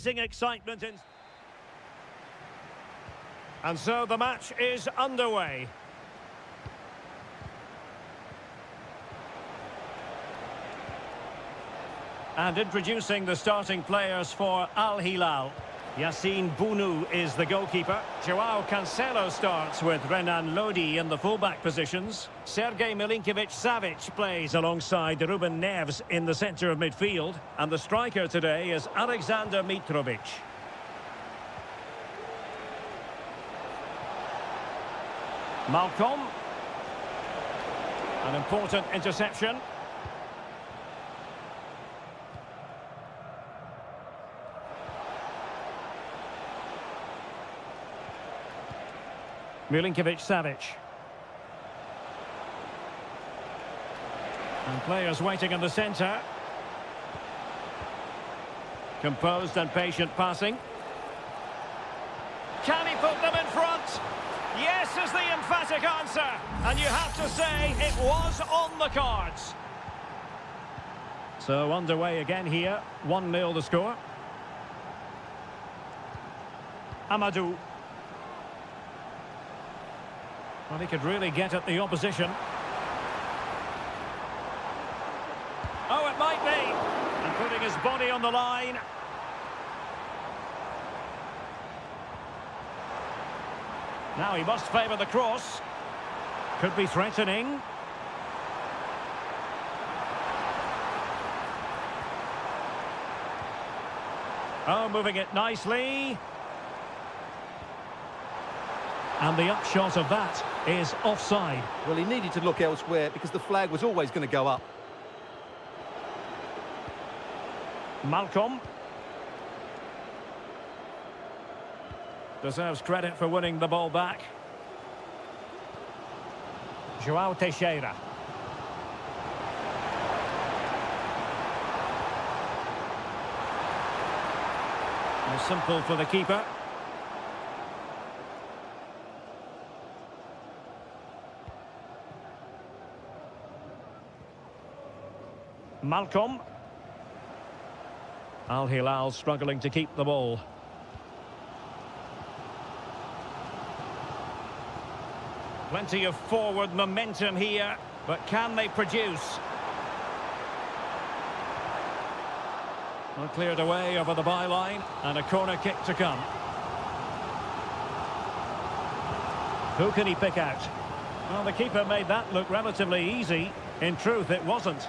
Increasing excitement in... And so the match is underway. And introducing the starting players for Al Hilal. Yassine Bounou is the goalkeeper. Joao Cancelo starts with Renan Lodi in the fullback positions. Sergej Milinkovic-Savic plays alongside Ruben Neves in the centre of midfield. And the striker today is Alexander Mitrovic. Malcolm. An important interception. Milinkovic-Savic. And players waiting in the centre. Composed and patient passing. Can he put them in front? Yes is the emphatic answer. And you have to say it was on the cards. So underway again here. 1-0 the score. Amadou. Well, he could really get at the opposition. Oh, it might be. And putting his body on the line. Now he must favour the cross. Could be threatening. Oh, moving it nicely. And the upshot of that is offside. Well, he needed to look elsewhere because the flag was always going to go up. Malcolm. Deserves credit for winning the ball back. Joao Teixeira. Simple for the keeper. Malcolm. Al Hilal struggling to keep the ball. Plenty of forward momentum here, but can they produce? Well, cleared away over the byline, and a corner kick to come. Who can he pick out? Well, the keeper made that look relatively easy. In truth, it wasn't.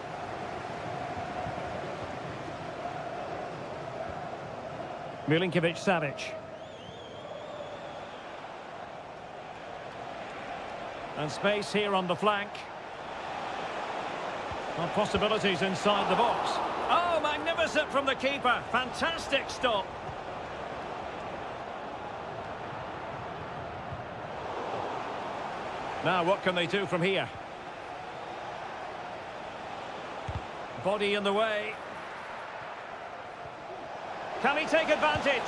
Milinkovic-Savic. And space here on the flank. Well, possibilities inside the box. Oh, magnificent from the keeper. Fantastic stop. Now, what can they do from here? Body in the way. Can he take advantage?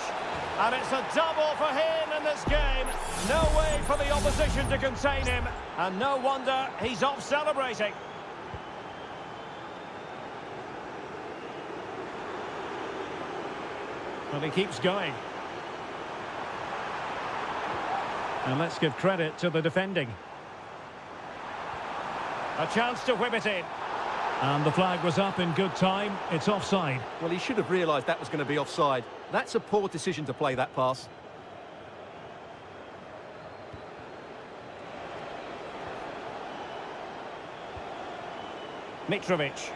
And it's a double for him in this game. No way for the opposition to contain him. And no wonder he's off celebrating. Well, he keeps going. And let's give credit to the defending. A chance to whip it in. And the flag was up in good time. It's offside. Well, he should have realised that was going to be offside. That's a poor decision to play that pass. Mitrovic.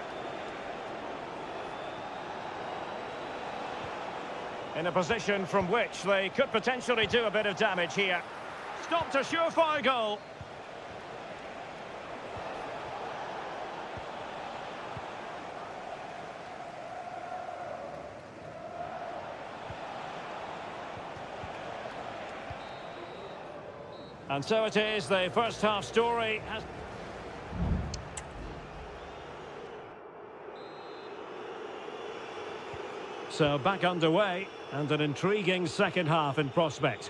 In a position from which they could potentially do a bit of damage here. Stopped a surefire goal. And so it is, the first half story has... So back underway, and an intriguing second half in prospect.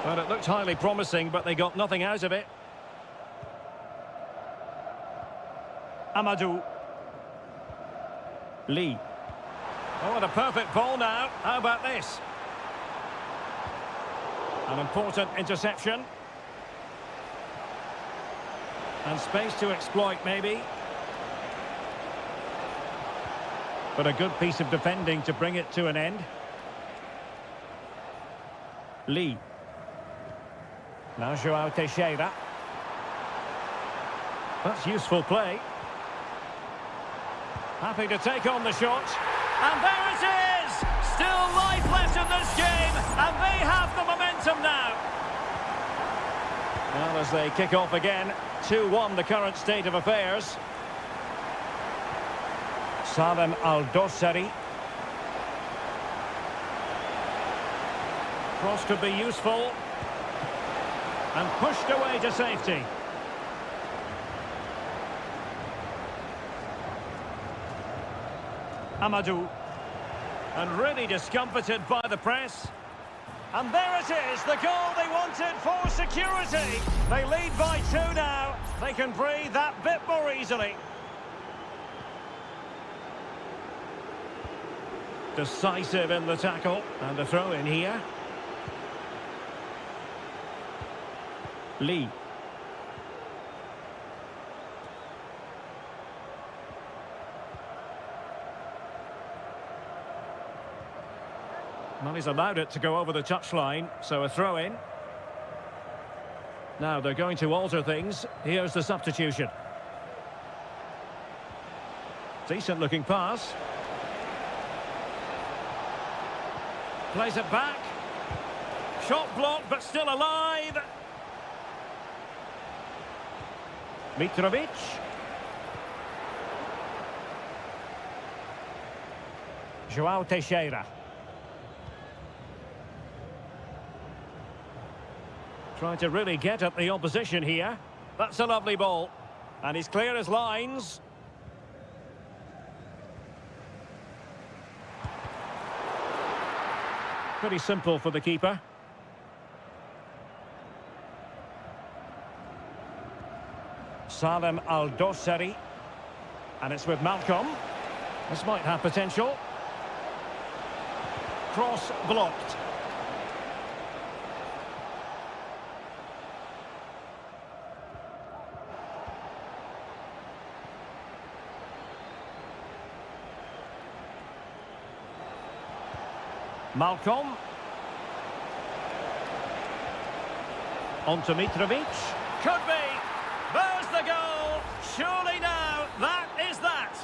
Well, it looked highly promising, but they got nothing out of it. Amadou. Lee. Oh, and a perfect ball now. How about this? An important interception. And space to exploit, maybe. But a good piece of defending to bring it to an end. Lee. Now Joao Teixeira. That's useful play. Happy to take on the shot. And there it is! Still life left in this game, and they have the momentum now. Well, as they kick off again, 2-1 the current state of affairs. Salem Al-Dossari. Cross could be useful. And pushed away to safety. Amadou. And really discomfited by the press. And there it is, the goal they wanted for security. They lead by 2 now. They can breathe that bit more easily. Decisive in the tackle. And a throw in here. Lee. Well, he's allowed it to go over the touchline, so a throw-in. Now they're going to alter things. Here's the substitution. Decent-looking pass. Plays it back. Shot blocked, but still alive. Mitrovic. Joao Teixeira. Trying to really get at the opposition here. That's a lovely ball. And he's clear as lines. Pretty simple for the keeper. Salem Al-Dossari. And it's with Malcolm. This might have potential. Cross blocked. Malcolm. On to Mitrovic. Could be. There's the goal. Surely now, that is that.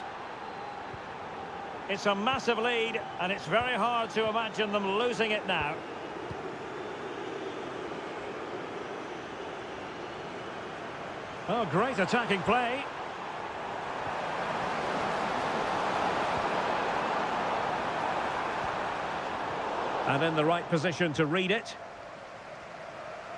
It's a massive lead, and it's very hard to imagine them losing it now. Oh, great attacking play. And in the right position to read it.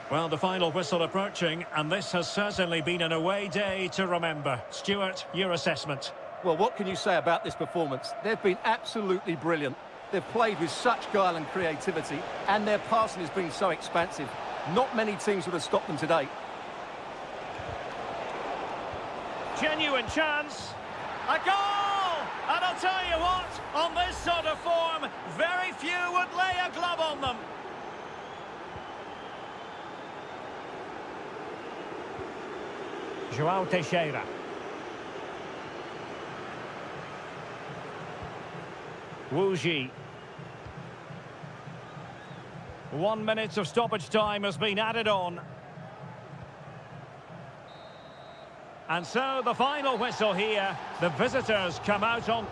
Well, the final whistle approaching, and this has certainly been an away day to remember. Stuart, your assessment. Well, what can you say about this performance? They've been absolutely brilliant. They've played with such guile and creativity, and their passing has been so expansive. Not many teams would have stopped them today. Genuine chance. A goal! And I'll tell you what, on this sort of form, very few would lay a glove on them. Joao Teixeira. Wu Ji. 1 minute of stoppage time has been added on. And so the final whistle here. The visitors come out on...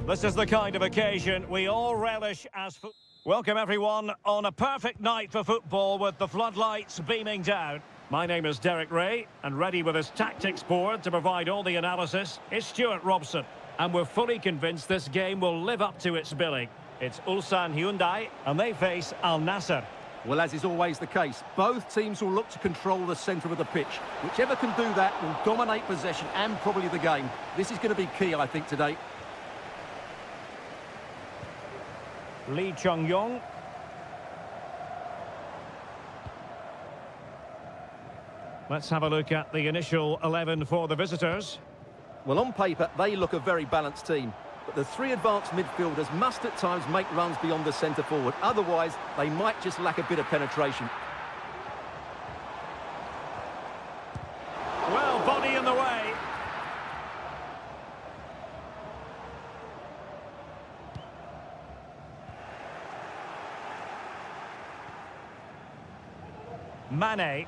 This is the kind of occasion we all relish as... Welcome everyone on a perfect night for football with the floodlights beaming down. My name is Derek Ray, and ready with his tactics board to provide all the analysis is Stuart Robson. And we're fully convinced this game will live up to its billing. It's Ulsan Hyundai, and they face Al Nassr. Well, as is always the case, both teams will look to control the centre of the pitch. Whichever can do that will dominate possession and probably the game. This is going to be key, I think, today. Lee Chung-yong. Let's have a look at the initial 11 for the visitors. Well, on paper, they look a very balanced team. But the three advanced midfielders must at times make runs beyond the centre forward. Otherwise, they might just lack a bit of penetration. Well, body in the way. Mane.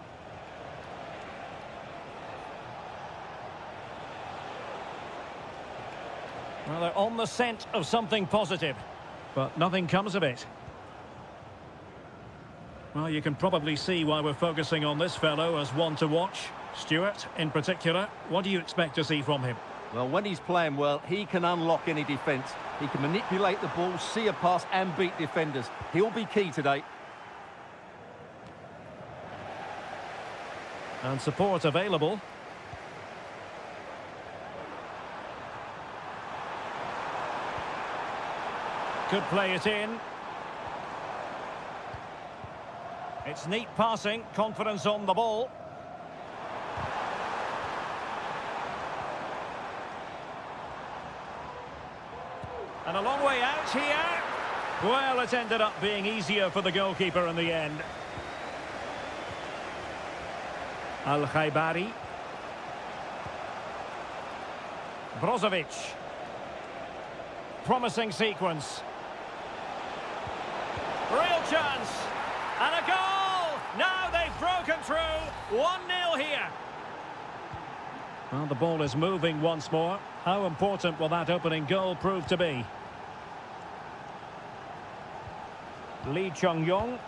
Well, they're on the scent of something positive, but nothing comes of it. Well, you can probably see why we're focusing on this fellow as one to watch. Stuart, in particular, what do you expect to see from him? Well, when he's playing well, he can unlock any defence. He can manipulate the ball, see a pass and beat defenders. He'll be key today. And support available. Could play it in. It's neat passing, confidence on the ball. And a long way out here. Well, it ended up being easier for the goalkeeper in the end. Al-Khaibari. Brozovic. Promising sequence. Real chance. And a goal! Now they've broken through. 1-0 here. Well, the ball is moving once more. How important will that opening goal prove to be? Lee Chung-yong.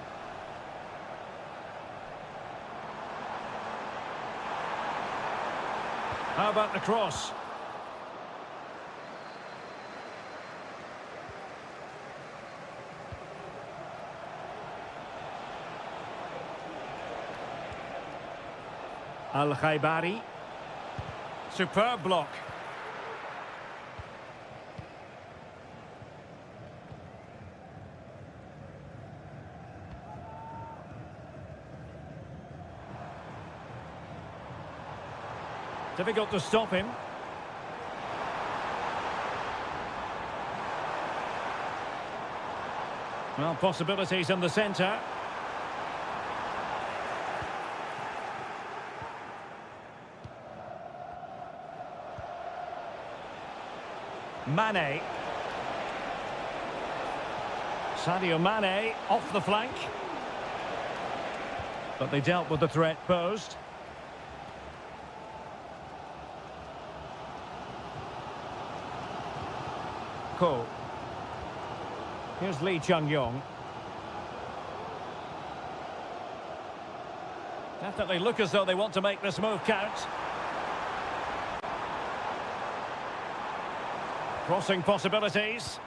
How about the cross? Al-Khaibari. Superb block. Difficult to stop him. Well, possibilities in the centre. Mane. Sadio Mane off the flank. But they dealt with the threat posed. Ko. Here's Lee Chung-yong. Definitely look as though they want to make this move count. Crossing possibilities.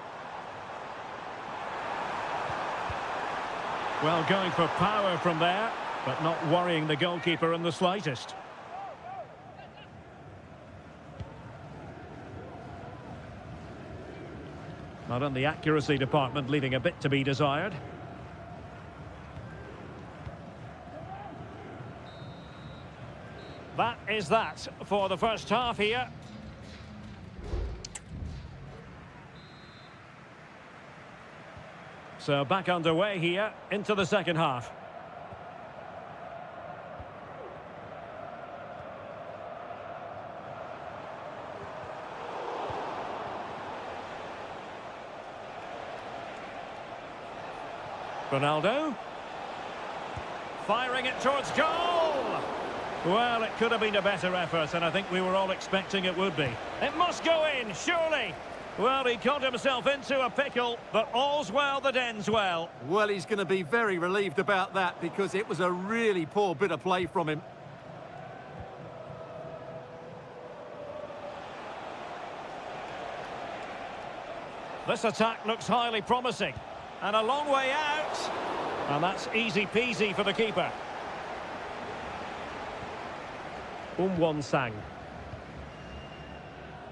Well, going for power from there, but not worrying the goalkeeper in the slightest. Not in the accuracy department, leaving a bit to be desired. That is that for the first half here. So back underway here into the second half. Ronaldo. Firing it towards goal. Well, it could have been a better effort, and I think we were all expecting it would be. It must go in, surely. Well, he got himself into a pickle, but all's well that ends well. Well, he's going to be very relieved about that because it was a really poor bit of play from him. This attack looks highly promising. And a long way out. And that's easy peasy for the keeper. Sang.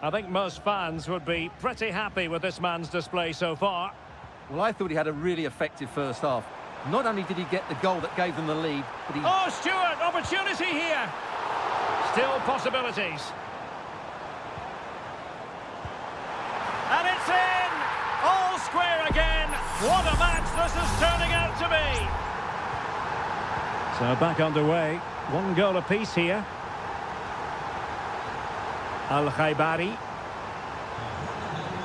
I think most fans would be pretty happy with this man's display so far. Well, I thought he had a really effective first half. Not only did he get the goal that gave them the lead, but he... Oh, Stewart, opportunity here. Still possibilities. And it's in! All square again. What a match this is turning out to be. So back underway. One goal apiece here. Al-Khaibari.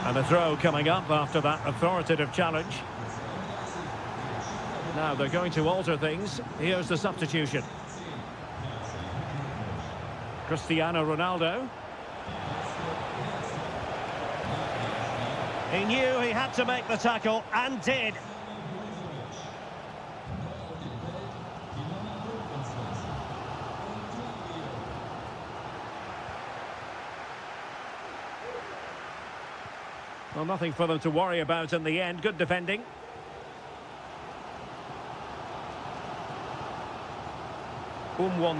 And a throw coming up after that authoritative challenge. Now they're going to alter things. Here's the substitution. Cristiano Ronaldo. He knew he had to make the tackle, and did. Well, nothing for them to worry about in the end. Good defending.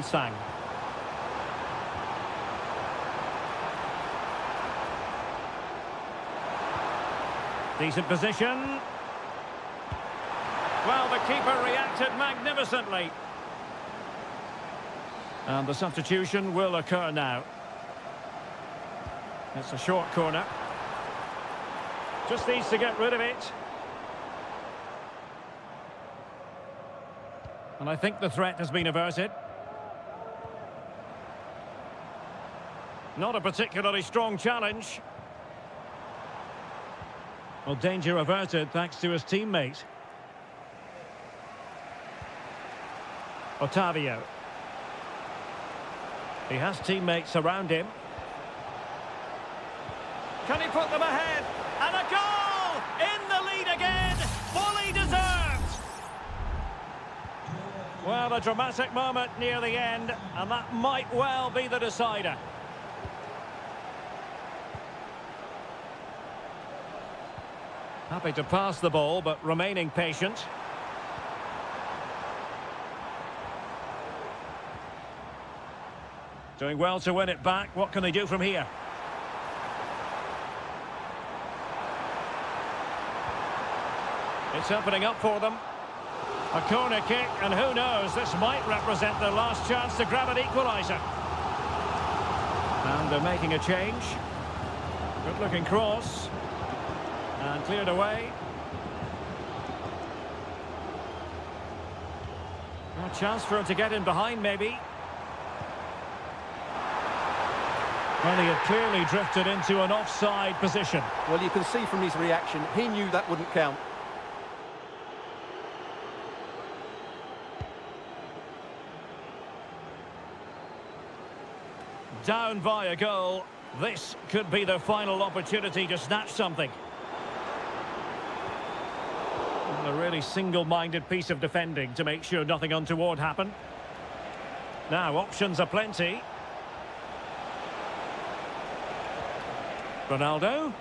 Sang. Decent position. Well, the keeper reacted magnificently. And the substitution will occur now. It's a short corner. Just needs to get rid of it. And I think the threat has been averted. Not a particularly strong challenge. Well, danger averted thanks to his teammate. Otavio. He has teammates around him. Can he put them ahead? And a goal! In the lead again! Fully deserved! Well, a dramatic moment near the end, and that might well be the decider. Happy to pass the ball, but remaining patient. Doing well to win it back. What can they do from here? It's opening up for them. A corner kick, and who knows, this might represent their last chance to grab an equaliser. And they're making a change. Good-looking cross. And cleared away. A chance for him to get in behind, maybe. Well, he had clearly drifted into an offside position. Well, you can see from his reaction, he knew that wouldn't count. Down by a goal. This could be their final opportunity to snatch something. A really single-minded piece of defending to make sure nothing untoward happened. Now, options are plenty. Ronaldo.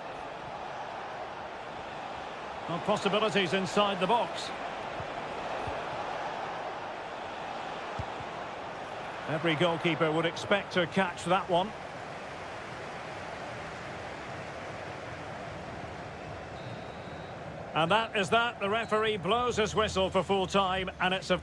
Well, possibilities inside the box. Every goalkeeper would expect to catch that one. And that is that. The referee blows his whistle for full time, and it's a...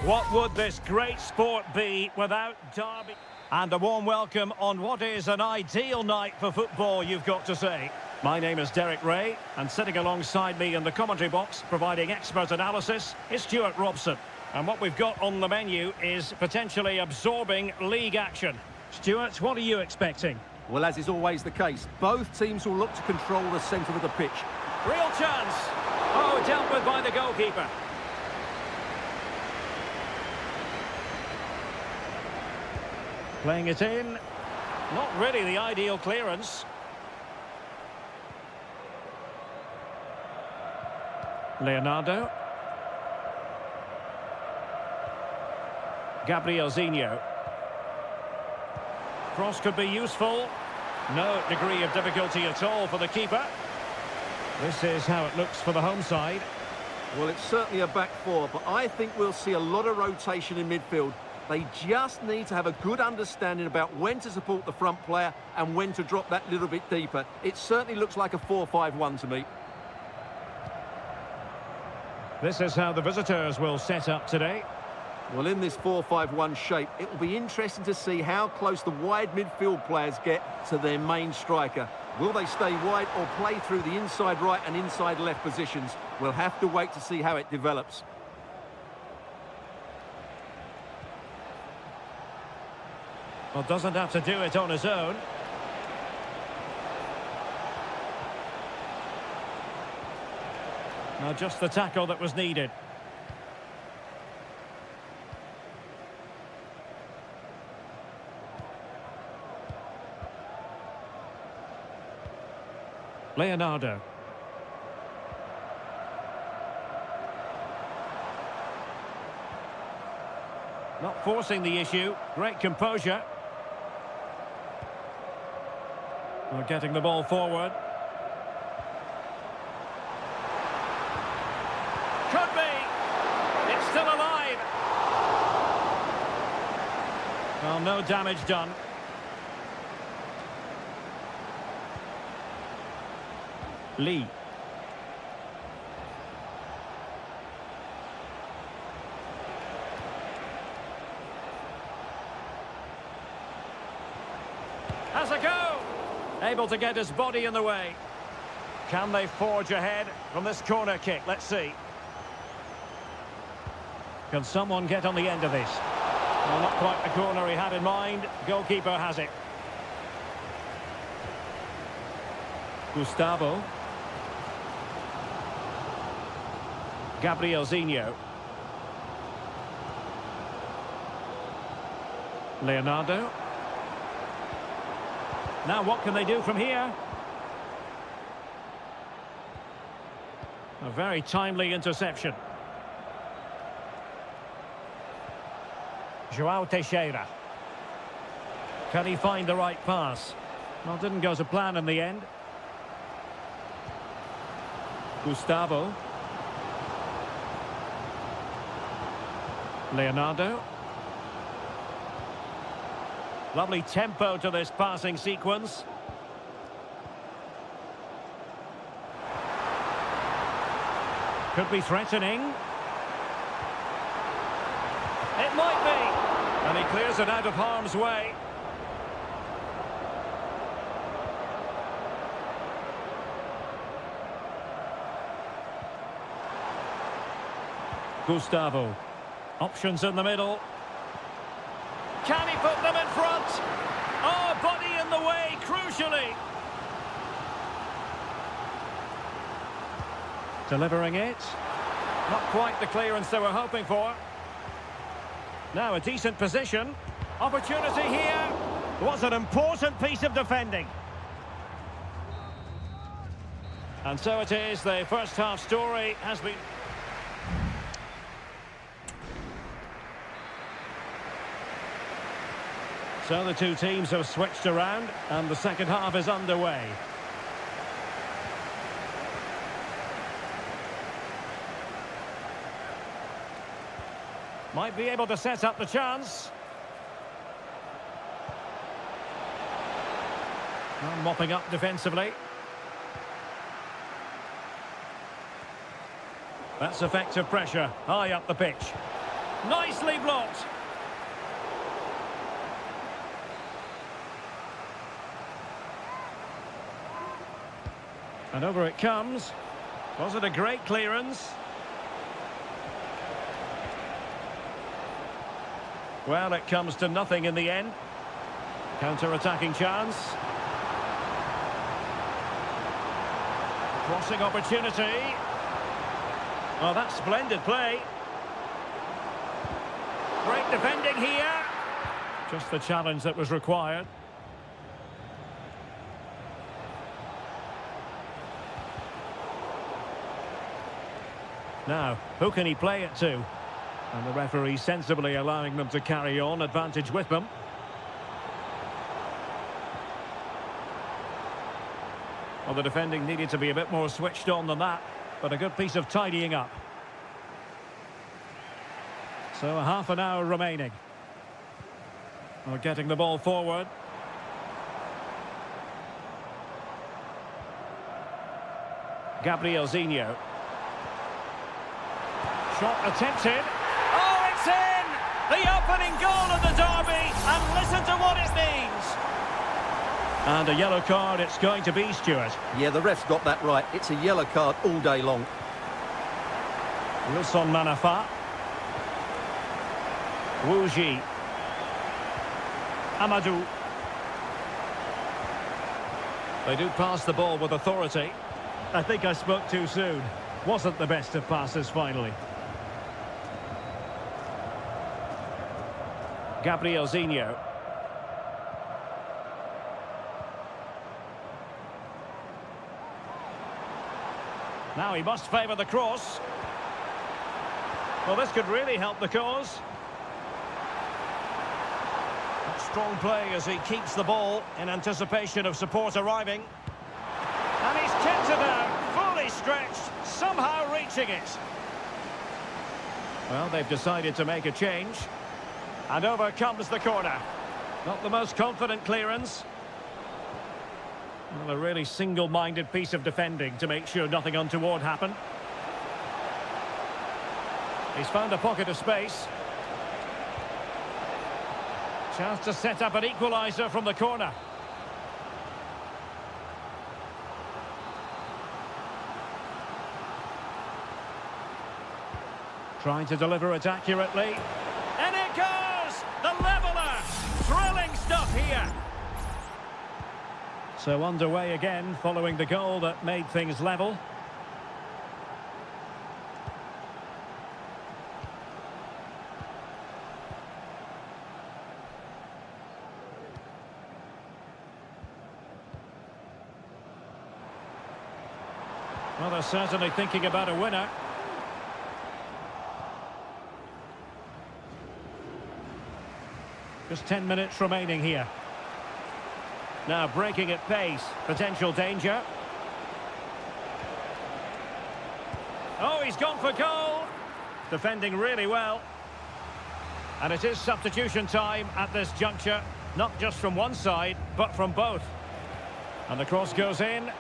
What would this great sport be without derby? And a warm welcome on what is an ideal night for football, you've got to say. My name is Derek Ray, and sitting alongside me in the commentary box, providing expert analysis, is Stuart Robson. And what we've got on the menu is potentially absorbing league action. Stuart, what are you expecting? Well, as is always the case, both teams will look to control the centre of the pitch. Real chance! Oh, dealt with by the goalkeeper. Playing it in. Not really the ideal clearance. Leonardo. Gabrielzinho. Cross could be useful. No degree of difficulty at all for the keeper. This is how it looks for the home side. Well, it's certainly a back four, but I think we'll see a lot of rotation in midfield. They just need to have a good understanding about when to support the front player and when to drop that little bit deeper. It certainly looks like a 4-5-1 to me. This is how the visitors will set up today. Well, in this 4-5-1 shape, it will be interesting to see how close the wide midfield players get to their main striker. Will they stay wide or play through the inside right and inside left positions? We'll have to wait to see how it develops. Well, doesn't have to do it on his own. Now, just the tackle that was needed. Leonardo. Not forcing the issue. Great composure. We're getting the ball forward. Could be. It's still alive. Well, no damage done. Lee. Has a go. Able to get his body in the way. Can they forge ahead from this corner kick? Let's see. Can someone get on the end of this? Well, not quite the corner he had in mind. Goalkeeper has it. Gustavo. Gabrielzinho. Leonardo. Now what can they do from here? A very timely interception. João Teixeira. Can he find the right pass? Well, didn't go to plan in the end. Gustavo. Leonardo. Lovely tempo to this passing sequence. Could be threatening. It might be. And he clears it out of harm's way. Gustavo. Options in the middle. Can he put them in front? Oh, body in the way, crucially. Delivering it. Not quite the clearance they were hoping for. Now a decent position. Opportunity here. Was an important piece of defending. And so it is, the first half story has been... So the two teams have switched around and the second half is underway. Might be able to set up the chance. Well, mopping up defensively. That's effective pressure, high up the pitch. Nicely blocked. And over it comes. Was it a great clearance? Well, it comes to nothing in the end. Counter-attacking chance. Crossing opportunity. Oh, that's splendid play. Great defending here. Just the challenge that was required. Now, who can he play it to? And the referee sensibly allowing them to carry on, advantage with them. Well, the defending needed to be a bit more switched on than that, but a good piece of tidying up. So a half an hour remaining. Well, getting the ball forward. Gabriel Zinho. Shot attempted. Oh, it's in! The opening goal of the derby, and listen to what it means. And a yellow card it's going to be, Stuart. Yeah, the ref's got that right. It's a yellow card all day long. Wilson Manafa. Wu Ji. Amadou. They do pass the ball with authority. I think I spoke too soon. Wasn't the best of passes finally. Gabriel Zinho. Now he must favour the cross. Well, this could really help the cause. Strong play as he keeps the ball in anticipation of support arriving. And he's kicked it out, fully stretched, somehow reaching it. Well, they've decided to make a change. And over comes the corner. Not the most confident clearance. Well, a really single-minded piece of defending to make sure nothing untoward happened. He's found a pocket of space. Chance to set up an equaliser from the corner. Trying to deliver it accurately. And it goes! The leveller! Thrilling stuff here. So underway again following the goal that made things level. Well, they're certainly thinking about a winner. Just 10 minutes remaining here. Now breaking at pace, potential danger. Oh, he's gone for goal. Defending really well. And it is substitution time at this juncture. Not just from one side, but from both. And the cross goes in.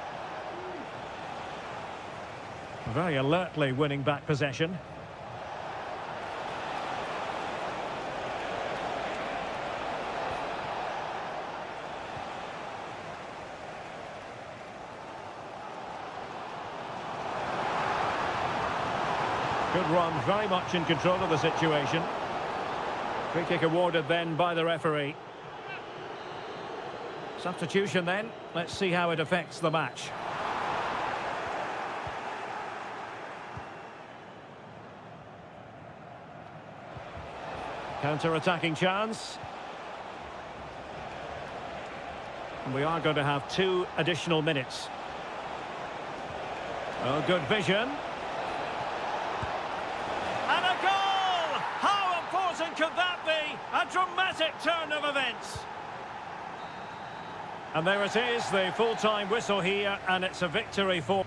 Very alertly winning back possession. Good run, very much in control of the situation. Free kick awarded then by the referee. Substitution then. Let's see how it affects the match. Counter-attacking chance. And we are going to have 2 additional minutes. Oh, good vision. And a goal! How important could that be? A dramatic turn of events. And there it is, the full-time whistle here, and it's a victory for...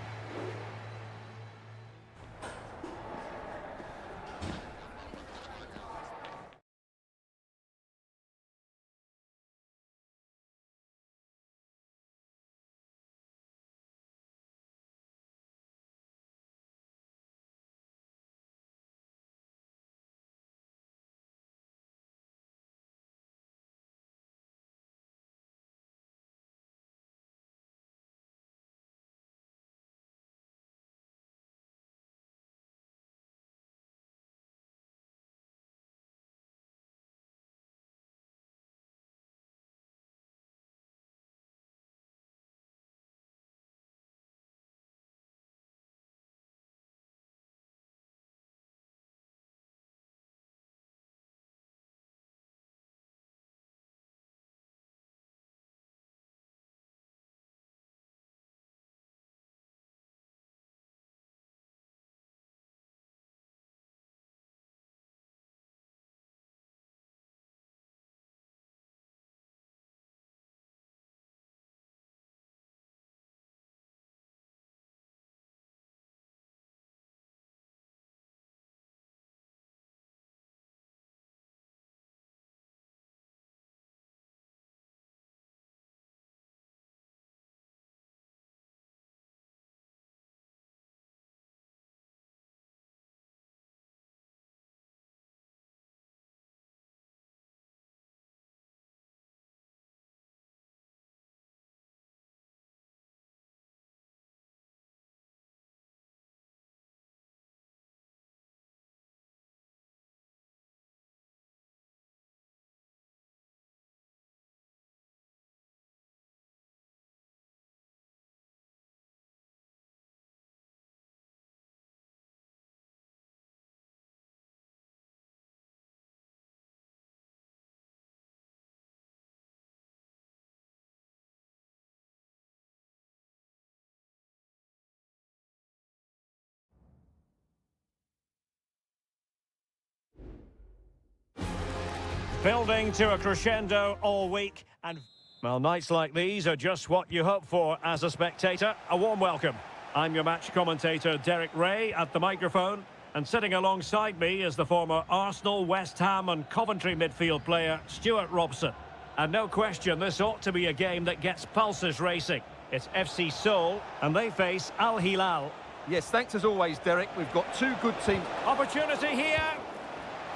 Building to a crescendo all week, and well, nights like these are just what you hope for as a spectator. A warm welcome. I'm your match commentator Derek Ray at the microphone, and sitting alongside me is the former Arsenal, West Ham and Coventry midfield player Stuart Robson. And no question, this ought to be a game that gets pulses racing. It's FC Seoul, and they face Al Hilal. Yes, thanks as always, Derek. We've got two good teams. Opportunity here.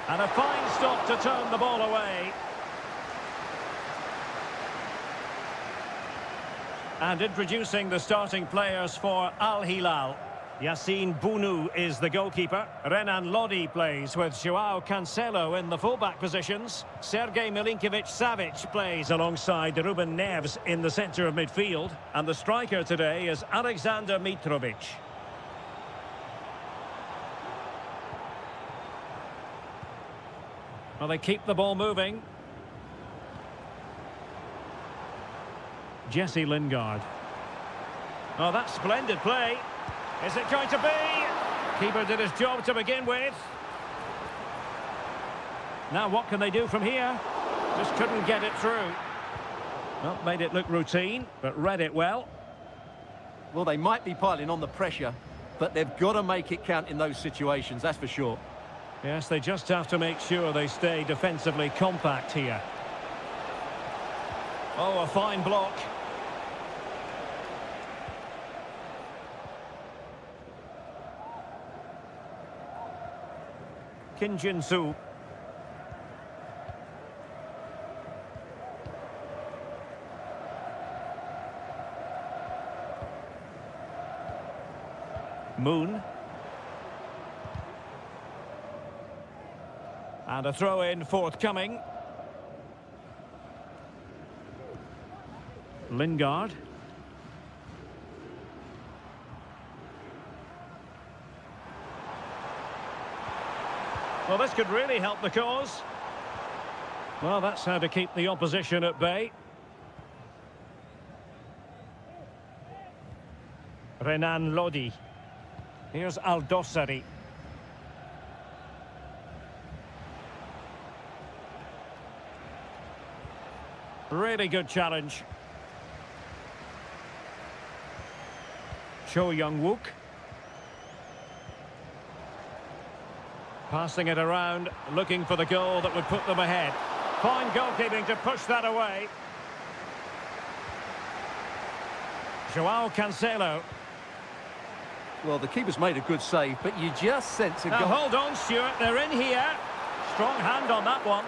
And a fine stop to turn the ball away. And introducing the starting players for Al Hilal. Yassine Bounou is the goalkeeper. Renan Lodi plays with Joao Cancelo in the fullback positions. Sergej Milinkovic-Savic plays alongside Ruben Neves in the centre of midfield. And the striker today is Alexander Mitrovic. Well, they keep the ball moving. Jesse Lingard. Oh, that's splendid play. Is it going to be? Keeper did his job to begin with. Now what can they do from here? Just couldn't get it through. Well, made it look routine, but read it well. Well, they might be piling on the pressure, but they've got to make it count in those situations, that's for sure. Yes, they just have to make sure they stay defensively compact here. Oh, a fine block. Kim Jin-soo. Moon. And a throw-in forthcoming. Lingard. Well, this could really help the cause. Well, that's how to keep the opposition at bay. Renan Lodi. Here's Aldosari. Really good challenge. Cho Young-wook. Passing it around, looking for the goal that would put them ahead. Fine goalkeeping to push that away. Joao Cancelo. Well, the keeper's made a good save, but you just sense a goal. Now hold on, Stuart, they're in here. Strong hand on that one.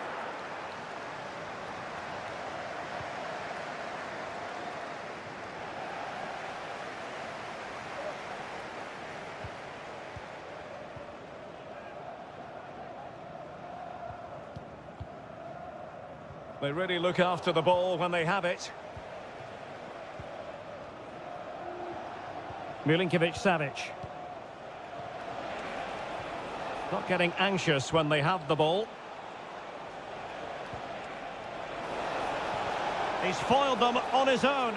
They really look after the ball when they have it. Milinkovic-Savic. Not getting anxious when they have the ball. He's foiled them on his own.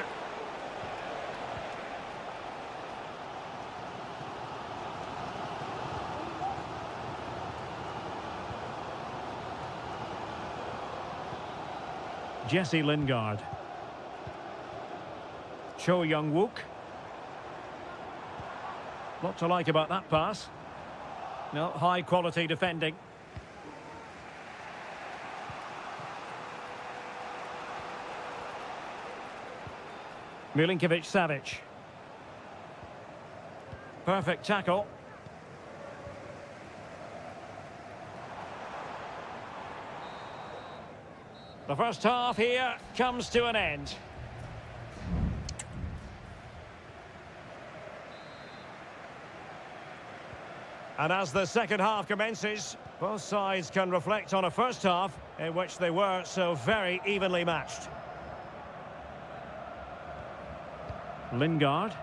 Jesse Lingard. Cho Young-wook. Lot to like about that pass. No, high quality defending. Milinkovic-Savic. Perfect tackle. The first half here comes to an end. And as the second half commences, both sides can reflect on a first half in which they were so very evenly matched. Lingard.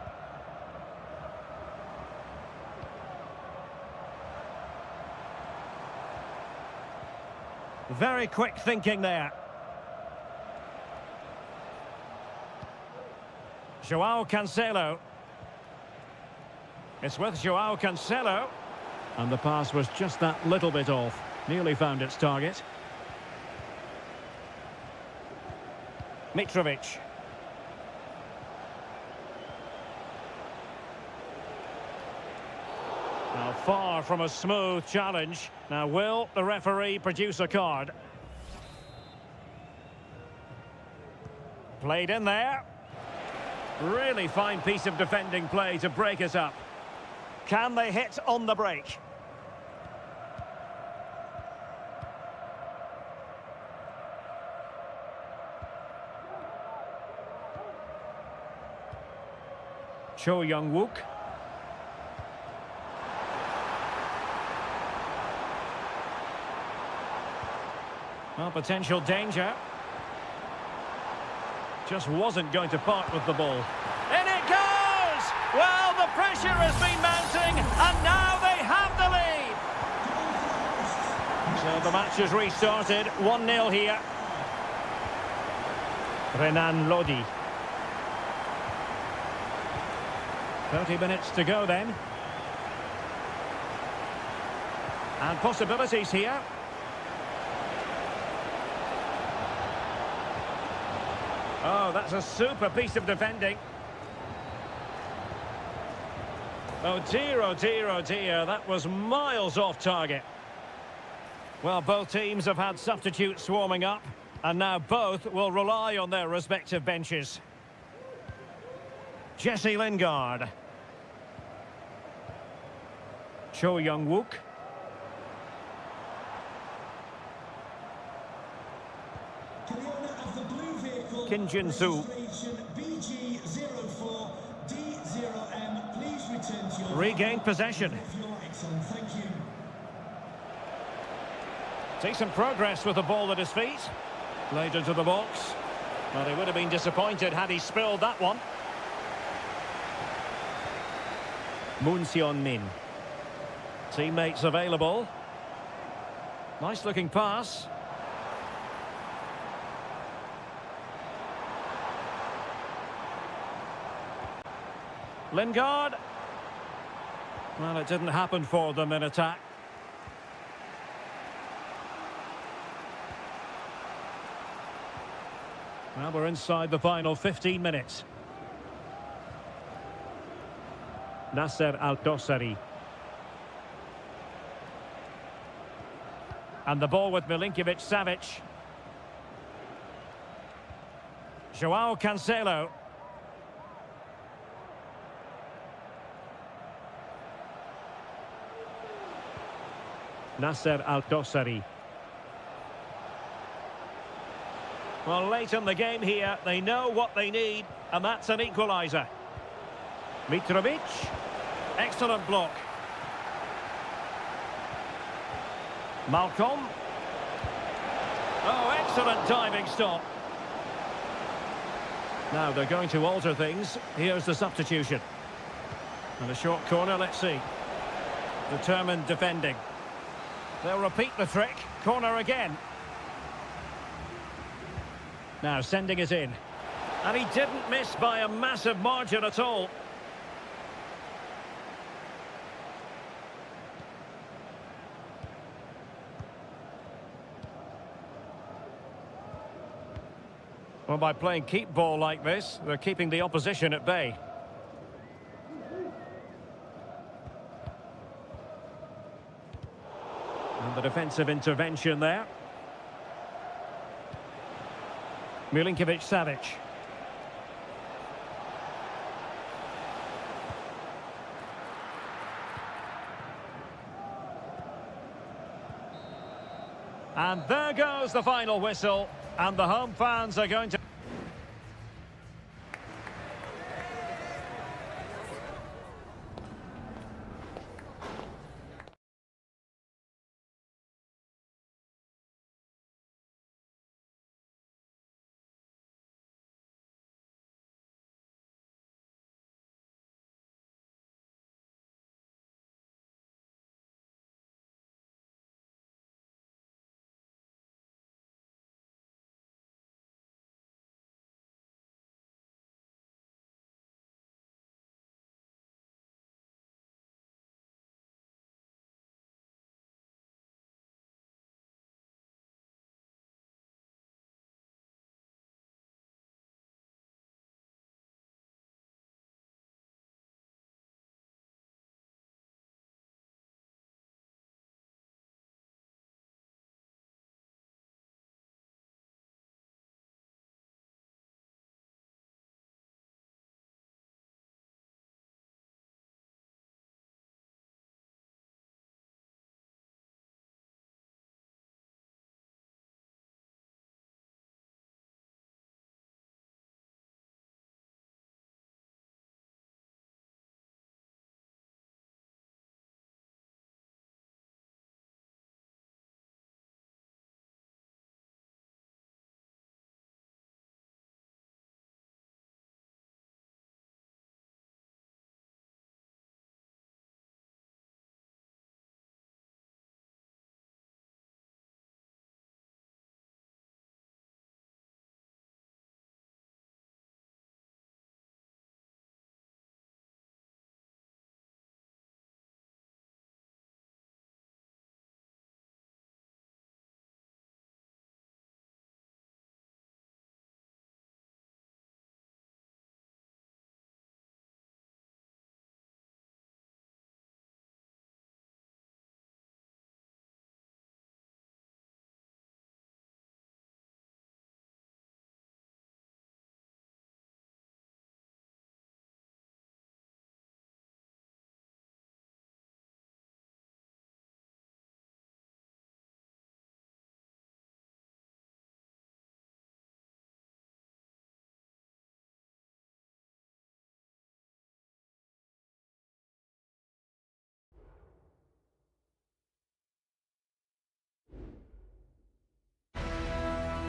Very quick thinking there. Joao Cancelo. It's with Joao Cancelo. And the pass was just that little bit off. Nearly found its target. Mitrovic. Now, far from a smooth challenge. Now, will the referee produce a card? Played in there. Really fine piece of defending play to break it up. Can they hit on the break? Cho Young-wook. Well, potential danger. Just wasn't going to part with the ball. In it goes! Well, the pressure has been mounting, and now they have the lead. So the match has restarted. 1-0 here. Renan Lodi. 30 minutes to go then. And possibilities here. Oh, that's a super piece of defending. Oh dear, oh dear, oh dear. That was miles off target. Well, both teams have had substitutes warming up, and now both will rely on their respective benches. Jesse Lingard. Cho Young-wook. Kim Jin-soo. Regained possession. Decent progress with the ball at his feet. Played into the box. Well, he would have been disappointed had he spilled that one. Moon Seon-min. Teammates available. Nice looking pass. Lingard. Well, it didn't happen for them in attack. Well, we're inside the final 15 minutes. Nasser Al-Dossari. And the ball with Milinkovic-Savic. Joao Cancelo. Nasser Al-Dossari. Well, late in the game here, they know what they need, and that's an equaliser. Mitrovic. Excellent block. Malcolm. Oh, excellent diving stop. Now they're going to alter things. Here's the substitution. And a short corner, let's see. Determined defending. They'll repeat the trick. Corner again. Now sending it in. And he didn't miss by a massive margin at all. Well, by playing keep ball like this, they're keeping the opposition at bay. And the defensive intervention there. Milinkovic-Savic. And there goes the final whistle, and the home fans are going to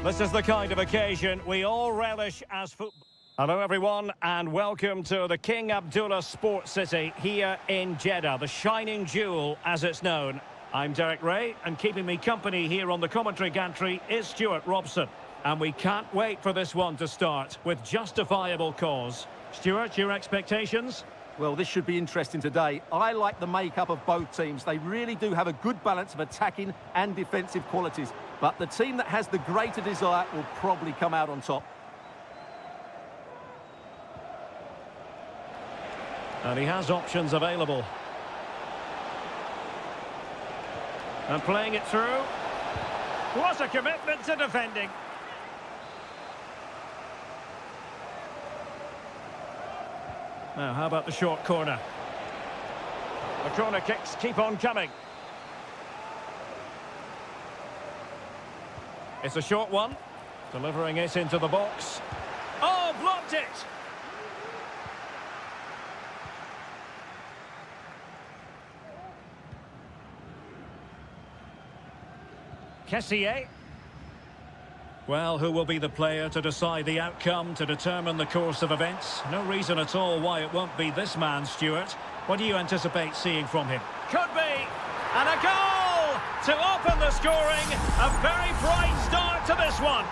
This is the kind of occasion we all relish as football. Hello everyone and welcome to the King Abdullah Sports City here in Jeddah, the shining jewel as it's known. I'm Derek Ray and keeping me company here on the commentary gantry is Stuart Robson. And we can't wait for this one to start with justifiable cause. Stuart, your expectations? Well, this should be interesting today. I like the makeup of both teams. They really do have a good balance of attacking and defensive qualities. But the team that has the greater desire will probably come out on top. And he has options available. And playing it through. What a commitment to defending. Now, how about the short corner? The corner kicks keep on coming. It's a short one. Delivering it into the box. Oh, blocked it! Kessier. Well, who will be the player to decide the outcome, to determine the course of events? No reason at all why it won't be this man, Stuart. What do you anticipate seeing from him? Could be! And a goal to open the scoring. A very bright start to this one.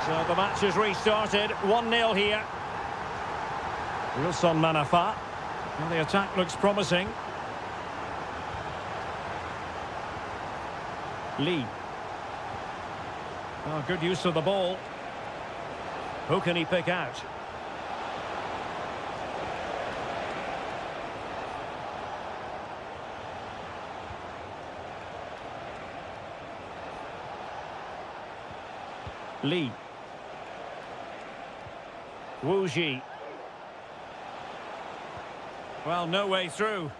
So the match is restarted. 1-0 here. Wilson Manafa. Well, the attack looks promising. Lee. Oh, good use of the ball. Who can he pick out? Lee. Wu Ji. Well, no way through.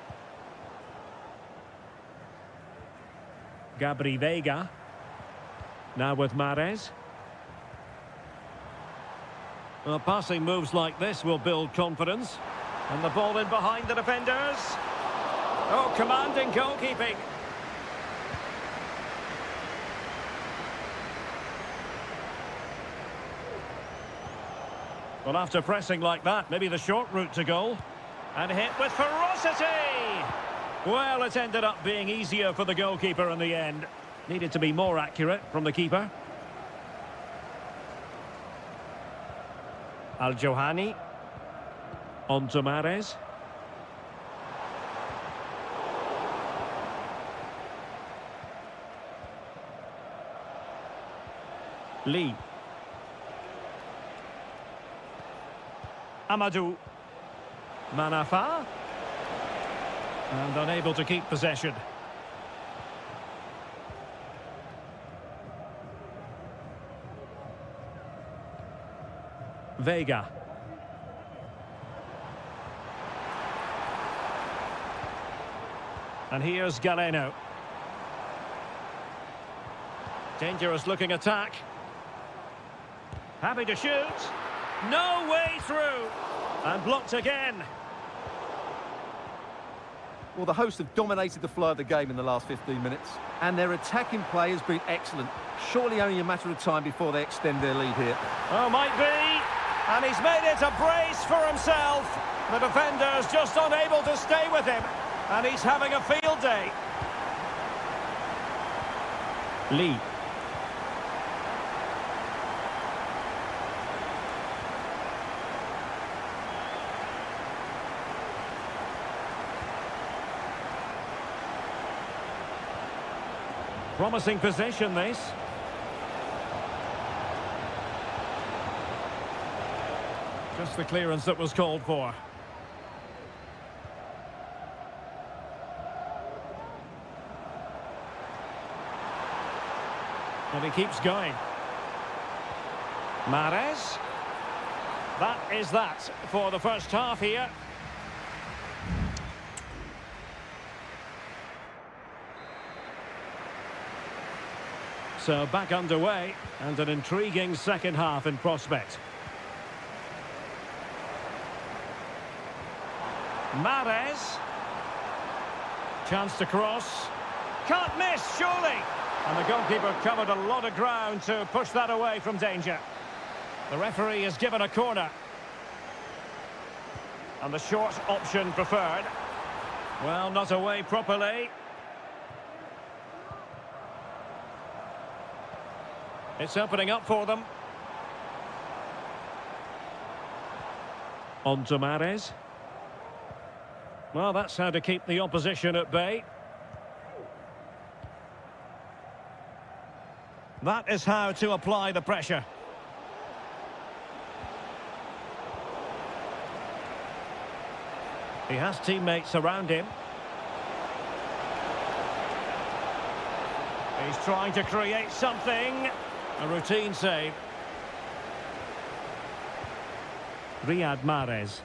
Gabri Vega. Now with Mahrez. Well, passing moves like this will build confidence. And the ball in behind the defenders. Oh, commanding goalkeeping. Well, after pressing like that, maybe the short route to goal. And hit with ferocity! Well, it ended up being easier for the goalkeeper in the end. Needed to be more accurate from the keeper. Al-Johani. On to Mahrez. Lee. Amadou. Manafa. And unable to keep possession. Vega. And here's Galeno. Dangerous looking attack. Happy to shoot. No way through. And blocked again. Well, the hosts have dominated the flow of the game in the last 15 minutes. And their attacking play has been excellent. Surely only a matter of time before they extend their lead here. Oh, might be. And he's made it a brace for himself. The defender's just unable to stay with him. And he's having a field day. Lee. Promising possession, this. Just the clearance that was called for. And he keeps going. Mahrez. That is that for the first half here. So back underway and an intriguing second half in prospect. Mahrez. Chance to cross. Can't miss, surely. And the goalkeeper covered a lot of ground to push that away from danger. The referee is given a corner. And the short option preferred. Well, not away properly. It's opening up for them. On to Mahrez. Well, that's how to keep the opposition at bay. That is how to apply the pressure. He has teammates around him. He's trying to create something. A routine save. Riyad Mahrez.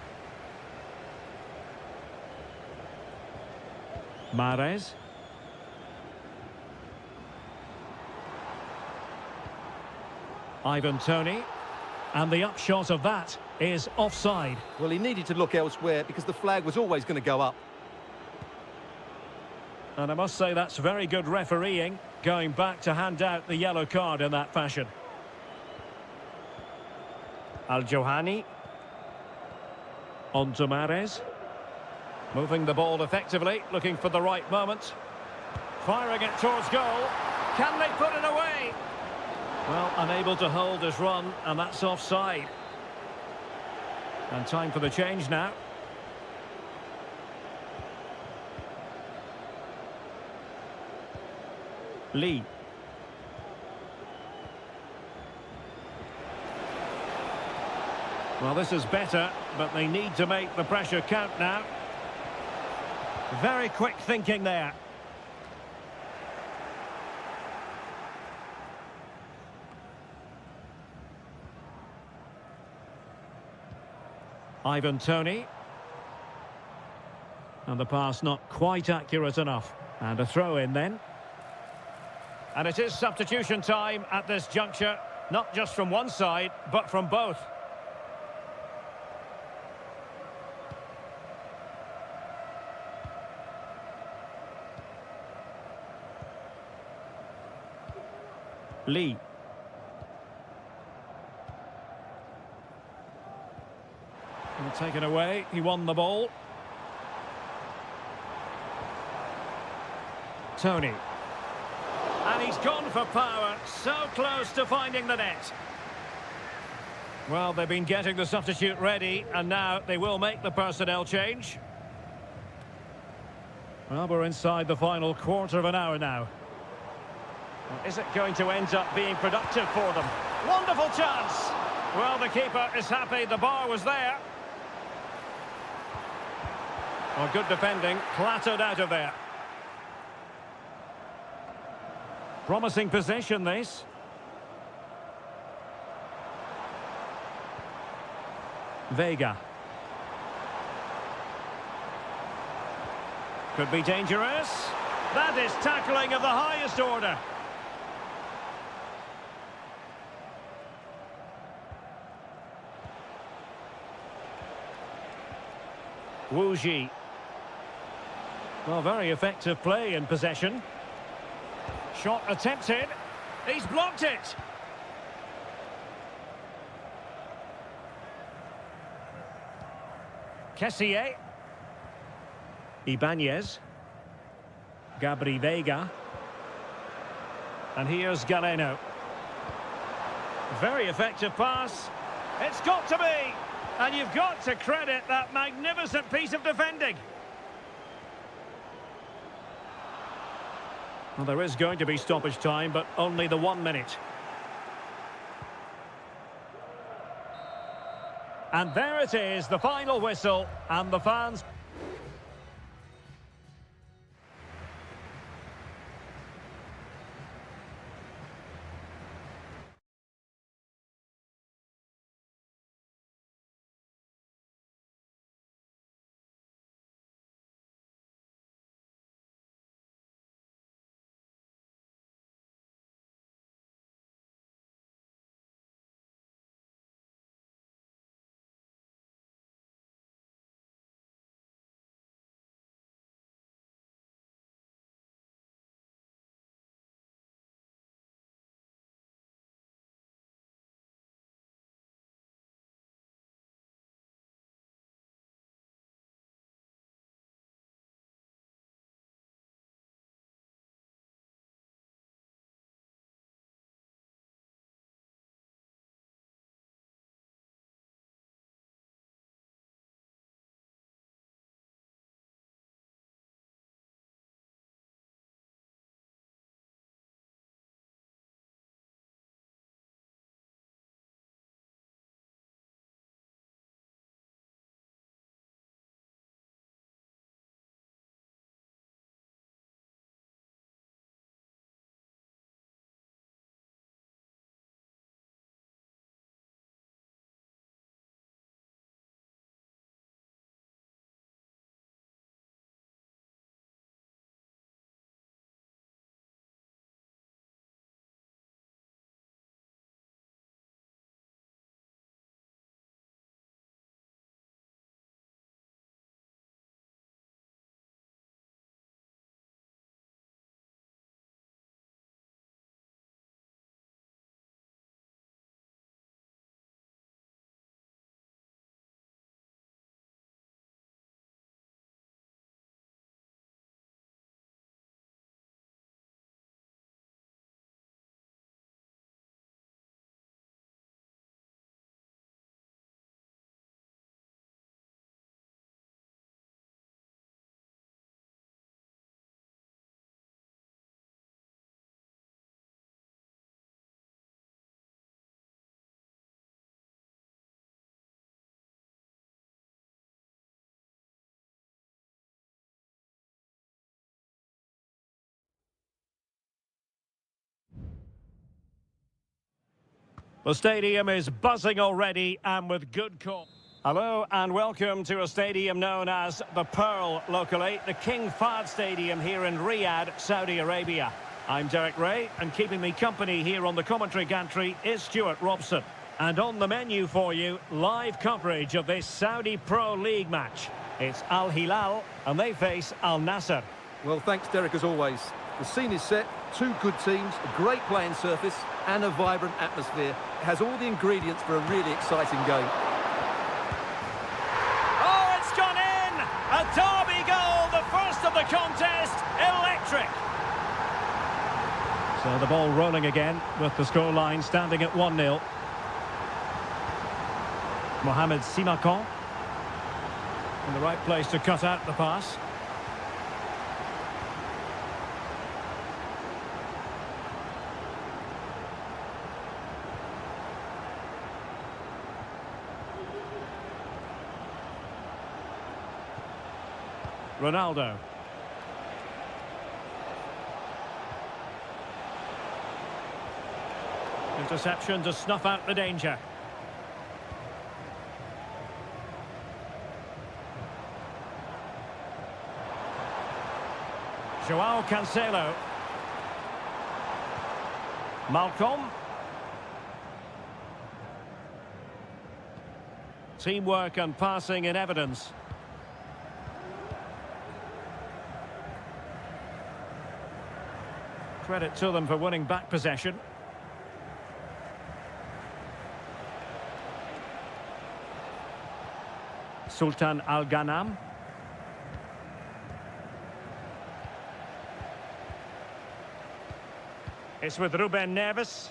Mahrez. Ivan Toney. And the upshot of that is offside. Well, he needed to look elsewhere because the flag was always going to go up. And I must say that's very good refereeing, going back to hand out the yellow card in that fashion. Al-Johani. On to Mahrez. Moving the ball effectively, looking for the right moment. Firing it towards goal. Can they put it away? Well, unable to hold his run, and that's offside. And time for the change now. Lee. Well, this is better, but they need to make the pressure count now. Very quick thinking there. Ivan Toney. And the pass not quite accurate enough. And a throw in then. And it is substitution time at this juncture, not just from one side, but from both. Lee. And taken away, he won the ball. Toney. And he's gone for power, so close to finding the net. Well, they've been getting the substitute ready, and now they will make the personnel change. Well, we're inside the final quarter of an hour now. Well, is it going to end up being productive for them? Wonderful chance! Well, the keeper is happy the bar was there. Well, good defending, clattered out of there. Promising possession, this. Vega. Could be dangerous. That is tackling of the highest order. Wu Ji. Well, very effective play in possession. Shot attempted. He's blocked it. Kessié. Ibanez. Gabri Vega. And here's Galeno. Very effective pass. It's got to be. And you've got to credit that magnificent piece of defending. Well, there is going to be stoppage time, but only the 1 minute. And there it is, the final whistle, and the fans... The stadium is buzzing already and with good cause. Hello and welcome to a stadium known as the Pearl locally, the King Fahd Stadium here in Riyadh, Saudi Arabia. I'm Derek Ray, and keeping me company here on the commentary gantry is Stuart Robson. And on the menu for you, live coverage of this Saudi Pro League match. It's Al Hilal and they face Al Nassr. Well, thanks, Derek, as always. The scene is set, two good teams, a great playing surface and a vibrant atmosphere. It has all the ingredients for a really exciting game. Oh, it's gone in! A derby goal, the first of the contest, electric! So the ball rolling again with the scoreline standing at 1-0. Mohamed Simakon in the right place to cut out the pass. Ronaldo. Interception to snuff out the danger. Joao Cancelo. Malcolm. Teamwork and passing in evidence. Credit to them for winning back possession. Sultan Al Ghanam. It's with Ruben Neves.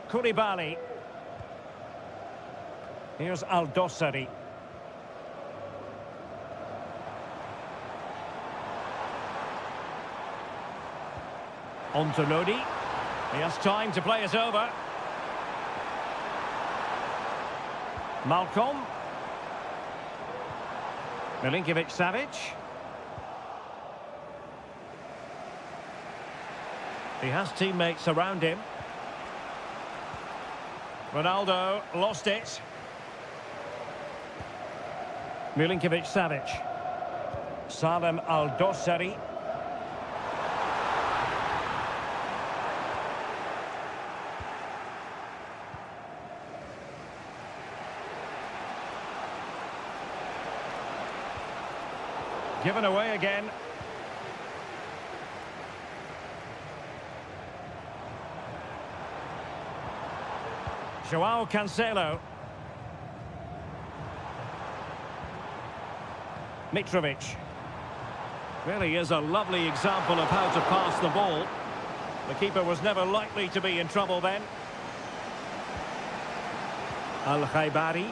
Koulibaly. Here's Al Dossari. On to Lodi. He has time to play it over. Malcolm. Milinkovic-Savic. He has teammates around him. Ronaldo lost it. Milinkovic-Savic. Salem Al Dossari. Given away again. Joao Cancelo. Mitrovic. Really is a lovely example of how to pass the ball. The keeper was never likely to be in trouble then. Al-Khaibari.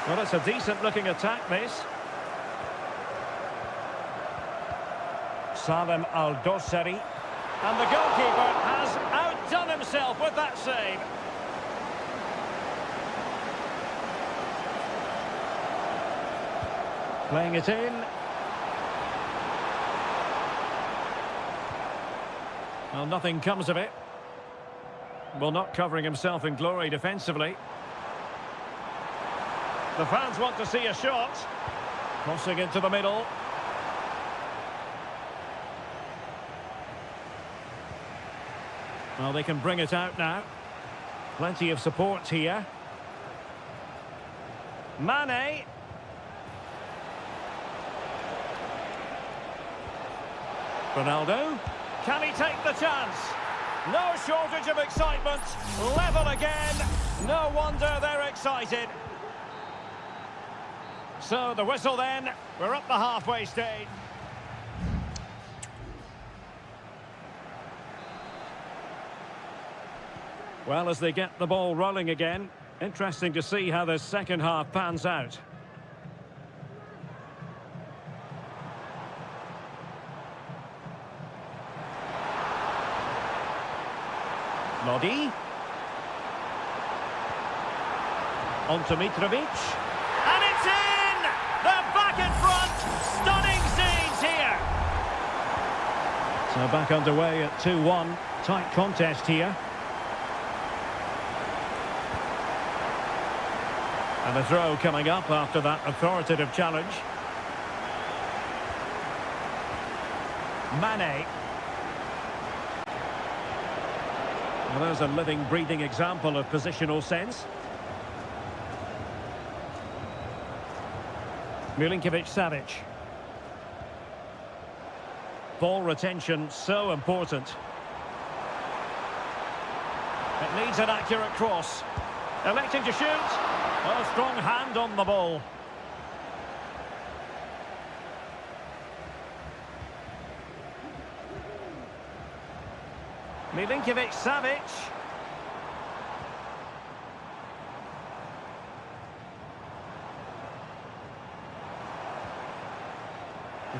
Well, it's a decent-looking attack, this. Salem Al Dossari. And the goalkeeper has outdone himself with that save. Playing it in. Well, nothing comes of it. Well, not covering himself in glory defensively. The fans want to see a shot. Crossing into the middle. Well, they can bring it out now. Plenty of support here. Mane. Ronaldo. Can he take the chance? No shortage of excitement. Level again. No wonder they're excited. So the whistle then. We're up the halfway stage. Well, as they get the ball rolling again, interesting to see how the second half pans out. Lodi. On to Mitrovic. And it's in! They're back in front! Stunning scenes here! So back underway at 2-1. Tight contest here. And a throw coming up after that authoritative challenge. Mane. Well, there's a living, breathing example of positional sense. Milinkovic-Savic. Ball retention so important. It needs an accurate cross. Electing to shoot. A strong hand on the ball. Milinkovic-Savic.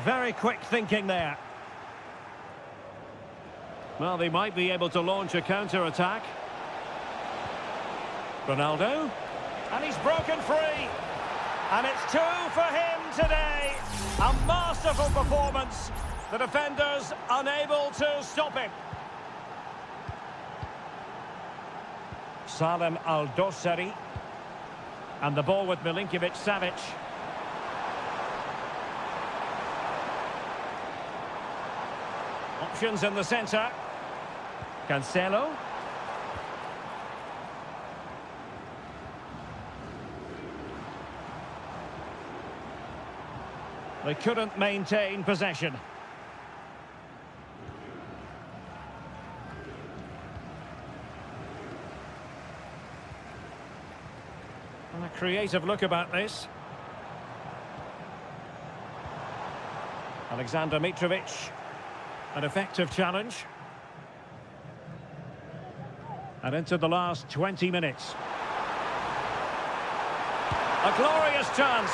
Very quick thinking there. Well, they might be able to launch a counter-attack. Ronaldo. And he's broken free. And it's 2 for him today. A masterful performance. The defenders unable to stop him. Salem Al-Dossari. And the ball with Milinkovic-Savic. Options in the centre. Cancelo. They couldn't maintain possession. And a creative look about this. Alexander Mitrovic. An effective challenge. And into the last 20 minutes. A glorious chance.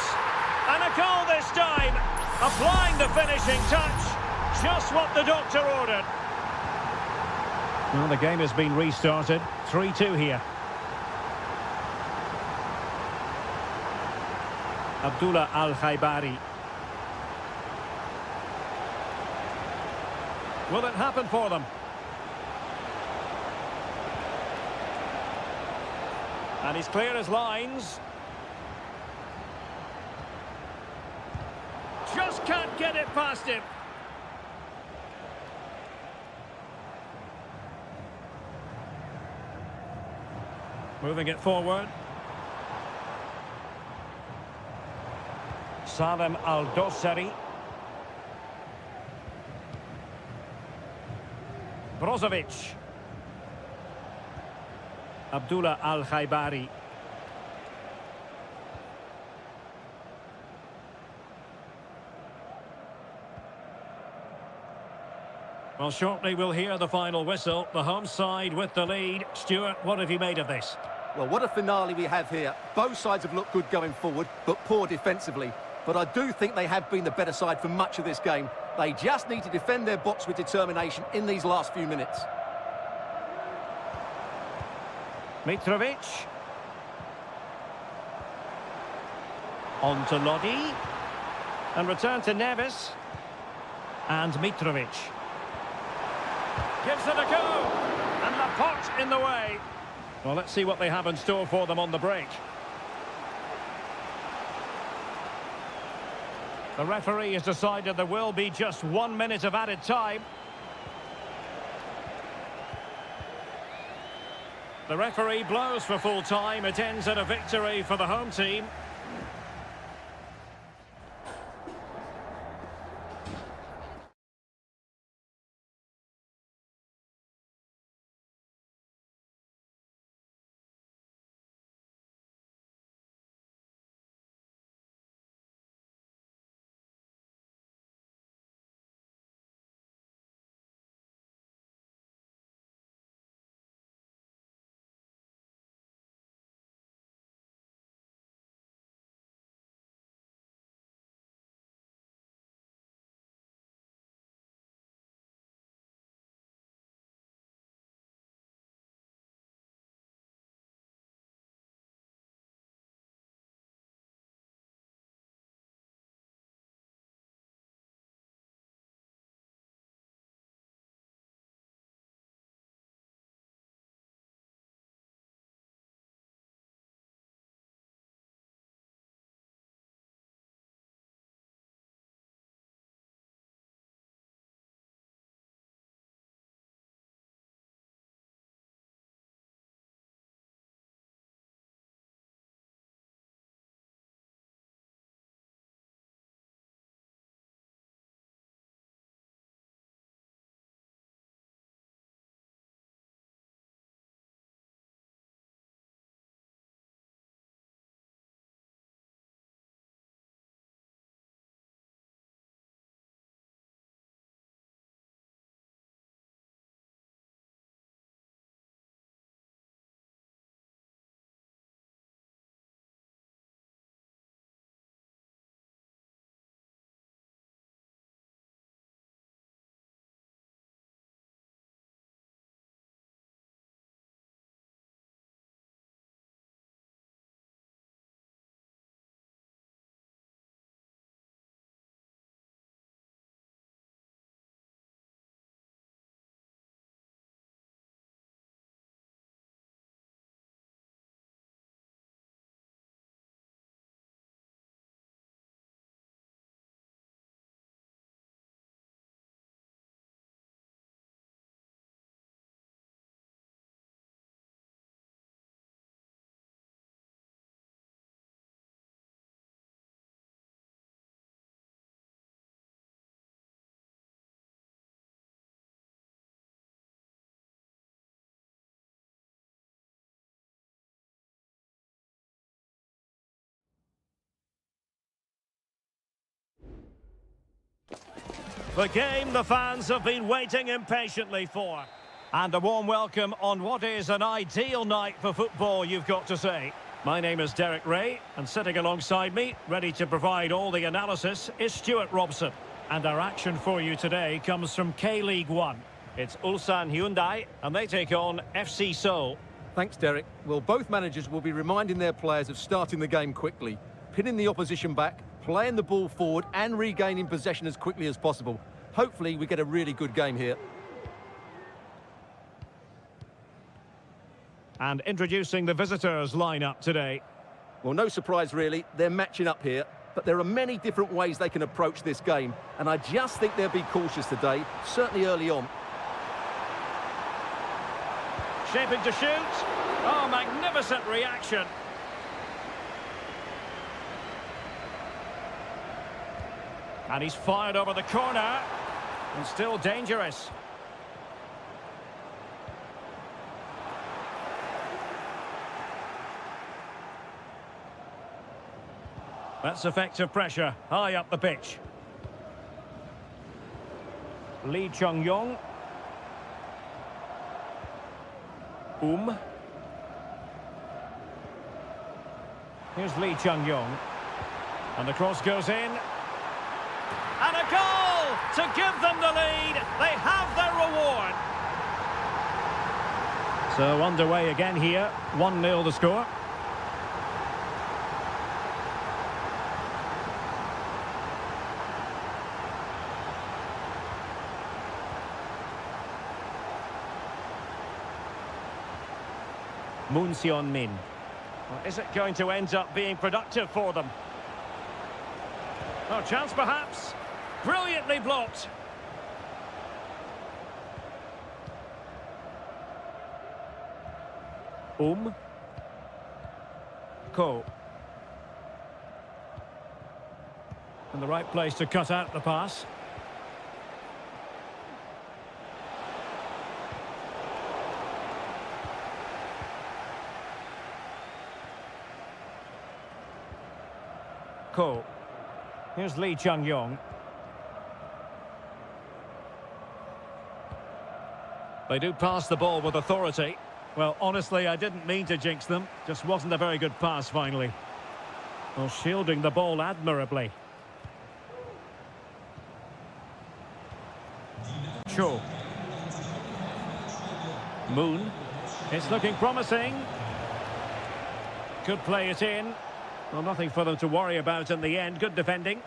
And a goal this time. Applying the finishing touch. Just what the doctor ordered. Well, the game has been restarted. 3-2 here. Abdullah Al-Khaibari. Will it happen for them? And he's clear as lines. Just can't get it past him. Moving it forward. Salem Al-Dossari. Brozovic. Abdullah Al-Khaibari. Well, shortly we'll hear the final whistle. The home side with the lead. Stuart, what have you made of this? Well, what a finale we have here. Both sides have looked good going forward, but poor defensively. But I do think they have been the better side for much of this game. They just need to defend their box with determination in these last few minutes. Mitrovic. On to Lodi. And return to Neves. And Mitrovic. Gives it a go. And Laporte in the way. Well, let's see what they have in store for them on the break. The referee has decided there will be just 1 minute of added time. The referee blows for full time. It ends in a victory for the home team. The game the fans have been waiting impatiently for. And a warm welcome on what is an ideal night for football, you've got to say. My name is Derek Ray, and sitting alongside me, ready to provide all the analysis, is Stuart Robson. And our action for you today comes from K-League 1. It's Ulsan Hyundai, and they take on FC Seoul. Thanks, Derek. Well, both managers will be reminding their players of starting the game quickly, pinning the opposition back, playing the ball forward and regaining possession as quickly as possible. Hopefully we get a really good game here. And introducing the visitors lineup today. Well, no surprise really, they're matching up here, but there are many different ways they can approach this game, and I just think they'll be cautious today, certainly early on. Shaping to shoot. Oh, magnificent reaction. And he's fired over the corner. And still dangerous. That's effective pressure. High up the pitch. Lee Chung-yong. Here's Lee Chung-yong. And the cross goes in. And a goal to give them the lead. They have their reward. So underway again here. 1-0 the score. Moon Seon-min. Well, is it going to end up being productive for them? Oh, chance perhaps. Brilliantly blocked. Ko. In the right place to cut out the pass. Ko. Here's Lee Chung-yong. They do pass the ball with authority. Well, honestly, I didn't mean to jinx them. Just wasn't a very good pass, finally. Well, shielding the ball admirably. Cho. Moon. It's looking promising. Could play it in. Well, nothing for them to worry about in the end. Good defending.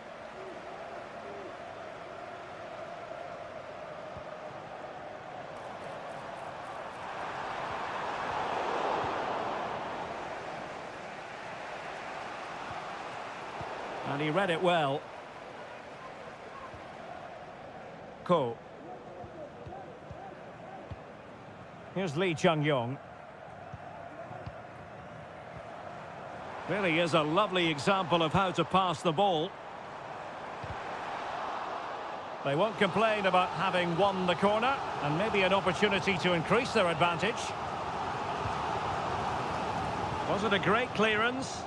And he read it well. Ko. Here's Lee Chung-yong. Really is a lovely example of how to pass the ball. They won't complain about having won the corner, and maybe an opportunity to increase their advantage. Was it a great clearance?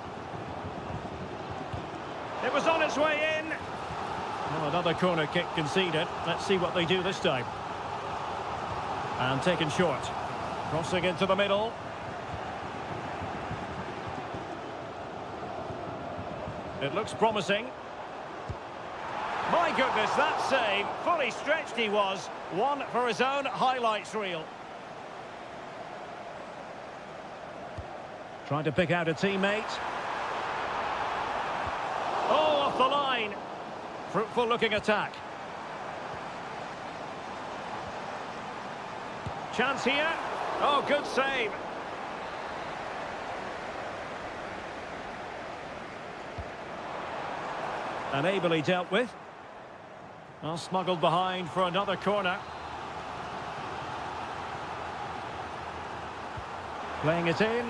It was on its way in. Well, another corner kick conceded. Let's see what they do this time. And taken short. Crossing into the middle. It looks promising. My goodness, that save. Fully stretched he was. One for his own highlights reel. Trying to pick out a teammate. Oh, off the line. Fruitful looking attack. Chance here. Oh, good save. And ably dealt with. Well, smuggled behind for another corner. Playing it in.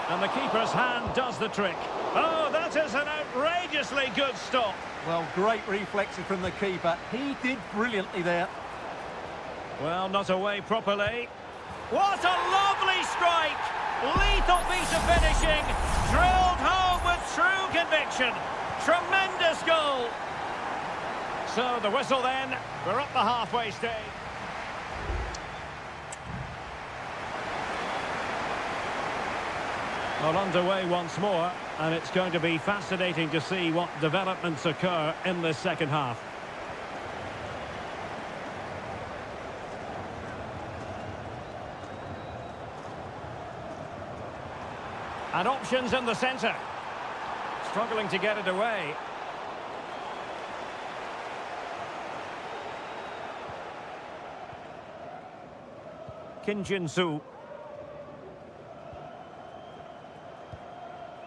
And the keeper's hand does the trick. Oh, that is an outrageously good stop. Well, great reflexes from the keeper. He did brilliantly there. Well, not away properly. What a lovely strike! Lethal piece of finishing. Drilled home with true conviction. Tremendous goal. So the whistle then, we're up the halfway stage. Well, underway once more, and it's going to be fascinating to see what developments occur in this second half. And options in the centre. Struggling to get it away. Kim Jin-soo.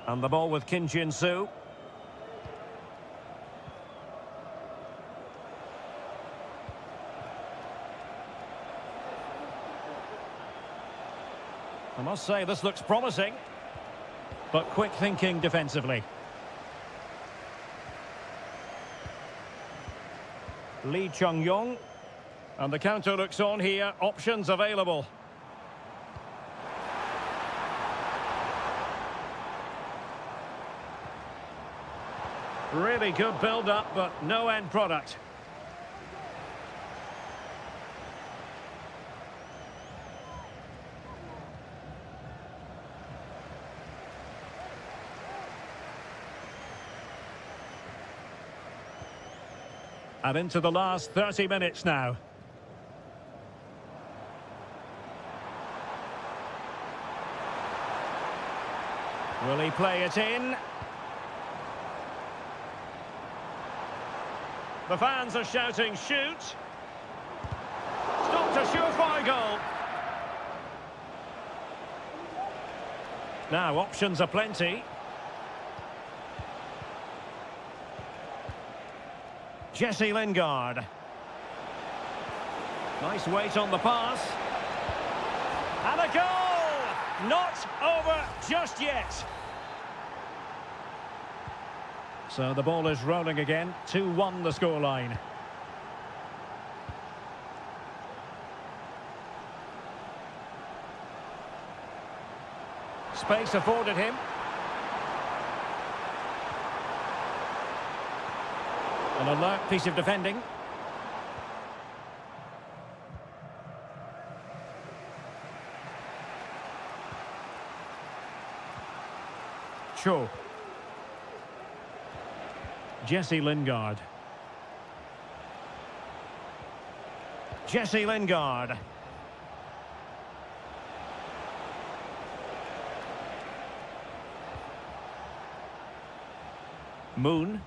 And the ball with Kim Jin-soo. I must say this looks promising, but quick thinking defensively. Lee Chung-yong. And the counter looks on here. Options available. Really good build-up, but no end product. And into the last 30 minutes now. Will he play it in? The fans are shouting, shoot! Stopped a surefire goal. Now, options are plenty. Jesse Lingard. Nice weight on the pass. And a goal! Not over just yet. So the ball is rolling again. 2-1 the scoreline. Space afforded him. An alert piece of defending. Cho. Jesse Lingard. Jesse Lingard. Moon.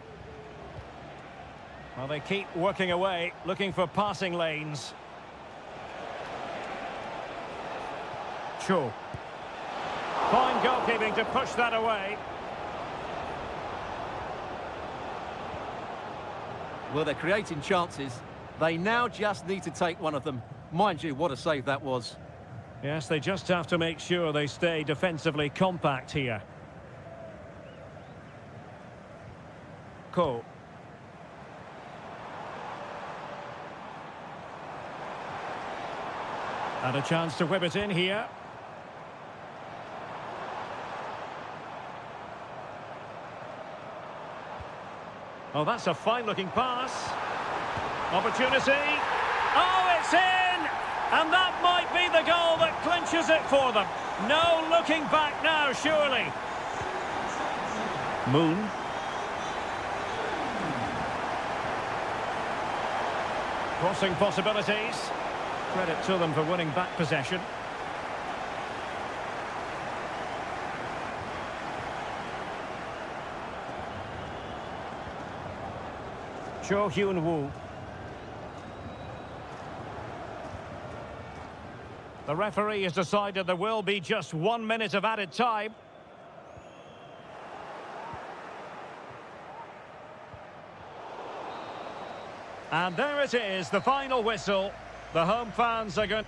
Well, they keep working away, looking for passing lanes. Cho. Fine goalkeeping to push that away. Well, they're creating chances. They now just need to take one of them. Mind you, what a save that was. Yes, they just have to make sure they stay defensively compact here. Ko. And a chance to whip it in here. Oh, that's a fine-looking pass. Opportunity. Oh, it's in! And that might be the goal that clinches it for them. No looking back now, surely. Moon. Crossing possibilities. Credit to them for winning back possession. Cho Hyun-woo. The referee has decided there will be just 1 minute of added time. And there it is, the final whistle. The home fans are going...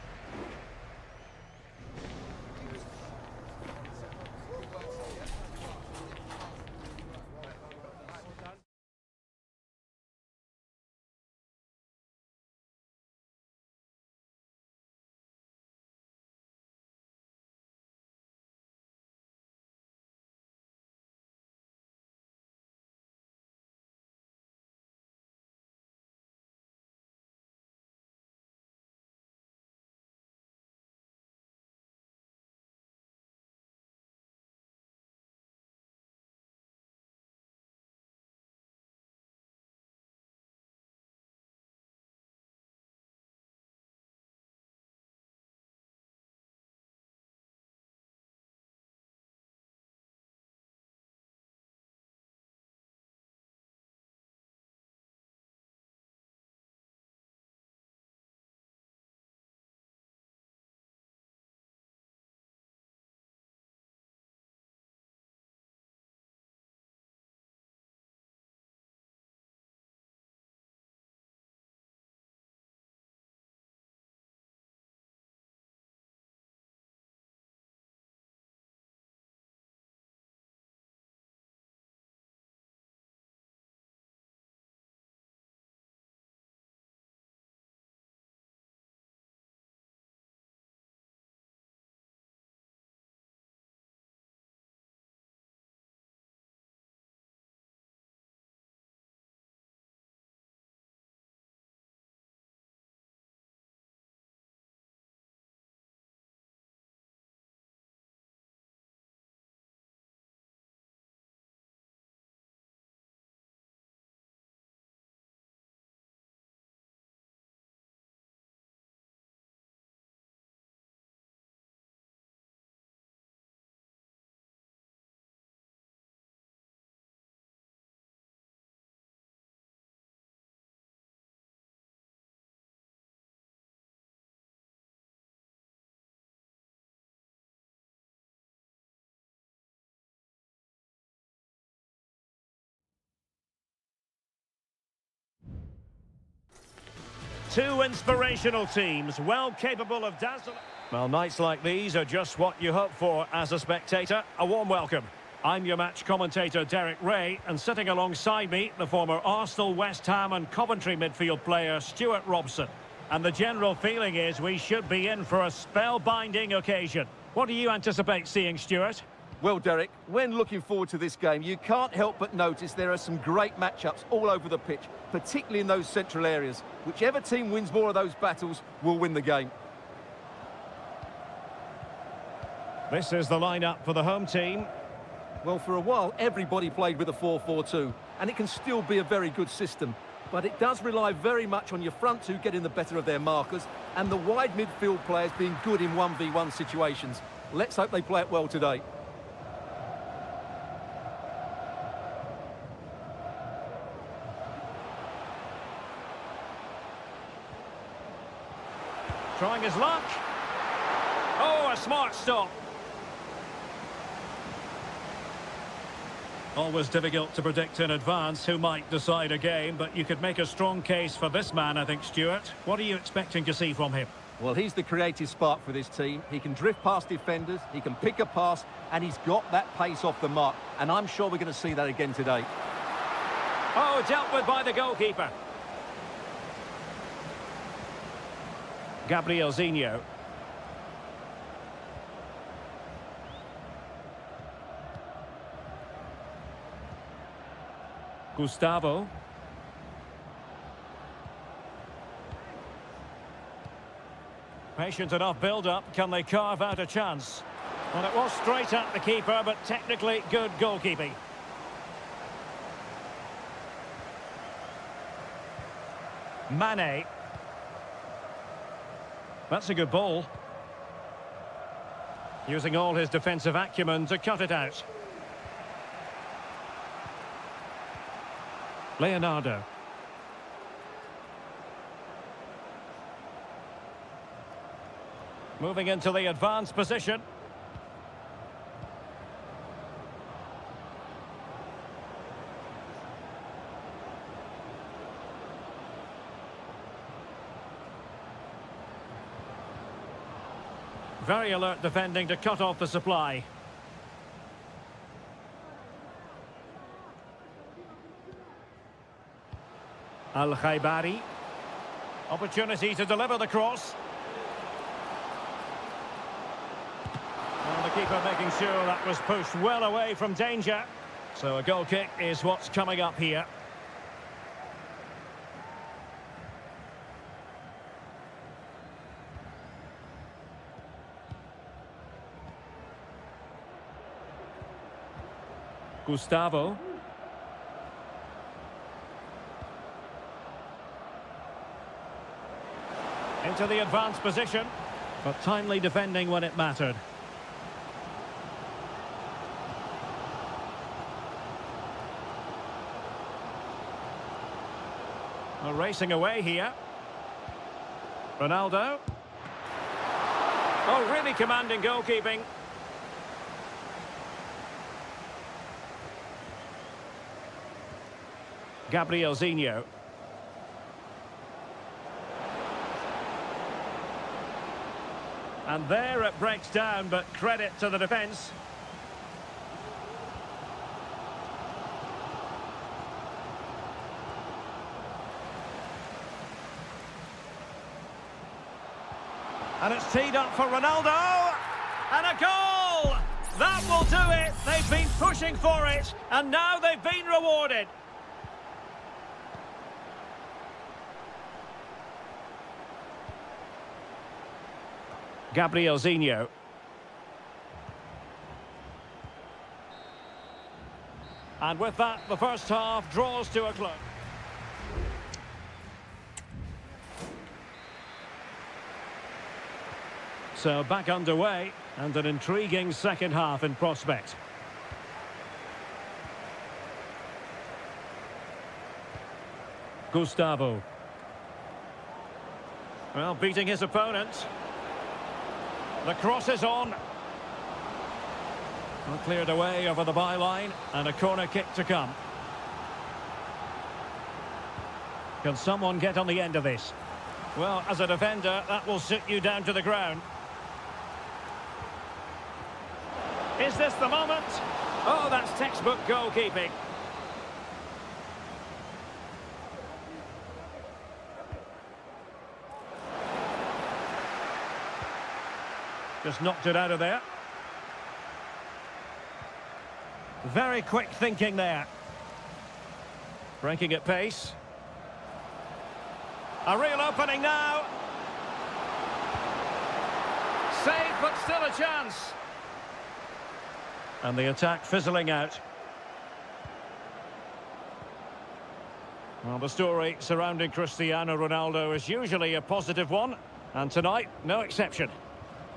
Two inspirational teams, well capable of dazzling. Well, nights like these are just what you hope for as a spectator. A warm welcome. I'm your match commentator, Derek Ray, and sitting alongside me, the former Arsenal, West Ham and Coventry midfield player, Stuart Robson. And the general feeling is we should be in for a spellbinding occasion. What do you anticipate seeing, Stuart? Well, Derek, when looking forward to this game, you can't help but notice there are some great matchups all over the pitch, particularly in those central areas. Whichever team wins more of those battles will win the game. This is the lineup for the home team. Well, for a while, everybody played with a 4-4-2, and it can still be a very good system. But it does rely very much on your front two getting the better of their markers, and the wide midfield players being good in 1v1 situations. Let's hope they play it well today. Trying his luck. Oh, a smart stop. Always difficult to predict in advance who might decide a game, but you could make a strong case for this man, I think, Stuart. What are you expecting to see from him? Well, he's the creative spark for this team. He can drift past defenders, he can pick a pass, and he's got that pace off the mark. And I'm sure we're going to see that again today. Oh, dealt with by the goalkeeper. Gabriel Zinho. Gustavo. Patient enough build-up. Can they carve out a chance? Well, it was straight at the keeper, but technically good goalkeeping. Mane. That's a good ball. Using all his defensive acumen to cut it out. Leonardo. Moving into the advanced position. Very alert defending to cut off the supply. Al-Khaibari. Opportunity to deliver the cross. And the keeper making sure that was pushed well away from danger. So a goal kick is what's coming up here. Gustavo. Into the advanced position, but timely defending when it mattered. Well, racing away here. Ronaldo. Oh, really commanding goalkeeping. Gabriel Zinho. And there it breaks down, but credit to the defence. And it's teed up for Ronaldo. And a goal! That will do it. They've been pushing for it, and now they've been rewarded. Gabriel Zinho. And with that, the first half draws to a close. So back underway, and an intriguing second half in prospect. Gustavo. Well, beating his opponent. The cross is on. Well, cleared away over the byline, and a corner kick to come. Can someone get on the end of this? Well, as a defender, that will sit you down to the ground. Is this the moment? Oh, that's textbook goalkeeping. Just knocked it out of there. Very quick thinking there. Breaking at pace. A real opening now. Saved, but still a chance. And the attack fizzling out. Well, the story surrounding Cristiano Ronaldo is usually a positive one. And tonight, no exception.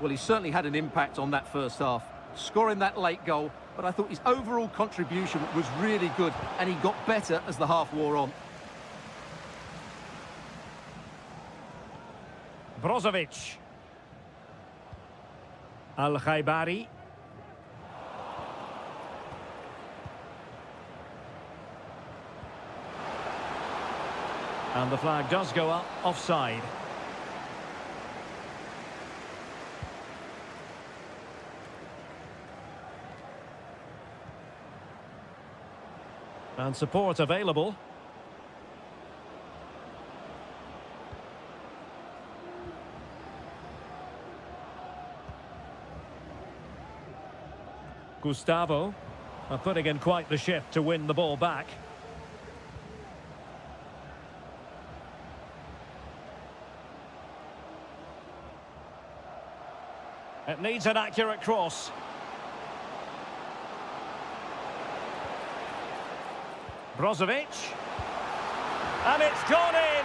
Well, he certainly had an impact on that first half, scoring that late goal, but I thought his overall contribution was really good, and he got better as the half wore on. Brozovic. Al-Khaibari. And the flag does go up, offside. And support available. Gustavo are putting in quite the shift to win the ball back. It needs an accurate cross. Brozovic. And it's gone in.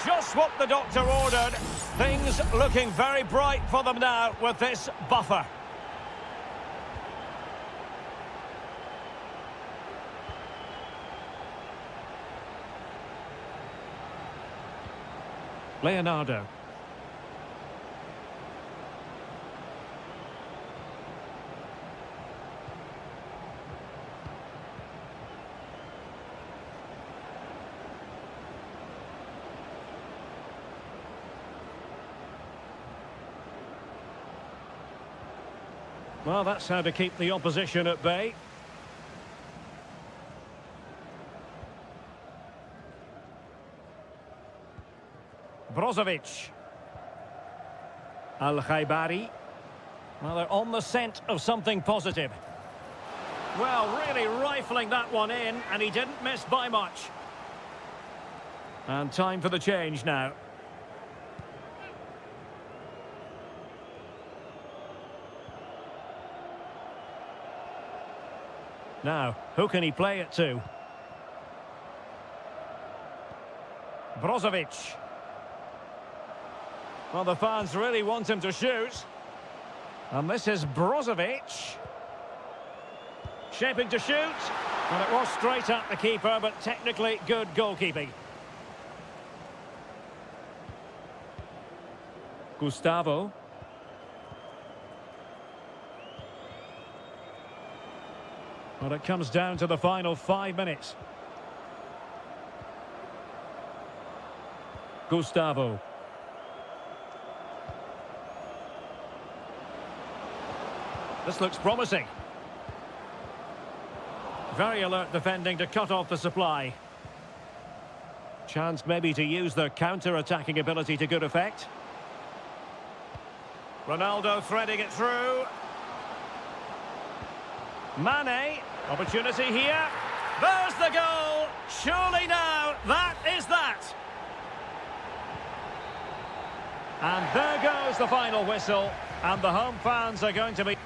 Just what the doctor ordered. Things looking very bright for them now with this buffer. Leonardo. Well, that's how to keep the opposition at bay. Brozovic. Al-Khaibari. Well, they're on the scent of something positive. Well, really rifling that one in, and he didn't miss by much. And time for the change now. Now, who can he play it to? Brozovic. Well, the fans really want him to shoot. And this is Brozovic. Shaping to shoot. And it was straight at the keeper, but technically good goalkeeping. Gustavo. Well, it comes down to the final 5 minutes. Gustavo. This looks promising. Very alert defending to cut off the supply. Chance maybe to use their counter-attacking ability to good effect. Ronaldo threading it through. Mane, opportunity here. There's the goal. Surely now, that is that. And there goes the final whistle. And the home fans are going to be...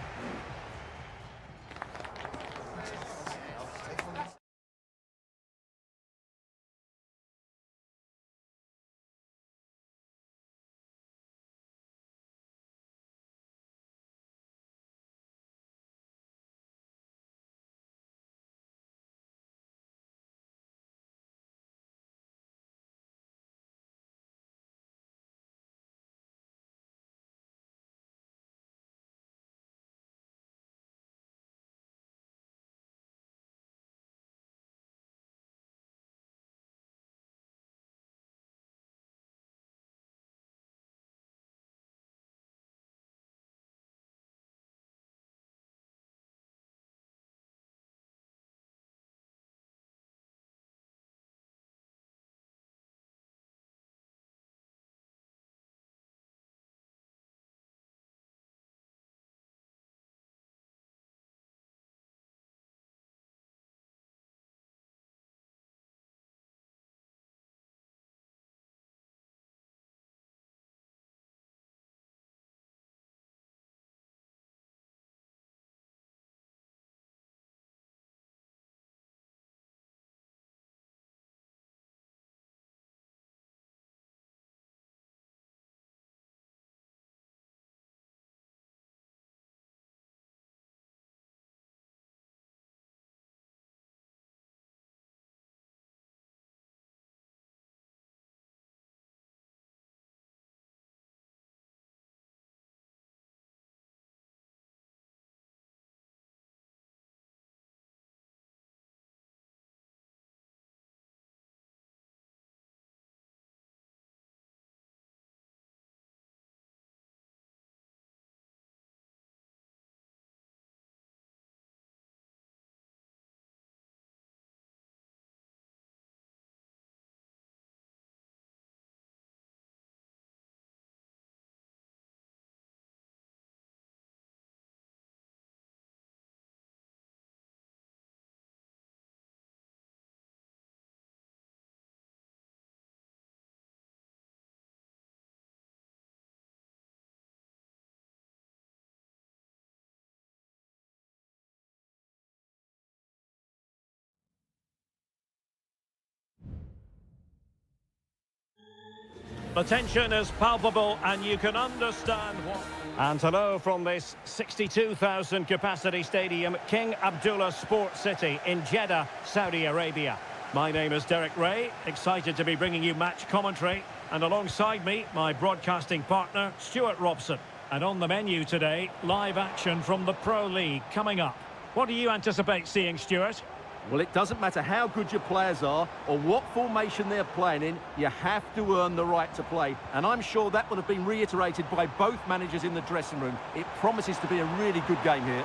The tension is palpable and you can understand what... And hello from this 62,000 capacity stadium, King Abdullah Sports City in Jeddah, Saudi Arabia. My name is Derek Ray, excited to be bringing you match commentary. And alongside me, my broadcasting partner, Stuart Robson. And on the menu today, live action from the Pro League coming up. What do you anticipate seeing, Stuart? Well, it doesn't matter how good your players are or what formation they're playing in, you have to earn the right to play. And I'm sure that would have been reiterated by both managers in the dressing room. It promises to be a really good game here.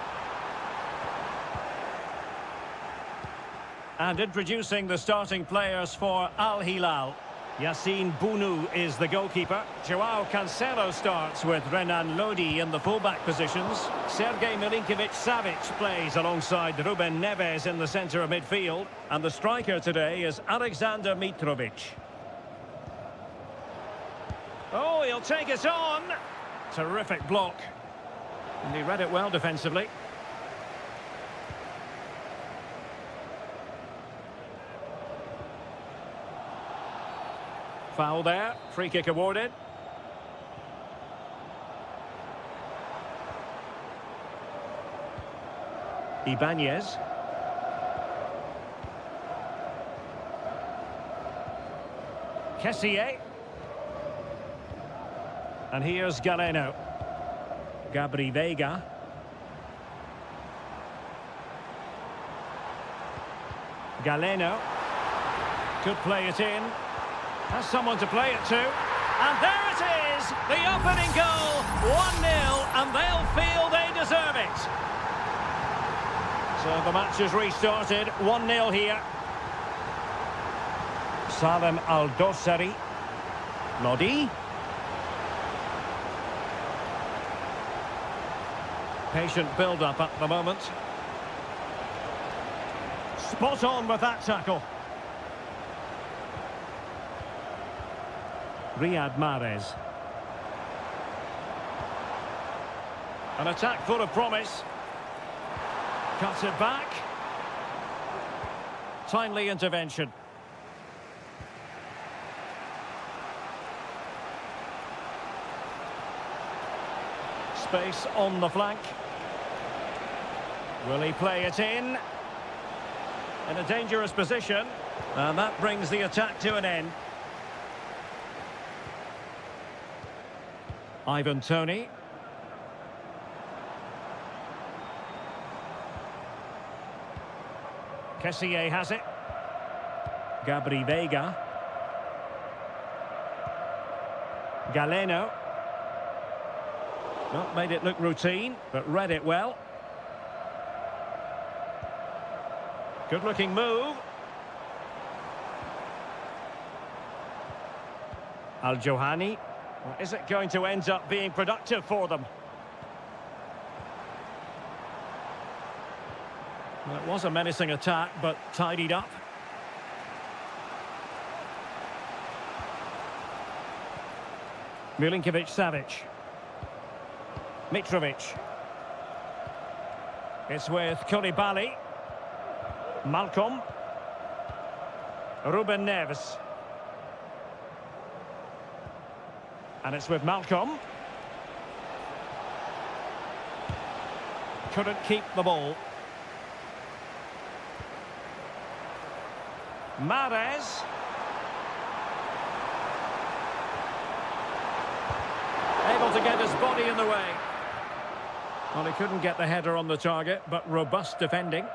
And introducing the starting players for Al Hilal. Yassine Bounou is the goalkeeper. Joao Cancelo starts with Renan Lodi in the fullback positions. Sergej Milinkovic-Savic plays alongside Ruben Neves in the centre of midfield. And the striker today is Alexander Mitrovic. Oh, he'll take it on. Terrific block. And he read it well defensively. Foul there, free kick awarded. Ibanez. Kessié. And here's Galeno. Gabri Veiga. Galeno. Could play it in. Has someone to play it to. And there it is! The opening goal! 1-0, and they'll feel they deserve it. So the match has restarted. 1-0 here. Salem Al-Dossari. Lodi. Patient build-up at the moment. Spot on with that tackle. Riyad Mahrez. An attack full of promise. Cuts it back. Timely intervention. Space on the flank. Will he play it in? In a dangerous position. And that brings the attack to an end. Ivan Toney. Kessié has it. Gabri Veiga. Galeno. Not made it look routine, but read it well. Good-looking move. Al-Johani. Well, is it going to end up being productive for them? Well, it was a menacing attack, but tidied up. Milinkovic-Savic. Mitrovic. It's with Koulibaly. Malcolm. Ruben Neves. And it's with Malcolm. Couldn't keep the ball. Mahrez. Able to get his body in the way. Well, he couldn't get the header on the target, but robust defending.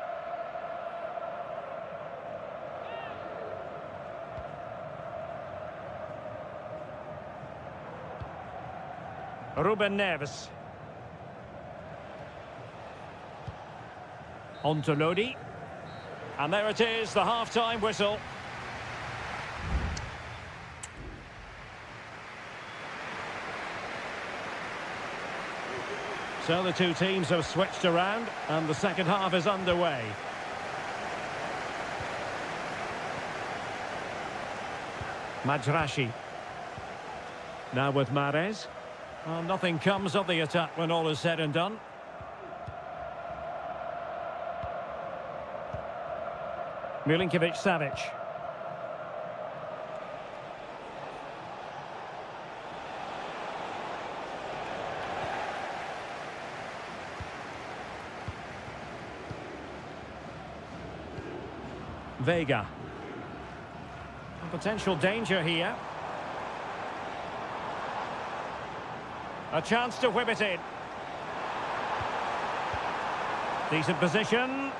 Ruben Neves. On to Lodi. And there it is, the half-time whistle. So the two teams have switched around, and the second half is underway. Majrashi. Now with Mahrez. Well, nothing comes of the attack when all is said and done. Milinkovic-Savic. Vega. Potential danger here. A chance to whip it in. Decent position.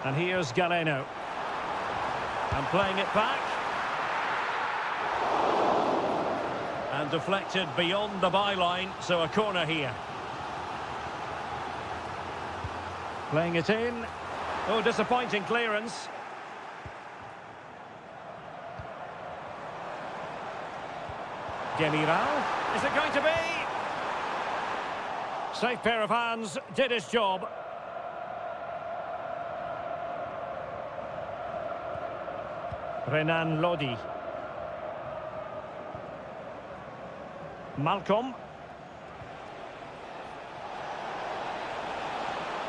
And here's Galeno. And playing it back. And deflected beyond the byline, so a corner here. Playing it in. Oh, disappointing clearance. Demiral. Is it going to be? Safe pair of hands, did his job. Renan Lodi. Malcolm.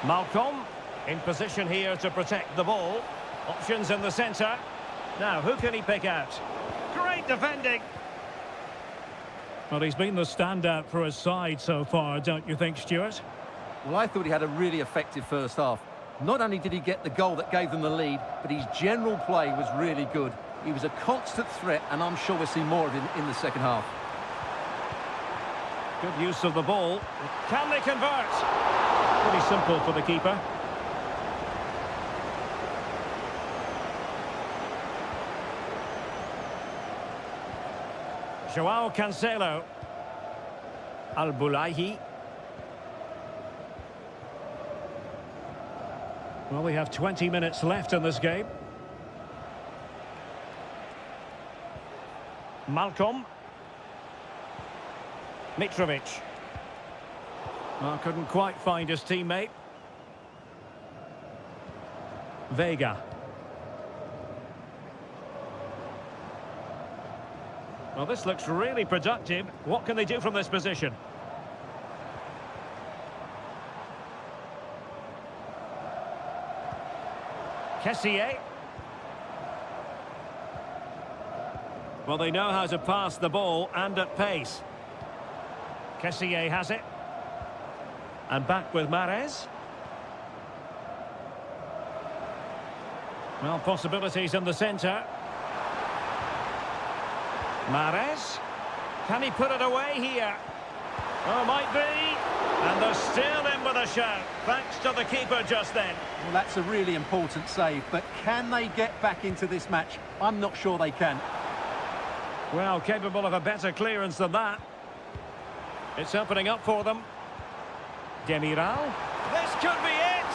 Malcolm in position here to protect the ball. Options in the centre. Now, who can he pick out? Great defending. Well, he's been the standout for his side so far, don't you think, Stuart? Well, I thought he had a really effective first half. Not only did he get the goal that gave them the lead, but his general play was really good. He was a constant threat, and I'm sure we'll see more of him in the second half. Good use of the ball. Can they convert? Pretty simple for the keeper. Joao Cancelo. Al-Bulaihi. Well, we have 20 minutes left in this game. Malcolm. Mitrovic. Well, couldn't quite find his teammate. Vega. Well, this looks really productive. What can they do from this position? Kessié. Well, they know how to pass the ball and at pace. Kessié has it. And back with Mahrez. Well, possibilities in the centre. Mahrez. Can he put it away here? Oh, might be. And they're still in with a shout, thanks to the keeper just then. Well, that's a really important save, but can they get back into this match? I'm not sure they can. Well, capable of a better clearance than that. It's opening up for them. Demiral. This could be it!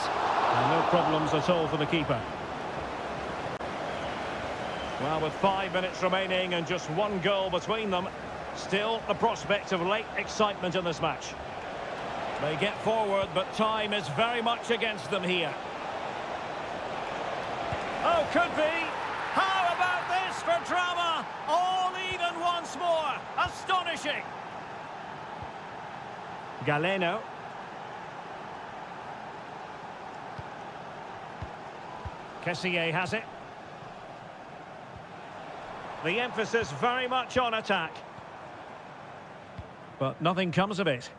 And no problems at all for the keeper. Well, with 5 minutes remaining and just one goal between them, still the prospect of late excitement in this match. They get forward, but time is very much against them here. Oh, could be! How about this for drama? All even once more. Astonishing! Galeno. Kessié has it. The emphasis very much on attack. But nothing comes of it.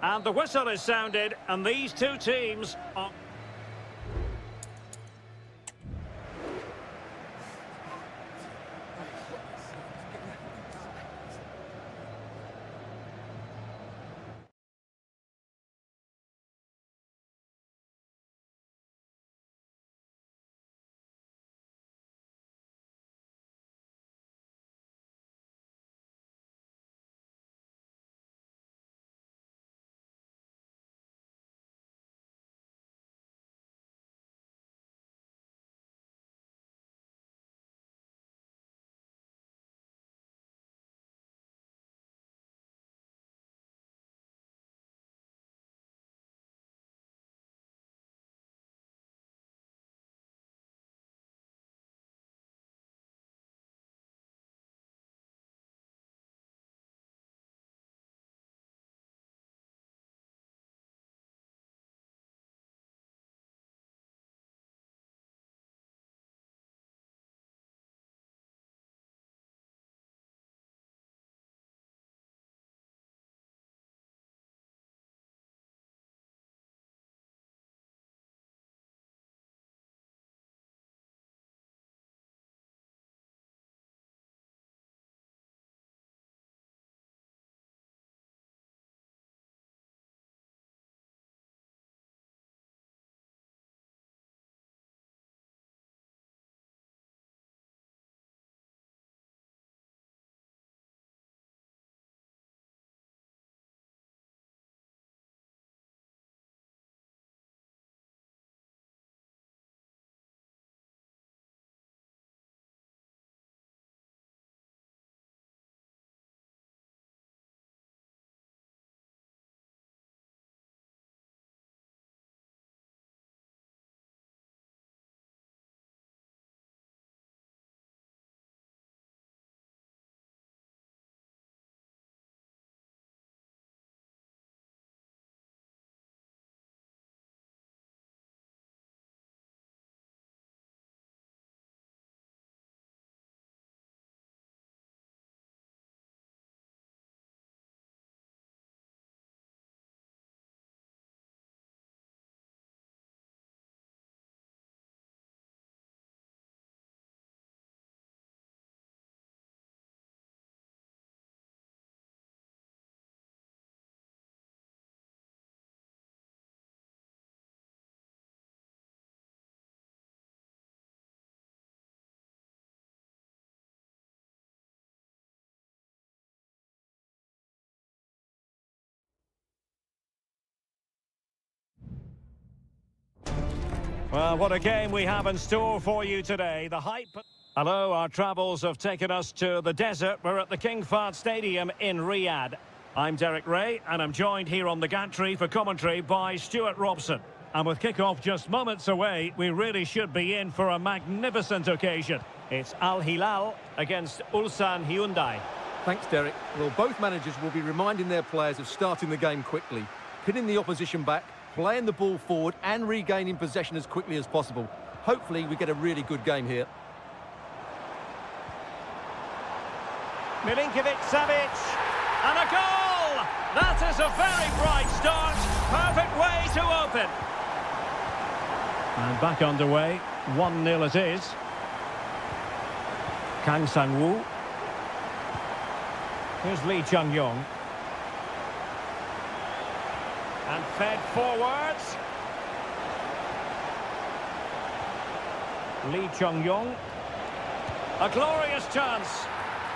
And the whistle is sounded, and these two teams are... Well, what a game we have in store for you today. The hype... Hello, our travels have taken us to the desert. We're at the King Fahd Stadium in Riyadh. I'm Derek Ray, and I'm joined here on the gantry for commentary by Stuart Robson. And with kick-off just moments away, we really should be in for a magnificent occasion. It's Al Hilal against Ulsan Hyundai. Thanks, Derek. Well, both managers will be reminding their players of starting the game quickly, pinning the opposition back, playing the ball forward and regaining possession as quickly as possible. Hopefully we get a really good game here. Milinkovic-Savic, and a goal! That is a very bright start. Perfect way to open. And back underway, 1-0 it is. Kang Sang-woo. Here's Lee Chung-yong. And fed forwards. Lee Chung-yong. A glorious chance.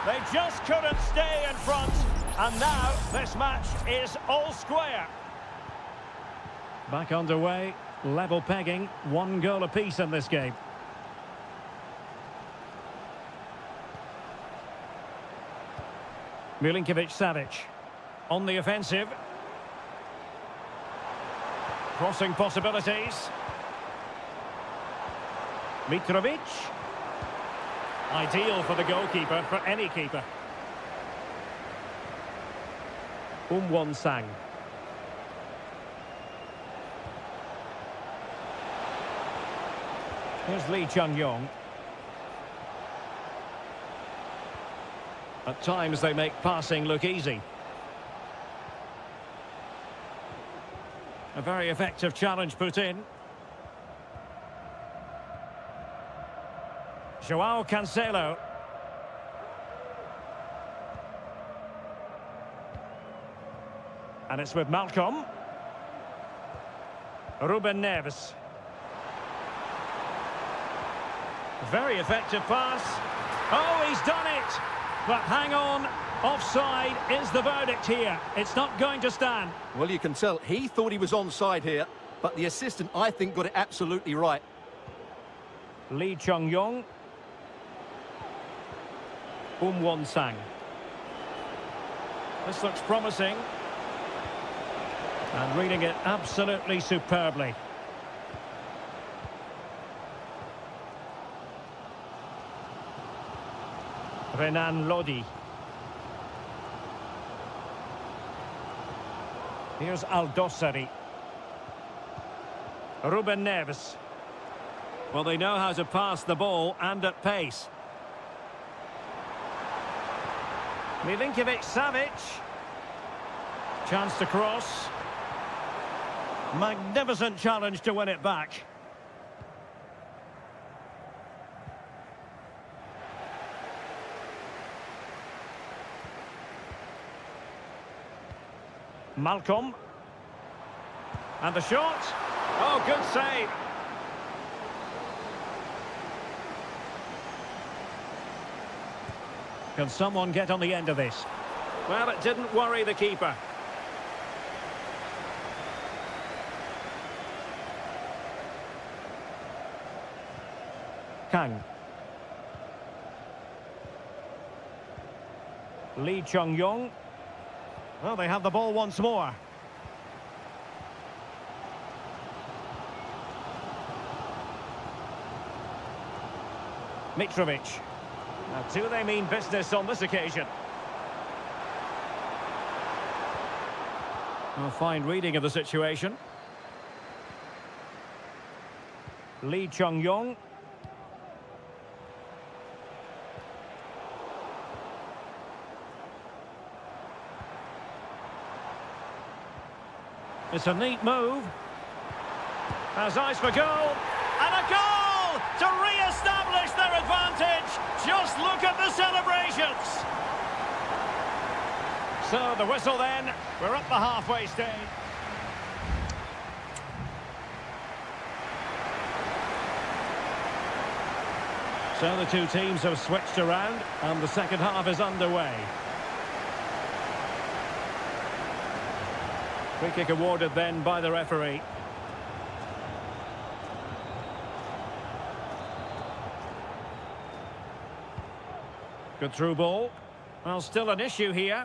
They just couldn't stay in front. And now this match is all square. Back underway. Level pegging. 1 goal apiece in this game. Milinkovic-Savic on the offensive. Crossing possibilities. Mitrovic. Ideal for the goalkeeper, for any keeper. Won-sang. Here's Lee Chung-yong. At times they make passing look easy. A very effective challenge put in. Joao Cancelo. And it's with Malcolm. Ruben Neves. Very effective pass. Oh, he's done it! But hang on, offside is the verdict here. It's not going to stand. Well, you can tell he thought he was onside here, but the assistant, I think, got it absolutely right. Lee Chung-yong. Won-sang. This looks promising. And reading it absolutely superbly. Renan Lodi. Here's Aldosari. Ruben Neves. Well, they know how to pass the ball and at pace. Milinkovic-Savic. Chance to cross. Magnificent challenge to win it back. Malcolm. And the shot. Oh, good save. Can someone get on the end of this? Well, it didn't worry the keeper. Kang. Lee Chung-yong. Well, they have the ball once more. Mitrovic. Now, do they mean business on this occasion? A fine reading of the situation. Lee Chung-yong. It's a neat move. Has eyes for goal. And a goal to re-establish their advantage. Just look at the celebrations. So the whistle then. We're up the halfway stage. So the two teams have switched around and the second half is underway. Free kick awarded then by the referee. Good through ball. Well, still an issue here.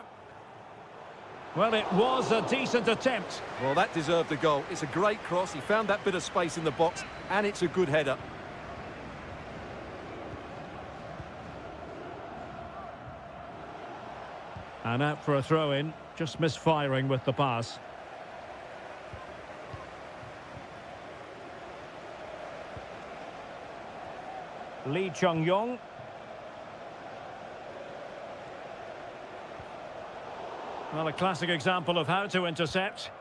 Well, it was a decent attempt. Well, that deserved a goal. It's a great cross. He found that bit of space in the box, and it's a good header. And out for a throw-in. Just misfiring with the pass. Lee Chung-yong. Well, a classic example of how to intercept.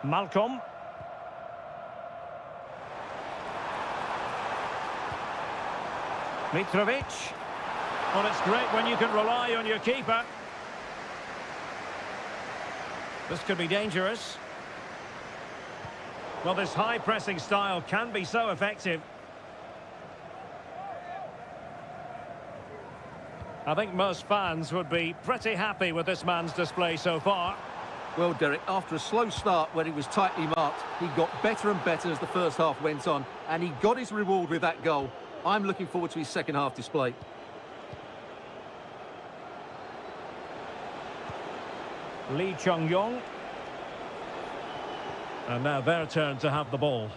Malcolm. Mitrovic. Well, it's great when you can rely on your keeper. This could be dangerous. Well, this high-pressing style can be so effective. I think most fans would be pretty happy with this man's display so far. Well, Derek, after a slow start when he was tightly marked, he got better and better as the first half went on, and he got his reward with that goal. I'm looking forward to his second half display. Lee Chung-yong. And now their turn to have the ball.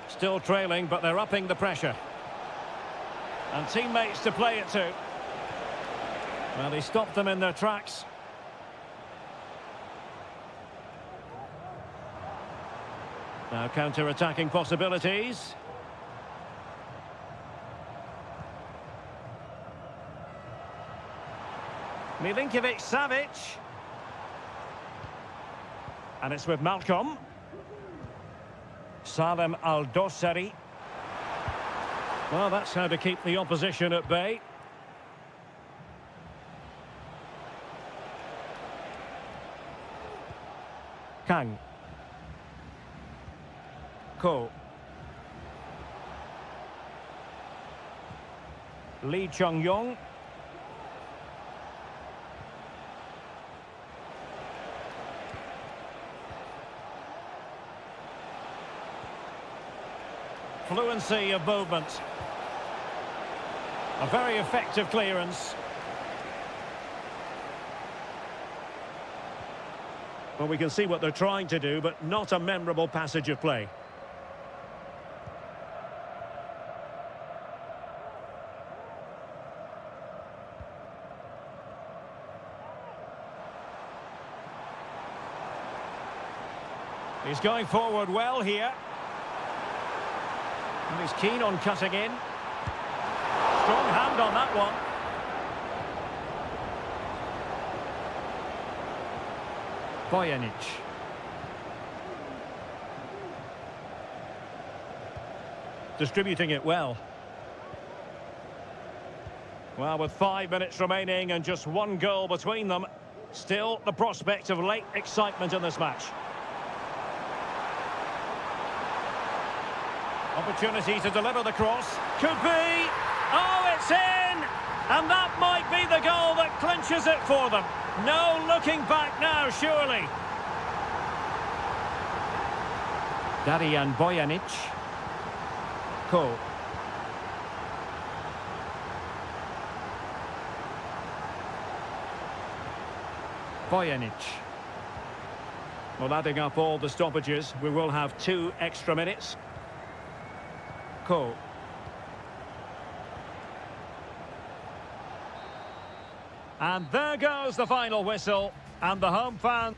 Still trailing, but they're upping the pressure. And teammates to play it to. Well, he stopped them in their tracks. Now counter-attacking possibilities. Milinkovic-Savic. And it's with Malcolm. Salem Al-Dossari. Well, that's how to keep the opposition at bay. Kang. Ko. Lee Chung-yong. Fluency of movement. A very effective clearance. Well, we can see what they're trying to do, but not a memorable passage of play. He's going forward well here. And he's keen on cutting in. Strong hand on that one. Bojanic. Distributing it well. Well, with 5 minutes remaining and just one goal between them, still the prospect of late excitement in this match. Opportunity to deliver the cross. Could be. Oh, it's in! And that might be the goal that clinches it for them. No looking back now, surely. Darian Bojanic. Ko. Bojanic. Well, adding up all the stoppages, we will have 2 extra minutes. Ko. And there goes the final whistle, and the home fans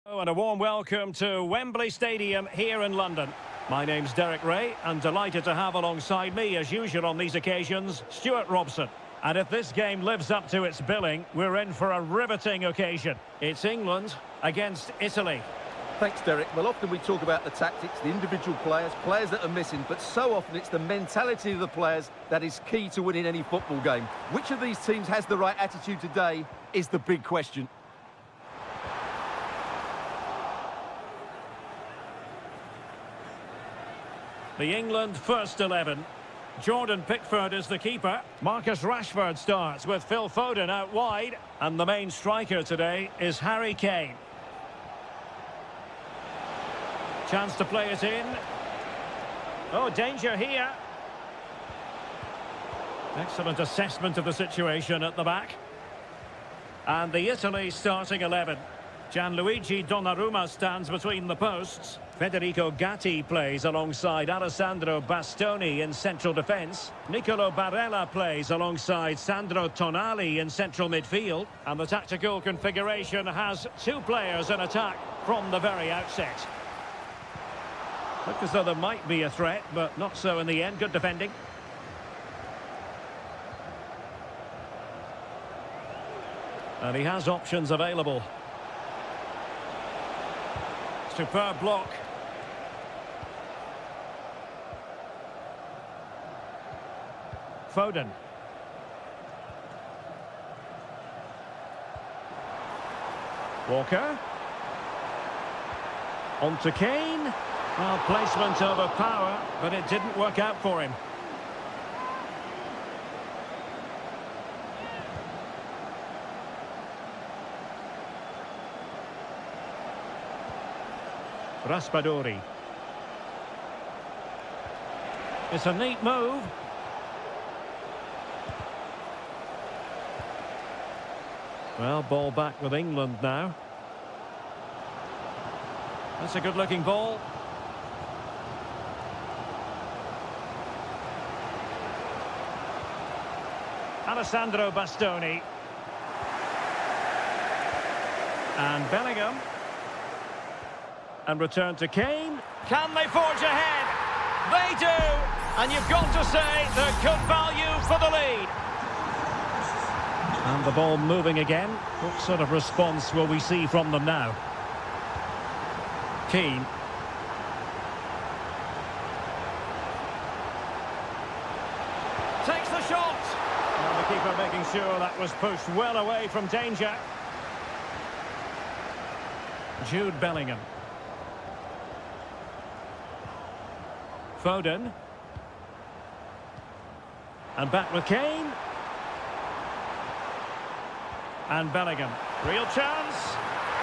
And a warm welcome to Wembley Stadium here in London. My name's Derek Ray, and delighted to have alongside me, as usual on these occasions, Stuart Robson. And if this game lives up to its billing, we're in for a riveting occasion. It's England against Italy. Thanks, Derek. Well, often we talk about the tactics, the individual players that are missing, but so often it's the mentality of the players that is key to winning any football game. Which of these teams has the right attitude today is the big question. The England first 11. Jordan Pickford is the keeper. Marcus Rashford starts with Phil Foden out wide. And the main striker today is Harry Kane. Chance to play it in. Oh, danger here. Excellent assessment of the situation at the back. And the Italy starting 11. Gianluigi Donnarumma stands between the posts. Federico Gatti plays alongside Alessandro Bastoni in central defence. Nicolo Barella plays alongside Sandro Tonali in central midfield. And the tactical configuration has two players in attack from the very outset. Looked as though there might be a threat, but not so in the end. Good defending. And he has options available. Superb block. Foden. Walker. On to Kane. Well, placement over power, but it didn't work out for him. Raspadori. It's a neat move. Well, ball back with England now. That's a good-looking ball. Alessandro Bastoni. And Bellingham. And return to Kane. Can they forge ahead? They do! And you've got to say they're good value for the lead. And the ball moving again. What sort of response will we see from them now? Keane. Takes the shot. And the keeper making sure that was pushed well away from danger. Jude Bellingham. Foden. And back with Kane. And Bellingham. Real chance.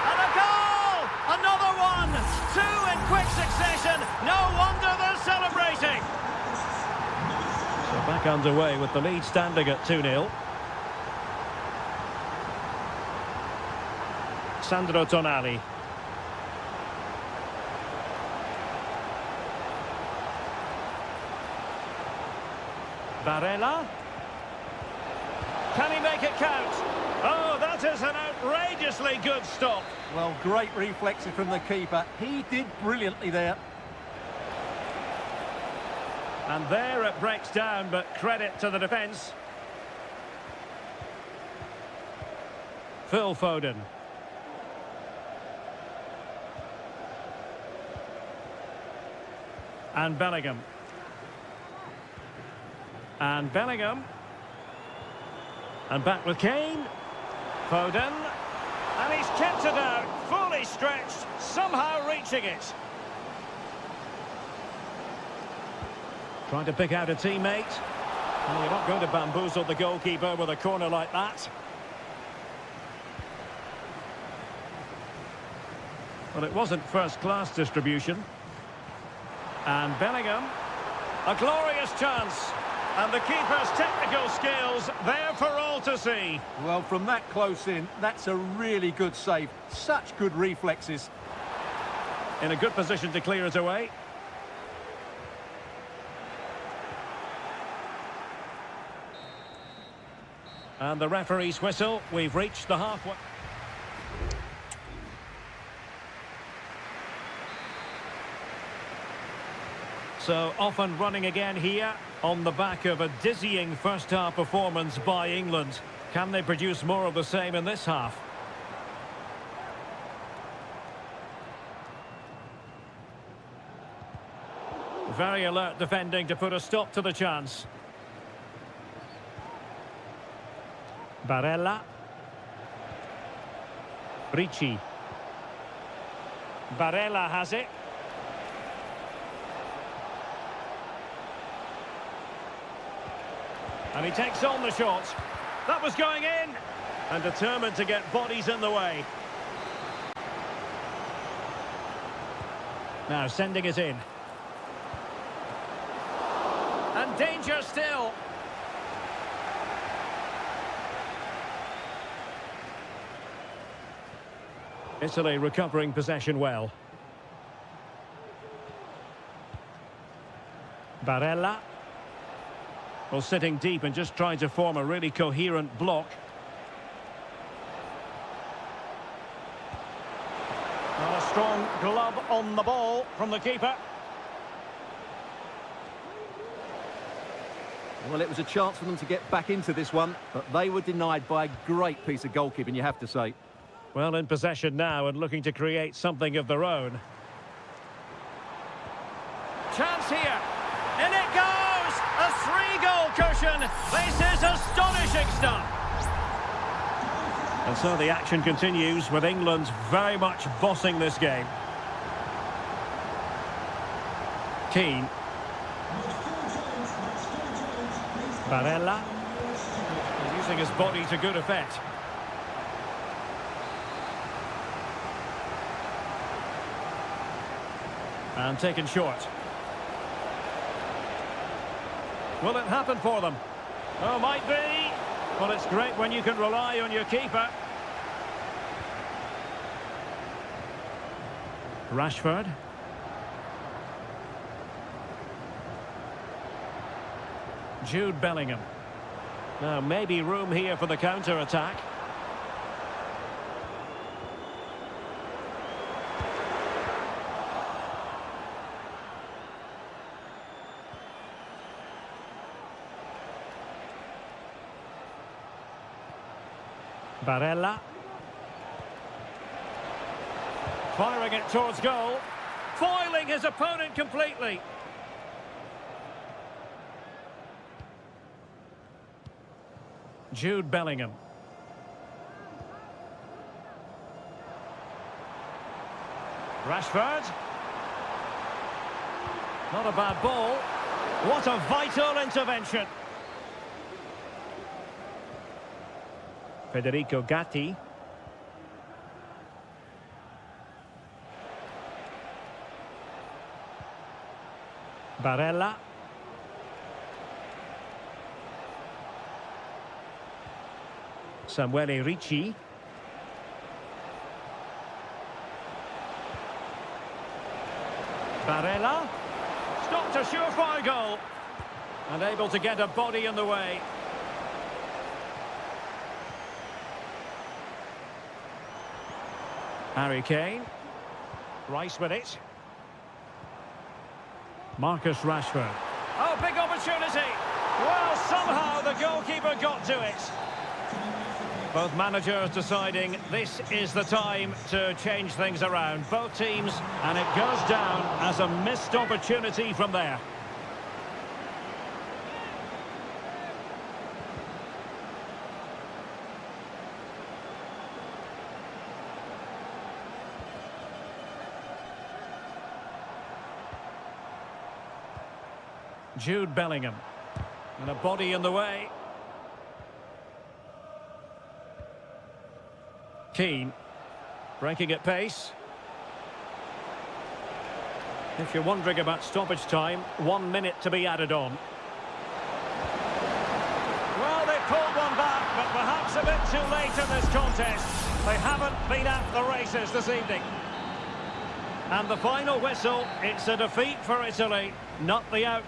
And a goal! Another one! Two in quick succession. No wonder they're celebrating. So back underway with the lead standing at 2-0. Sandro Tonali. Barella. Can he make it count? Oh, that is an outrageously good stop. Well, great reflexes from the keeper. He did brilliantly there. And there it breaks down, but credit to the defence. Phil Foden. And Bellingham. And Bellingham. And back with Kane. Foden. And he's kept it out, fully stretched, somehow reaching it. Trying to pick out a teammate. Well, you're not going to bamboozle the goalkeeper with a corner like that. Well, it wasn't first-class distribution. And Bellingham. A glorious chance. And the keeper's technical skills there for all to see. Well, from that close in, that's a really good save. Such good reflexes. In a good position to clear it away. And the referee's whistle. We've reached the halfway. So off and running again here on the back of a dizzying first-half performance by England. Can they produce more of the same in this half? Very alert defending to put a stop to the chance. Barella. Ricci. Barella has it. And he takes on the shot. That was going in. And determined to get bodies in the way. Now sending it in. And danger still. Italy recovering possession well. Barella. Well, sitting deep and just trying to form a really coherent block. Well, a strong glove on the ball from the keeper. Well, it was a chance for them to get back into this one, but they were denied by a great piece of goalkeeping, you have to say. Well, in possession now and looking to create something of their own. Chance here. In it goes! A 3-goal cushion. This is astonishing stuff. And so the action continues with England very much bossing this game. Keane. Barella. Using his body to good effect. And taken short. Will it happen for them? Oh, might be. But it's great when you can rely on your keeper. Rashford. Jude Bellingham. Now, maybe room here for the counter-attack. Barella. Firing it towards goal. Foiling his opponent completely. Jude Bellingham. Rashford. Not a bad ball. What a vital intervention. Federico Gatti. Barella. Samuele Ricci. Barella. Stopped a surefire goal. And able to get a body in the way. Harry Kane. Rice with it. Marcus Rashford. Oh, big opportunity. Well, somehow the goalkeeper got to it. Both managers deciding this is the time to change things around. Both teams, and it goes down as a missed opportunity from there. Jude Bellingham. And a body in the way. Keane. Breaking at pace. If you're wondering about stoppage time, 1 minute to be added on. Well, they pulled one back, but perhaps a bit too late in this contest. They haven't been at the races this evening. And the final whistle, it's a defeat for Italy, not the out.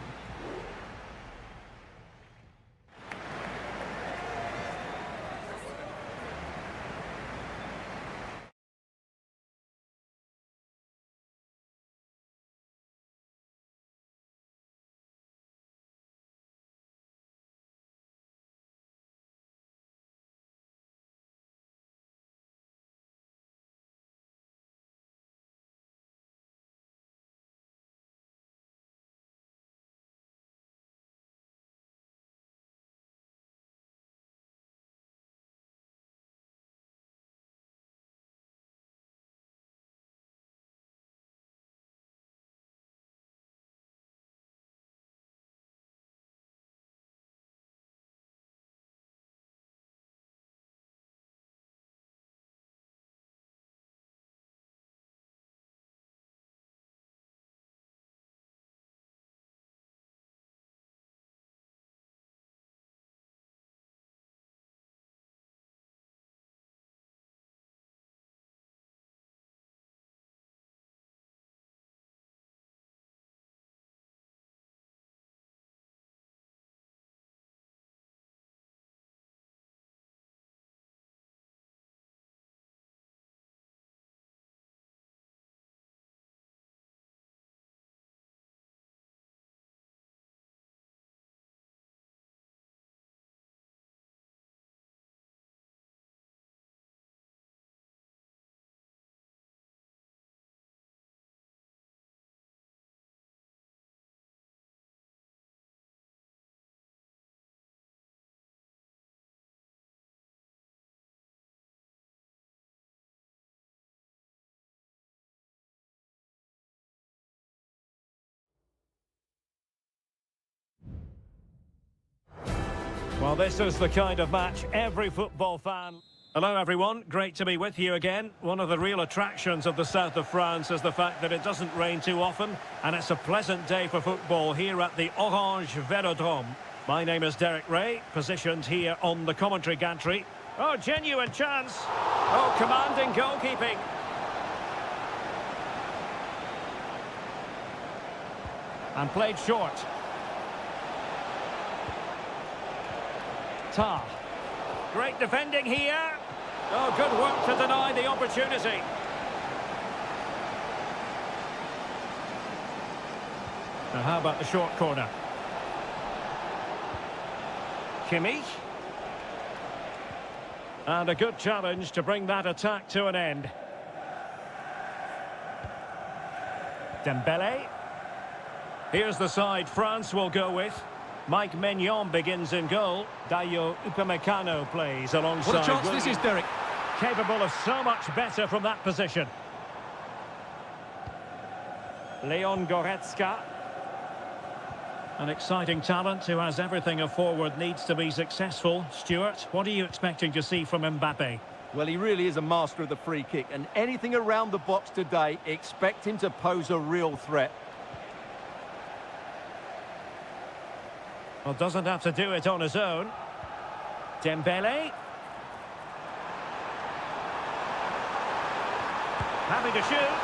Well, this is the kind of match every football fan... Hello everyone, great to be with you again. One of the real attractions of the south of France is the fact that it doesn't rain too often, and it's a pleasant day for football here at the Orange Velodrome. My name is Derek Ray, positioned here on the commentary gantry. Oh, genuine chance. Oh, commanding goalkeeping. And played short. Ta. Great defending here. Oh, good work to deny the opportunity. Now, how about the short corner? Kimmich. And a good challenge to bring that attack to an end. Dembele. Here's the side France will go with. Mike Maignan begins in goal. Dayo Upamecano plays alongside. What a chance this is, Derek. Capable of so much better from that position. Leon Goretzka. An exciting talent who has everything a forward needs to be successful. Stuart, what are you expecting to see from Mbappe? Well, he really is a master of the free kick, and anything around the box today, expect him to pose a real threat. Well, doesn't have to do it on his own. Dembele. Having to shoot.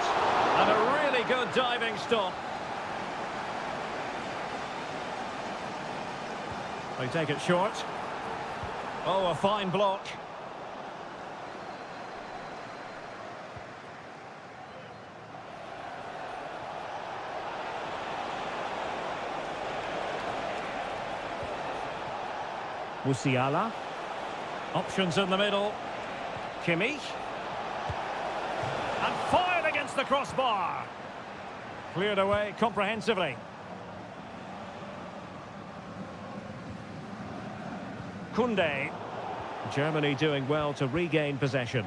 And a really good diving stop. They take it short. Oh, a fine block. Musiala. Options in the middle. Kimmich. And fired against the crossbar. Cleared away comprehensively. Kunde. Germany doing well to regain possession.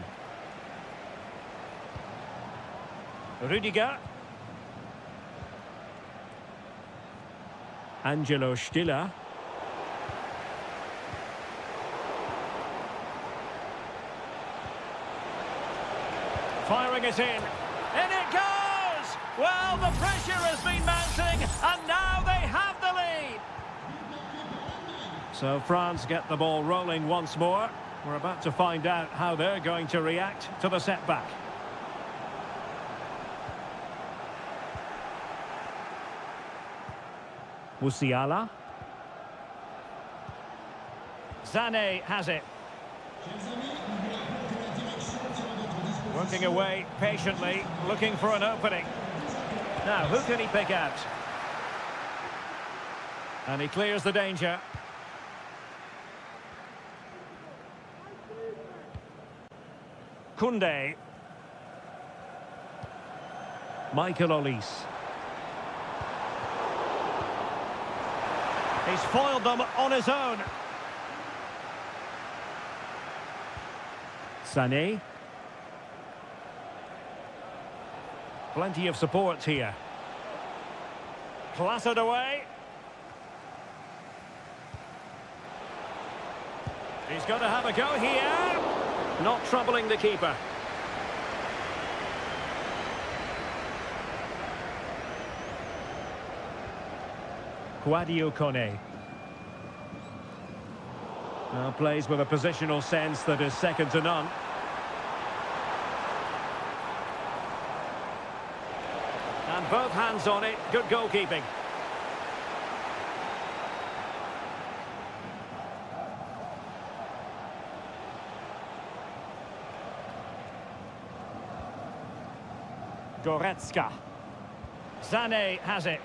Rüdiger. Angelo Stiller. Firing it in. In it goes! Well, the pressure has been mounting, and now they have the lead. So France get the ball rolling once more. We're about to find out how they're going to react to the setback. Musiala. Sané has it. Working away patiently, looking for an opening. Now, who can he pick out? And he clears the danger. Kunde. Michael Olise. He's foiled them on his own. Sané. Plenty of support here. Clattered away. He's got to have a go here. Not troubling the keeper. Quadio Kone. Now plays with a positional sense that is second to none. And both hands on it. Good goalkeeping. Goretzka. Sané has it.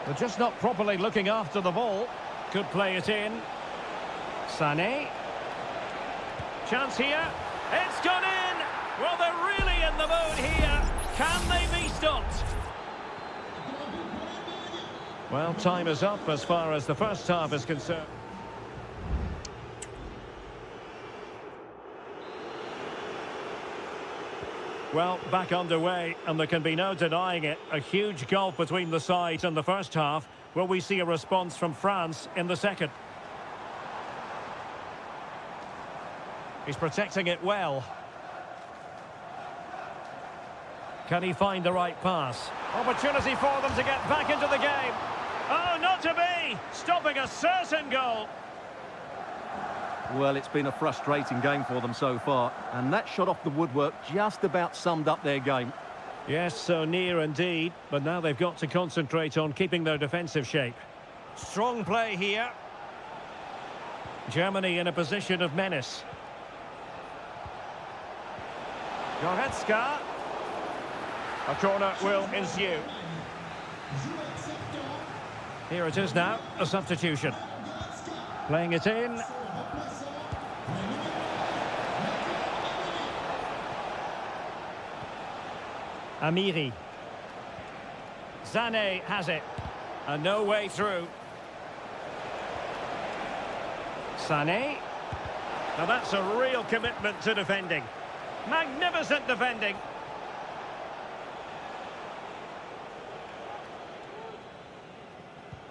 They're just not properly looking after the ball. Could play it in. Sané. Chance here. It's gone in! Well, they're really in the mood here. Can they be stopped? Well, time is up as far as the first half is concerned. Well, back underway, and there can be no denying it. A huge gulf between the sides in the first half. Will we see a response from France in the second? He's protecting it well. Can he find the right pass? Opportunity for them to get back into the game. Oh, not to be! Stopping a certain goal. Well, it's been a frustrating game for them so far, and that shot off the woodwork just about summed up their game. Yes, so near indeed, but now they've got to concentrate on keeping their defensive shape. Strong play here. Germany in a position of menace. Goretzka. A corner will ensue. Here it is now, a substitution. Playing it in. Amiri. Sané has it. And no way through. Sané. Now that's a real commitment to defending. Magnificent defending.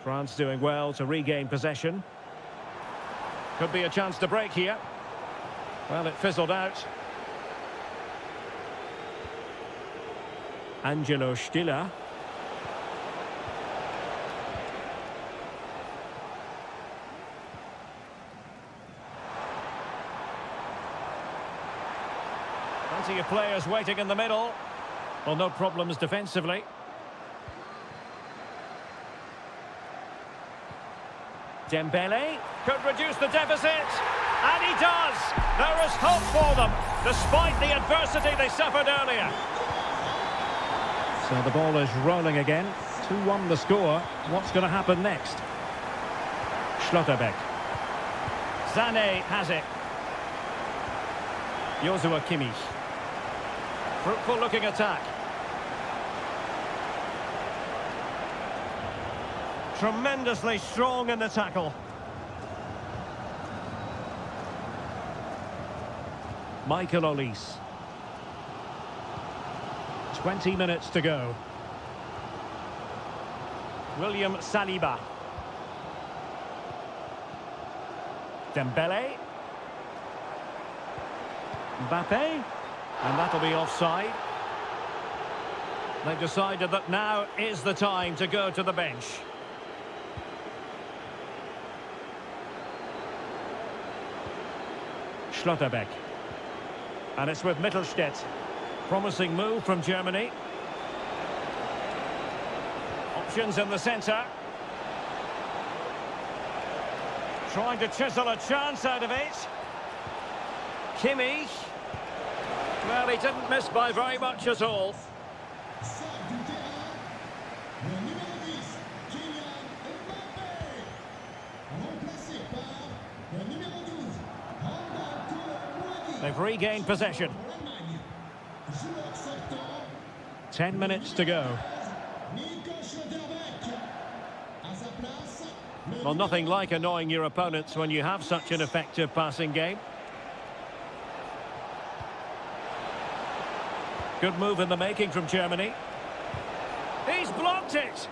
France doing well to regain possession. Could be a chance to break here. Well, it fizzled out. Angelo Stiller. Plenty of players waiting in the middle. Well, no problems defensively. Dembele could reduce the deficit, and he does. There is hope for them, despite the adversity they suffered earlier. So the ball is rolling again. 2-1 the score. What's going to happen next? Schlotterbeck. Sané has it. Joshua Kimmich. Fruitful looking attack. Tremendously strong in the tackle. Michael Olise. 20 minutes to go. William Saliba. Dembele. Mbappe. And that'll be offside. They've decided that now is the time to go to the bench. Schlotterbeck. And it's with Mittelstädt. Promising move from Germany. Options in the centre. Trying to chisel a chance out of it. Kimmich. Well, he didn't miss by very much at all. They've regained possession. 10 minutes to go. Well, nothing like annoying your opponents when you have such an effective passing game. Good move in the making from Germany. He's blocked it.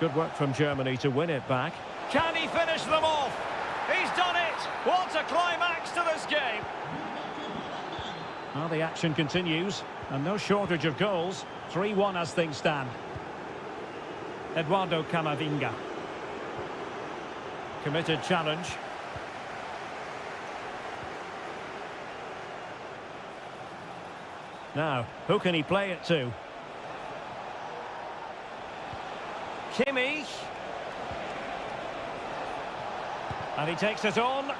Good work from Germany to win it back. Can he finish them off? He's done it! What a climax to this game! Well, the action continues, and no shortage of goals. 3-1 as things stand. Eduardo Camavinga. Committed challenge. Now, who can he play it to? Kimmich. And he takes it on.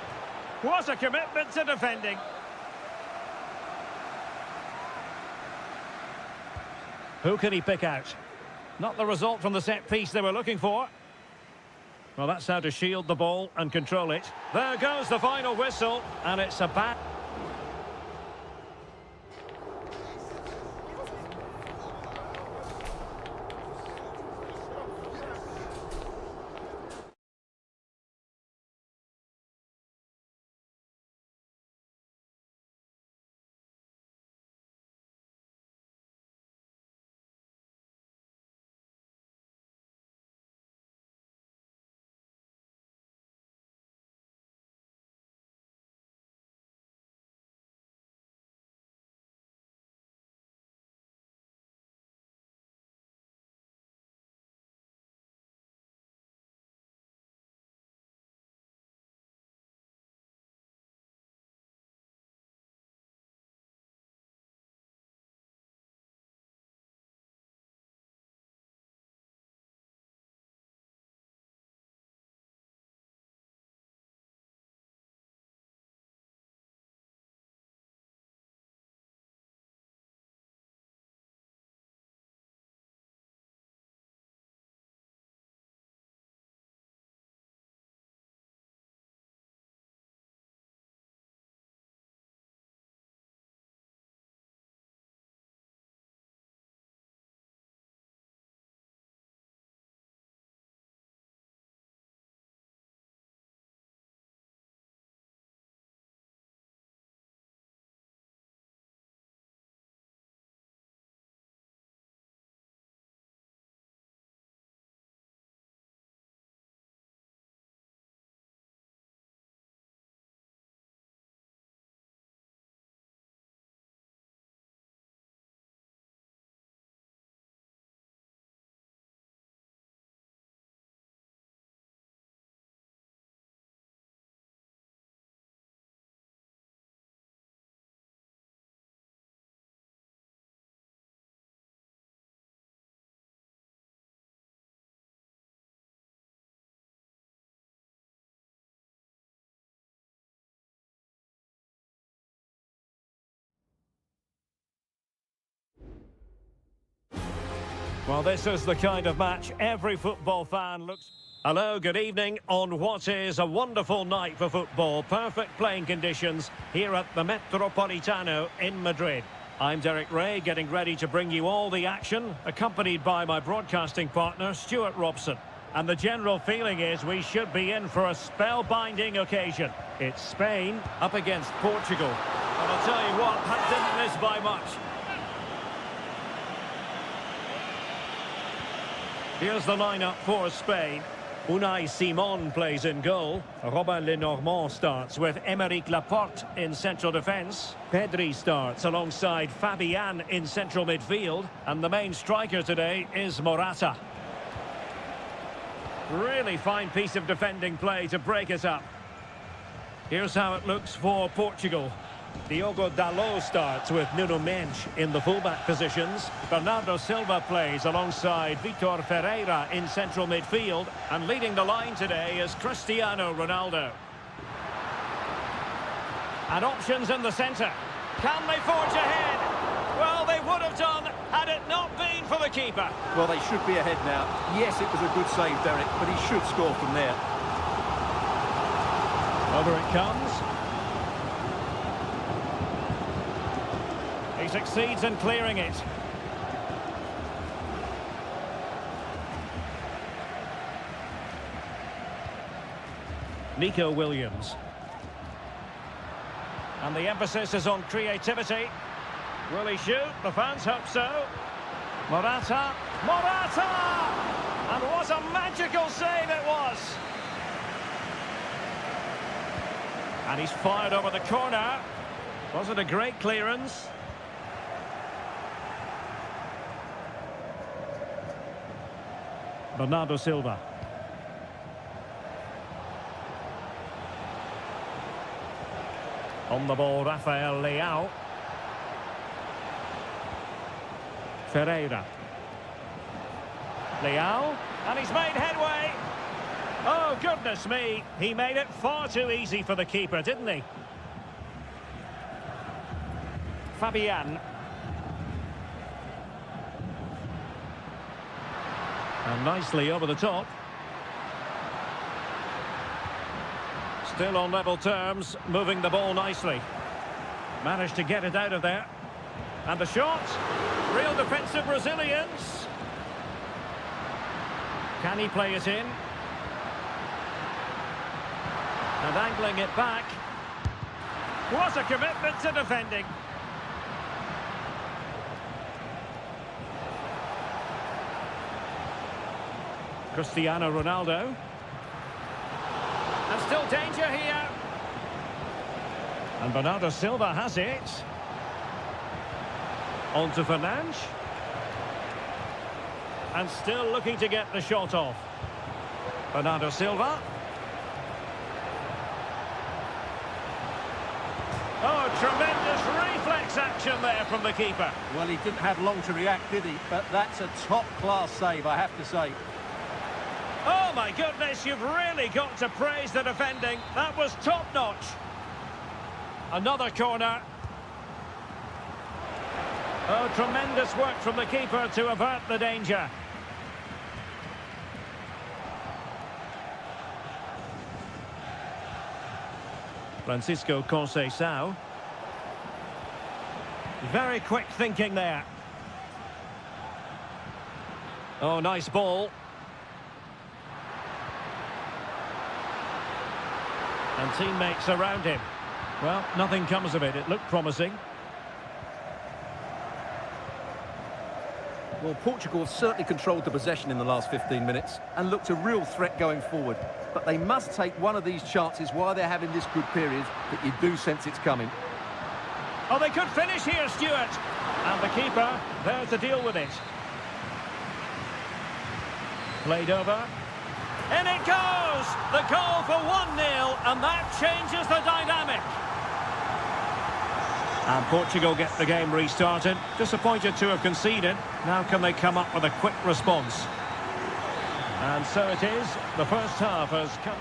What a commitment to defending. Who can he pick out? Not the result from the set piece they were looking for. Well, that's how to shield the ball and control it. There goes the final whistle, and it's a bad... Well, this is the kind of match every football fan looks... Hello, good evening on what is a wonderful night for football. Perfect playing conditions here at the Metropolitano in Madrid. I'm Derek Ray, getting ready to bring you all the action, accompanied by my broadcasting partner, Stuart Robson. And the general feeling is we should be in for a spellbinding occasion. It's Spain up against Portugal. And I'll tell you what, that didn't miss by much. Here's the lineup for Spain. Unai Simon plays in goal. Robin Lenormand starts with Aymeric Laporte in central defence. Pedri starts alongside Fabian in central midfield. And the main striker today is Morata. Really fine piece of defending play to break it up. Here's how it looks for Portugal. Diogo Dalot starts with Nuno Mendes in the fullback positions. Bernardo Silva plays alongside Vitor Ferreira in central midfield. And leading the line today is Cristiano Ronaldo. And options in the centre. Can they forge ahead? Well, they would have done had it not been for the keeper. Well, they should be ahead now. Yes, it was a good save, Derek, but he should score from there. Over it comes. He succeeds in clearing it. Nico Williams. And the emphasis is on creativity. Will he shoot? The fans hope so. Morata. Morata! And what a magical save it was! And he's fired over the corner. Was it a great clearance? Bernardo Silva. On the ball, Rafael Leao. Ferreira. Leao. And he's made headway. Oh, goodness me. He made it far too easy for the keeper, didn't he? Fabian. And nicely over the top. Still on level terms, moving the ball nicely. Managed to get it out of there. And the shot. Real defensive resilience. Can he play it in? And angling it back. What a commitment to defending. Cristiano Ronaldo. And still danger here. And Bernardo Silva has it. On to Fernandes. And still looking to get the shot off. Bernardo Silva. Oh, tremendous reflex action there from the keeper. Well, he didn't have long to react, did he? But that's a top-class save, I have to say. Oh, my goodness, you've really got to praise the defending. That was top-notch. Another corner. Oh, tremendous work from the keeper to avert the danger. Francisco Conceição. Very quick thinking there. Oh, nice ball. And teammates around him. Well, nothing comes of it. It looked promising. Well, Portugal have certainly controlled the possession in the last 15 minutes and looked a real threat going forward. But they must take one of these chances while they're having this good period that you do sense it's coming. Oh, they could finish here, Stuart. And the keeper there to deal with it. Played over. In it goes! The goal for 1-0, and that changes the dynamic. And Portugal get the game restarted. Disappointed to have conceded. Now can they come up with a quick response? And so it is. The first half has come.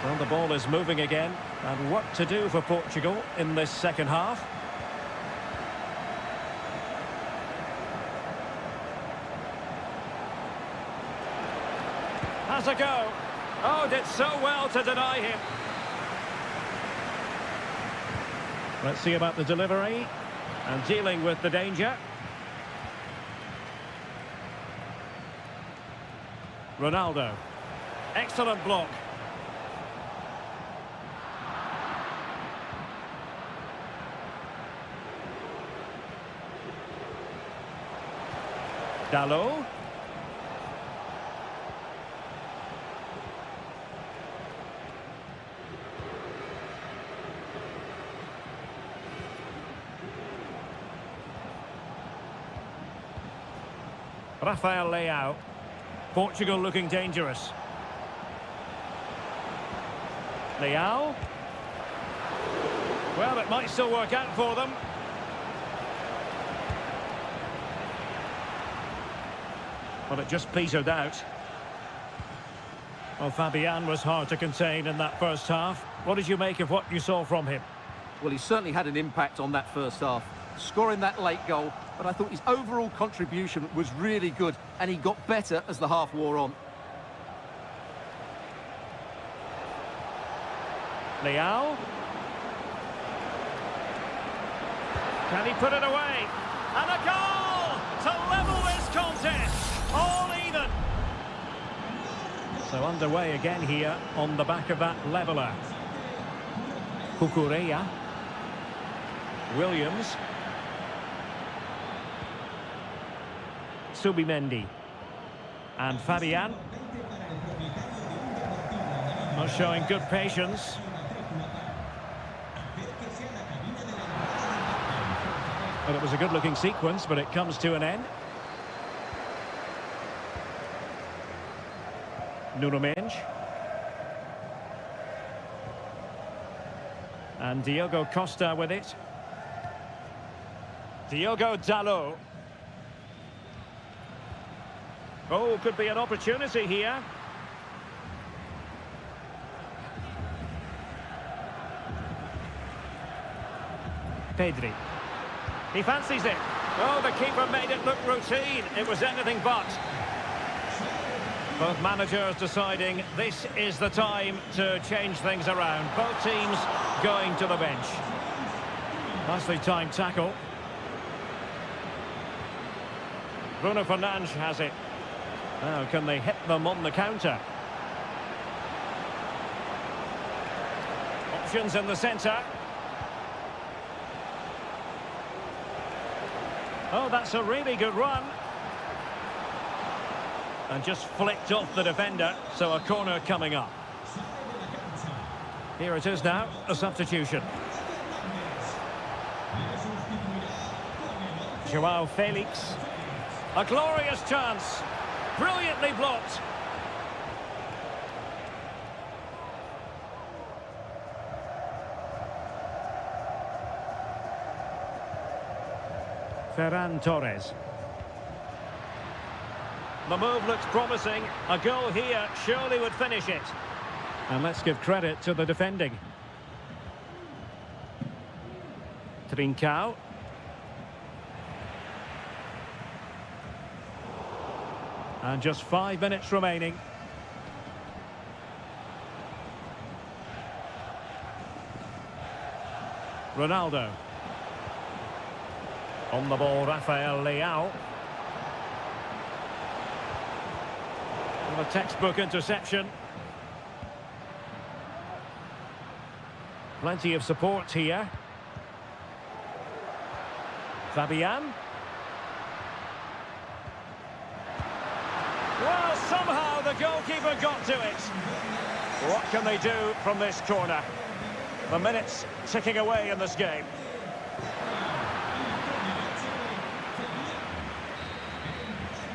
Well, the ball is moving again, and work to do for Portugal in this second half. Has a go. Oh, did so well to deny him. Let's see about the delivery and dealing with the danger. Ronaldo. Excellent block. Dalot. Rafael Leao. Portugal looking dangerous. Leao. Well, it might still work out for them. Well, it just petered out. Well, Fabian was hard to contain in that first half. What did you make of what you saw from him? Well, he certainly had an impact on that first half, scoring that late goal, but I thought his overall contribution was really good, and he got better as the half wore on. Leao. Can he put it away? And a goal to level this contest. All even. So underway again here on the back of that leveller. Cucurella. Williams. Subimendi. And Fabian. Not showing good patience. Well, it was a good-looking sequence, but it comes to an end. Nuno Mendes. And Diogo Costa with it. Diogo Dalot. Oh, could be an opportunity here. Pedri. He fancies it. Oh, the keeper made it look routine. It was anything but. Both managers deciding this is the time to change things around. Both teams going to the bench. Nicely timed tackle. Bruno Fernandes has it. Now, can they hit them on the counter? Options in the centre. Oh, that's a really good run. And just flicked off the defender, so a corner coming up. Here it is now, a substitution. Joao Felix. A glorious chance. Brilliantly blocked. Ferran Torres. The move looks promising. A goal here surely would finish it. And let's give credit to the defending. Trincao. And just 5 minutes remaining. Ronaldo. On the ball, Rafael Leao. And a textbook interception. Plenty of support here. Fabian. Well, somehow the goalkeeper got to it. What can they do from this corner? The minutes ticking away in this game.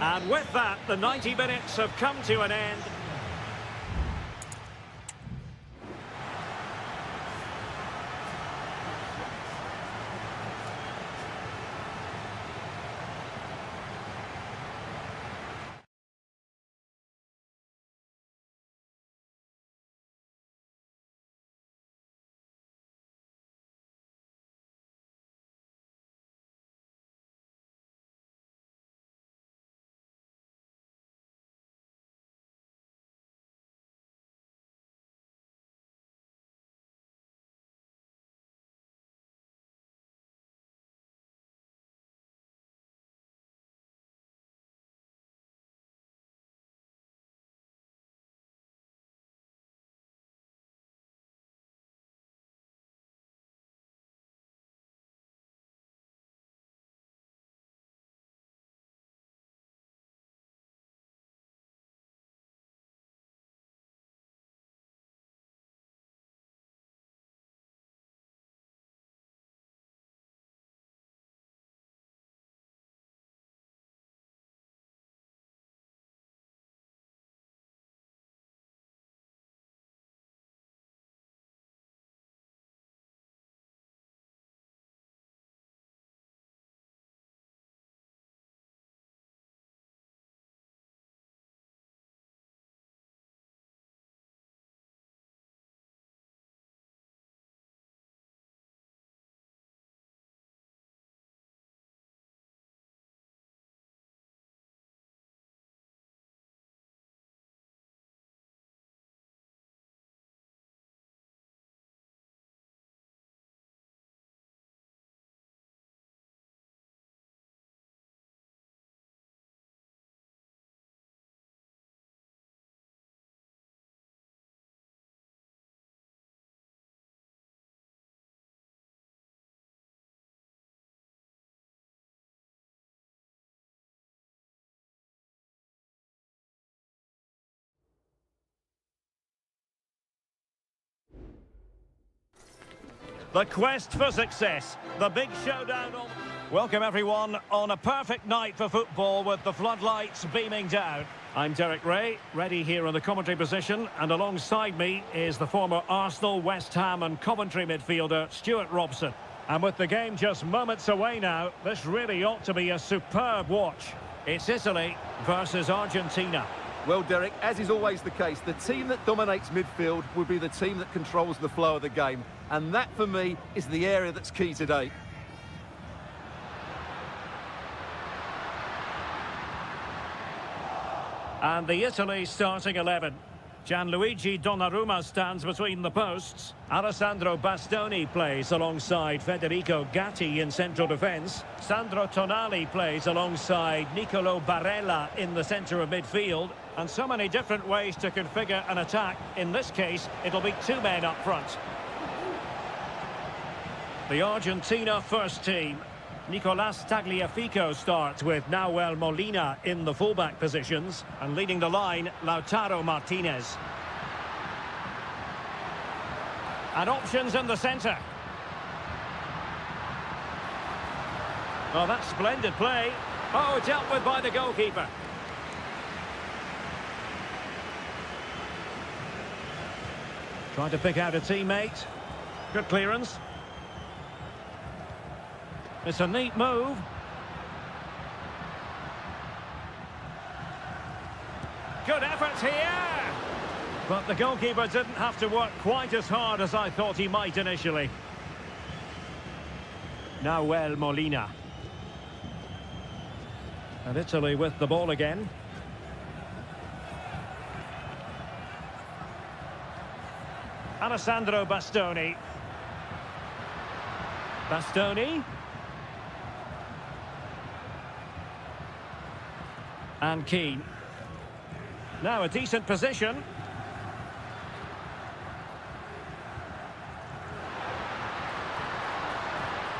And with that, the 90 minutes have come to an end. The quest for success. The big showdown. Welcome everyone on a perfect night for football with the floodlights beaming down. I'm Derek Ray, ready here in the commentary position, and alongside me is the former Arsenal, West Ham and Coventry midfielder Stuart Robson. And with the game just moments away now, this really ought to be a superb watch. It's Italy versus Argentina. Well, Derek, as is always the case, the team that dominates midfield will be the team that controls the flow of the game. And that, for me, is the area that's key today. And the Italy starting 11. Gianluigi Donnarumma stands between the posts. Alessandro Bastoni plays alongside Federico Gatti in central defence. Sandro Tonali plays alongside Nicolo Barella in the centre of midfield. And so many different ways to configure an attack. In this case, it'll be two men up front. The Argentina first team. Nicolas Tagliafico starts with Nahuel Molina in the fullback positions, and leading the line, Lautaro Martinez. And options in the centre. Oh, that's splendid play. Oh, dealt with by the goalkeeper. Trying to pick out a teammate. Good clearance. It's a neat move. Good effort here. But the goalkeeper didn't have to work quite as hard as I thought he might initially. Nahuel Molina. And Italy with the ball again. Alessandro Bastoni. Bastoni. And Keane. Now a decent position.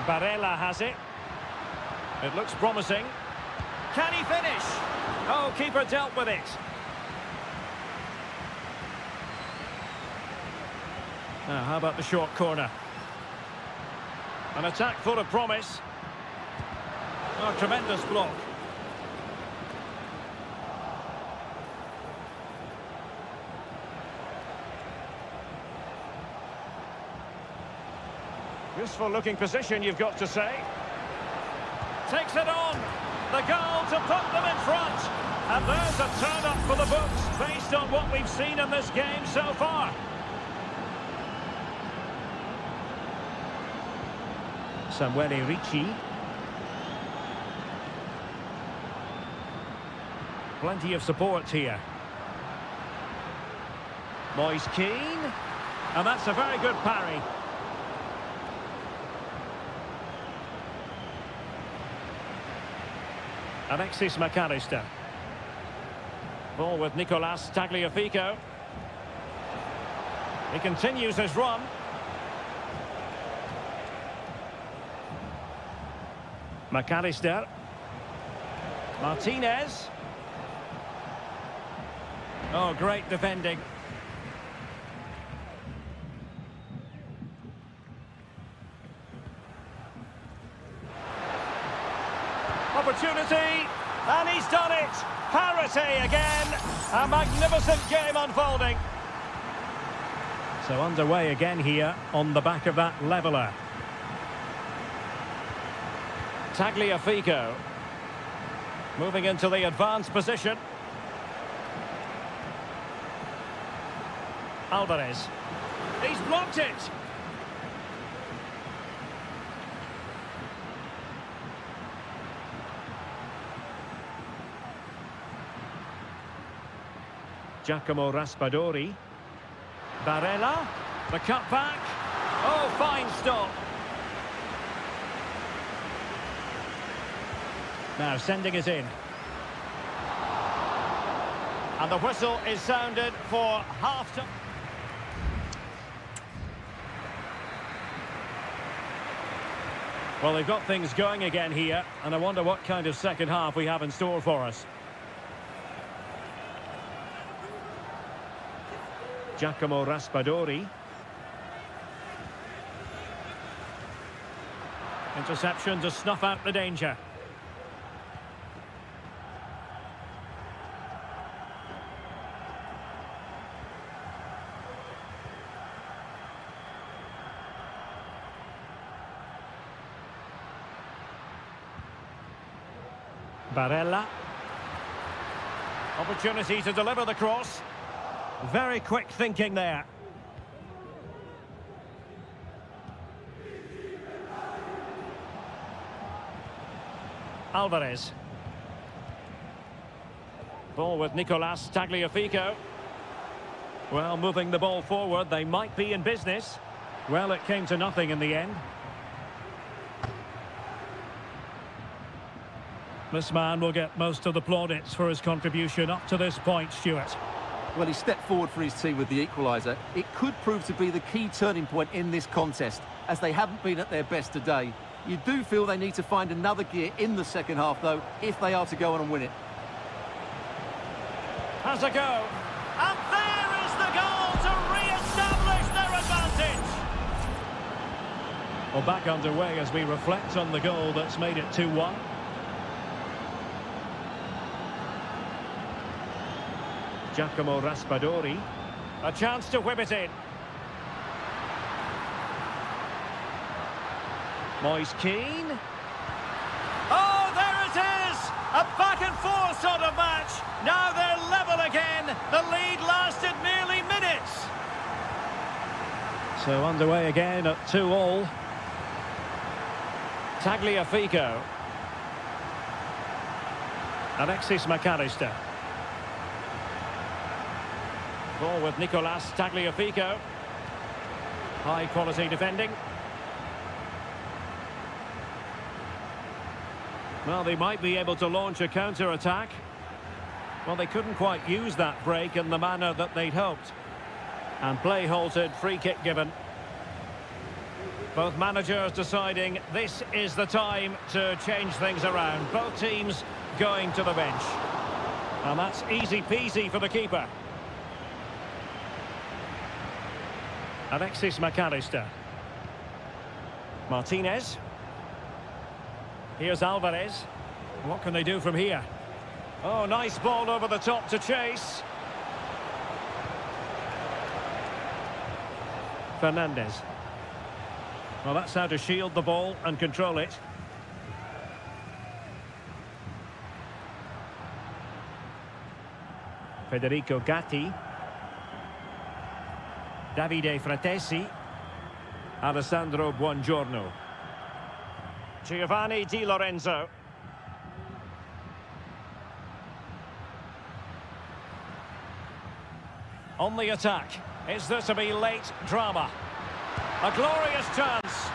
Barella has it. It looks promising. Can he finish? Oh, keeper dealt with it. Now, how about the short corner? An attack full of promise. Oh, tremendous block. Useful looking position, you've got to say. Takes it on. The goal to put them in front. And there's a turn-up for the books based on what we've seen in this game so far. Samuele Ricci. Plenty of support here. Moise Keane. And that's a very good parry. Alexis McAllister. Ball with Nicolas Tagliafico. He continues his run. McAllister. Martinez. Oh, great defending. Opportunity, and he's done it. Parity again. A magnificent game unfolding. So underway again here on the back of that leveller. Tagliafico. Moving into the advanced position. Alvarez. He's blocked it. Giacomo Raspadori. Barella. The cutback. Oh, fine stop. Now sending it in. And the whistle is sounded for half-time. Well, they've got things going again here, and I wonder what kind of second half we have in store for us. Giacomo Raspadori. Interception to snuff out the danger. Barella. Opportunity to deliver the cross. Very quick thinking there. Alvarez. Ball with Nicolas Tagliafico. Well, moving the ball forward, they might be in business. Well, it came to nothing in the end. This man will get most of the plaudits for his contribution up to this point, Stuart. Well, he stepped forward for his team with the equaliser. It could prove to be the key turning point in this contest, as they haven't been at their best today. You do feel they need to find another gear in the second half, though, if they are to go on and win it. Has a go. And there is the goal to re-establish their advantage. Well, back underway as we reflect on the goal that's made it 2-1. Giacomo Raspadori. A chance to whip it in. Moise Keane. Oh, there it is! A back and forth sort of match. Now they're level again. The lead lasted merely minutes. So underway again at 2-2. Tagliafico. Alexis McAllister. Ball with Nicolas Tagliafico. High quality defending. Well, they might be able to launch a counter-attack. Well, they couldn't quite use that break in the manner that they'd hoped. And play halted, free kick given. Both managers deciding this is the time to change things around. Both teams going to the bench. And that's easy peasy for the keeper. Alexis McAllister. Martinez. Here's Alvarez. What can they do from here? Oh, nice ball over the top to chase. Fernandez. Well, that's how to shield the ball and control it. Federico Gatti. Davide Fratesi. Alessandro Buongiorno. Giovanni Di Lorenzo. On the attack. Is there to be late drama? A glorious chance.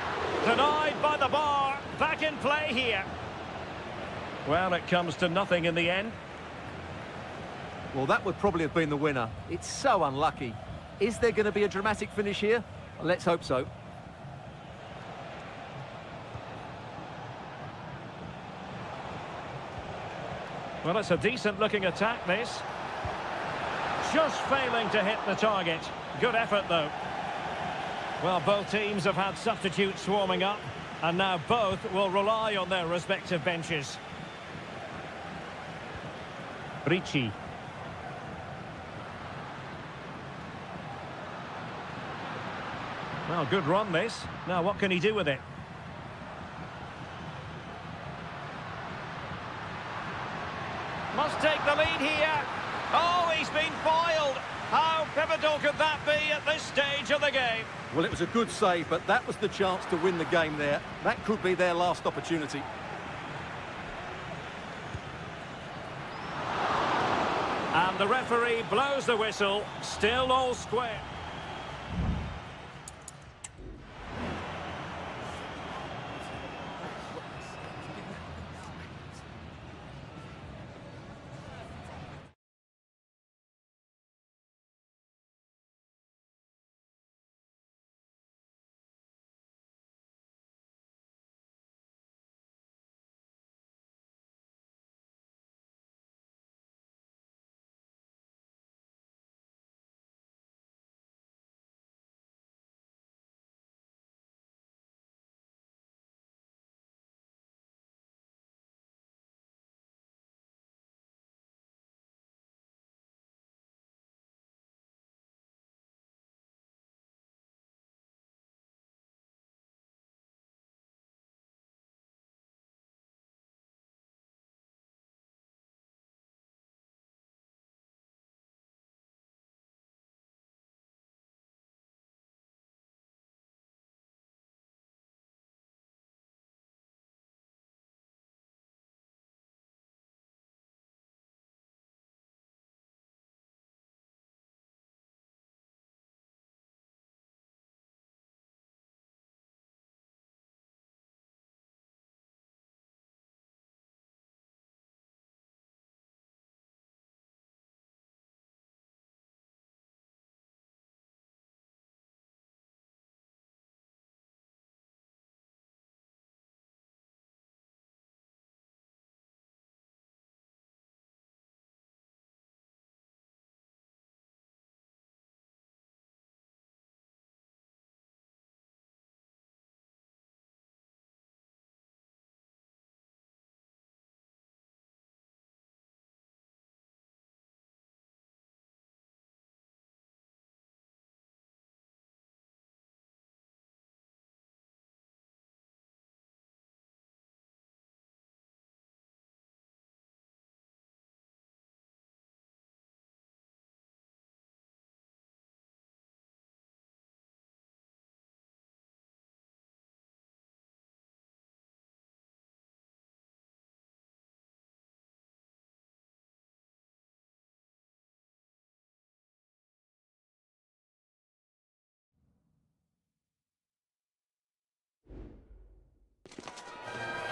Denied by the bar. Back in play here. Well, it comes to nothing in the end. Well, that would probably have been the winner. It's so unlucky. Is there going to be a dramatic finish here? Let's hope so. Well, it's a decent-looking attack, this. Just failing to hit the target. Good effort, though. Well, both teams have had substitutes swarming up, and now both will rely on their respective benches. Ricci. Well, good run, this. Now, what can he do with it? Must take the lead here. Oh, he's been foiled. How pivotal could that be at this stage of the game? Well, it was a good save, but that was the chance to win the game there. That could be their last opportunity. And the referee blows the whistle. Still all square.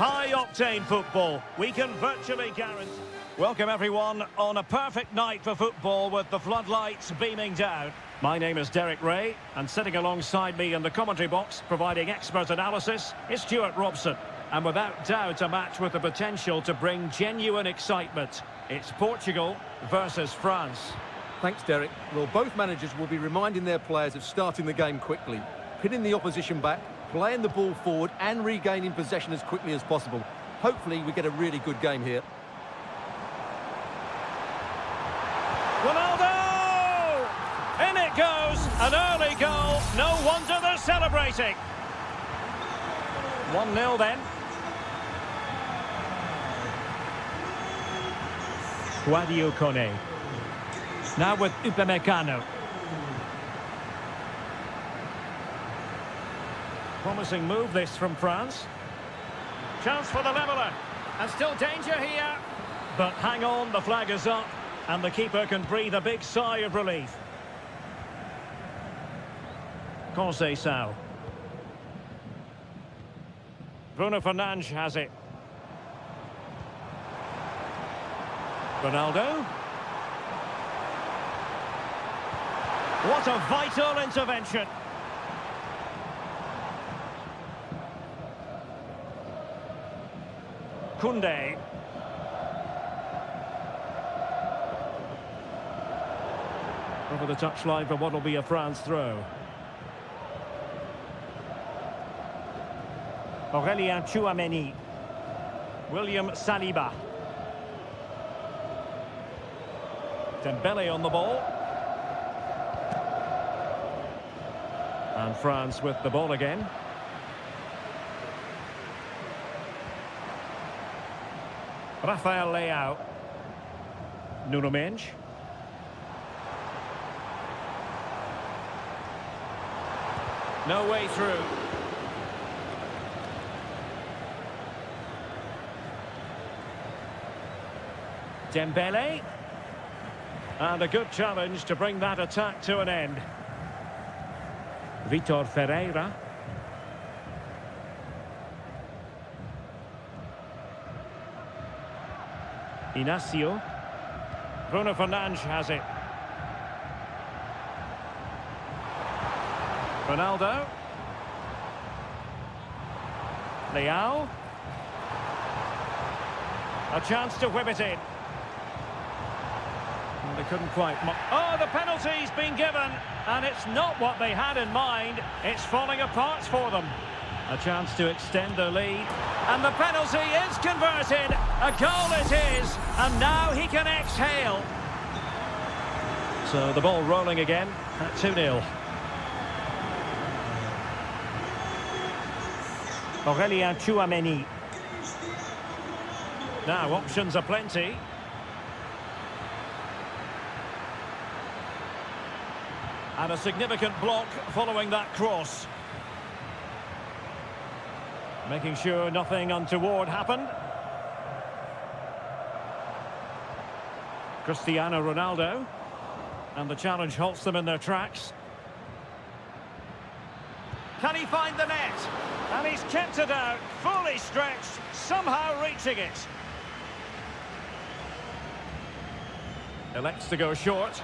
High-octane football. We can virtually guarantee... Welcome everyone on a perfect night for football with the floodlights beaming down. My name is Derek Ray, and sitting alongside me in the commentary box, providing expert analysis, is Stuart Robson. And without doubt, a match with the potential to bring genuine excitement. It's Portugal versus France. Thanks, Derek. Well, both managers will be reminding their players of starting the game quickly, pinning the opposition back, playing the ball forward and regaining possession as quickly as possible. Hopefully, we get a really good game here. Ronaldo! In it goes! An early goal. No wonder they're celebrating. 1-0 then. Guadio Kone. Now with Upamecano. Promising move this from France. Chance for the leveller. And still danger here. But hang on, the flag is up. And the keeper can breathe a big sigh of relief. Conceição. Bruno Fernandes has it. Ronaldo. What a vital intervention. Koundé. Over the touchline for what will be a France throw. Aurélien Tchouameni. William Saliba. Dembele on the ball. And France with the ball again. Rafael Leao. Nuno Mendes. No way through. Dembele. And a good challenge to bring that attack to an end. Vitor Ferreira. Inacio. Bruno Fernandes has it. Ronaldo. Leao. A chance to whip it in. And they couldn't quite... Oh, the penalty's been given. And it's not what they had in mind. It's falling apart for them. A chance to extend their lead. And the penalty is converted. A goal it is. And now he can exhale. So the ball rolling again at 2-0. Aurélien Tchouameni. Now, options are plenty. And a significant block following that cross. Making sure nothing untoward happened. Cristiano Ronaldo. And the challenge halts them in their tracks. Can he find the net? And he's kept it out, fully stretched, somehow reaching it. Elects to go short.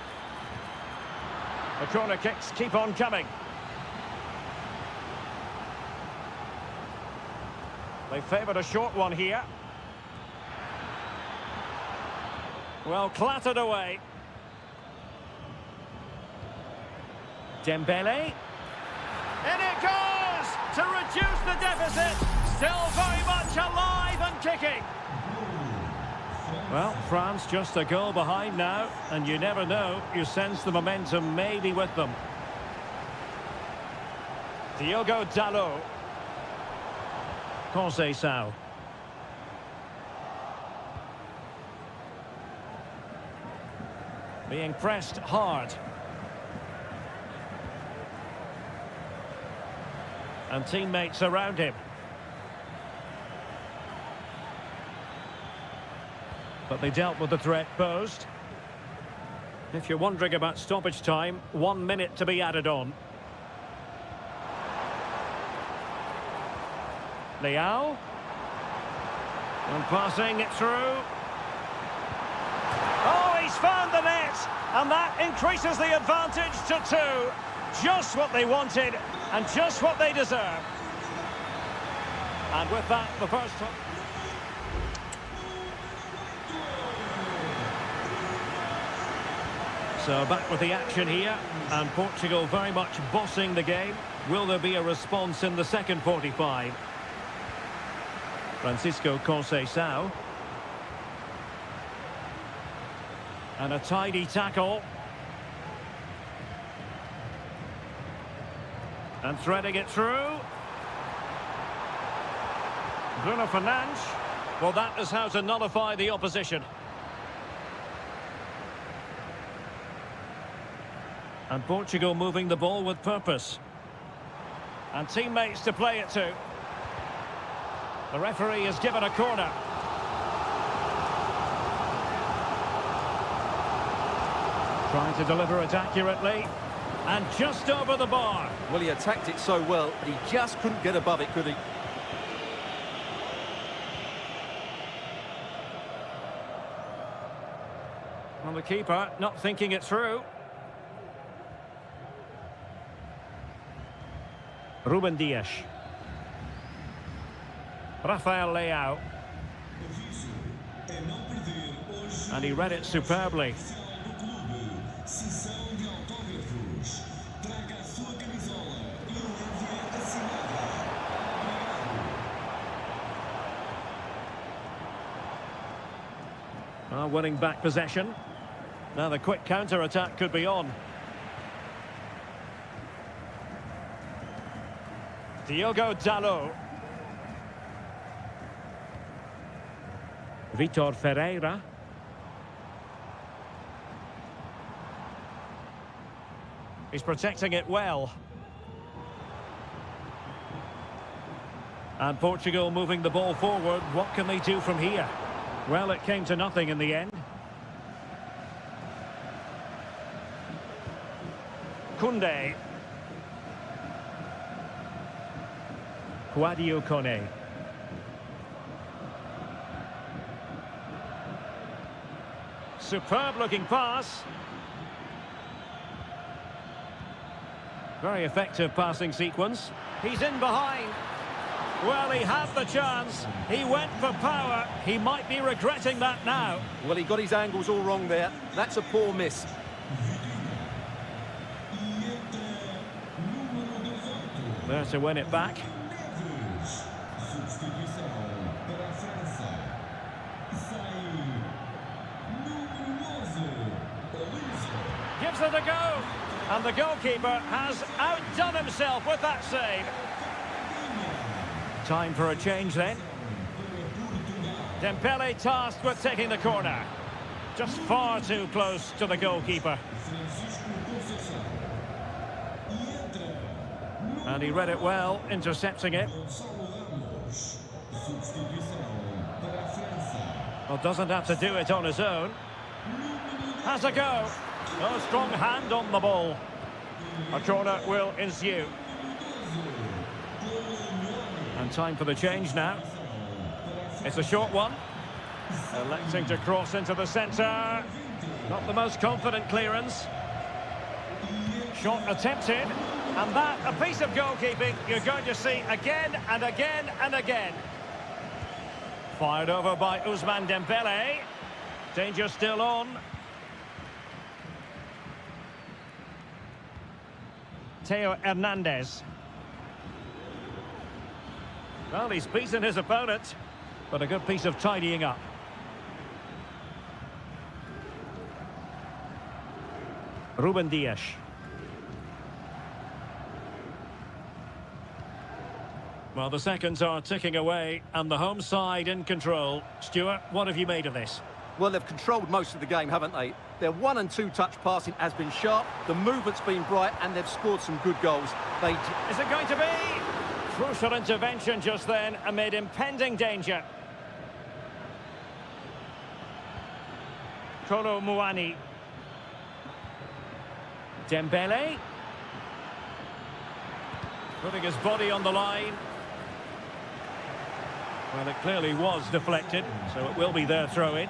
The corner kicks keep on coming. They favoured a short one here. Well, clattered away. Dembele. In it goes! To reduce the deficit. Still very much alive and kicking. Well, France just a goal behind now, and you never know. You sense the momentum may be with them. Diogo Dalot. Conceição. Being pressed hard. And teammates around him. But they dealt with the threat posed. If you're wondering about stoppage time, 1 minute to be added on. Leao. And passing it through. Oh, he's found the net! And that increases the advantage to 2. Just what they wanted and just what they deserve. And with that, the first... So back with the action here, and Portugal very much bossing the game. Will there be a response in the second 45? Francisco Conceição. And a tidy tackle. And threading it through. Bruno Fernandes. Well, that is how to nullify the opposition. And Portugal moving the ball with purpose. And teammates to play it to. The referee has given a corner. Trying to deliver it accurately. And just over the bar. Well, he attacked it so well, but he just couldn't get above it, could he? And the keeper not thinking it through. Ruben Dias. Rafael Leao. And he read it superbly. Winning back possession. Now the quick counter-attack could be on. Diogo Dalot. Vitor Ferreira. He's protecting it well. And Portugal moving the ball forward. What can they do from here? Well, it came to nothing in the end. Koundé. Sadio Kone. Superb looking pass. Very effective passing sequence. He's in behind. Well, he had the chance. He went for power. He might be regretting that now. Well, he got his angles all wrong there. That's a poor miss. There to win it back. Gives it a go. And the goalkeeper has outdone himself with that save. Time for a change then. Dembele tasked with taking the corner. Just far too close to the goalkeeper. And he read it well, intercepting it. Well, doesn't have to do it on his own. Has a go. No strong hand on the ball. A corner will ensue. And time for the change now. It's a short one. Electing to cross into the centre. Not the most confident clearance. Shot attempted. And that, a piece of goalkeeping you're going to see again and again and again. Fired over by Ousmane Dembele. Danger still on. Theo Hernandez. Well, he's beaten his opponent, but a good piece of tidying up. Ruben Dias. Well, the seconds are ticking away, and the home side in control. Stuart, what have you made of this? Well, they've controlled most of the game, haven't they? Their 1- and 2-touch passing has been sharp, the movement's been bright, and they've scored some good goals. Is it going to be? Crucial intervention just then amid impending danger. Kolo Muani. Dembele. Putting his body on the line. Well, it clearly was deflected, so it will be their throw-in.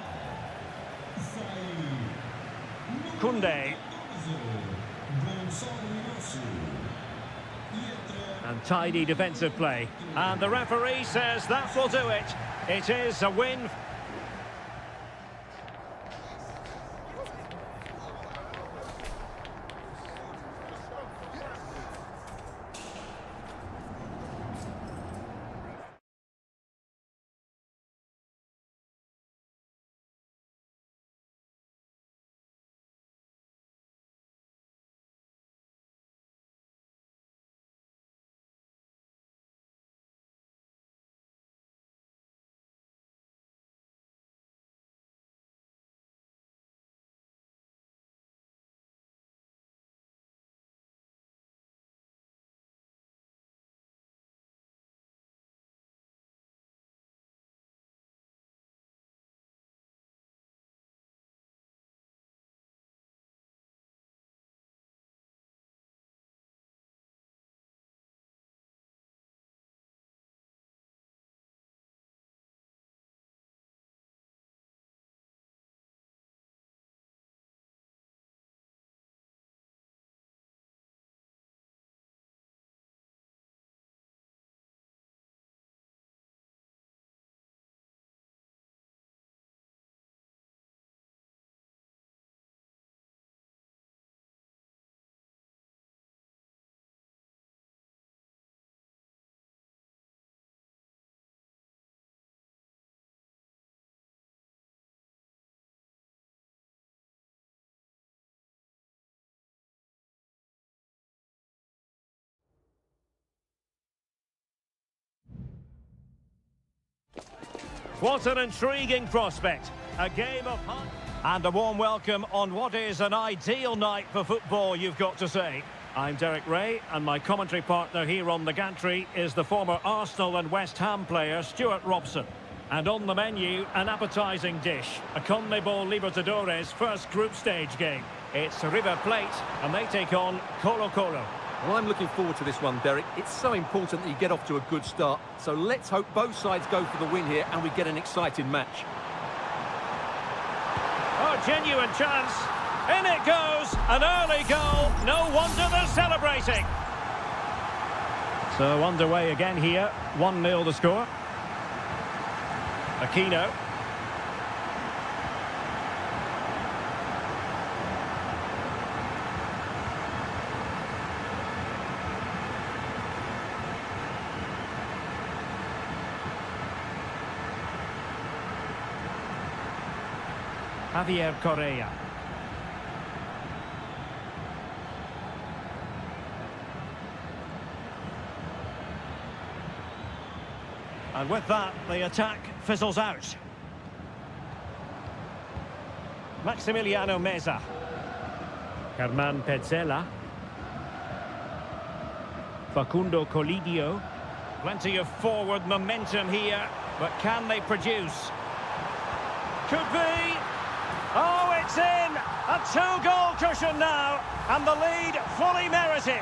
Kunde. And tidy defensive play. And the referee says that will do it. It is a win. What an intriguing prospect. A game of hunt. And a warm welcome on what is an ideal night for football, you've got to say. I'm Derek Ray, and my commentary partner here on the gantry is the former Arsenal and West Ham player Stuart Robson. And on the menu, an appetising dish, a CONMEBOL Libertadores first group stage game. It's River Plate, and they take on Colo-Colo. Well, I'm looking forward to this one, Derek. It's so important that you get off to a good start. So let's hope both sides go for the win here and we get an exciting match. Oh, genuine chance. In it goes. An early goal. No wonder they're celebrating. So underway again here. 1-0 the score. Aquino. Javier Correa. And with that, the attack fizzles out. Maximiliano Meza. Germán Petzela. Facundo Colidio. Plenty of forward momentum here, but can they produce? Could be. Oh, it's in! A two-goal cushion now, and the lead fully merited.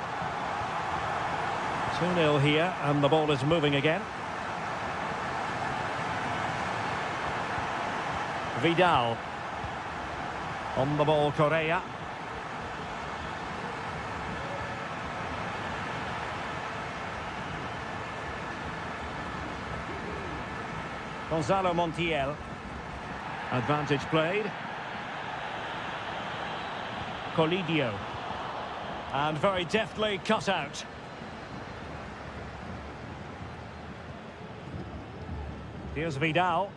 2-0 here, and the ball is moving again. Vidal. On the ball, Correa. Gonzalo Montiel. Advantage played. Colidio. And very deftly cut out. Here's Vidal.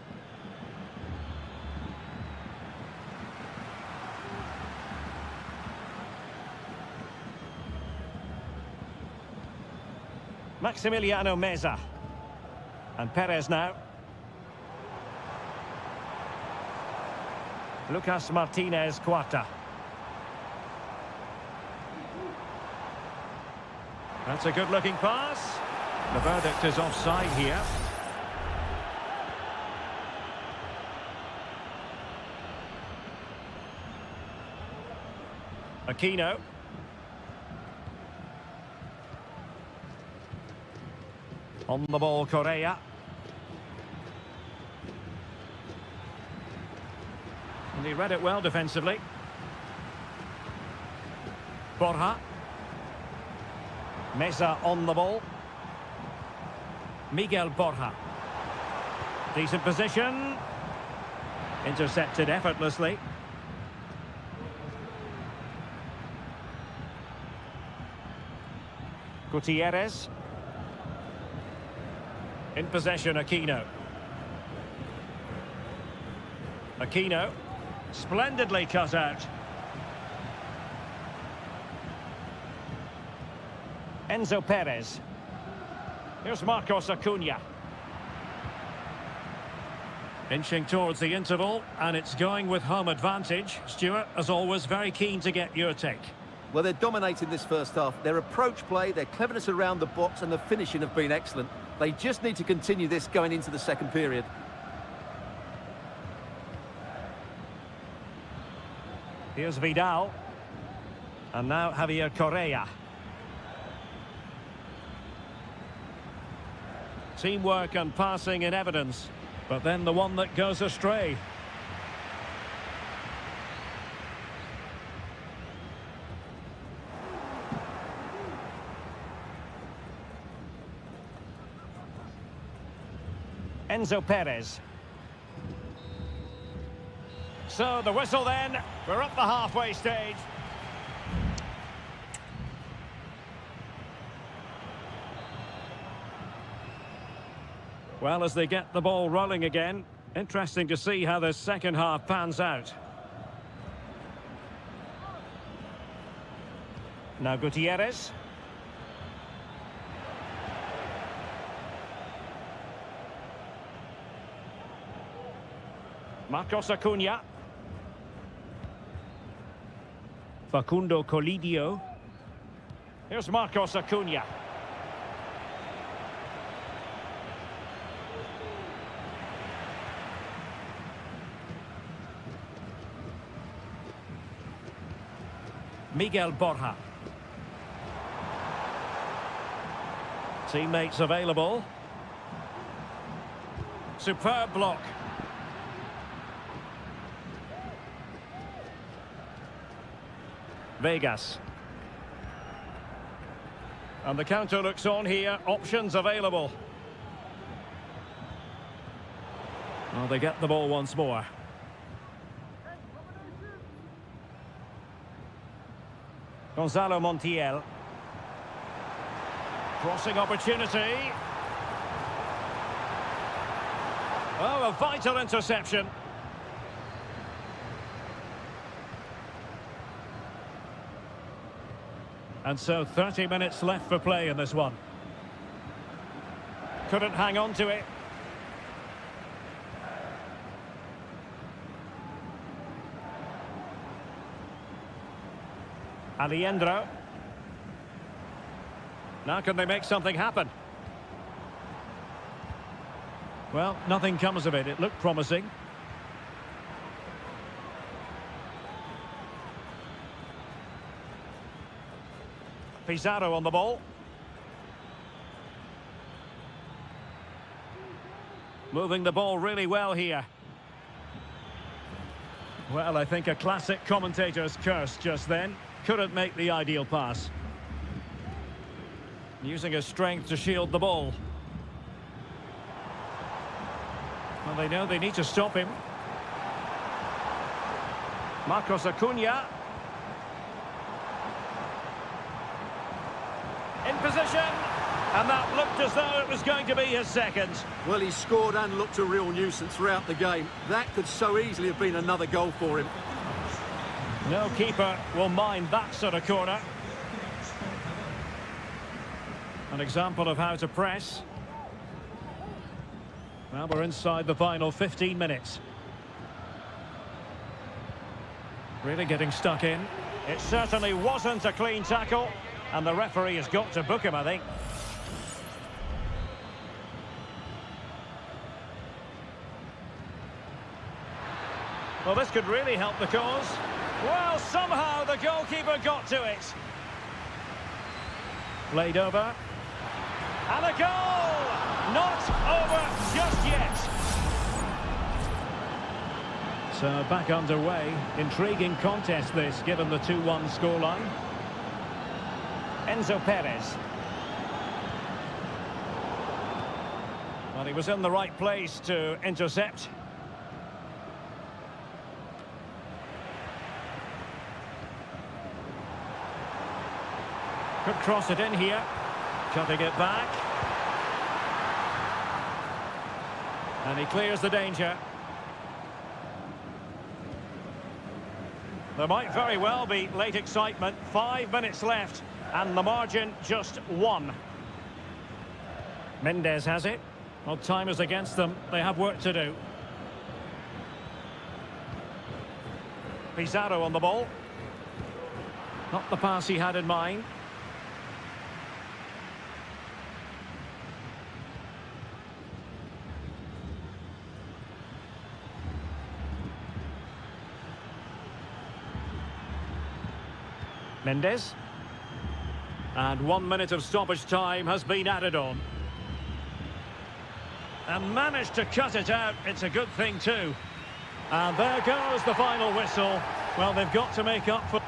Maximiliano Meza. And Perez now. Lucas Martinez Cuarta. That's a good-looking pass. The verdict is offside here. Aquino. On the ball, Correa. And he read it well defensively. Borja. Mesa on the ball. Miguel Borja. Decent position. Intercepted effortlessly. Gutierrez. In possession, Aquino. Aquino. Splendidly cut out. Enzo Perez. Here's Marcos Acuna. Inching towards the interval, and it's going with home advantage. Stuart, as always, very keen to get your take. Well, they're dominating this first half. Their approach play, their cleverness around the box and the finishing have been excellent. They just need to continue this going into the second period. Here's Vidal. And now Javier Correa. Teamwork and passing in evidence. But then the one that goes astray. Enzo Perez. So the whistle then. We're up the halfway stage. Well, as they get the ball rolling again, interesting to see how the second half pans out. Now Gutierrez. Marcos Acuna. Facundo Colidio. Here's Marcos Acuna. Miguel Borja. Teammates available. Superb block. Vegas. And the counter looks on here. Options available. Well, they get the ball once more. Gonzalo Montiel. Crossing opportunity. Oh, a vital interception. And so 30 minutes left for play in this one. Couldn't hang on to it. Alejandro. Now can they make something happen? Well, nothing comes of it. It looked promising. Pizarro on the ball. Moving the ball really well here. Well, I think a classic commentator's curse just then. Couldn't make the ideal pass. Using his strength to shield the ball. Well, they know they need to stop him. Marcos Acuna. In position. And that looked as though it was going to be his second. Well, he scored and looked a real nuisance throughout the game. That could so easily have been another goal for him. No keeper will mind that sort of corner. An example of how to press. Well, we're inside the final 15 minutes. Really getting stuck in. It certainly wasn't a clean tackle, and the referee has got to book him, I think. Well, this could really help the cause. Well, somehow the goalkeeper got to it. Played over. And a goal! Not over just yet. So back underway. Intriguing contest this, given the 2-1 scoreline. Enzo Perez. Well, he was in the right place to intercept. Could cross it in here. Cutting it back. And he clears the danger. There might very well be late excitement. 5 minutes left. And the margin just 1. Mendes has it. Well, time is against them. They have work to do. Pizarro on the ball. Not the pass he had in mind. Mendes. And 1 minute of stoppage time has been added on. And managed to cut it out. It's a good thing too. And there goes the final whistle. Well, they've got to make up for...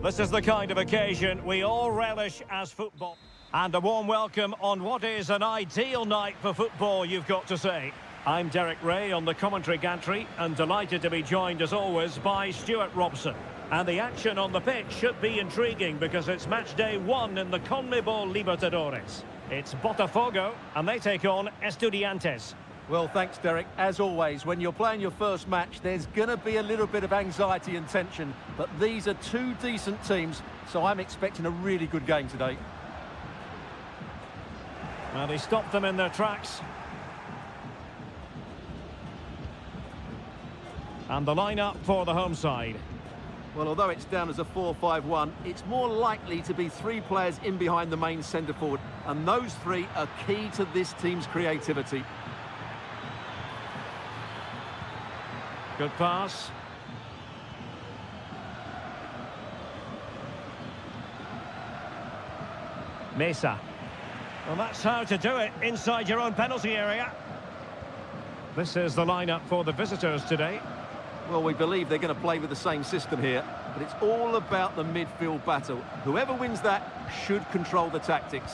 This is the kind of occasion we all relish as football. And a warm welcome on what is an ideal night for football, you've got to say. I'm Derek Ray on the commentary gantry and delighted to be joined as always by Stuart Robson. And the action on the pitch should be intriguing because it's match day 1 in the CONMEBOL Libertadores. It's Botafogo and they take on Estudiantes. Well, thanks, Derek. As always, when you're playing your first match, there's going to be a little bit of anxiety and tension. But these are two decent teams, so I'm expecting a really good game today. Well, they stopped them in their tracks. And the lineup for the home side. Well, although it's down as a 4-5-1, it's more likely to be 3 players in behind the main centre-forward. And those 3 are key to this team's creativity. Good pass. Mesa. Well, that's how to do it inside your own penalty area. This is the lineup for the visitors today. Well, we believe they're going to play with the same system here, but it's all about the midfield battle. Whoever wins that should control the tactics.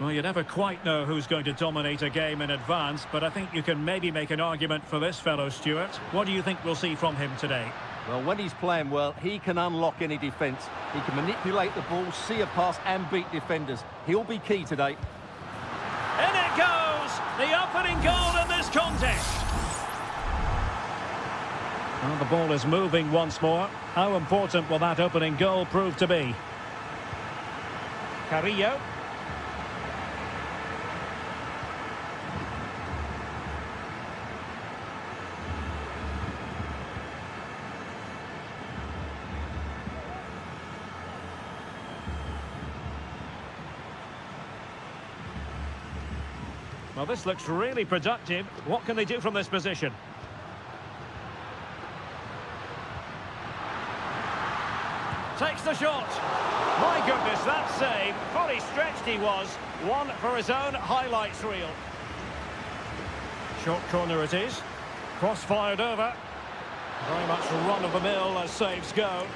Well, you never quite know who's going to dominate a game in advance, but I think you can maybe make an argument for this fellow, Stuart. What do you think we'll see from him today? Well, when he's playing well, he can unlock any defence. He can manipulate the ball, see a pass and beat defenders. He'll be key today. In it goes! The opening goal in this contest. Well, the ball is moving once more. How important will that opening goal prove to be? Carrillo. Well, this looks really productive. What can they do from this position? Takes the shot. My goodness, that save. Fully stretched he was. One for his own highlights reel. Short corner it is. Cross fired over. Very much run-of-the-mill as saves go.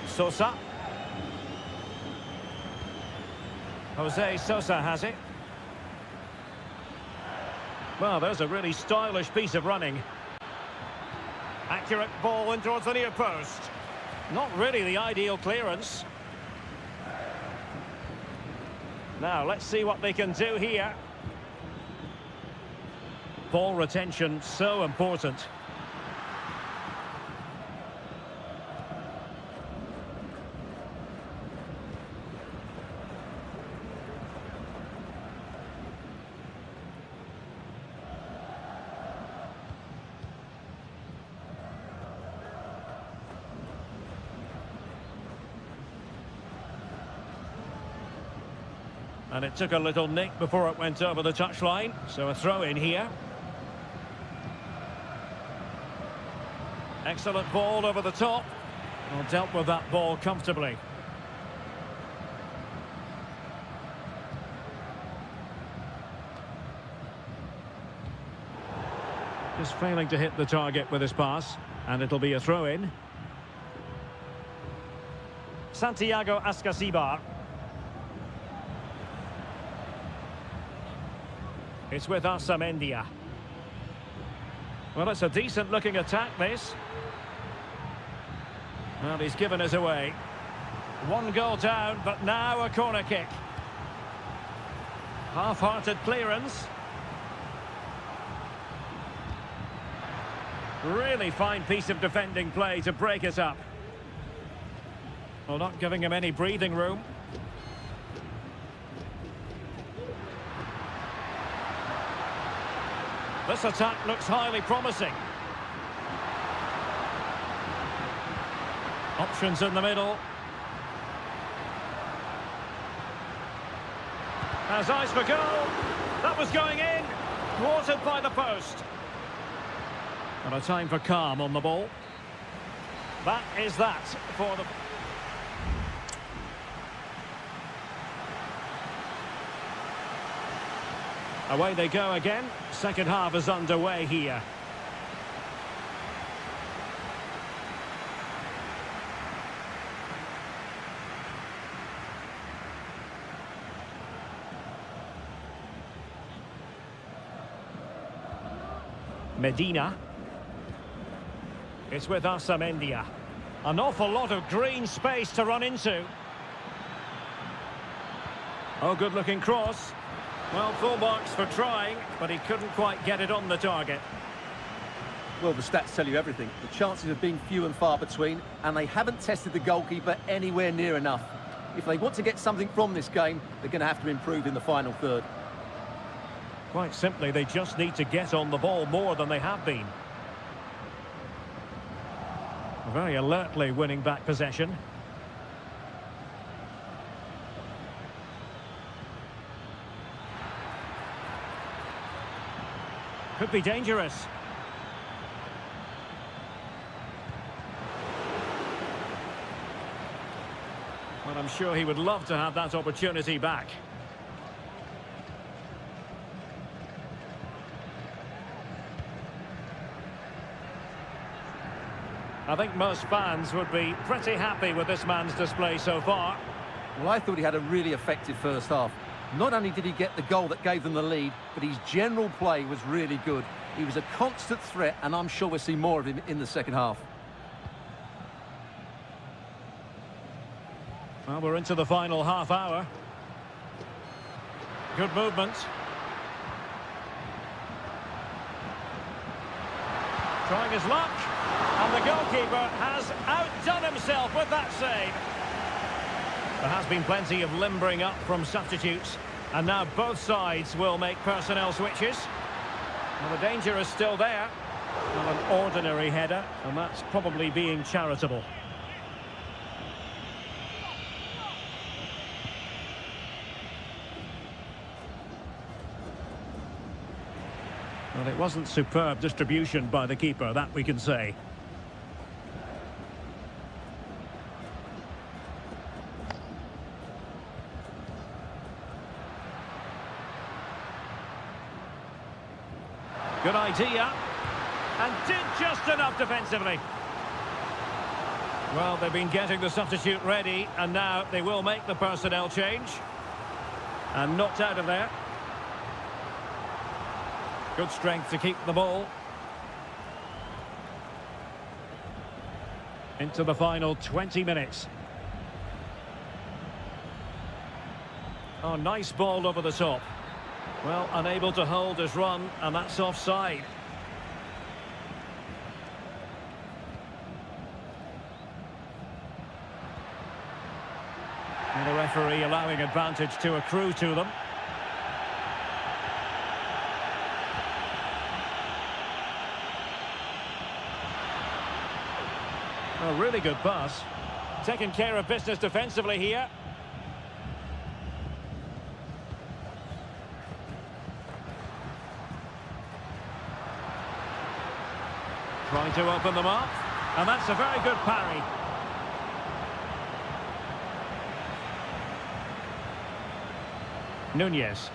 Sosa. Jose Sosa has it. Well, there's a really stylish piece of running. Accurate ball in towards the near post. Not really the ideal clearance. Now, let's see what they can do here. Ball retention, so important. And it took a little nick before it went over the touchline, so a throw in here. Excellent ball over the top. Well, dealt with that ball comfortably. Just failing to hit the target with his pass, and it'll be a throw in. Santiago Ascasibar. It's with Asamendia. Well, it's a decent-looking attack, this. Well, he's given us away. One goal down, but now a corner kick. Half-hearted clearance. Really fine piece of defending play to break it up. Well, not giving him any breathing room. This attack looks highly promising. Options in the middle. Has eyes for goal. That was going in. Thwarted by the post. And a time for calm on the ball. That is that for the... Away they go again. Second half is underway here. Medina. It's with Asamendia. An awful lot of green space to run into. Oh, good-looking cross. Well, full marks for trying, but he couldn't quite get it on the target. Well, the stats tell you everything. The chances have been few and far between, and they haven't tested the goalkeeper anywhere near enough. If they want to get something from this game, they're going to have to improve in the final third. Quite simply, they just need to get on the ball more than they have been. Very alertly winning back possession. Could be dangerous. Well, I'm sure he would love to have that opportunity back. I think most fans would be pretty happy with this man's display so far. Well, I thought he had a really effective first half. Not only did he get the goal that gave them the lead, but his general play was really good. He was a constant threat, and I'm sure we'll see more of him in the second half. Well, we're into the final half hour. Good movement. Trying his luck. And the goalkeeper has outdone himself with that save. There has been plenty of limbering up from substitutes. And now both sides will make personnel switches. Well, the danger is still there. Well, an ordinary header, and that's probably being charitable. Well, it wasn't superb distribution by the keeper, that we can say. Good idea. And did just enough defensively. Well, they've been getting the substitute ready, and now they will make the personnel change. And knocked out of there. Good strength to keep the ball. Into the final 20 minutes. Oh, nice ball over the top. Well, unable to hold his run, and that's offside. And the referee allowing advantage to accrue to them. A really good pass. Taking care of business defensively here. Trying to open them up. And that's a very good parry. Nunez.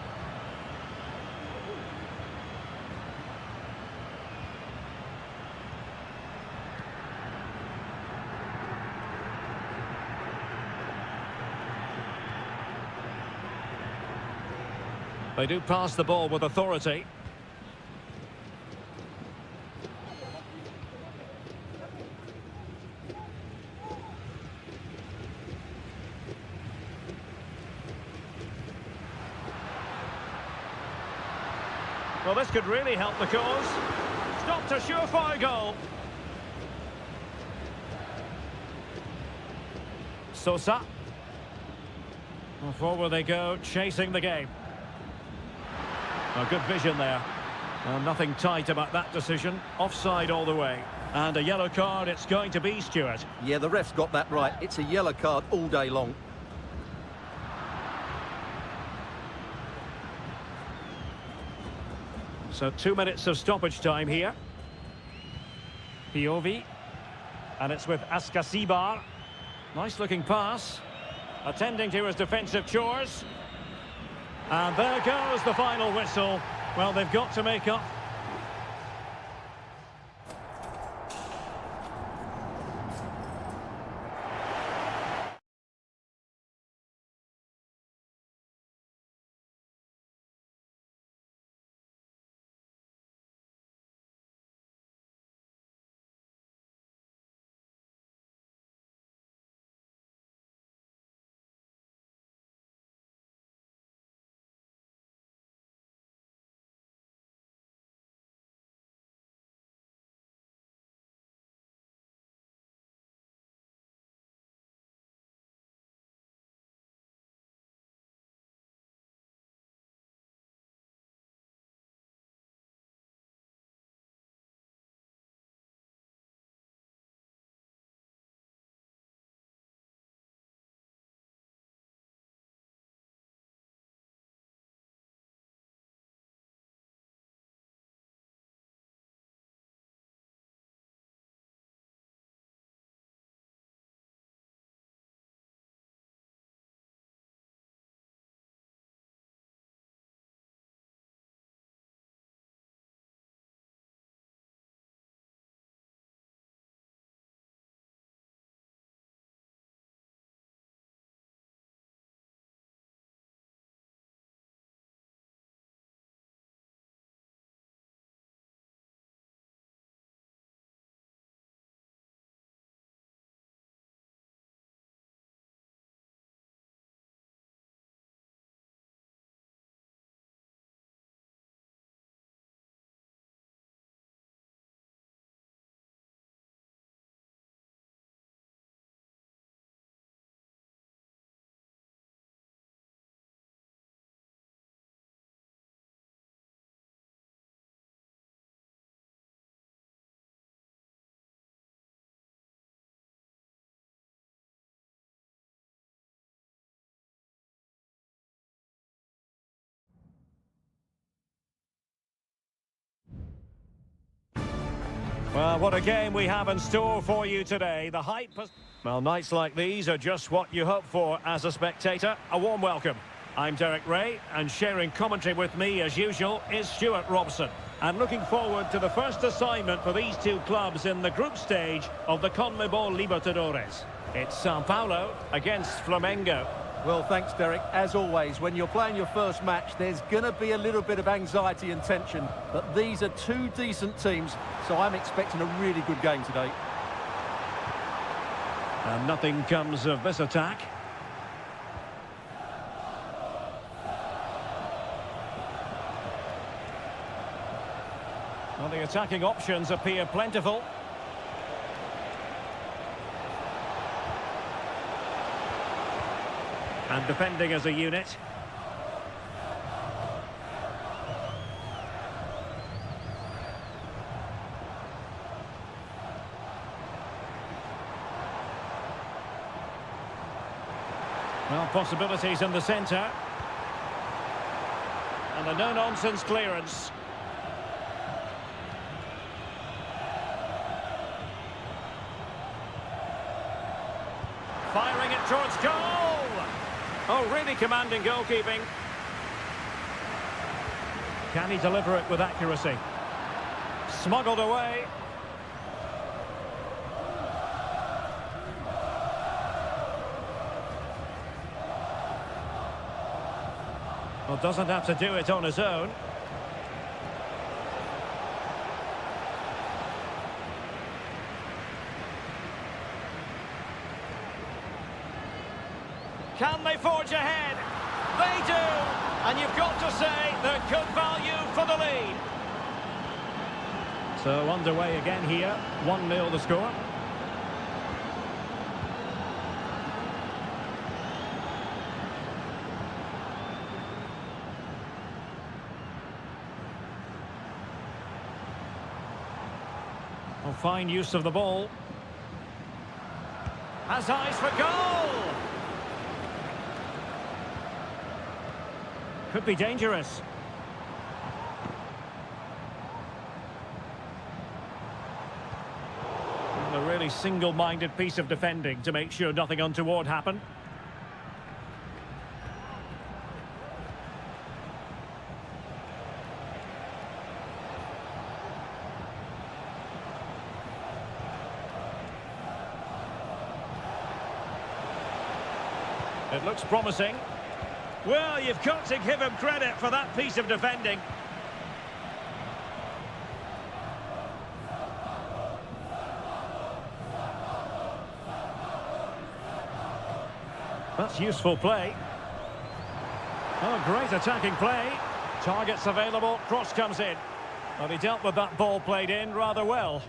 They do pass the ball with authority. Well, this could really help the cause. Stopped a surefire goal. Sosa. Well, forward they go, chasing the game. Oh, good vision there. Well, nothing tight about that decision. Offside all the way. And a yellow card it's going to be, Stuart. Yeah, the ref's got that right. It's a yellow card all day long. So 2 minutes of stoppage time here. Piovi. And it's with Askasibar. Nice looking pass. Attending to his defensive chores. And there goes the final whistle. Well, they've got to make up Well, what a game we have in store for you today. The hype... Well, nights like these are just what you hope for as a spectator. A warm welcome. I'm Derek Ray, and sharing commentary with me, as usual, is Stuart Robson. And looking forward to the first assignment for these two clubs in the group stage of the CONMEBOL Libertadores. It's Sao Paulo against Flamengo. Well, thanks, Derek. As always, when you're playing your first match, there's going to be a little bit of anxiety and tension. But these are two decent teams, so I'm expecting a really good game today. And nothing comes of this attack. Well, the attacking options appear plentiful. And defending as a unit. Well, possibilities in the centre. And a no-nonsense clearance. Firing it towards goal! Oh, really commanding goalkeeping. Can he deliver it with accuracy? Smuggled away. Well, doesn't have to do it on his own. Can they forge ahead? They do! And you've got to say they're good value for the lead. So underway again here. 1-0 the score. Well, fine use of the ball. Has eyes for goal! Could be dangerous. A really single-minded piece of defending to make sure nothing untoward happened. It looks promising. Well, you've got to give him credit for that piece of defending. That's useful play. Oh, great attacking play. Targets available, cross comes in. Well, he dealt with that ball played in rather well.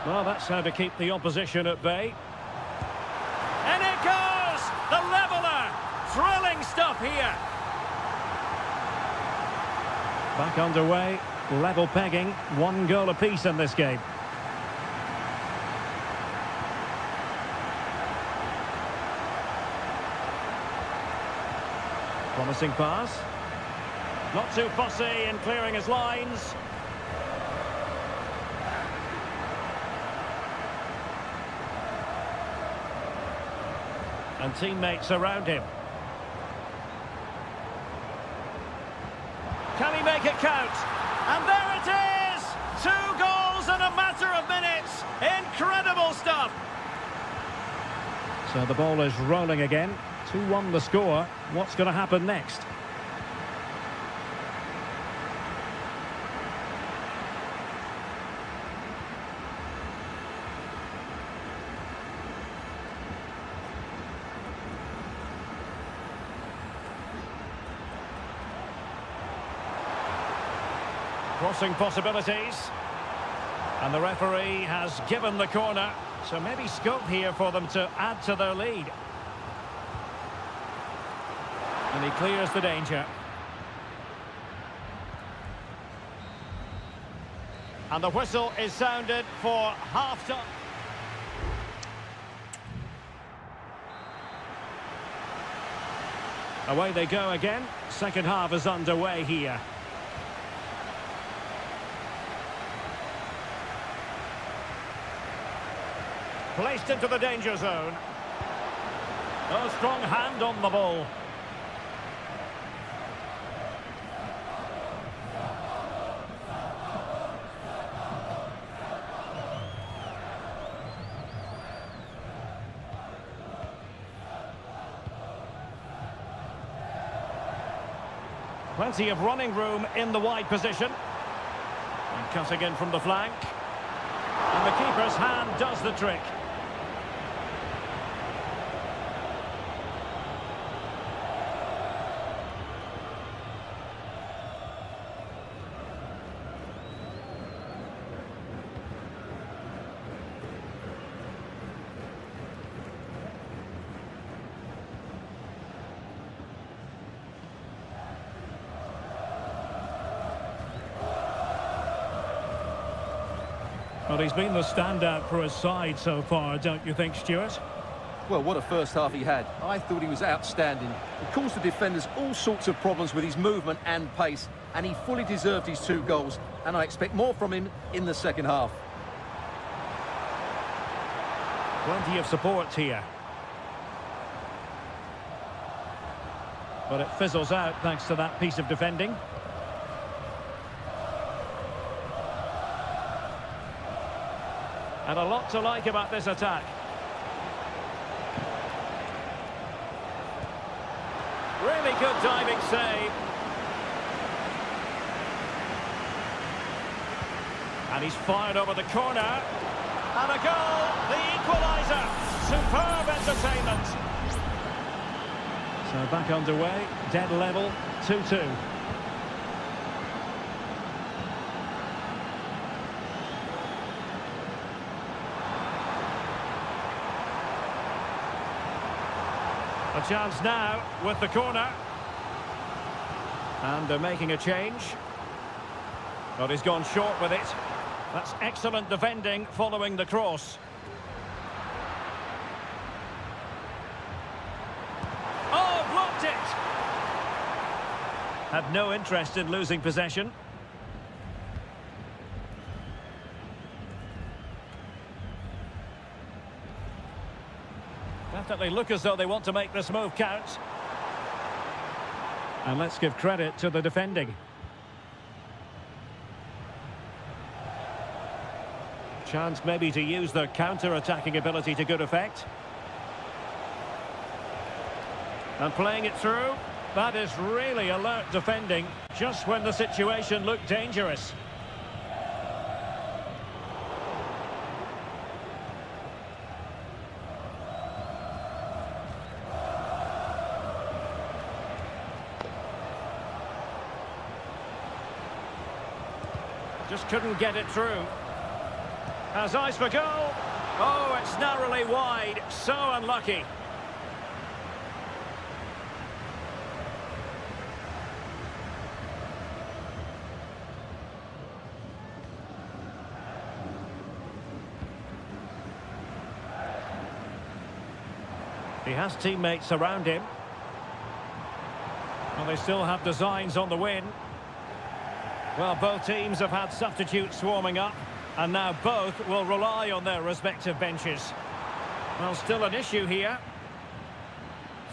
Well, that's how to keep the opposition at bay. And it goes! The leveller! Thrilling stuff here. Back underway, level pegging, 1 goal apiece in this game. Promising pass. Not too fussy in clearing his lines. And teammates around him. Can he make it count? And there it is! 2 goals in a matter of minutes. Incredible stuff. So the ball is rolling again. 2-1 the score. What's going to happen next? Crossing possibilities. And the referee has given the corner. So maybe scope here for them to add to their lead. And he clears the danger. And the whistle is sounded for half-time. Away they go again. Second half is underway here. Placed into the danger zone. Oh, strong hand on the ball. Plenty of running room in the wide position. And cutting in from the flank. And the keeper's hand does the trick. Well, he's been the standout for his side so far, don't you think, Stuart? Well, what a first half he had. I thought he was outstanding. He caused the defenders all sorts of problems with his movement and pace, and he fully deserved his 2 goals, and I expect more from him in the second half. Plenty of support here. But it fizzles out thanks to that piece of defending. And a lot to like about this attack. Really good diving save. And he's fired over the corner. And a goal, the equaliser. Superb entertainment. So back underway, dead level, 2-2. A chance now with the corner. And they're making a change. But he's gone short with it. That's excellent defending following the cross. Oh, blocked it! Had no interest in losing possession. Definitely look as though they want to make this move count. And let's give credit to the defending. Chance maybe to use their counter-attacking ability to good effect. And playing it through. That is really alert defending, just when the situation looked dangerous. Just couldn't get it through. Has eyes for goal. Oh, it's narrowly wide. So unlucky. He has teammates around him. Well, they still have designs on the win. Well, both teams have had substitutes swarming up, and now both will rely on their respective benches. Well, still an issue here.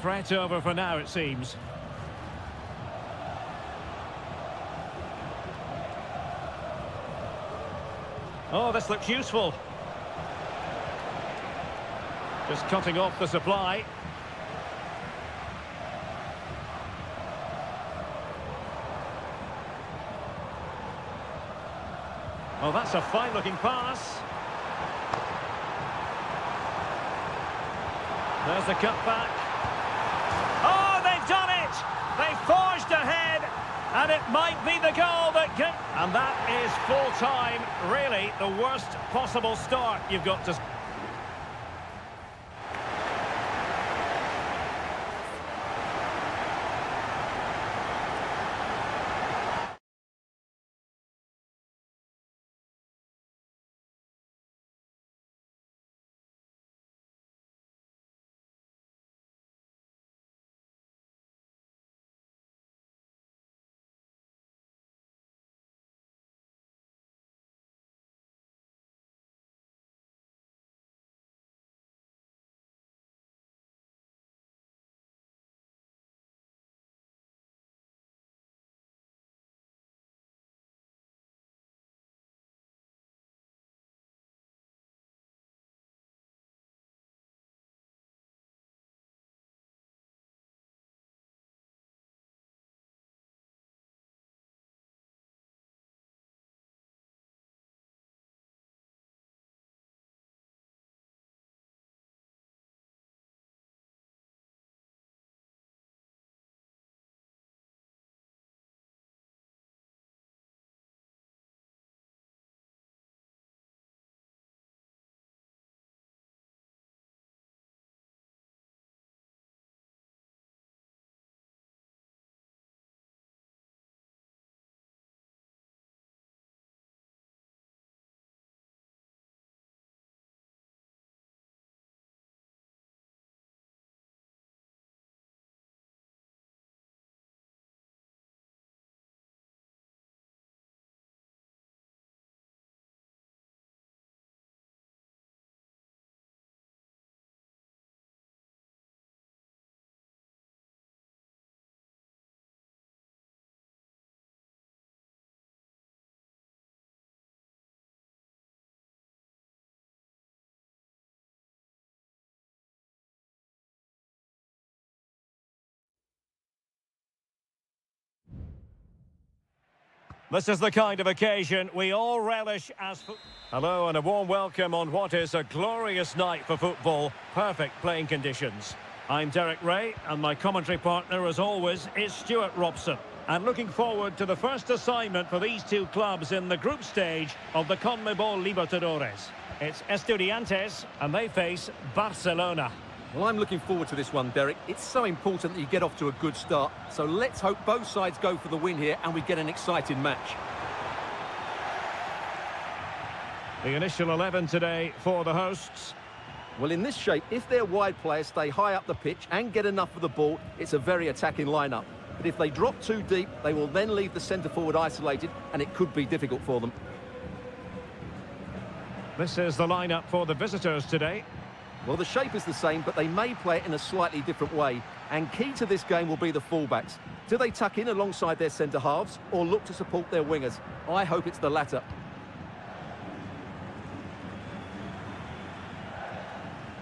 Threat over for now, it seems. Oh, this looks useful. Just cutting off the supply. Oh, that's a fine-looking pass. There's the cutback. Oh, they've done it! They forged ahead, and it might be the goal that can... And that is full-time. Really, the worst possible start you've got to... This is the kind of occasion we all relish as... Hello and a warm welcome on what is a glorious night for football. Perfect playing conditions. I'm Derek Ray, and my commentary partner, as always, is Stuart Robson. And looking forward to the first assignment for these two clubs in the group stage of the CONMEBOL Libertadores. It's Estudiantes, and they face Barcelona. Well, I'm looking forward to this one, Derek. It's so important that you get off to a good start. So let's hope both sides go for the win here and we get an exciting match. The initial 11 today for the hosts. Well, in this shape, if their wide players stay high up the pitch and get enough of the ball, it's a very attacking lineup. But if they drop too deep, they will then leave the centre-forward isolated, and it could be difficult for them. This is the lineup for the visitors today. Well, the shape is the same, but they may play it in a slightly different way. And key to this game will be the fullbacks. Do they tuck in alongside their centre-halves or look to support their wingers? I hope it's the latter.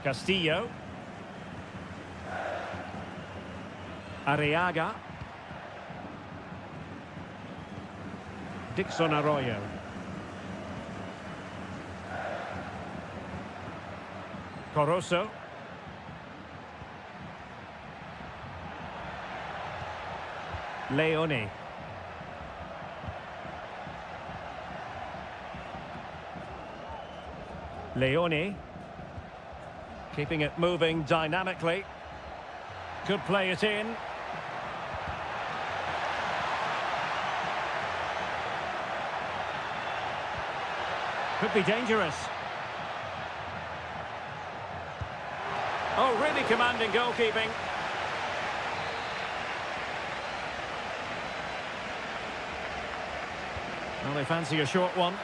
Castillo. Arriaga. Dixon Arroyo. Corozo. Leone. Leone. Keeping it moving dynamically. Could play it in. Could be dangerous. Oh, really commanding goalkeeping. Well, they fancy a short one.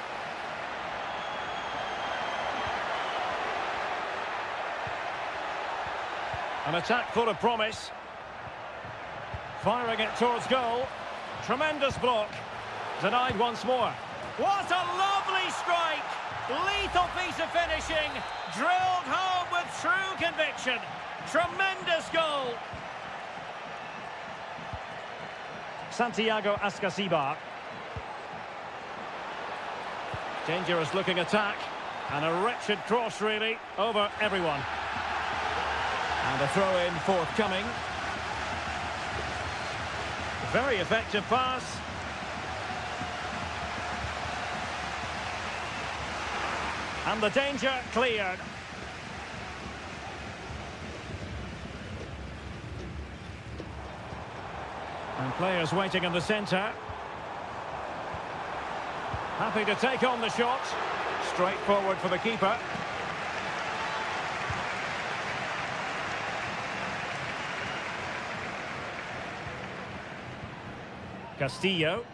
An attack full of promise. Firing it towards goal. Tremendous block. Denied once more. What a lovely strike! Lethal piece of finishing. Drilled home with true conviction. Tremendous goal. Santiago Ascasibar. Dangerous looking attack. And a wretched cross really over everyone. And a throw-in forthcoming. Very effective pass. And the danger cleared. And players waiting in the centre. Happy to take on the shot. Straight forward for the keeper. Castillo.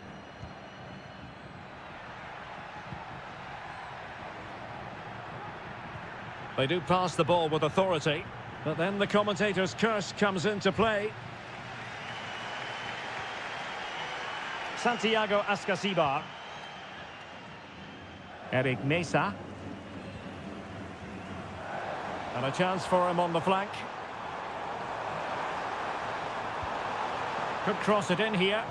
They do pass the ball with authority, but then the commentator's curse comes into play. Santiago Ascasibar. Eric Mesa. And a chance for him on the flank. Could cross it in here.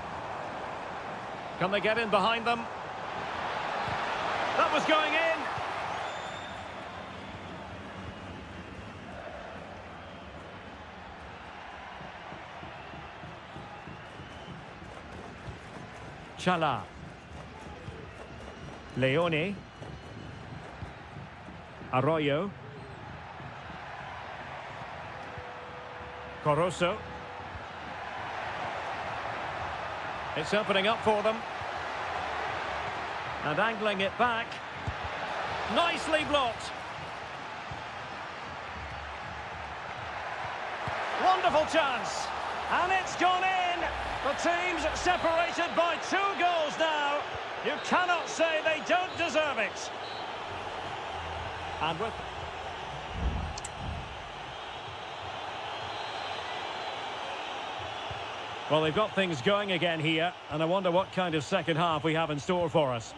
Can they get in behind them? That was going in. Chala. Leone. Arroyo. Corozo. It's opening up for them. And angling it back. Nicely blocked. Wonderful chance. And it's gone in. The team's separated by 2 goals now. You cannot say they don't deserve it. And with... Well, they've got things going again here, and I wonder what kind of second half we have in store for us.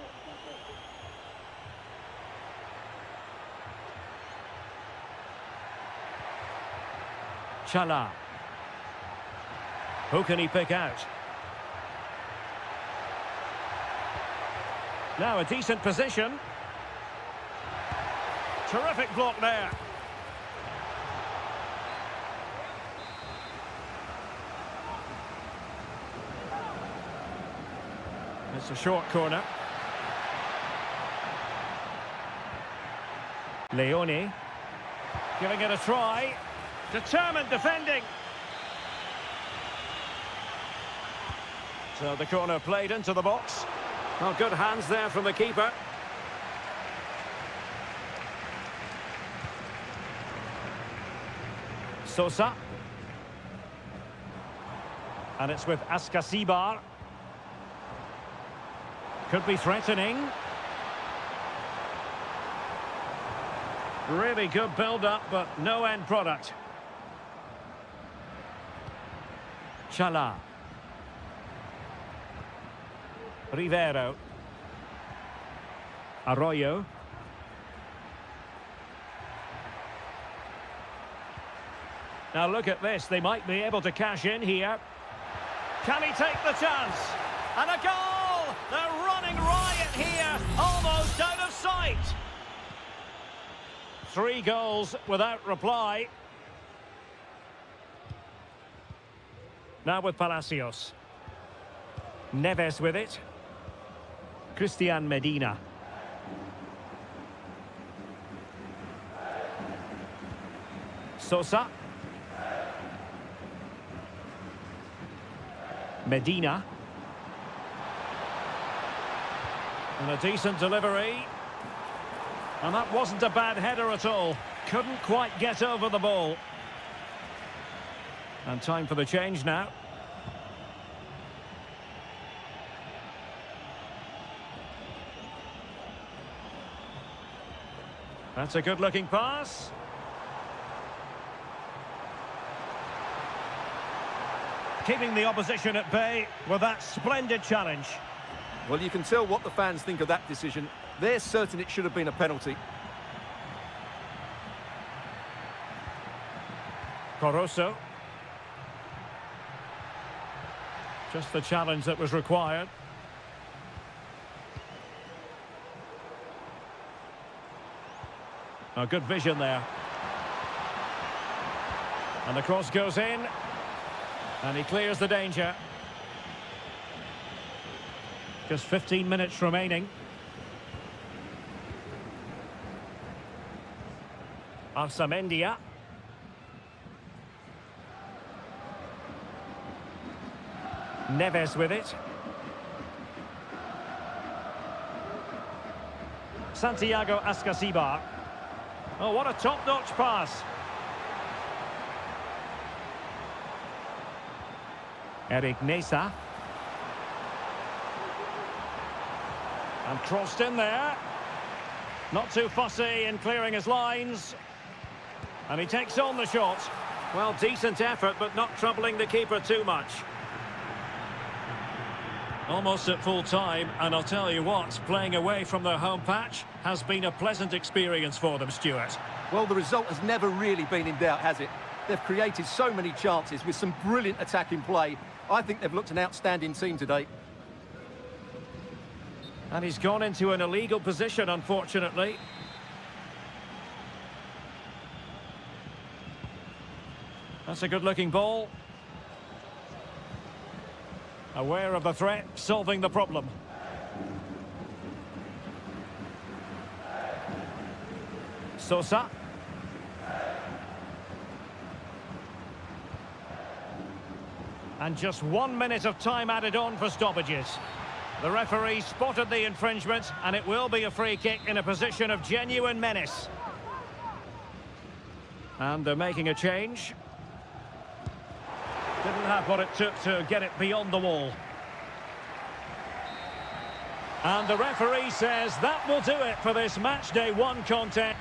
Chala. Who can he pick out? Now a decent position. Terrific block there. It's a short corner. Leone giving it a try. Determined defending. So the corner played into the box. Oh, good hands there from the keeper. Sosa. And it's with Askasibar. Could be threatening. Really good build-up, but no end product. Chala. Rivero. Arroyo. Now look at this, they might be able to cash in here. Can he take the chance? And a goal! They're running riot here, almost out of sight. 3 goals without reply. Now with Palacios. Neves with it. Christian Medina. Sosa. Medina. And a decent delivery. And that wasn't a bad header at all. Couldn't quite get over the ball. And time for the change now. That's a good-looking pass. Keeping the opposition at bay with that splendid challenge. Well, you can tell what the fans think of that decision. They're certain it should have been a penalty. Corosso. Just the challenge that was required. A good vision there. And the cross goes in. And he clears the danger. Just 15 minutes remaining. Arsamendia. Neves with it. Santiago Ascasibar. Oh, what a top-notch pass. Eric Nesa. And crossed in there. Not too fussy in clearing his lines. And he takes on the shot. Well, decent effort, but not troubling the keeper too much. Almost at full time, and I'll tell you what, playing away from their home patch has been a pleasant experience for them, Stuart. Well, the result has never really been in doubt, has it? They've created so many chances with some brilliant attacking play. I think they've looked an outstanding team today. And he's gone into an illegal position, unfortunately. That's a good-looking ball. Aware of the threat, solving the problem. Sosa. And just 1 minute of time added on for stoppages. The referee spotted the infringement, and it will be a free kick in a position of genuine menace. And they're making a change. Didn't have what it took to get it beyond the wall. And the referee says that will do it for this match day 1 contest.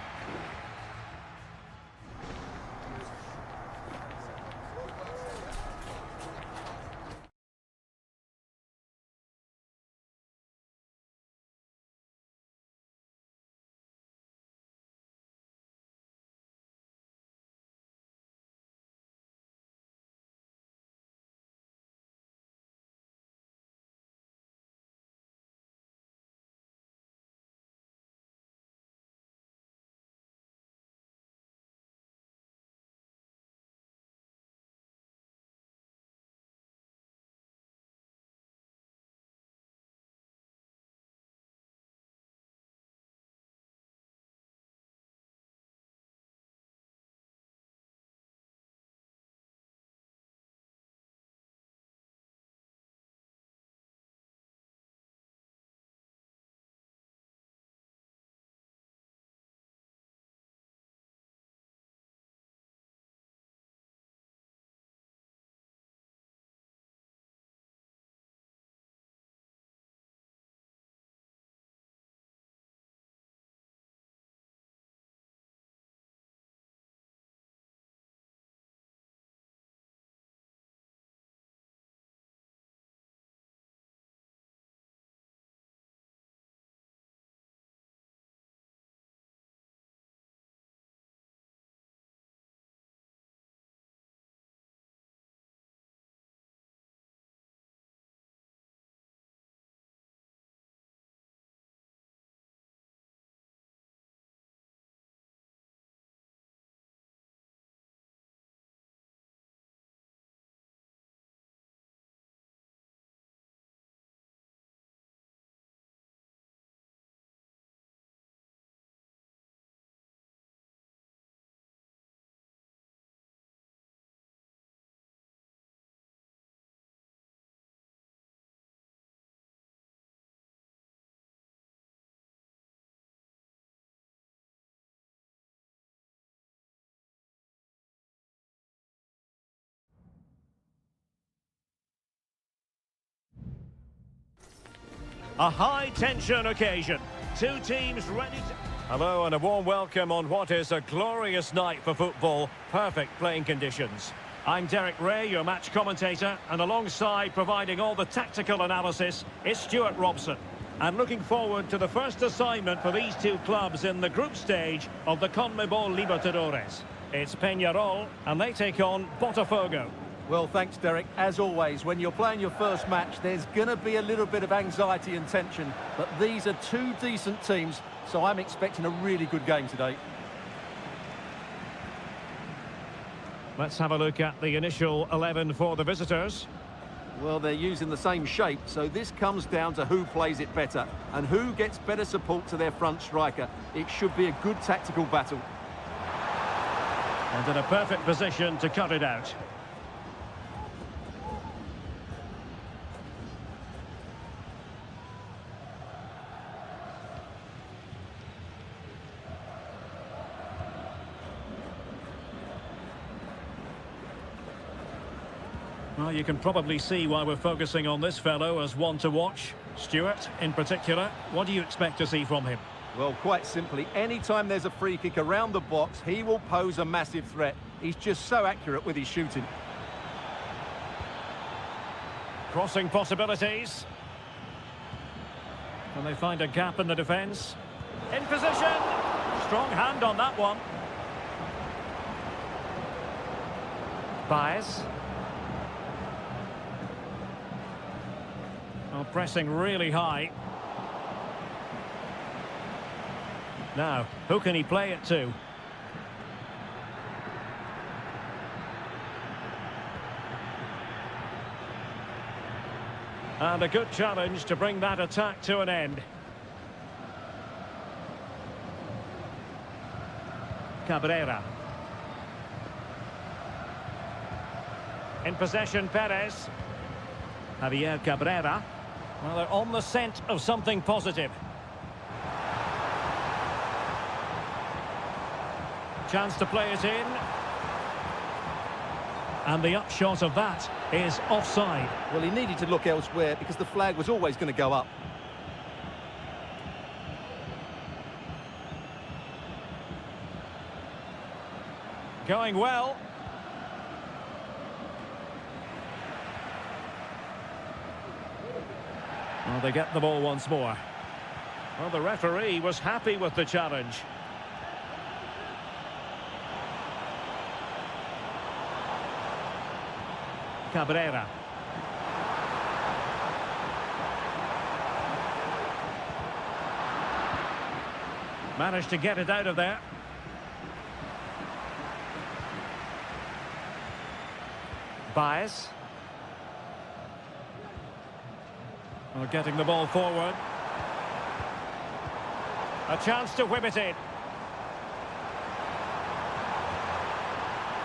A high-tension occasion. Two teams ready to... Hello and a warm welcome on what is a glorious night for football. Perfect playing conditions. I'm Derek Ray, your match commentator, and alongside providing all the tactical analysis is Stuart Robson. And looking forward to the first assignment for these two clubs in the group stage of the CONMEBOL Libertadores. It's Peñarol, and they take on Botafogo. Well, thanks, Derek. As always, when you're playing your first match, there's going to be a little bit of anxiety and tension. But these are two decent teams, so I'm expecting a really good game today. Let's have a look at the initial 11 for the visitors. Well, they're using the same shape, so this comes down to who plays it better and who gets better support to their front striker. It should be a good tactical battle. And in a perfect position to cut it out. Well, you can probably see why we're focusing on this fellow as one to watch. Stuart, in particular, what do you expect to see from him? Well, quite simply, anytime there's a free kick around the box, he will pose a massive threat. He's just so accurate with his shooting. Crossing possibilities. Can they find a gap in the defence? In position! Strong hand on that one. Baez. Well, pressing really high. Now, who can he play it to? And a good challenge to bring that attack to an end. Cabrera. In possession, Perez. Javier Cabrera. Well, they're on the scent of something positive. Chance to play it in. And the upshot of that is offside. Well, he needed to look elsewhere because the flag was always going to go up. Going well. Well, they get the ball once more. Well, the referee was happy with the challenge. Cabrera. Managed to get it out of there. Baez. Well, getting the ball forward. A chance to whip it in.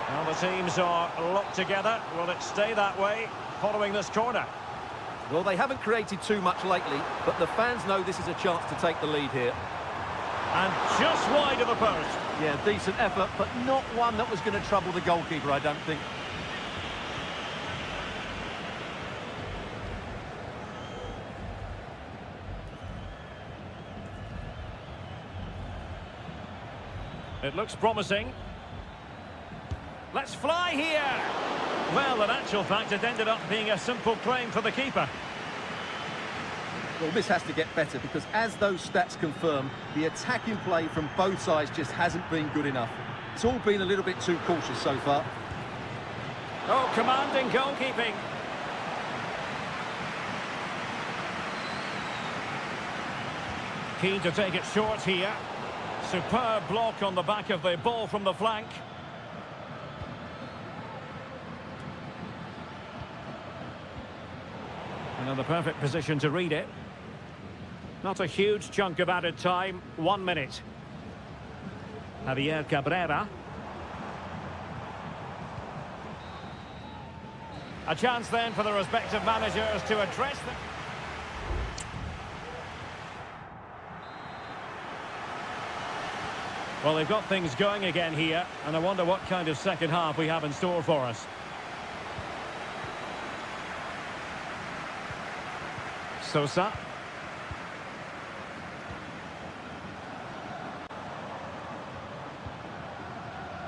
Well, the teams are locked together. Will it stay that way following this corner? Well, they haven't created too much lately, but the fans know this is a chance to take the lead here. And just wide of the post. Yeah, decent effort, but not one that was going to trouble the goalkeeper, I don't think. It looks promising. Let's fly here! Well, in actual fact, it ended up being a simple claim for the keeper. Well, this has to get better because as those stats confirm, the attacking play from both sides just hasn't been good enough. It's all been a little bit too cautious so far. Oh, commanding goalkeeping. Keen to take it short here. Superb block on the back of the ball from the flank. And in the perfect position to read it. Not a huge chunk of added time. 1 minute. Javier Cabrera. A chance then for the respective managers to address them. Well, they've got things going again here, and I wonder what kind of second half we have in store for us. Sosa.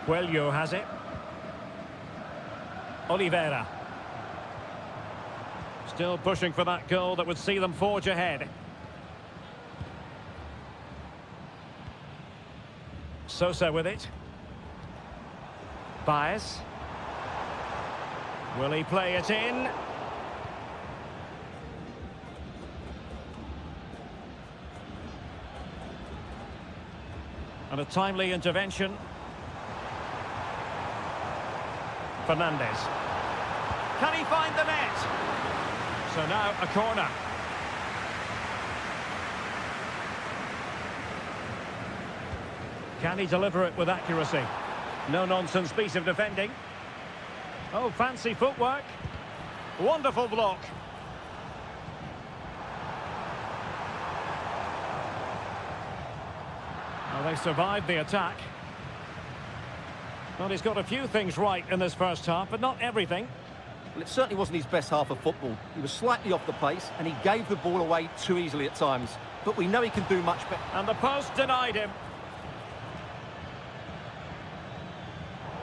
Coelho has it. Oliveira. Still pushing for that goal that would see them forge ahead. Sosa with it. Baez. Will he play it in? And a timely intervention. Fernandez. Can he find the net? So now a corner. Can he deliver it with accuracy? No-nonsense piece of defending. Oh, fancy footwork. Wonderful block. Well, they survived the attack. Well, he's got a few things right in this first half, but not everything. Well, it certainly wasn't his best half of football. He was slightly off the pace, and he gave the ball away too easily at times. But we know he can do much better. And the post denied him.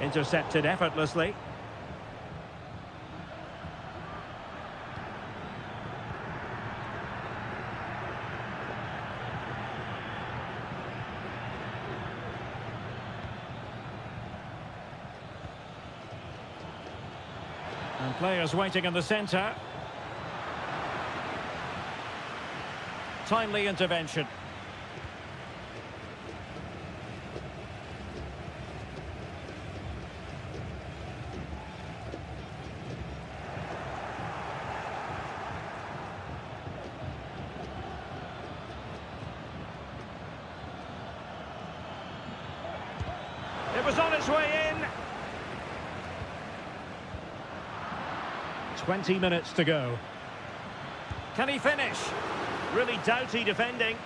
Intercepted effortlessly. And players waiting in the centre. Timely intervention. It was on its way in. 20 minutes to go. Can he finish? Really doughty defending.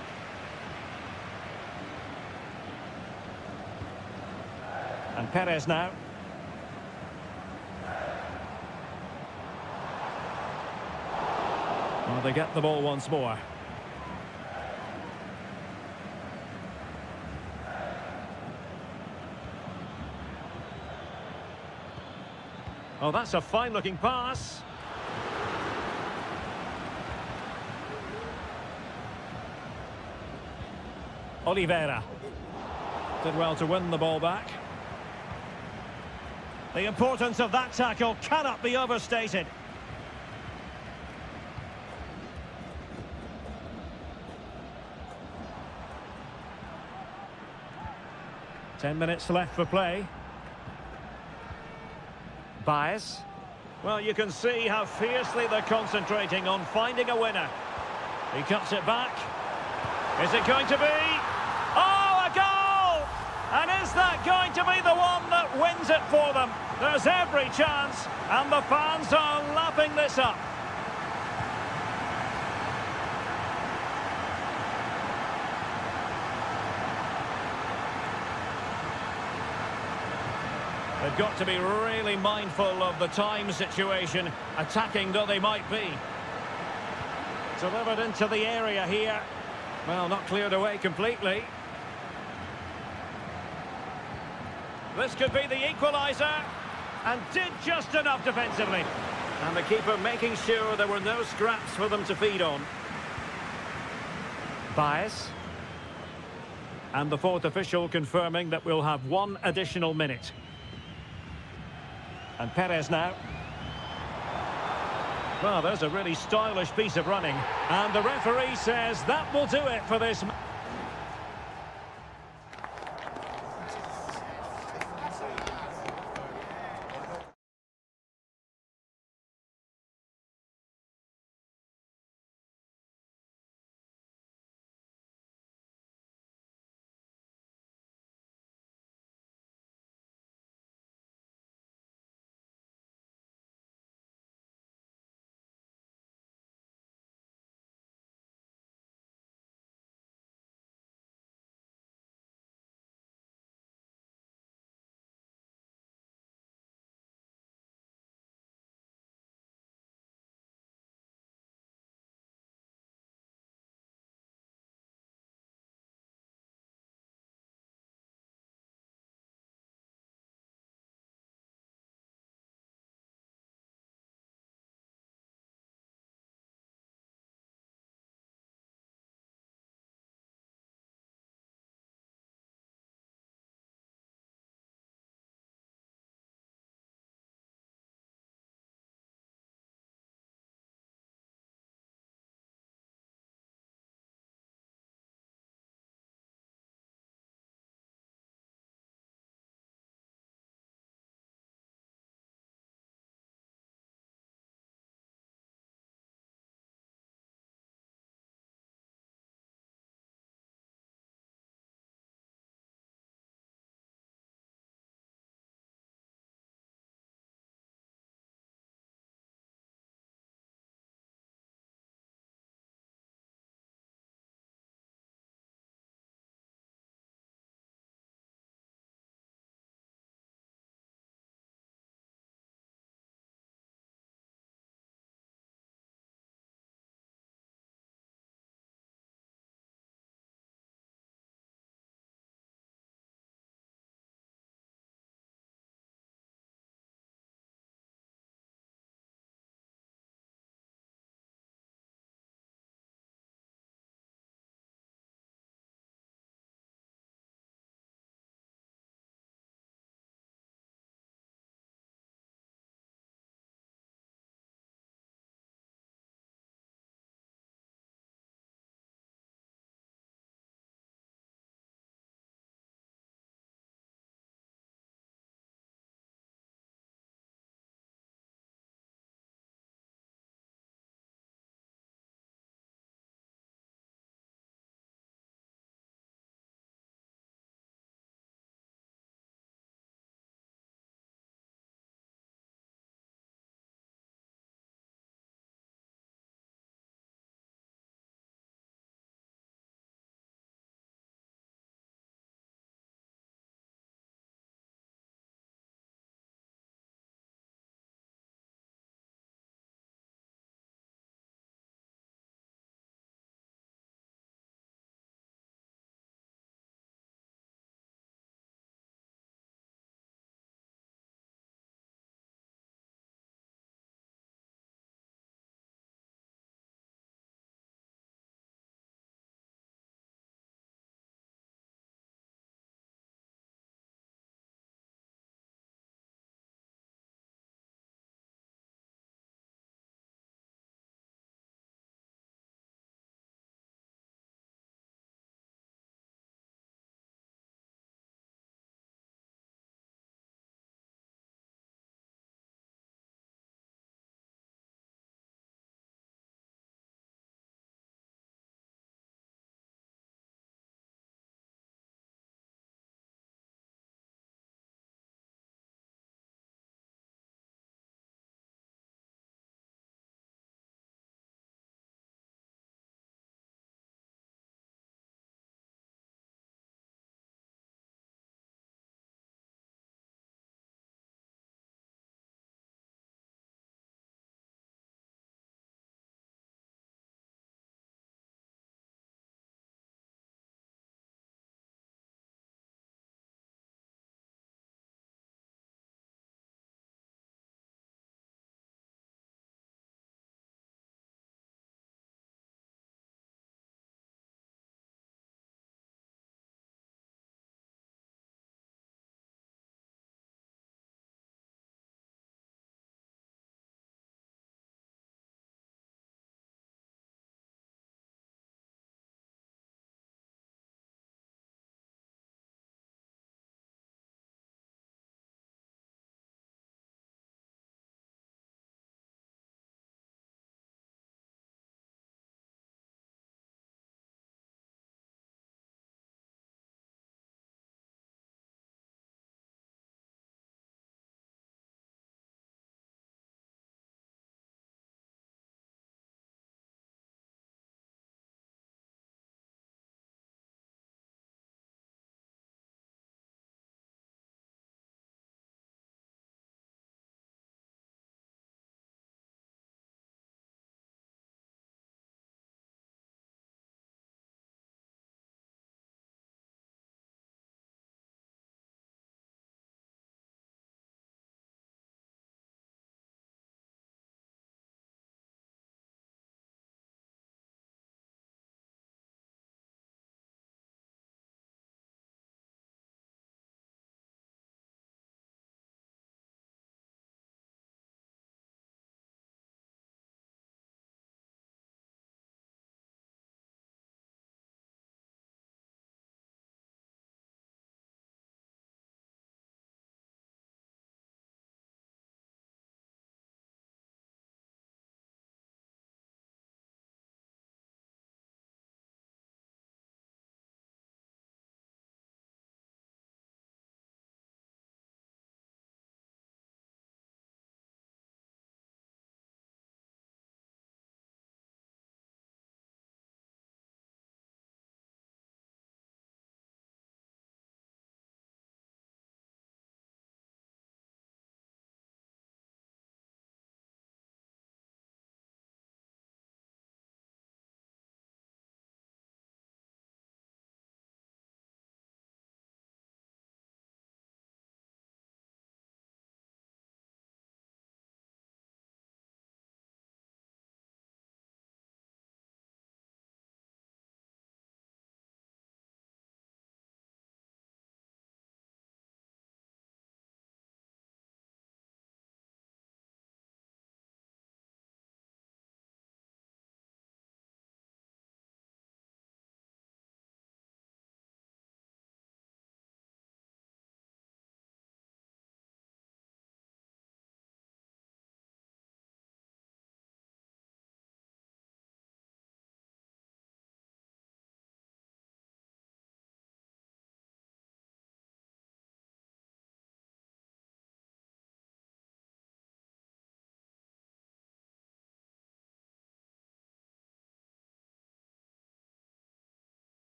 And Perez now. Well, they get the ball once more. Oh, that's a fine-looking pass. Oliveira. Did well to win the ball back. The importance of that tackle cannot be overstated. Ten minutes left for play. Baez. Well, you can see how fiercely they're concentrating on finding a winner. He cuts it back. Is it going to be? Oh, a goal! And is that going to be the one that wins it for them? There's every chance, and the fans are lapping this up. They've got to be really mindful of the time situation, attacking though they might be. Delivered into the area here. Well, not cleared away completely. This could be the equaliser, and did just enough defensively. And the keeper making sure there were no scraps for them to feed on. Baez. And the fourth official confirming that we'll have one additional minute. And Perez now. Well, there's a really stylish piece of running. And the referee says that will do it for this match.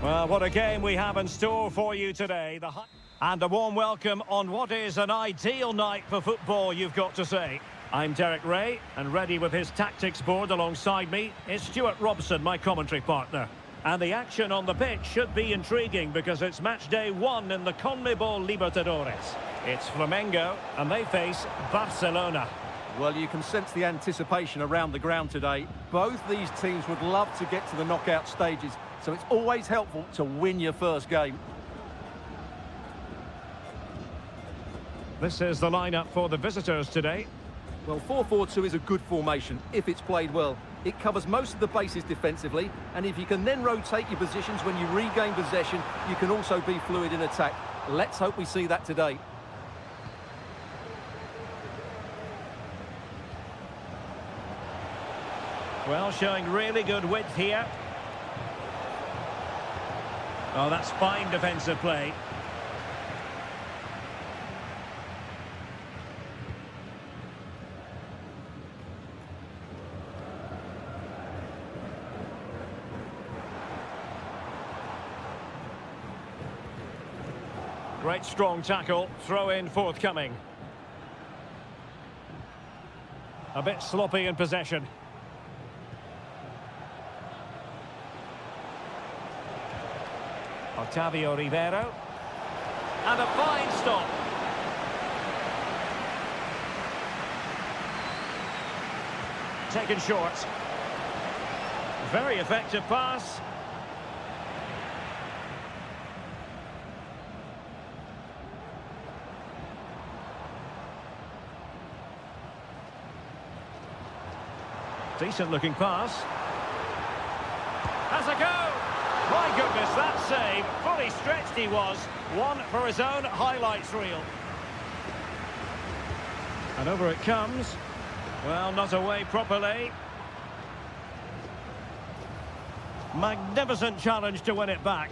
Well, what a game we have in store for you today. And a warm welcome on what is an ideal night for football, you've got to say. I'm Derek Ray, and ready with his tactics board alongside me is Stuart Robson, my commentary partner. And the action on the pitch should be intriguing because it's match day 1 in the CONMEBOL Libertadores. It's Flamengo, and they face Barcelona. Well, you can sense the anticipation around the ground today. Both these teams would love to get to the knockout stages, so it's always helpful to win your first game. This is the lineup for the visitors today. Well, 4-4-2 is a good formation if it's played well. It covers most of the bases defensively, and if you can then rotate your positions when you regain possession, you can also be fluid in attack. Let's hope we see that today. Well, showing really good width here. Oh, that's fine defensive play. Great strong tackle, throw in forthcoming. A bit sloppy in possession. Octavio Rivero. And a fine stop. Taken short. Very effective pass. Decent looking pass. Has a go! My goodness, that save. Fully stretched he was. One for his own highlights reel. And over it comes. Well, not away properly. Magnificent challenge to win it back.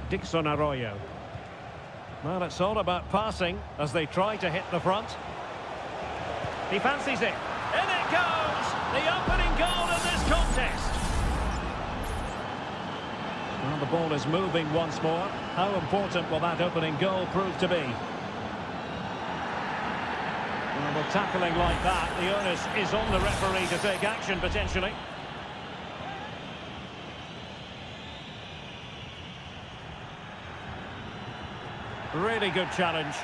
Dixon Arroyo. Well, it's all about passing as they try to hit the front. He fancies it. In it goes! The opening goal in this contest. Well, the ball is moving once more. How important will that opening goal prove to be? Well, with tackling like that, the onus is on the referee to take action, potentially. Really good challenge.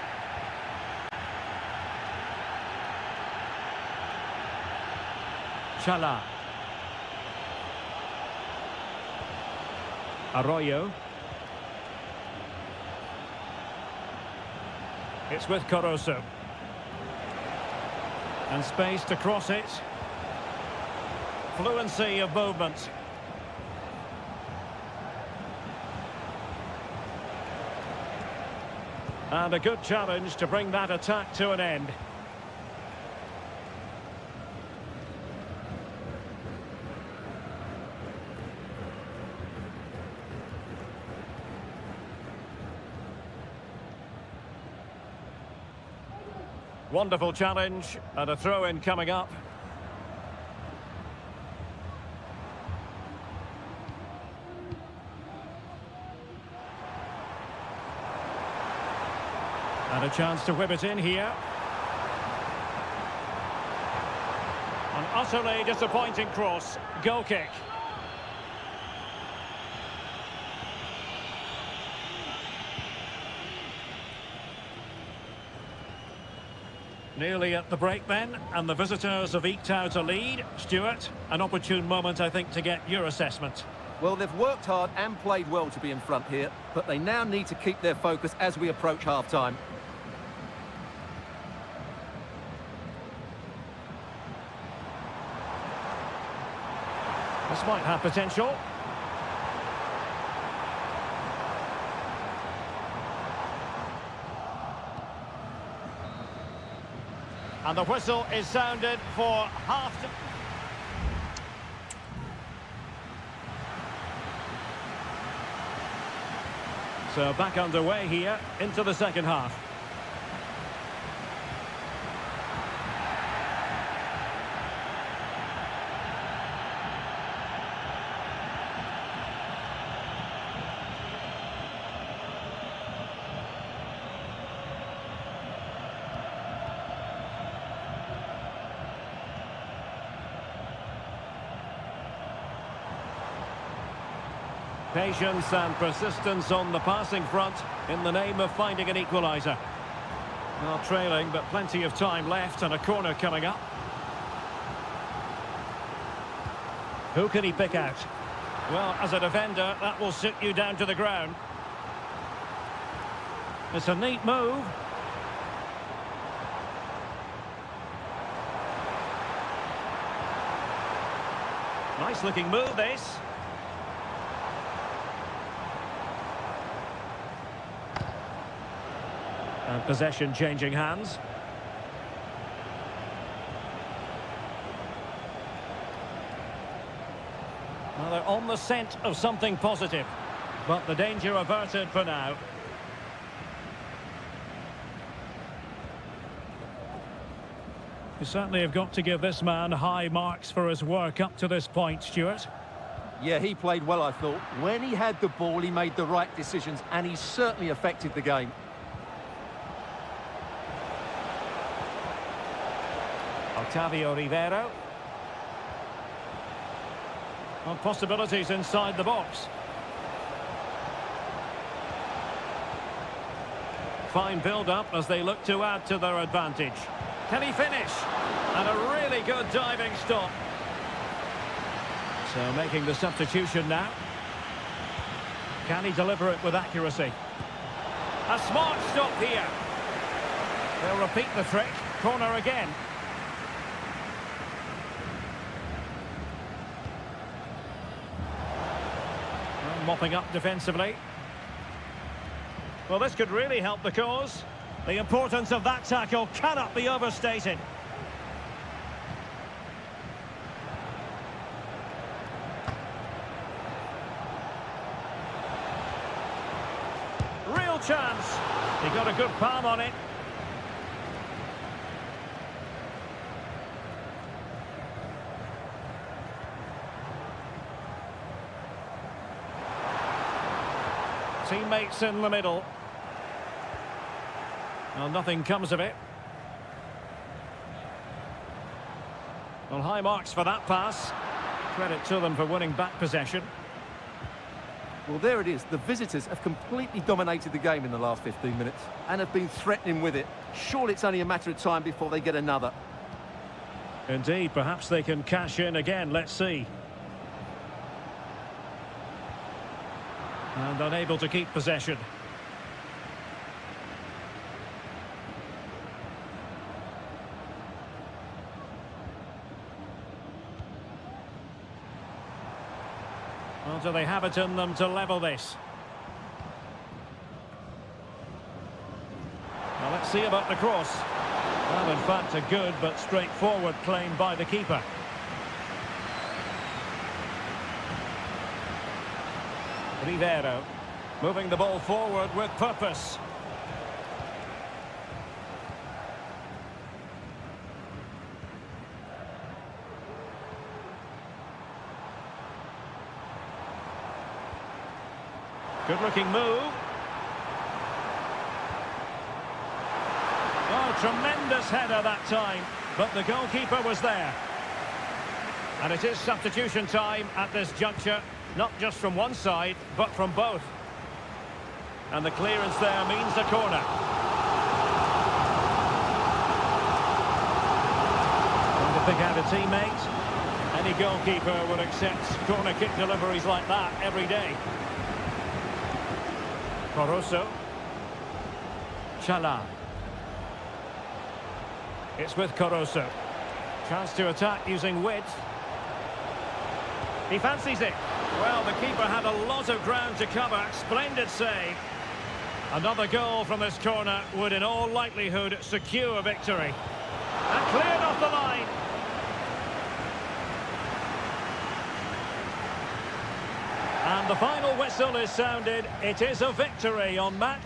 Chala. Arroyo. It's with Caruso. And space to cross it. Fluency of movement. And a good challenge to bring that attack to an end. Wonderful challenge, and a throw-in coming up. And a chance to whip it in here. An utterly disappointing cross. Goal kick. Nearly at the break then, and the visitors have eked out a lead. Stuart, an opportune moment, I think, to get your assessment. Well, they've worked hard and played well to be in front here, but they now need to keep their focus as we approach half-time. This might have potential. And the whistle is sounded for half-time. So back underway here into the second half. Patience and persistence on the passing front in the name of finding an equaliser. Well, trailing, but plenty of time left and a corner coming up. Who can he pick out? Well, as a defender, that will sit you down to the ground. It's a neat move. Nice looking move, this. And possession changing hands. Well, they're on the scent of something positive, but the danger averted for now. You certainly have got to give this man high marks for his work up to this point, Stuart. Yeah, he played well, I thought. When he had the ball, he made the right decisions, and he certainly affected the game. Octavio Rivero. Well, possibilities inside the box. Fine build-up as they look to add to their advantage. Can he finish? And a really good diving stop. So making the substitution now. Can he deliver it with accuracy? A smart stop here. They'll repeat the trick. Corner again. Well, mopping up defensively. Well, this could really help the cause. The importance of that tackle cannot be overstated. Real chance. He got a good palm on it. Teammates in the middle. Well, nothing comes of it. Well, high marks for that pass. Credit to them for winning back possession. Well, there it is. The visitors have completely dominated the game in the last 15 minutes and have been threatening with it. Surely it's only a matter of time before they get another. Indeed, perhaps they can cash in again. Let's see. And unable to keep possession. Well, do they have it in them to level this? Well, let's see about the cross. Well, in fact, a good but straightforward claim by the keeper. Rivero, moving the ball forward with purpose. Good-looking move. Oh, tremendous header that time, but the goalkeeper was there. And it is substitution time at this juncture, not just from one side, but from both. And the clearance there means a corner. Going to pick out a teammate. Any goalkeeper would accept corner kick deliveries like that every day. Caruso. Chala. It's with Caruso. Chance to attack using width. He fancies it. Well, the keeper had a lot of ground to cover. Splendid save. Another goal from this corner would in all likelihood secure victory. And cleared off the line. And the final whistle is sounded. It is a victory on match.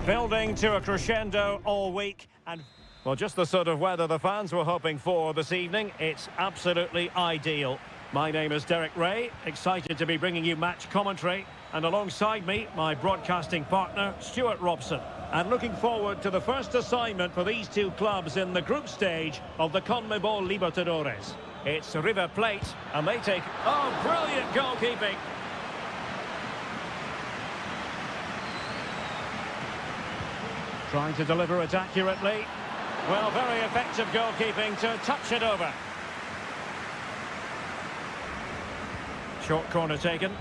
Building to a crescendo all week, and well, just the sort of weather the fans were hoping for this evening. It's absolutely ideal. My name is Derek Ray, excited to be bringing you match commentary, and alongside me, my broadcasting partner, Stuart Robson. And looking forward to the first assignment for these two clubs in the group stage of the CONMEBOL Libertadores. It's River Plate, and they take... Oh, brilliant goalkeeping! Trying to deliver it accurately. Well, very effective goalkeeping to touch it over. Short corner taken.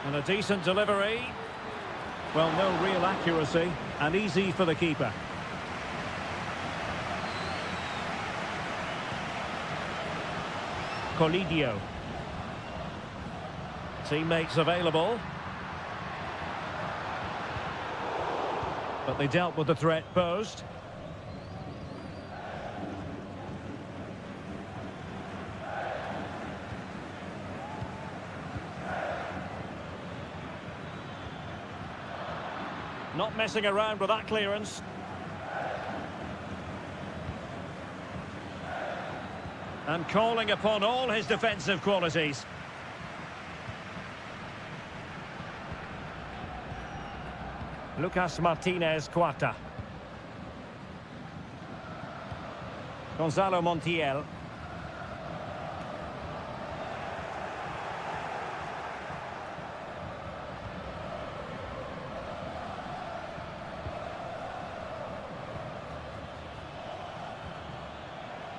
And a decent delivery. Well, no real accuracy. And easy for the keeper. Colidio. Teammates available. But they dealt with the threat posed. Not messing around with that clearance. And calling upon all his defensive qualities. Lucas Martinez Cuarta. Gonzalo Montiel.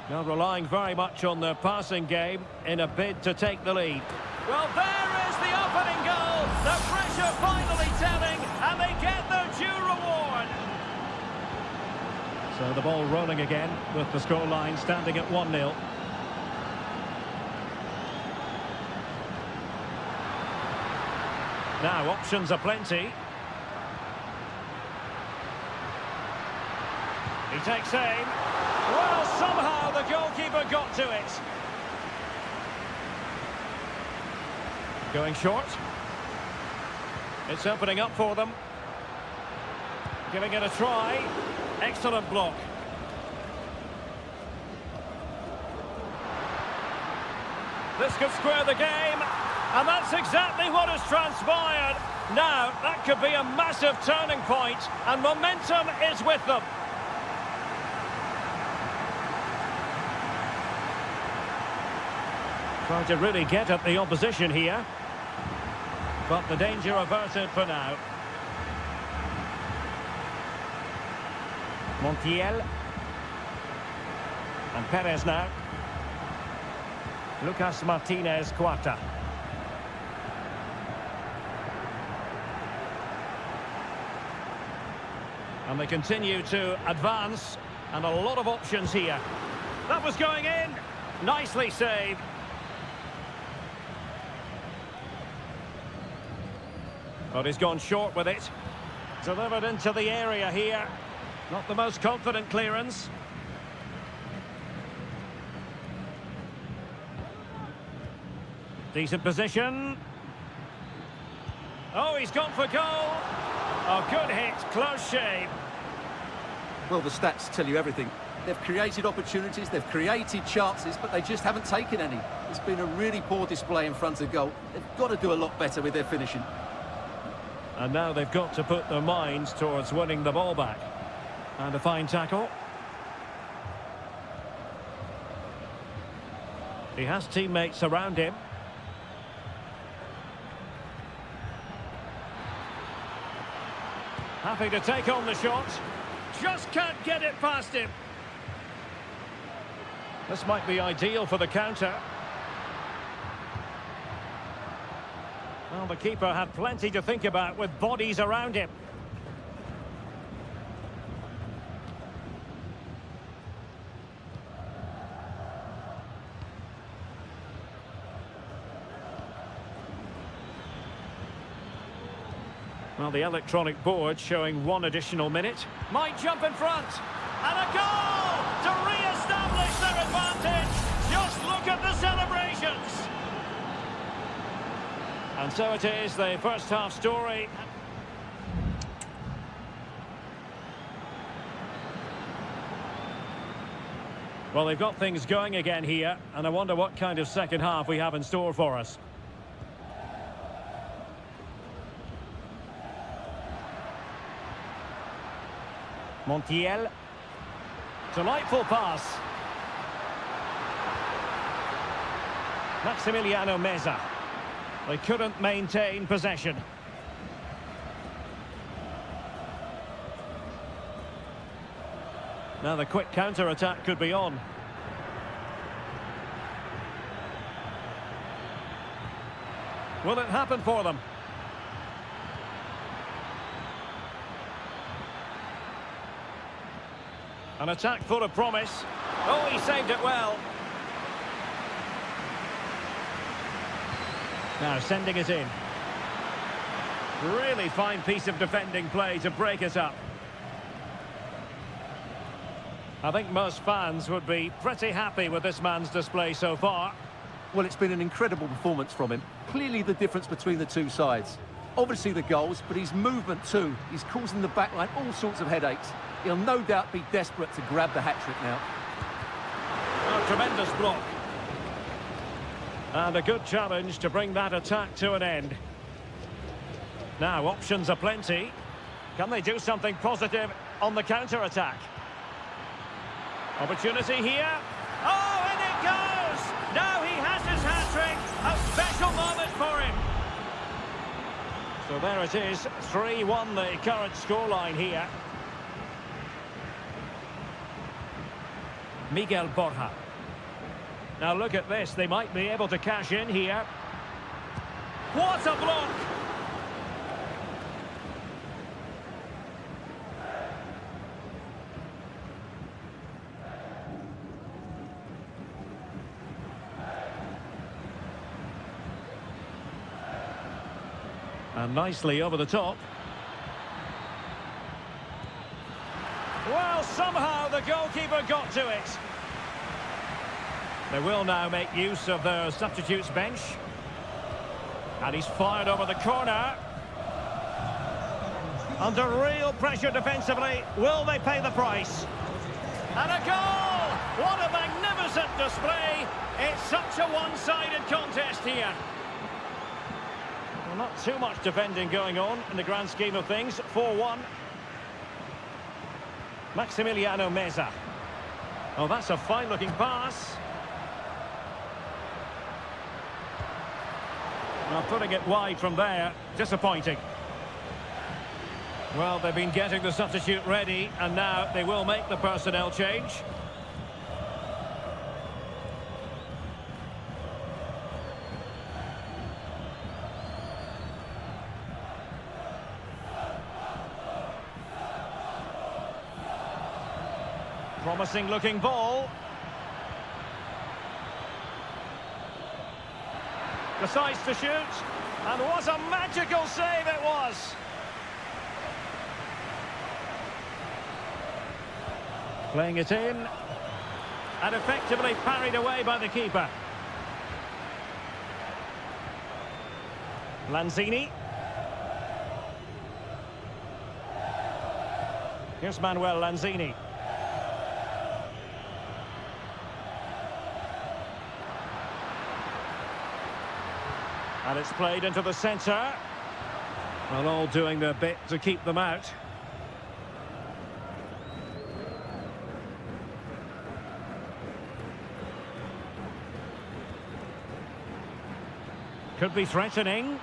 Now relying very much on their passing game in a bid to take the lead. Well, there is the opening goal. The pressure finally telling, and they get their due reward. So the ball rolling again with the scoreline standing at 1-0. Now options are plenty. He takes aim. Well, somehow the goalkeeper got to it. Going short. It's opening up for them. Giving it a try. Excellent block. This could square the game. And that's exactly what has transpired. Now, that could be a massive turning point, and momentum is with them. Trying to really get at the opposition here. But the danger averted for now. Montiel. And Perez now. Lucas Martinez Cuarta. And they continue to advance. And a lot of options here. That was going in. Nicely saved. But he's gone short with it. Delivered into the area here. Not the most confident clearance. Decent position. Oh, he's gone for goal. Oh, good hit. Close shave. Well, the stats tell you everything. They've created opportunities, they've created chances, but they just haven't taken any. It's been a really poor display in front of goal. They've got to do a lot better with their finishing. And now they've got to put their minds towards winning the ball back. And a fine tackle. He has teammates around him. Happy to take on the shot. Just can't get it past him. This might be ideal for the counter. Well, the keeper had plenty to think about with bodies around him. Well, the electronic board showing 1 additional minute. Might jump in front. And a goal to re-establish their advantage. Just look at the celebrations. And so it is, the first half story. Well, they've got things going again here, and I wonder what kind of second half we have in store for us. Montiel. Delightful pass. Maximiliano Meza. They couldn't maintain possession. Now the quick counter-attack could be on. Will it happen for them? An attack full of promise. Oh, he saved it well. Now sending it in. Really fine piece of defending play to break it up. I think most fans would be pretty happy with this man's display so far. Well, it's been an incredible performance from him. Clearly the difference between the two sides. Obviously the goals, but his movement too. He's causing the backline all sorts of headaches. He'll no doubt be desperate to grab the hat-trick now. A tremendous block. And a good challenge to bring that attack to an end. Now, options are plenty. Can they do something positive on the counter-attack? Opportunity here. Oh, in it goes! Now he has his hat-trick. A special moment for him. So there it is. 3-1 the current scoreline here. Miguel Borja. Now look at this. They might be able to cash in here. What a block! And nicely over the top. Well, somehow the goalkeeper got to it. They will now make use of their substitutes bench. And he's fired over the corner. Under real pressure defensively. Will they pay the price? And a goal! What a magnificent display! It's such a one-sided contest here. Well, not too much defending going on in the grand scheme of things. 4-1. Maximiliano Meza. Oh, that's a fine-looking pass. Well, putting it wide from there, disappointing. Well, they've been getting the substitute ready, and now they will make the personnel change. Promising looking ball. Decides to shoot. And what a magical save it was. Playing it in. And effectively parried away by the keeper. Lanzini. Here's Manuel Lanzini. And it's played into the centre. Well, all doing their bit to keep them out. Could be threatening.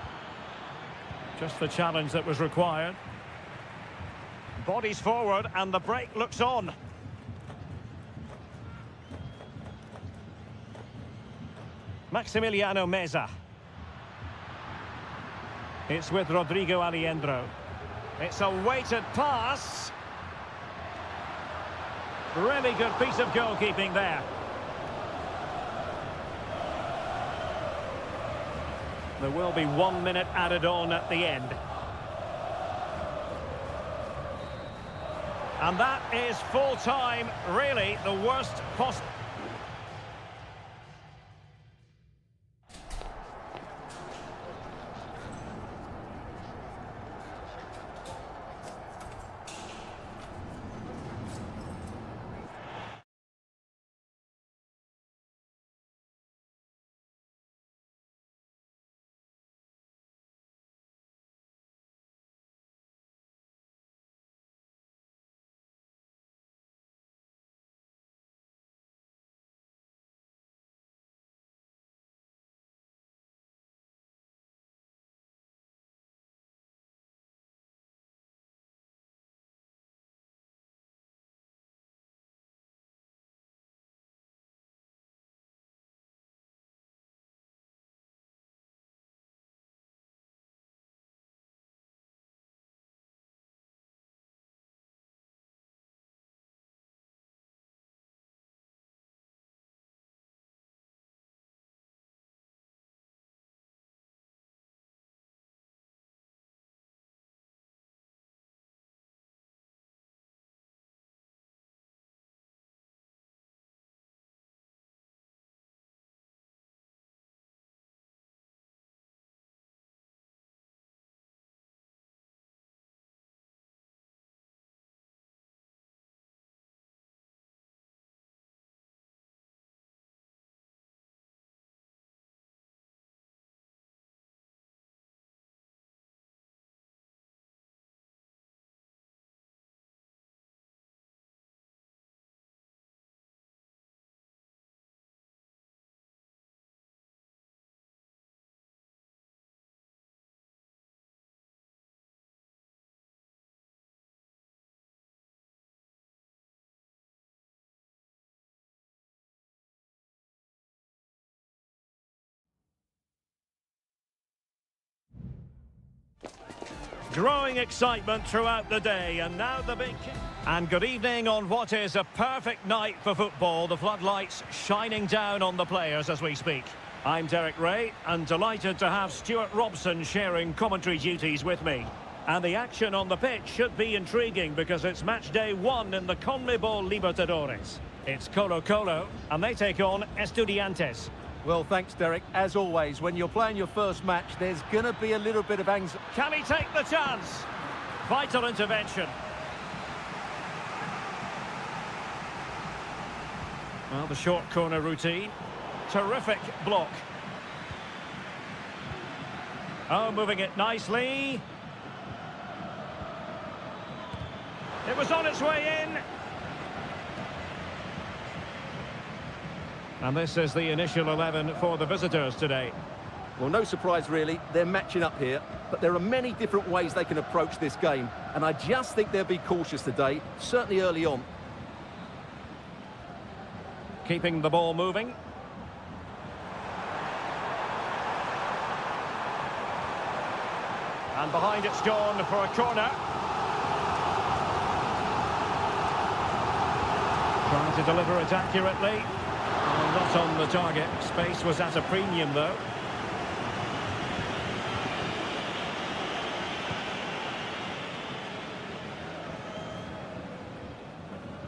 Just the challenge that was required. Bodies forward and the break looks on. Maximiliano Meza. It's with Rodrigo Aliendro. It's a weighted pass. Really good piece of goalkeeping there. There will be 1 minute added on at the end. And that is full time, really the worst possible. Growing excitement throughout the day, and now the big kick. And good evening on what is a perfect night for football. The floodlights shining down on the players as we speak. I'm Derek Ray, and delighted to have Stuart Robson sharing commentary duties with me. And the action on the pitch should be intriguing because it's match day 1 in the CONMEBOL Libertadores. It's Colo-Colo, and they take on Estudiantes. Well, thanks, Derek. As always, when you're playing your first match, there's going to be a little bit of anxiety. Can he take the chance? Vital intervention. Well, the short corner routine. Terrific block. Oh, moving it nicely. It was on its way in. And this is the initial 11 for the visitors today. Well, no surprise, really. They're matching up here. But there are many different ways they can approach this game. And I just think they'll be cautious today, certainly early on. Keeping the ball moving. And behind it's gone for a corner. Trying to deliver it accurately. Oh, not on the target. Space was at a premium, though.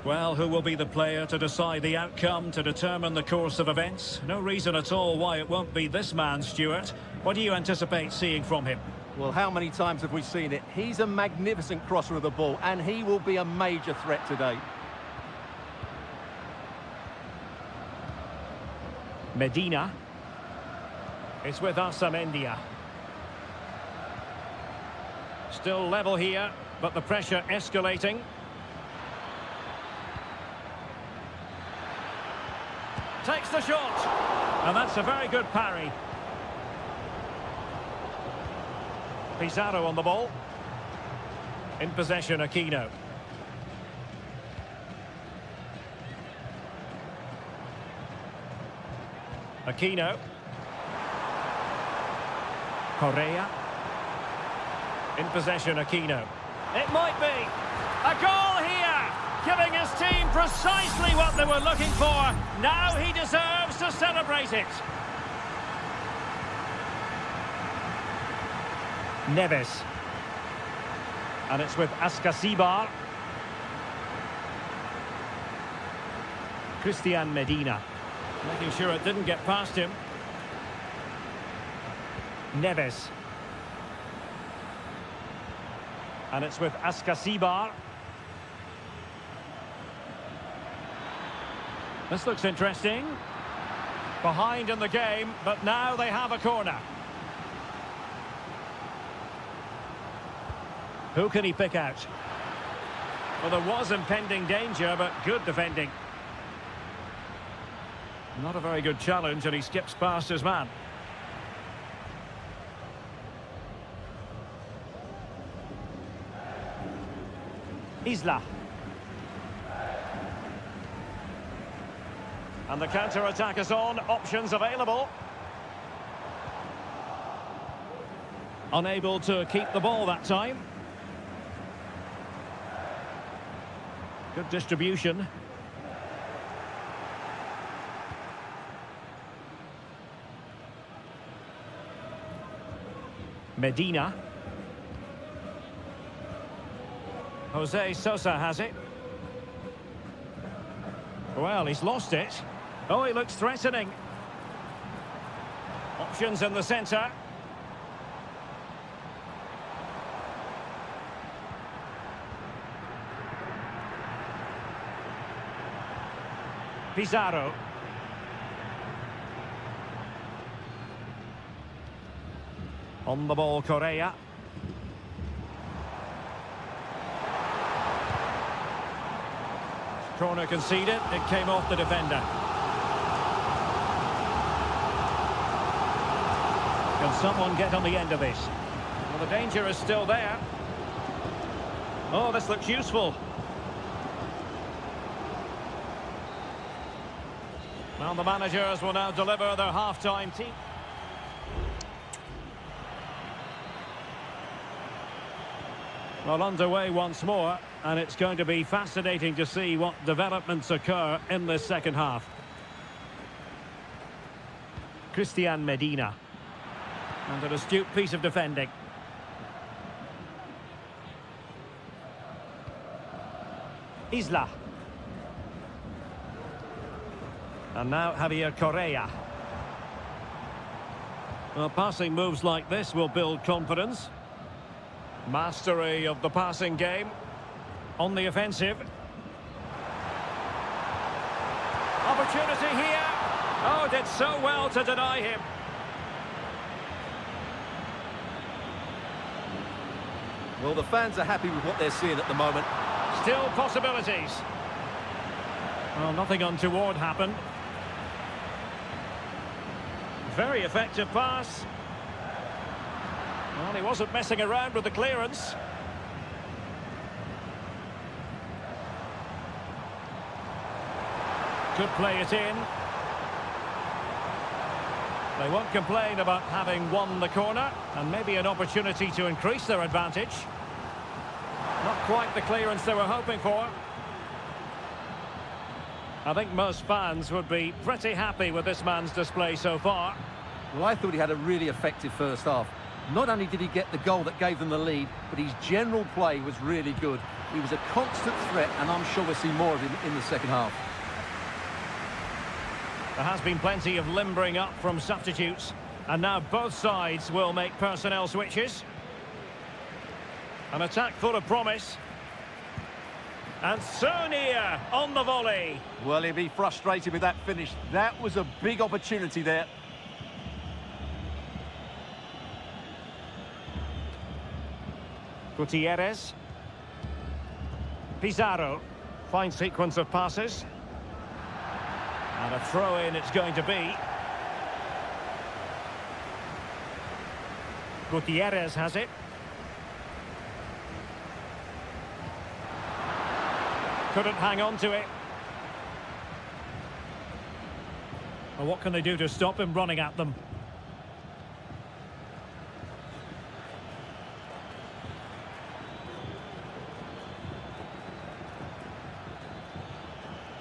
Well, who will be the player to decide the outcome, to determine the course of events? No reason at all why it won't be this man, Stuart. What do you anticipate seeing from him? Well, how many times have we seen it? He's a magnificent crosser of the ball, and he will be a major threat today. Medina. It's with Amendia. Still level here, but the pressure escalating. Takes the shot. And that's a very good parry. Pizarro on the ball. In possession, Aquino. Aquino. Correa. In possession, Aquino. It might be. A goal here! Giving his team precisely what they were looking for. Now he deserves to celebrate it. Neves. And it's with Ascasibar. Christian Medina. Making sure it didn't get past him. Neves. And it's with Ascasibar. This looks interesting. Behind in the game, but now they have a corner. Who can he pick out? Well, there was impending danger, but good defending. Not a very good challenge, and he skips past his man. Isla. And the counter-attack is on. Options available. Unable to keep the ball that time. Good distribution. Medina. Jose Sosa has it. Well, he's lost it. Oh, he looks threatening. Options in the centre. Pizarro. On the ball, Correa. Corner conceded. It came off the defender. Can someone get on the end of this? Well, the danger is still there. Oh, this looks useful. Well, the managers will now deliver their half-time team. Well, underway once more, and it's going to be fascinating to see what developments occur in this second half. Christian Medina. And an astute piece of defending. Isla. And now Javier Correa. Well, passing moves like this will build confidence. Mastery of the passing game. On the offensive. Opportunity here. Oh, did so well to deny him. Well, the fans are happy with what they're seeing at the moment. Still possibilities. Well, nothing untoward happened. Very effective pass. Well, he wasn't messing around with the clearance. Could play it in. They won't complain about having won the corner, and maybe an opportunity to increase their advantage. Not quite the clearance they were hoping for. I think most fans would be pretty happy with this man's display so far. Well, I thought he had a really effective first half. Not only did he get the goal that gave them the lead, but his general play was really good. He was a constant threat, and I'm sure we'll see more of him in the second half. There has been plenty of limbering up from substitutes, and now both sides will make personnel switches. An attack full of promise. And so near on the volley. Well, he'll be frustrated with that finish. That was a big opportunity there. Gutierrez. Pizarro. Fine sequence of passes. And a throw-in it's going to be. Gutierrez has it. Couldn't hang on to it. Well, what can they do to stop him running at them?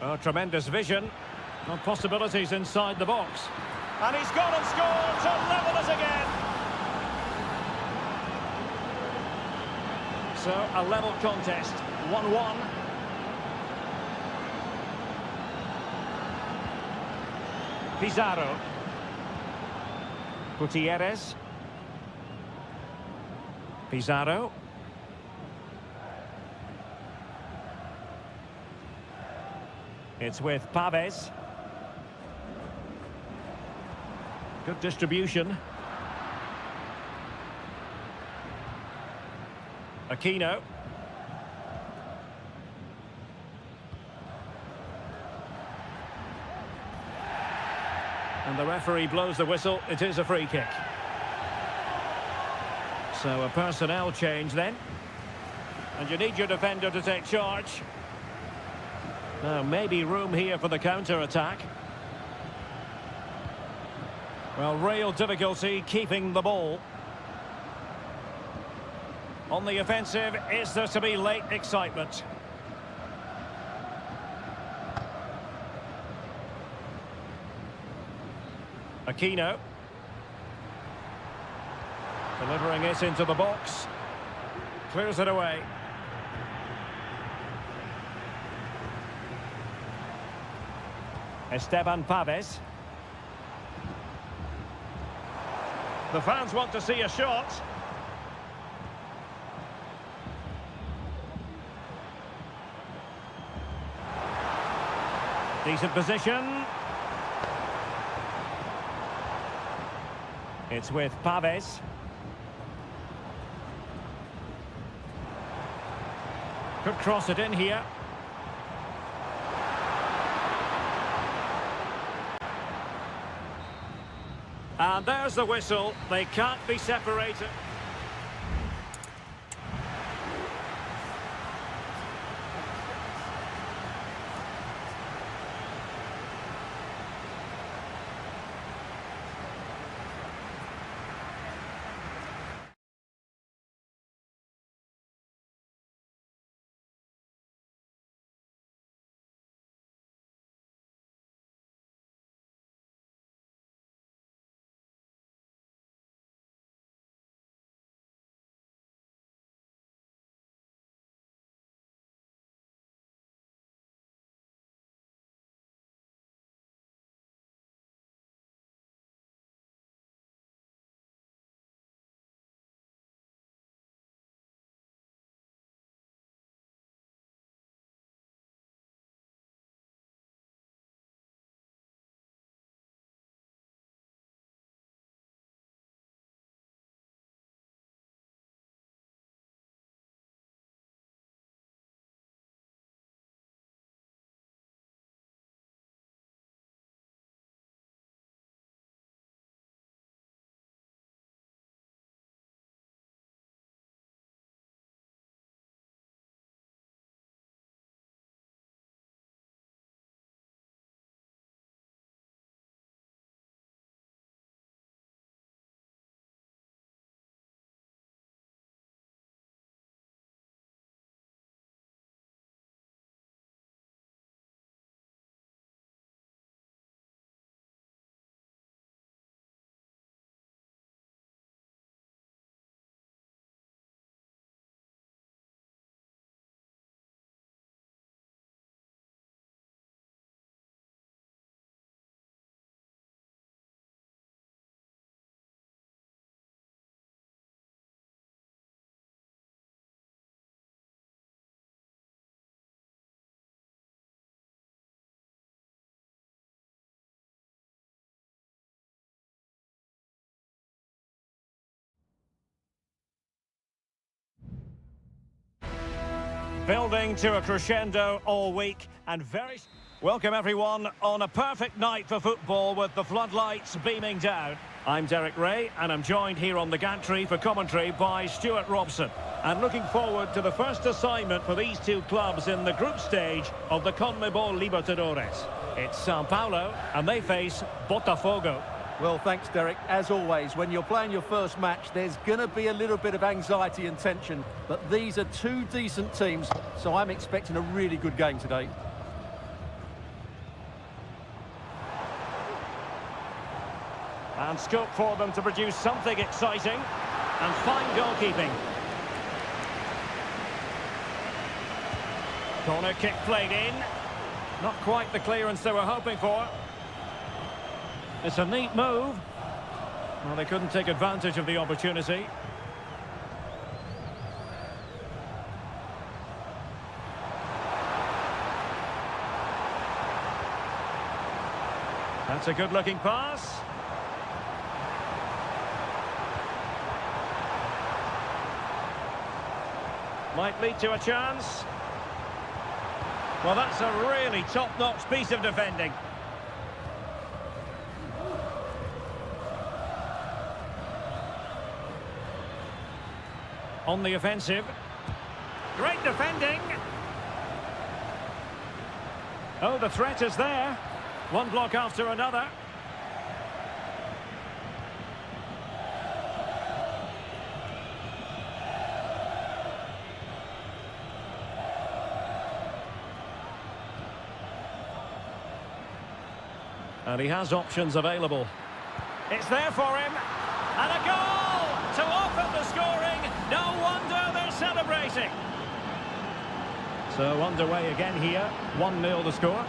Oh, tremendous vision. No possibilities inside the box. And he's gone and scored to level us again. So, a level contest. 1-1. Pizarro. Gutierrez. Pizarro. It's with Pavez. Good distribution. Aquino. And the referee blows the whistle. It is a free kick. So a personnel change then. And you need your defender to take charge. Now maybe room here for the counter-attack. Well, real difficulty keeping the ball. On the offensive, is there to be late excitement? Aquino. Delivering it into the box. Clears it away. Esteban Pavez. The fans want to see a shot. Decent position. It's with Pavez. Could cross it in here. And there's the whistle. They can't be separated. Building to a crescendo all week and very... Welcome everyone on a perfect night for football with the floodlights beaming down. I'm Derek Ray and I'm joined here on the gantry for commentary by Stuart Robson. And looking forward to the first assignment for these two clubs in the group stage of the CONMEBOL Libertadores. It's Sao Paulo and they face Botafogo. Well, thanks, Derek. As always, when you're playing your first match, there's going to be a little bit of anxiety and tension. But these are two decent teams, so I'm expecting a really good game today. And scope for them to produce something exciting. And fine goalkeeping. Corner kick played in. Not quite the clearance they were hoping for. It's a neat move. Well, they couldn't take advantage of the opportunity. That's a good-looking pass. Might lead to a chance. Well, that's a really top-notch piece of defending. On the offensive. Great defending. Oh, the threat is there. One block after another. And he has options available. It's there for him. And a goal to open the scoring. No wonder they're celebrating. So underway again here. 1-0 the score.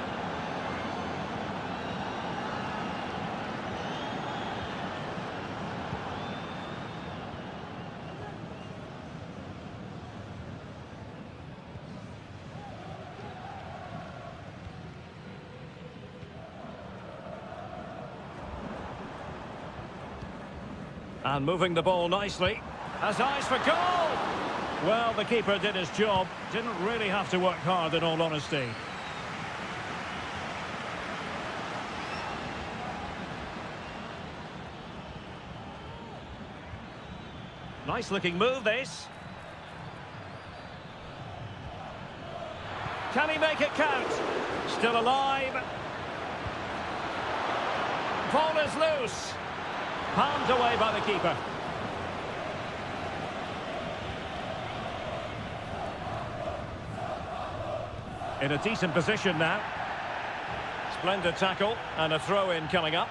And moving the ball nicely. Has eyes for goal! Well, the keeper did his job. Didn't really have to work hard, in all honesty. Nice looking move, this. Can he make it count? Still alive. Ball is loose. Palmed away by the keeper. In a decent position now. Splendid tackle and a throw-in coming up.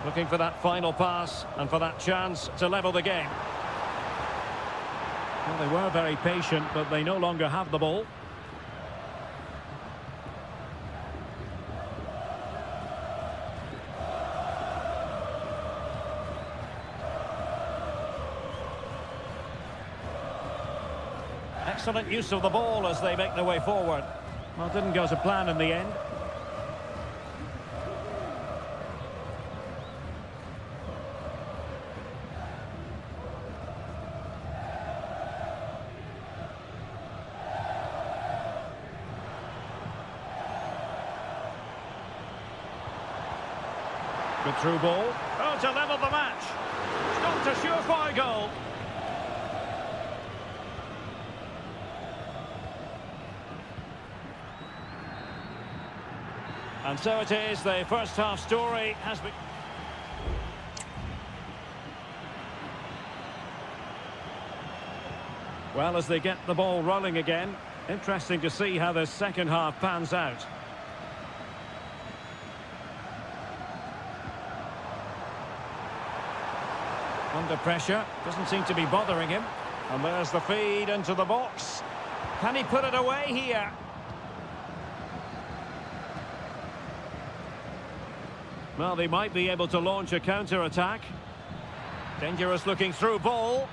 Looking for that final pass and for that chance to level the game. Well, they were very patient, but they no longer have the ball. Excellent use of the ball as they make their way forward. Well, it didn't go to plan in the end. Good through ball. Oh, to level the match. It's not a surefire goal. And so it is, the first half story has been... Well, as they get the ball rolling again, interesting to see how the second half pans out. Under pressure, doesn't seem to be bothering him. And there's the feed into the box. Can he put it away here? Well, they might be able to launch a counter-attack. Dangerous looking through ball.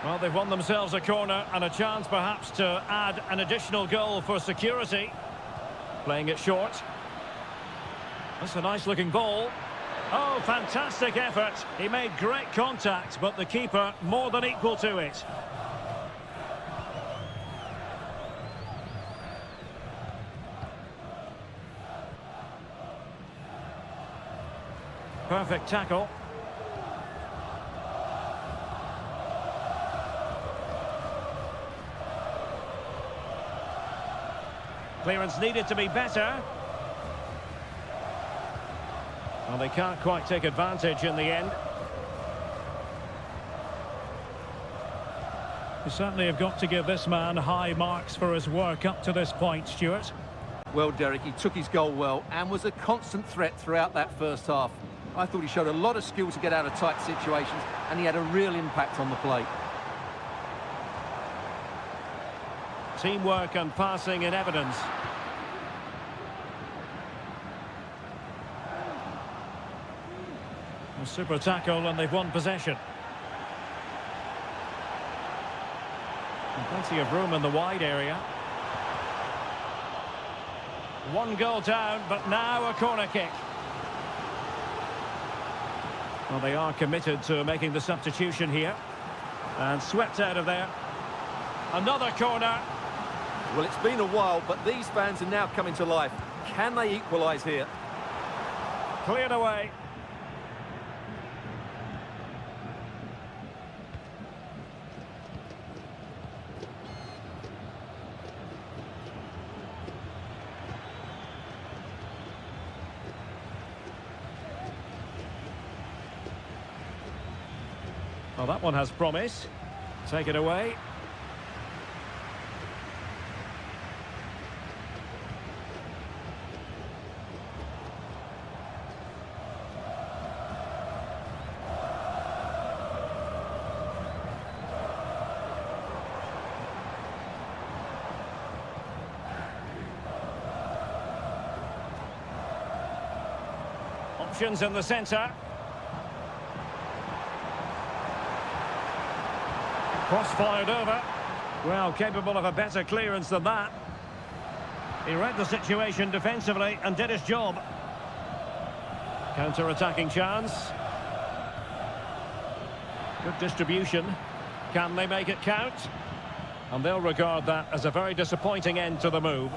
Well, they've won themselves a corner and a chance perhaps to add an additional goal for security. Playing it short. That's a nice looking ball. Oh, fantastic effort. He made great contact, but the keeper more than equal to it. Perfect tackle. Clearance needed to be better. Well, they can't quite take advantage in the end. You certainly have got to give this man high marks for his work up to this point, Stuart. Well, Derek, he took his goal well and was a constant threat throughout that first half. I thought he showed a lot of skill to get out of tight situations, and he had a real impact on the play. Teamwork and passing in evidence. A super tackle, and they've won possession. And plenty of room in the wide area. One goal down, but now a corner kick. Well, they are committed to making the substitution here. And swept out of there. Another corner. Well, it's been a while, but these fans are now coming to life. Can they equalise here? Cleared away. Well, that one has promise. Take it away. Options in the centre. Cross fired over. Well, capable of a better clearance than that. He read the situation defensively and did his job. Counter-attacking chance. Good distribution. Can they make it count? And they'll regard that as a very disappointing end to the move.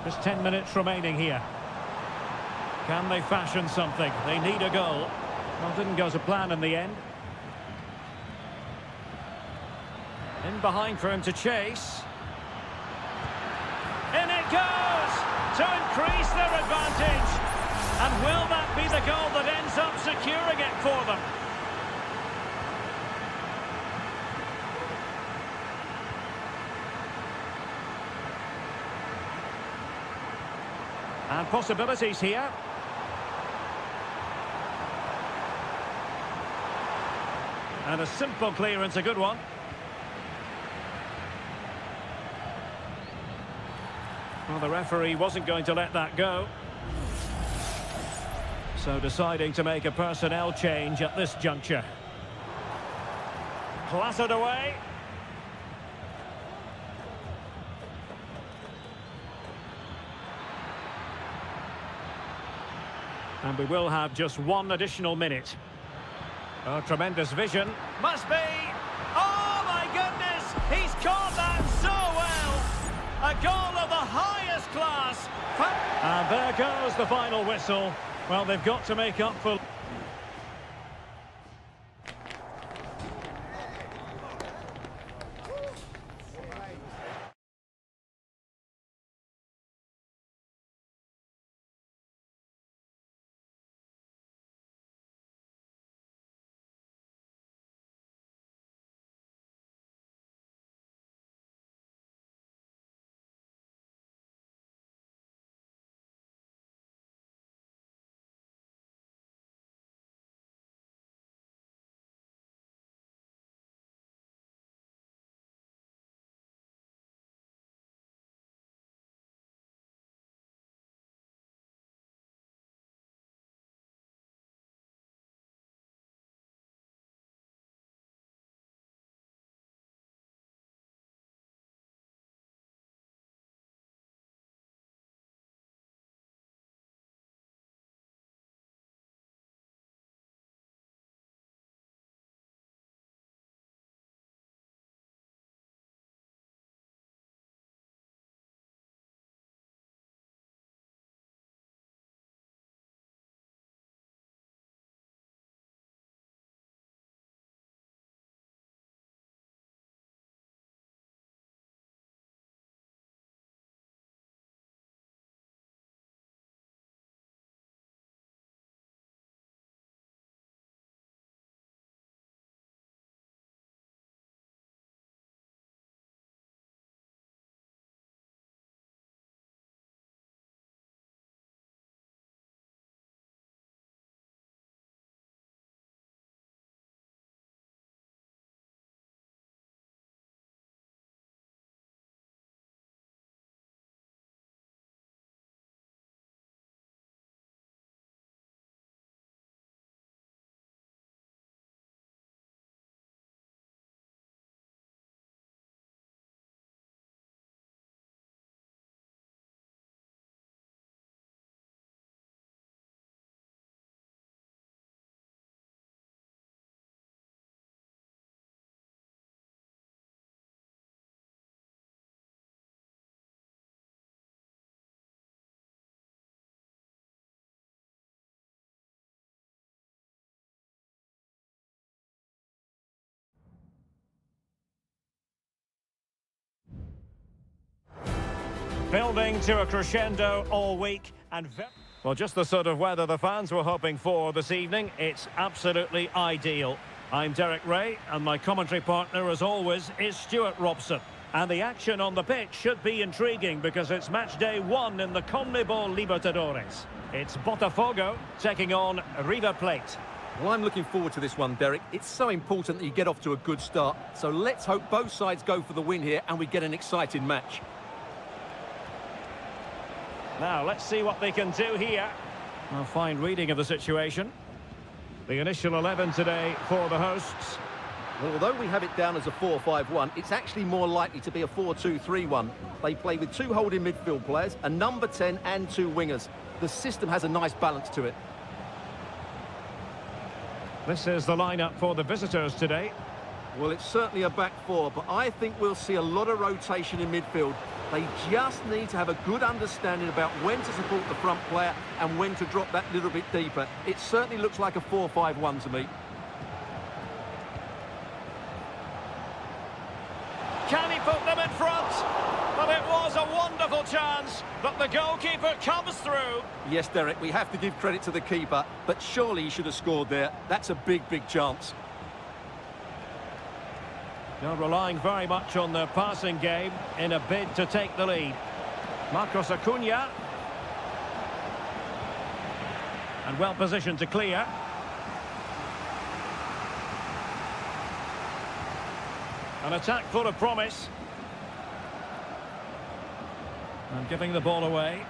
Just 10 minutes remaining here. Can they fashion something? They need a goal. Well, didn't go to plan in the end. In behind for him to chase. In it goes! To increase their advantage. And will that be the goal that ends up securing it for them? And possibilities here. And a simple clearance, a good one. Well, the referee wasn't going to let that go. So deciding to make a personnel change at this juncture. Clattered away. And we will have just one additional minute. Oh, tremendous vision. Must be. Oh, my goodness. He's caught that so well. A goal of the highest class. And there goes the final whistle. Well, they've got to make up for... Building to a crescendo all week and... Well, just the sort of weather the fans were hoping for this evening. It's absolutely ideal. I'm Derek Ray, and my commentary partner, as always, is Stuart Robson. And the action on the pitch should be intriguing because it's match day 1 in the CONMEBOL Libertadores. It's Botafogo taking on River Plate. Well, I'm looking forward to this one, Derek. It's so important that you get off to a good start. So let's hope both sides go for the win here and we get an exciting match. Now, let's see what they can do here. A fine reading of the situation. The initial 11 today for the hosts. Well, although we have it down as a 4-5-1, it's actually more likely to be a 4-2-3-1. They play with 2 holding midfield players, a number 10 and 2 wingers. The system has a nice balance to it. This is the lineup for the visitors today. Well, it's certainly a back 4, but I think we'll see a lot of rotation in midfield. They just need to have a good understanding about when to support the front player and when to drop that little bit deeper. It certainly looks like a 4-5-1 to me. Can he put them in front? Well, it was a wonderful chance, but the goalkeeper comes through. Yes, Derek, we have to give credit to the keeper, but surely he should have scored there. That's a big, big chance. They're relying very much on their passing game in a bid to take the lead. Marcos Acuna. And well positioned to clear. An attack full of promise. And giving the ball away.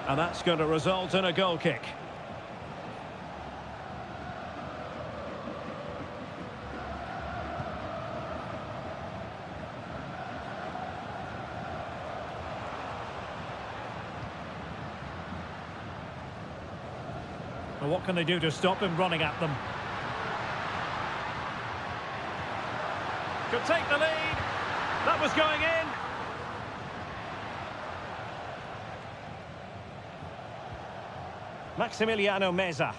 And that's going to result in a goal kick. Well, what can they do to stop him running at them? Could take the lead. That was going in. Maximiliano Meza.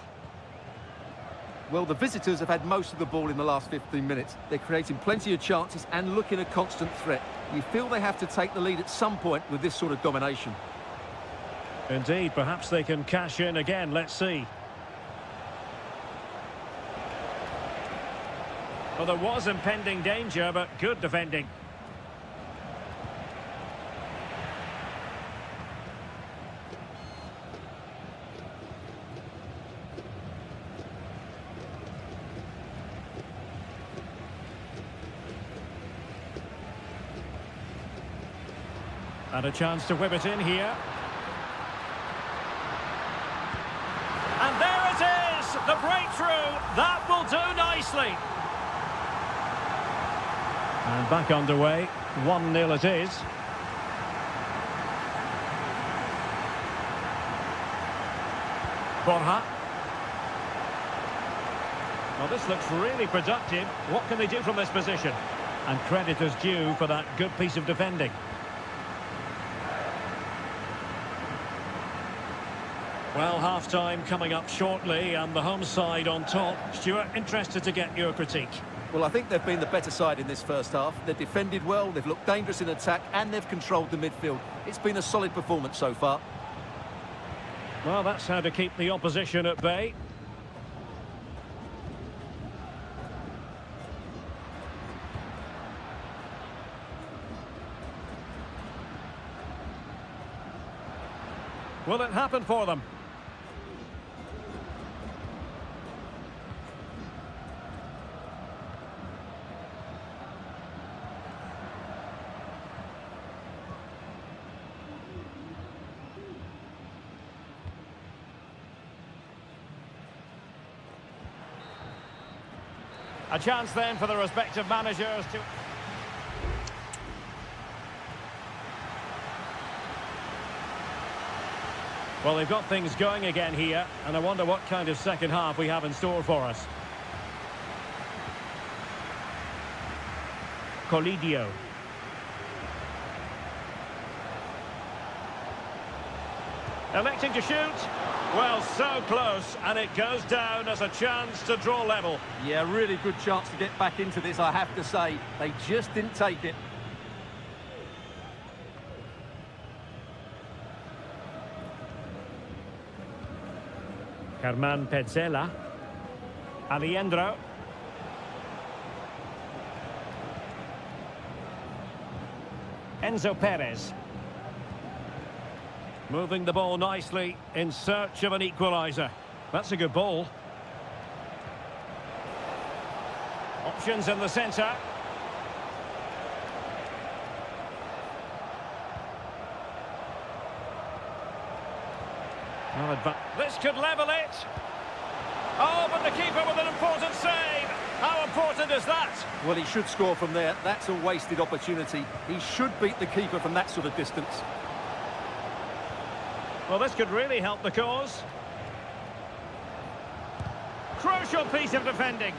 Well, the visitors have had most of the ball in the last 15 minutes. They're creating plenty of chances and looking a constant threat. You feel they have to take the lead at some point with this sort of domination. Indeed, perhaps they can cash in again. Let's see. Well, there was impending danger, but good defending. And a chance to whip it in here. And there it is! The breakthrough! That will do nicely! And back underway, 1-0 it is. Borja. Well, this looks really productive. What can they do from this position? And credit is due for that good piece of defending. Well, half-time coming up shortly and the home side on top. Stuart, interested to get your critique. Well, I think they've been the better side in this first half. They've defended well, they've looked dangerous in attack, and they've controlled the midfield. It's been a solid performance so far. Well, that's how to keep the opposition at bay. Will it happen for them? A chance then for the respective managers to... Well, they've got things going again here, and I wonder what kind of second half we have in store for us. Colidio. Electing to shoot. Well, so close, and it goes down as a chance to draw level. Yeah, really good chance to get back into this, I have to say. They just didn't take it. Germán Petzela. Aliendro. Enzo Perez. Moving the ball nicely in search of an equaliser. That's a good ball. Options in the centre. This could level it. Oh, but the keeper with an important save. How important is that? Well, he should score from there. That's a wasted opportunity. He should beat the keeper from that sort of distance. Well, this could really help the cause. Crucial piece of defending.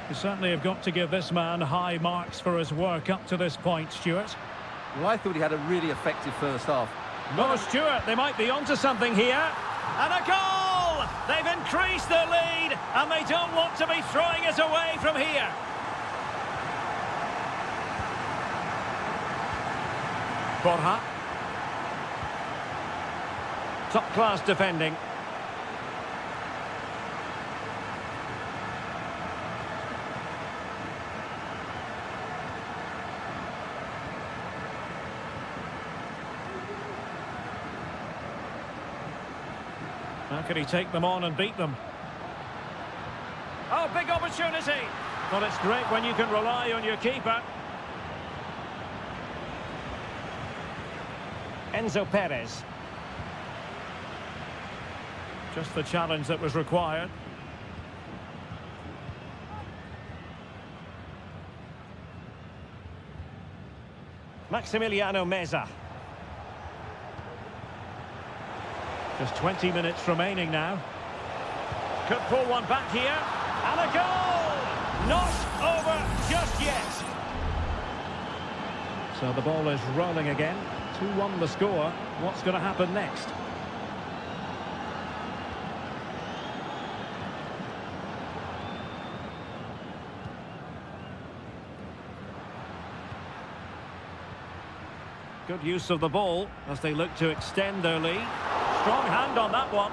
You certainly have got to give this man high marks for his work up to this point, Stuart. Well, I thought he had a really effective first half. No, Stuart, they might be onto something here. And a goal! They've increased their lead, and they don't want to be throwing it away from here. Borja. Top-class defending. How can he take them on and beat them? Oh, big opportunity! Well, it's great when you can rely on your keeper. Enzo Perez. Just the challenge that was required. Maximiliano Meza. Just 20 minutes remaining now. Could pull one back here. And a goal! Not over just yet. So the ball is rolling again. 2-1 the score. What's going to happen next? Good use of the ball as they look to extend their lead. Strong hand on that one.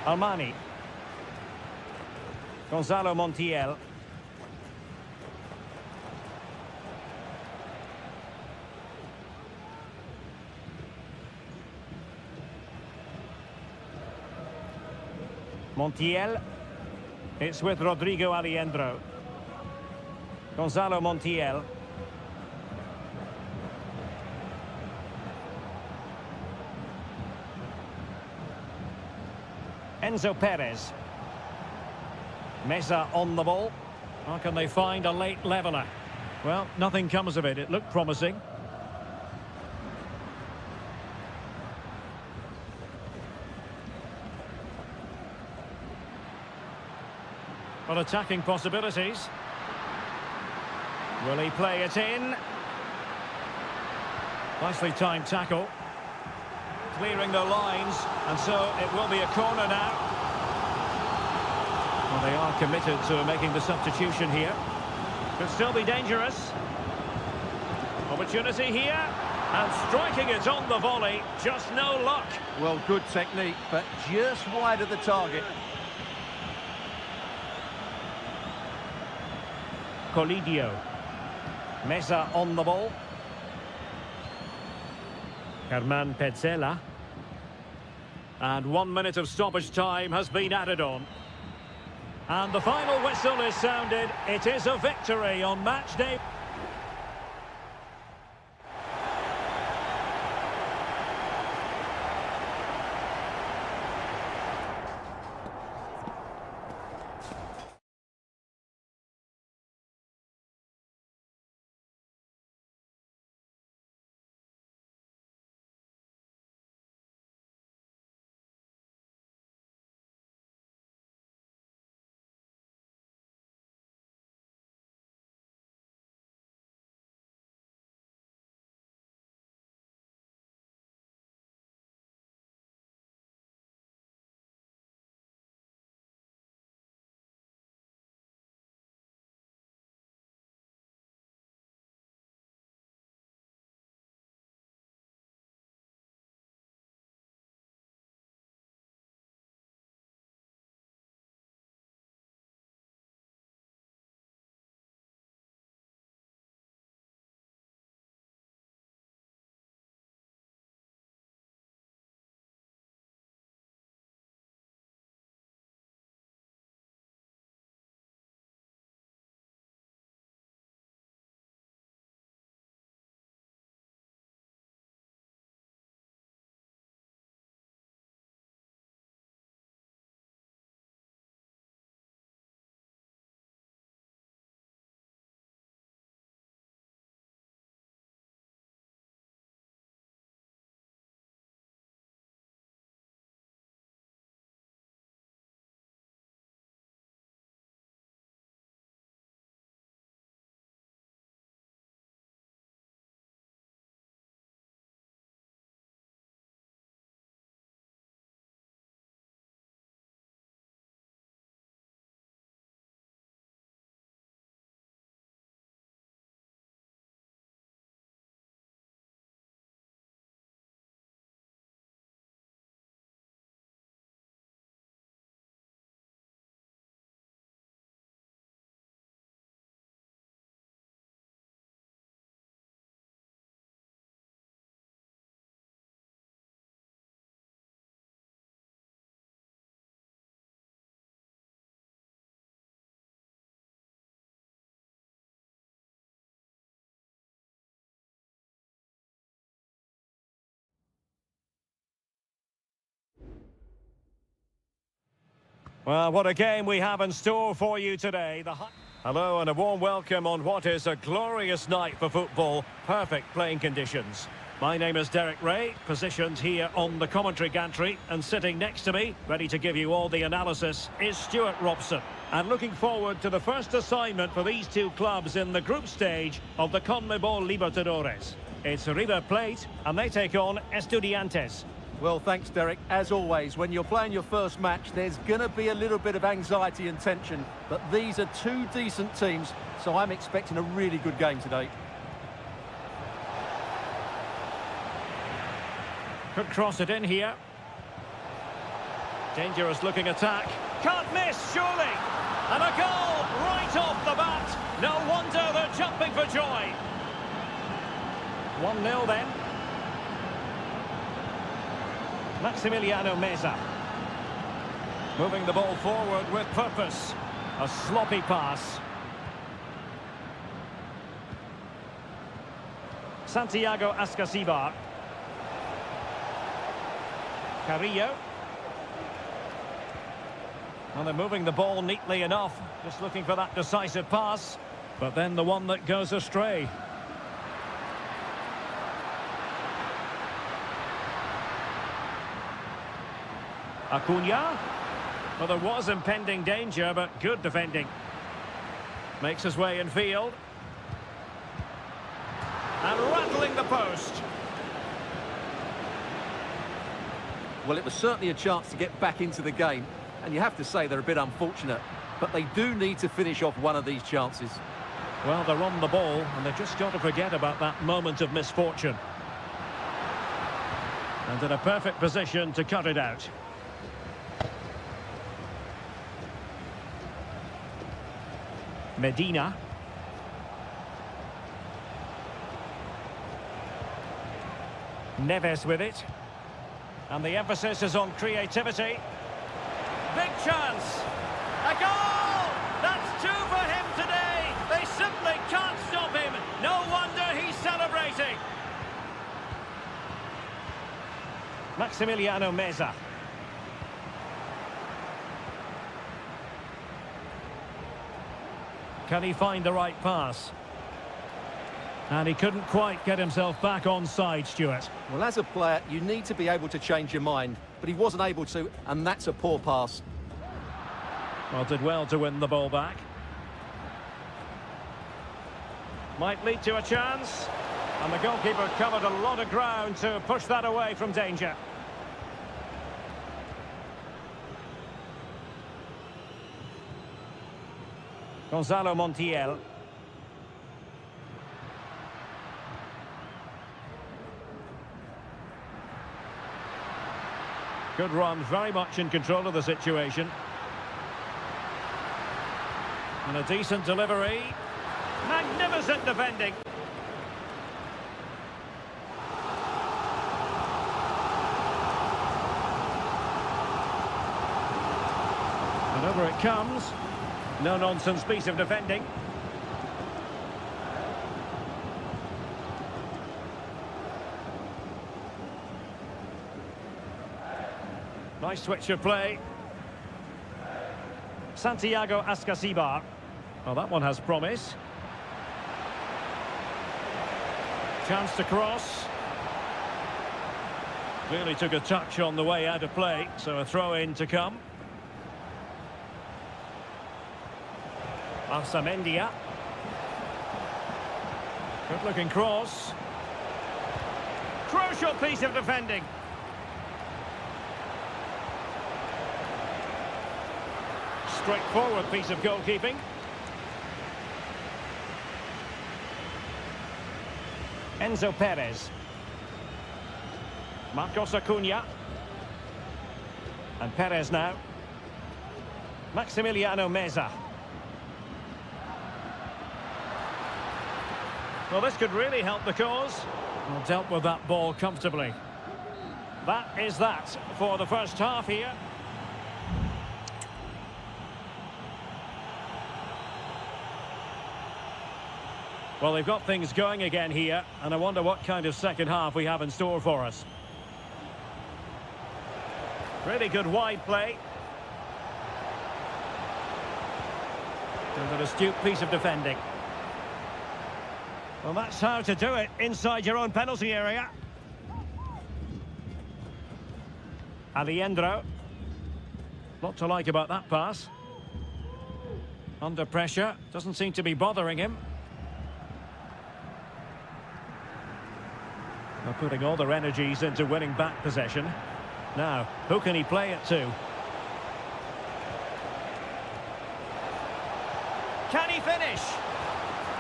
Armani. Gonzalo Montiel. Montiel. It's with Rodrigo Aliendro. Gonzalo Montiel. Enzo Perez. Meza on the ball. How can they find a late leveller? Well, nothing comes of it. It looked promising. Well, attacking possibilities. Will he play it in? Nicely timed tackle. Clearing their lines, and so it will be a corner now. Well, they are committed to making the substitution here. Could still be dangerous. Opportunity here, and striking it on the volley. Just no luck. Well, good technique, but just wide of the target. Colidio. Meza on the ball. Germán Petzela. And 1 minute of stoppage time has been added on. And the final whistle is sounded. It is a victory on match day. Well, what a game we have in store for you today. Hello and a warm welcome on what is a glorious night for football. Perfect playing conditions. My name is Derek Ray, positioned here on the commentary gantry, and sitting next to me, ready to give you all the analysis, is Stuart Robson. And looking forward to the first assignment for these two clubs in the group stage of the CONMEBOL Libertadores. It's River Plate, and they take on Estudiantes. Well, thanks, Derek. As always, when you're playing your first match, there's going to be a little bit of anxiety and tension. But these are two decent teams, so I'm expecting a really good game today. Could cross it in here. Dangerous looking attack. Can't miss, surely. And a goal right off the bat. No wonder they're jumping for joy. 1-0 then. Maximiliano Meza. Moving the ball forward with purpose. A sloppy pass. Santiago Ascasibar. Carrillo. And they're moving the ball neatly enough. Just looking for that decisive pass. But then the one that goes astray. Acuna. Well, there was impending danger, but good defending. Makes his way in field. And rattling the post. Well, it was certainly a chance to get back into the game. And you have to say they're a bit unfortunate. But they do need to finish off one of these chances. Well, they're on the ball, and they've just got to forget about that moment of misfortune. And in a perfect position to cut it out. Medina. Neves with it. And the emphasis is on creativity. Big chance. A goal! That's two for him today. They simply can't stop him. No wonder he's celebrating. Maximiliano Meza. Can he find the right pass? And he couldn't quite get himself back on side, Stuart. Well, as a player, you need to be able to change your mind. But he wasn't able to, and that's a poor pass. Well, did well to win the ball back. Might lead to a chance. And the goalkeeper covered a lot of ground to push that away from danger. Gonzalo Montiel. Good run, very much in control of the situation. And a decent delivery. Magnificent defending. And over it comes. No-nonsense piece of defending. Nice switch of play. Santiago Ascasibar. Well, that one has promise. Chance to cross. Really took a touch on the way out of play, so a throw-in to come. Arsamendia. Good-looking cross. Crucial piece of defending. Straightforward piece of goalkeeping. Enzo Perez. Marcos Acuna. And Perez now. Maximiliano Meza. Well, this could really help the cause. Well, dealt with that ball comfortably. That is that for the first half here. Well, they've got things going again here, and I wonder what kind of second half we have in store for us. Really good wide play. With an astute piece of defending. Well, that's how to do it inside your own penalty area. Alejandro. Lot to like about that pass. Under pressure, doesn't seem to be bothering him. They're putting all their energies into winning back possession. Now, who can he play it to? Can he finish?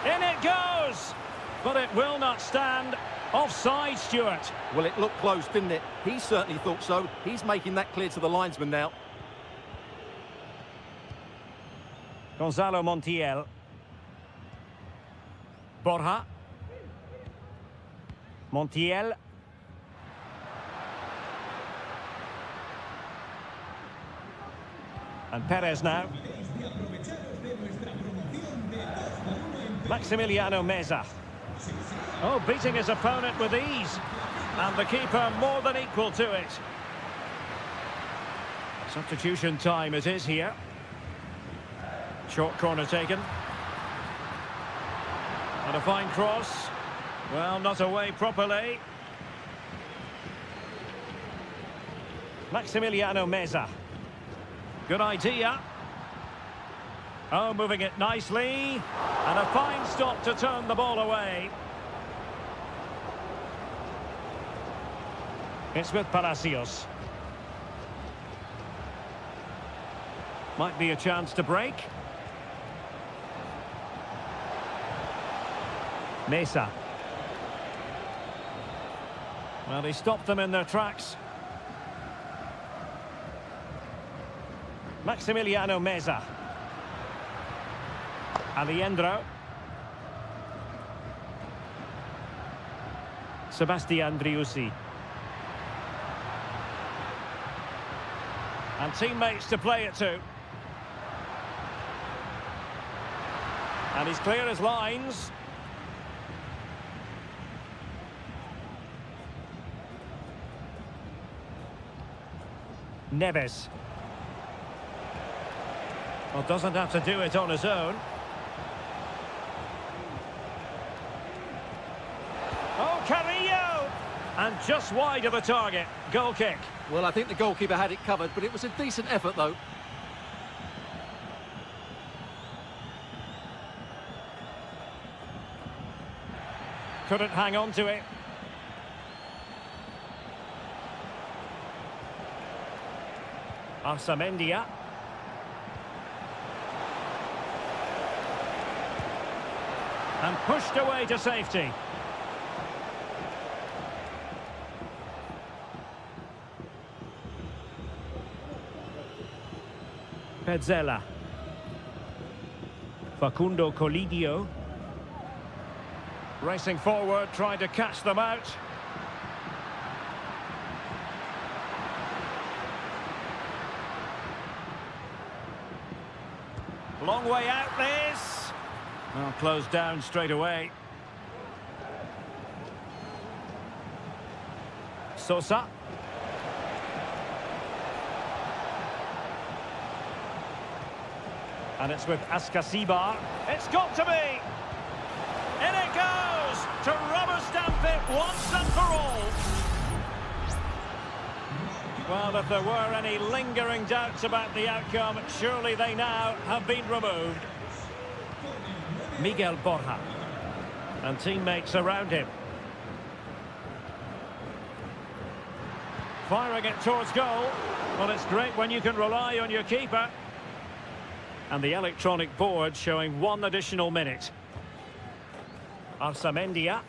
In it goes! But it will not stand. Offside, Stuart. Well, it looked close, didn't it? He certainly thought so. He's making that clear to the linesman now. Gonzalo Montiel. Borja. Montiel. And Perez now. Maximiliano Meza. Oh, beating his opponent with ease. And the keeper more than equal to it. Substitution time it is here. Short corner taken. And a fine cross. Well, not away properly. Maximiliano Meza. Good idea. Oh, moving it nicely. And a fine stop to turn the ball away. It's with Palacios. Might be a chance to break. Mesa. Well, he stopped them in their tracks. Maximiliano Meza. Alejandro. Sebastian Driussi. And teammates to play it to. And he's clear as lines. Neves. Well, doesn't have to do it on his own. Oh, Carrillo! And just wide of the target. Goal kick. Well, I think the goalkeeper had it covered, but it was a decent effort, though. Couldn't hang on to it. Arsamendia. And pushed away to safety. Pezzella. Facundo Colidio. Racing forward, trying to catch them out. Long way out this. Well, closed down straight away. Sosa. And it's with Ascasibar. It's got to be! In it goes! To rubber stamp it once and for all! Well, if there were any lingering doubts about the outcome, surely they now have been removed. Miguel Borja. And teammates around him. Firing it towards goal. Well, it's great when you can rely on your keeper. And the electronic board showing 1 additional minute. Arsamendia.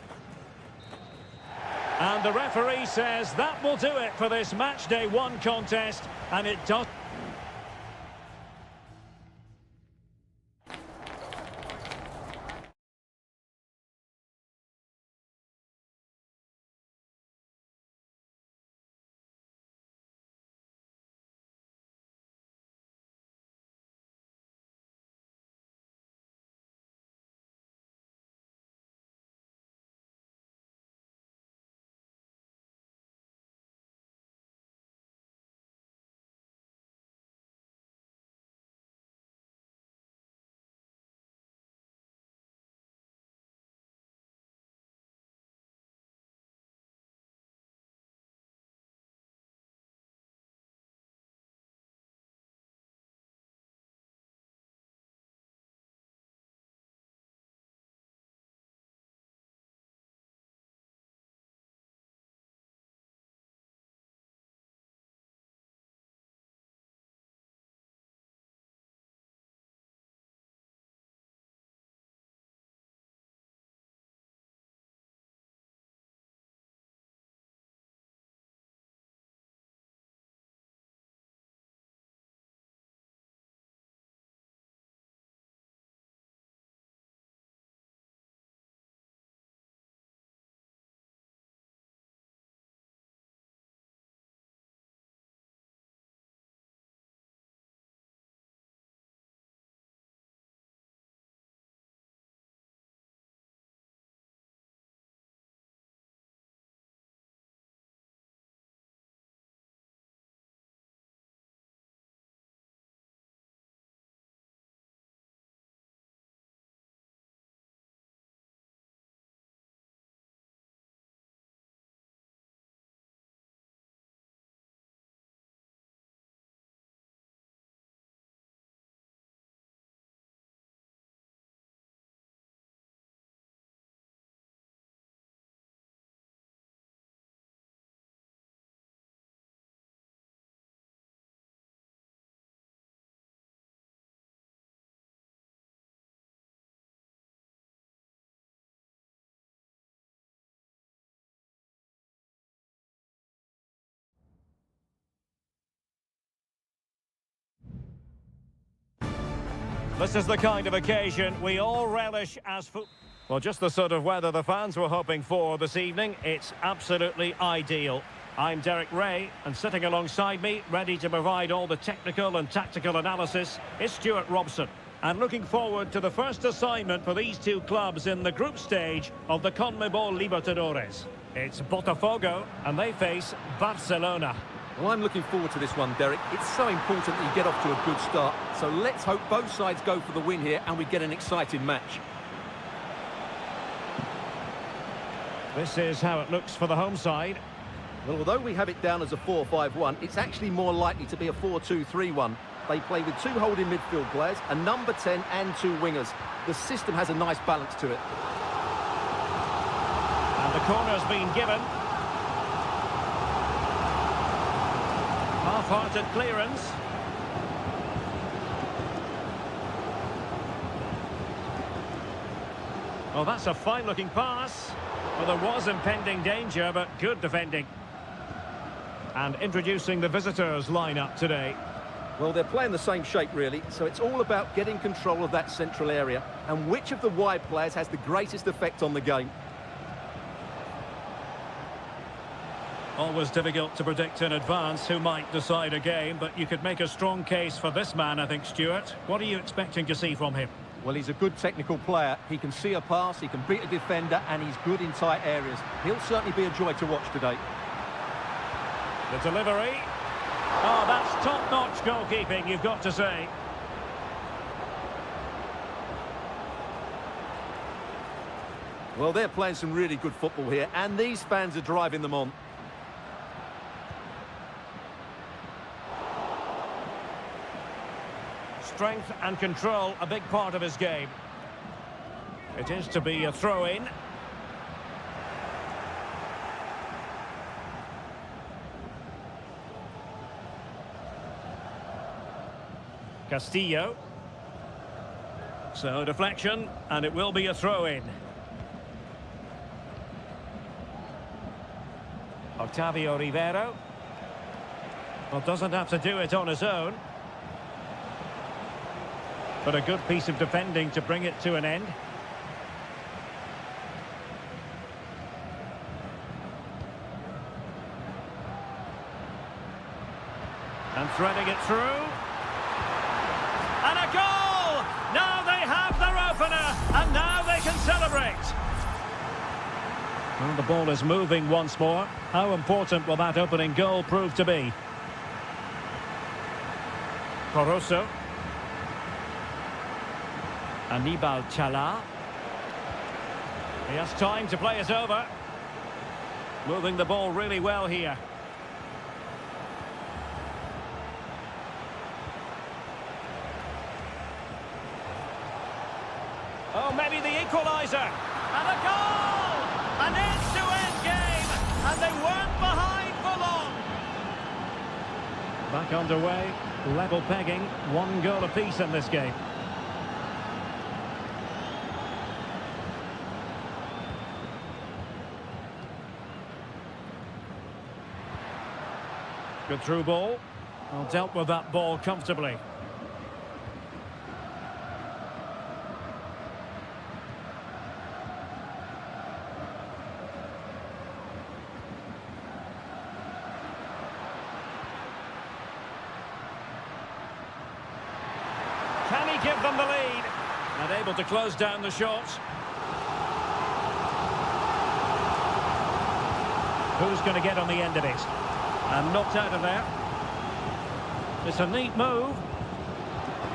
And the referee says that will do it for this match day 1 contest, and it does. This is the kind of occasion we all relish as football. Well, just the sort of weather the fans were hoping for this evening. It's absolutely ideal. I'm Derek Ray, and sitting alongside me, ready to provide all the technical and tactical analysis, is Stuart Robson. And looking forward to the first assignment for these two clubs in the group stage of the CONMEBOL Libertadores. It's Botafogo, and they face Barcelona. Well, I'm looking forward to this one, Derek. It's so important that you get off to a good start. So let's hope both sides go for the win here and we get an exciting match. This is how it looks for the home side. Well, although we have it down as a 4-5-1, it's actually more likely to be a 4-2-3-1. They play with two holding midfield players, a number 10 and two wingers. The system has a nice balance to it. And the corner's been given. Half-hearted clearance. Well, that's a fine-looking pass. Well, there was impending danger, but good defending. And introducing the visitors' lineup today. Well, they're playing the same shape, really, so it's all about getting control of that central area and which of the wide players has the greatest effect on the game. Always difficult to predict in advance who might decide a game, but you could make a strong case for this man, I think, Stuart. What are you expecting to see from him? Well, he's a good technical player. He can see a pass, he can beat a defender, and he's good in tight areas. He'll certainly be a joy to watch today. The delivery. Oh, that's top-notch goalkeeping, you've got to say. Well, they're playing some really good football here, and these fans are driving them on. Strength and control, a big part of his game. It is to be a throw-in. Castillo. So deflection, and it will be a throw-in. Octavio Rivero. Well, doesn't have to do it on his own. But a good piece of defending to bring it to an end. And threading it through. And a goal! Now they have their opener, and now they can celebrate. Well, the ball is moving once more. How important will that opening goal prove to be? Coroso. Anibal Chala. He has time to play it over. Moving the ball really well here. Oh, maybe the equaliser. And a goal! An end-to-end game. And they weren't behind for long. Back underway. Level pegging. One goal apiece in this game. Good through ball. Well, dealt with that ball comfortably. Can he give them the lead? And able to close down the shots. Who's going to get on the end of it? And knocked out of there. It's a neat move.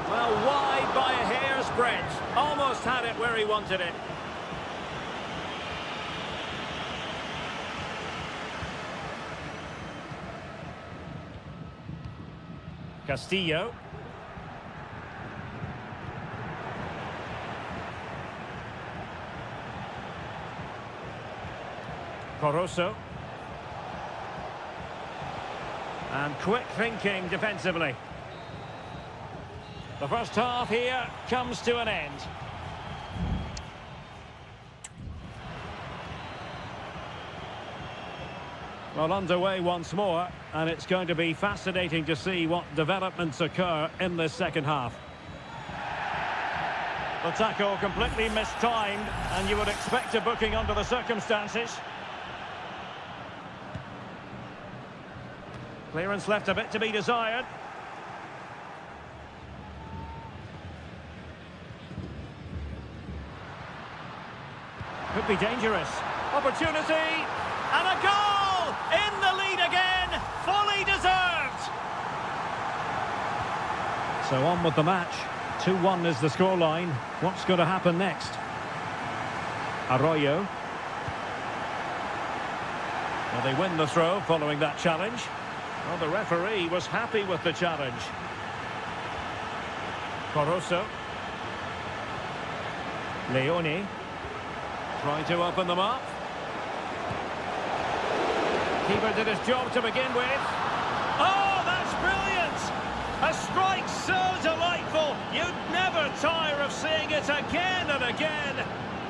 Well, wide by a hair's breadth. Almost had it where he wanted it. Castillo. Coroso. And quick thinking defensively. The first half here comes to an end. Well, underway once more, and it's going to be fascinating to see what developments occur in this second half. The tackle completely mistimed, and you would expect a booking under the circumstances. Clearance left a bit to be desired. Could be dangerous. Opportunity, and a goal! In the lead again, fully deserved! So on with the match. 2-1 is the scoreline. What's going to happen next? Arroyo. Well, they win the throw following that challenge. Well, the referee was happy with the challenge. Corosso. Leone. Trying to open them up. Keeper did his job to begin with. Oh, that's brilliant! A strike so delightful, you'd never tire of seeing it again and again.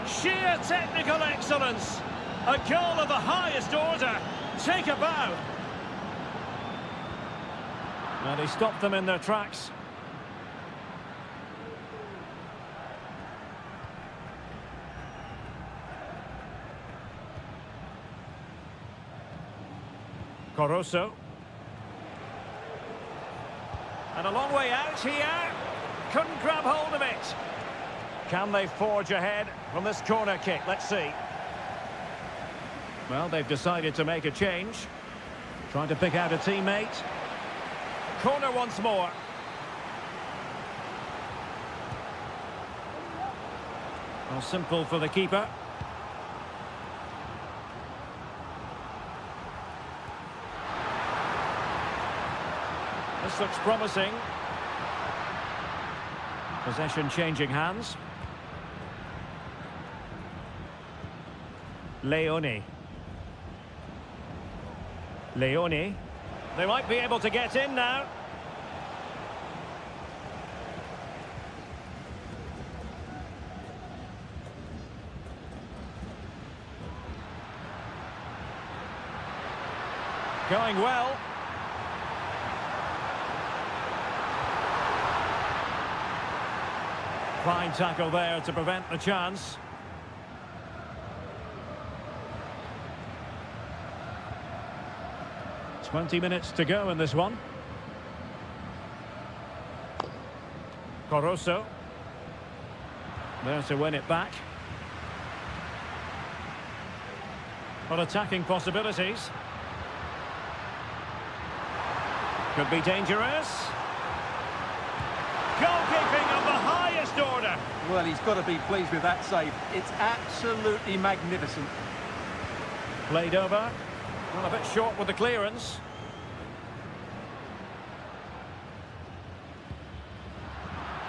Sheer technical excellence. A goal of the highest order. Take a bow. And he stopped them in their tracks. Corosso. And a long way out here. Couldn't grab hold of it. Can they forge ahead from this corner kick? Let's see. Well, they've decided to make a change. Trying to pick out a teammate. Corner once more. Well, simple for the keeper. This looks promising. Possession changing hands. Leone. Leone. They might be able to get in now. Going well. Fine tackle there to prevent the chance. "20 minutes to go in this one. Corosso. There to win it back. But attacking possibilities. Could be dangerous. Goalkeeping of the highest order. Well, he's got to be pleased with that save. It's absolutely magnificent. Played over. Well, a bit short with the clearance.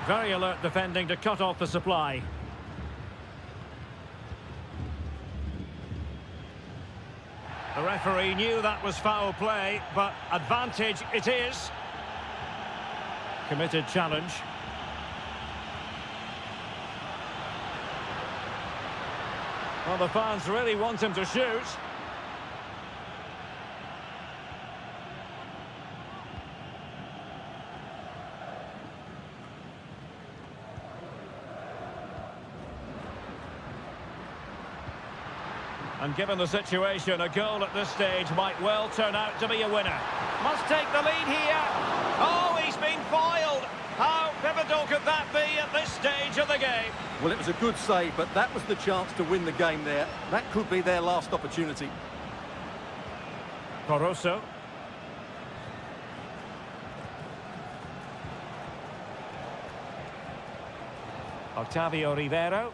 Very alert defending to cut off the supply. The referee knew that was foul play, but advantage it is. Committed challenge. Well, the fans really want him to shoot. And given the situation, a goal at this stage might well turn out to be a winner. Must take the lead here. Oh, he's been foiled. How pivotal could that be at this stage of the game? Well, it was a good save, but that was the chance to win the game there. That could be their last opportunity. Corosso. Octavio Rivero.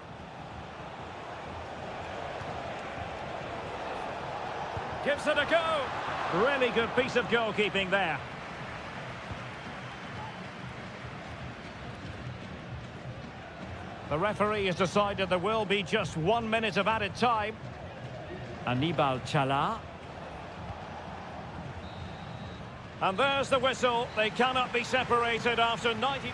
Gives it a go. Really good piece of goalkeeping there. The referee has decided there will be just 1 minute of added time. Anibal Chala. And there's the whistle. They cannot be separated after 90...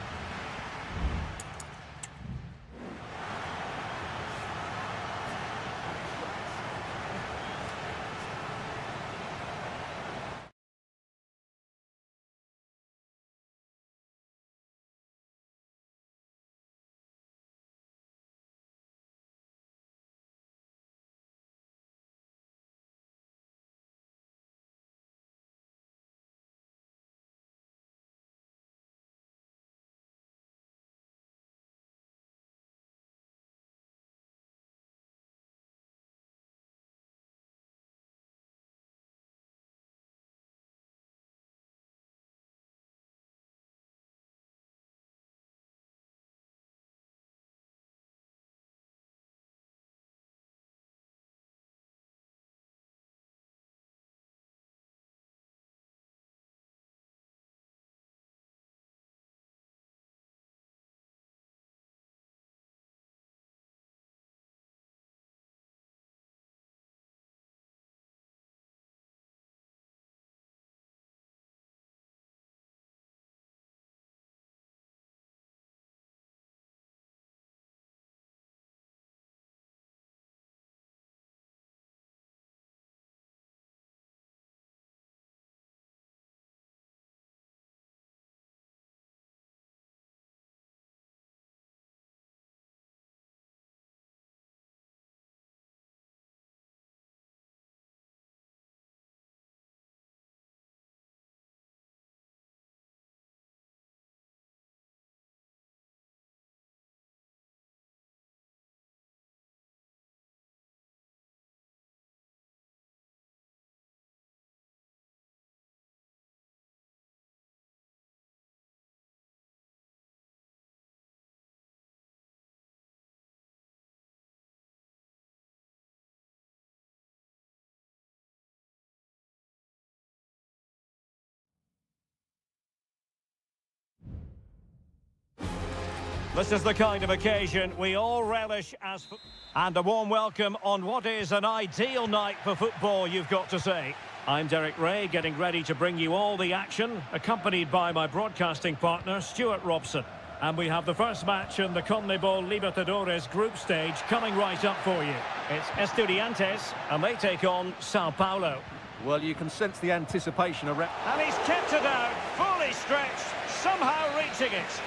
This is the kind of occasion we all relish as... And a warm welcome on what is an ideal night for football, you've got to say. I'm Derek Ray, getting ready to bring you all the action, accompanied by my broadcasting partner, Stuart Robson. And we have the first match in the CONMEBOL Libertadores group stage coming right up for you. It's Estudiantes, and they take on Sao Paulo. Well, you can sense the anticipation around... And he's kept it out, fully stretched, somehow reaching it.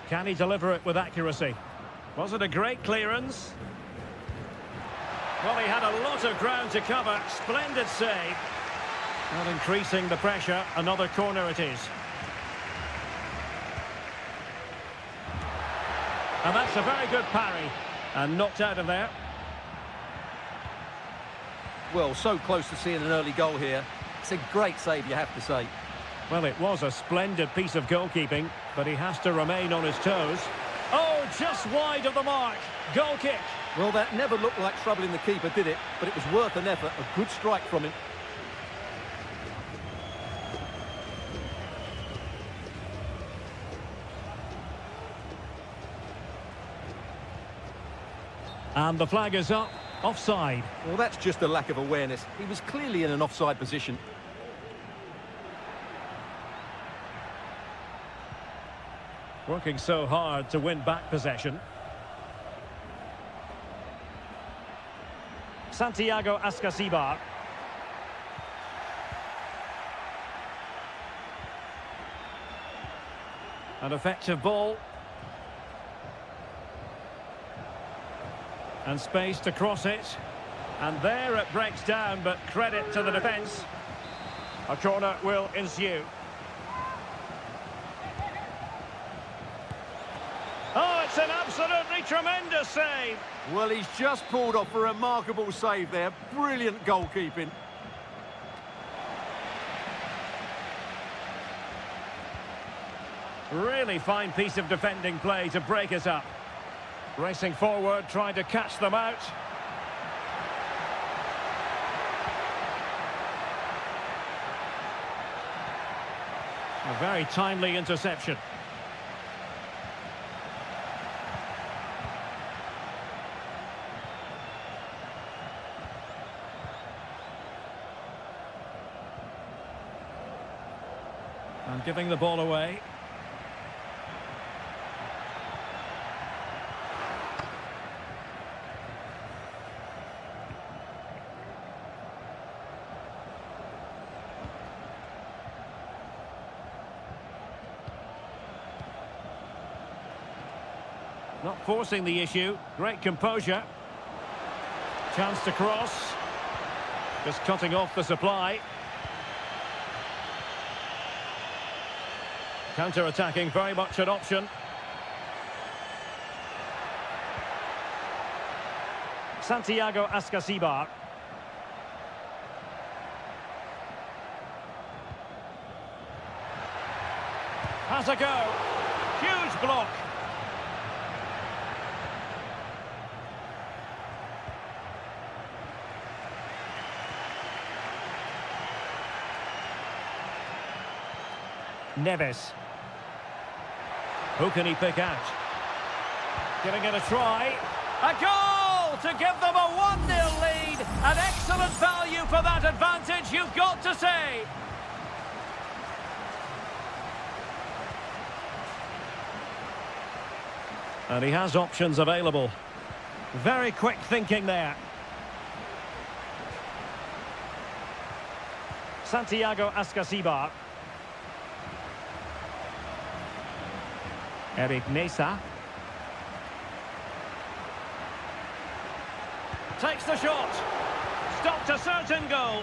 Can he deliver it with accuracy? Was it a great clearance? Well, he had a lot of ground to cover. Splendid save. Not increasing the pressure. Another corner it is. And that's a very good parry. And knocked out of there. Well, so close to seeing an early goal here. It's a great save, you have to say. Well, it was a splendid piece of goalkeeping, but he has to remain on his toes. Oh, just wide of the mark. Goal kick. Well, that never looked like troubling the keeper, did it? But it was worth an effort. A good strike from him. And the flag is up. Offside. Well, that's just a lack of awareness. He was clearly in an offside position. Working so hard to win back possession. Santiago Ascasibar. An effective ball. And space to cross it. And there it breaks down, but credit to the defence. A corner will ensue. Oh, it's an absolutely tremendous save. Well, he's just pulled off a remarkable save there. Brilliant goalkeeping. Really fine piece of defending play to break it up. Racing forward, trying to catch them out. A very timely interception. And giving the ball away. Not forcing the issue. Great composure. Chance to cross. Just cutting off the supply. Counter-attacking, very much an option. Santiago Ascasibar. Has a go. Huge block. Neves. Who can he pick out? Giving it a try. A goal to give them a 1-0 lead. An excellent value for that advantage, you've got to say. And he has options available. Very quick thinking there. Santiago Ascasibar. Eric Mesa. Takes the shot. Stopped a certain goal.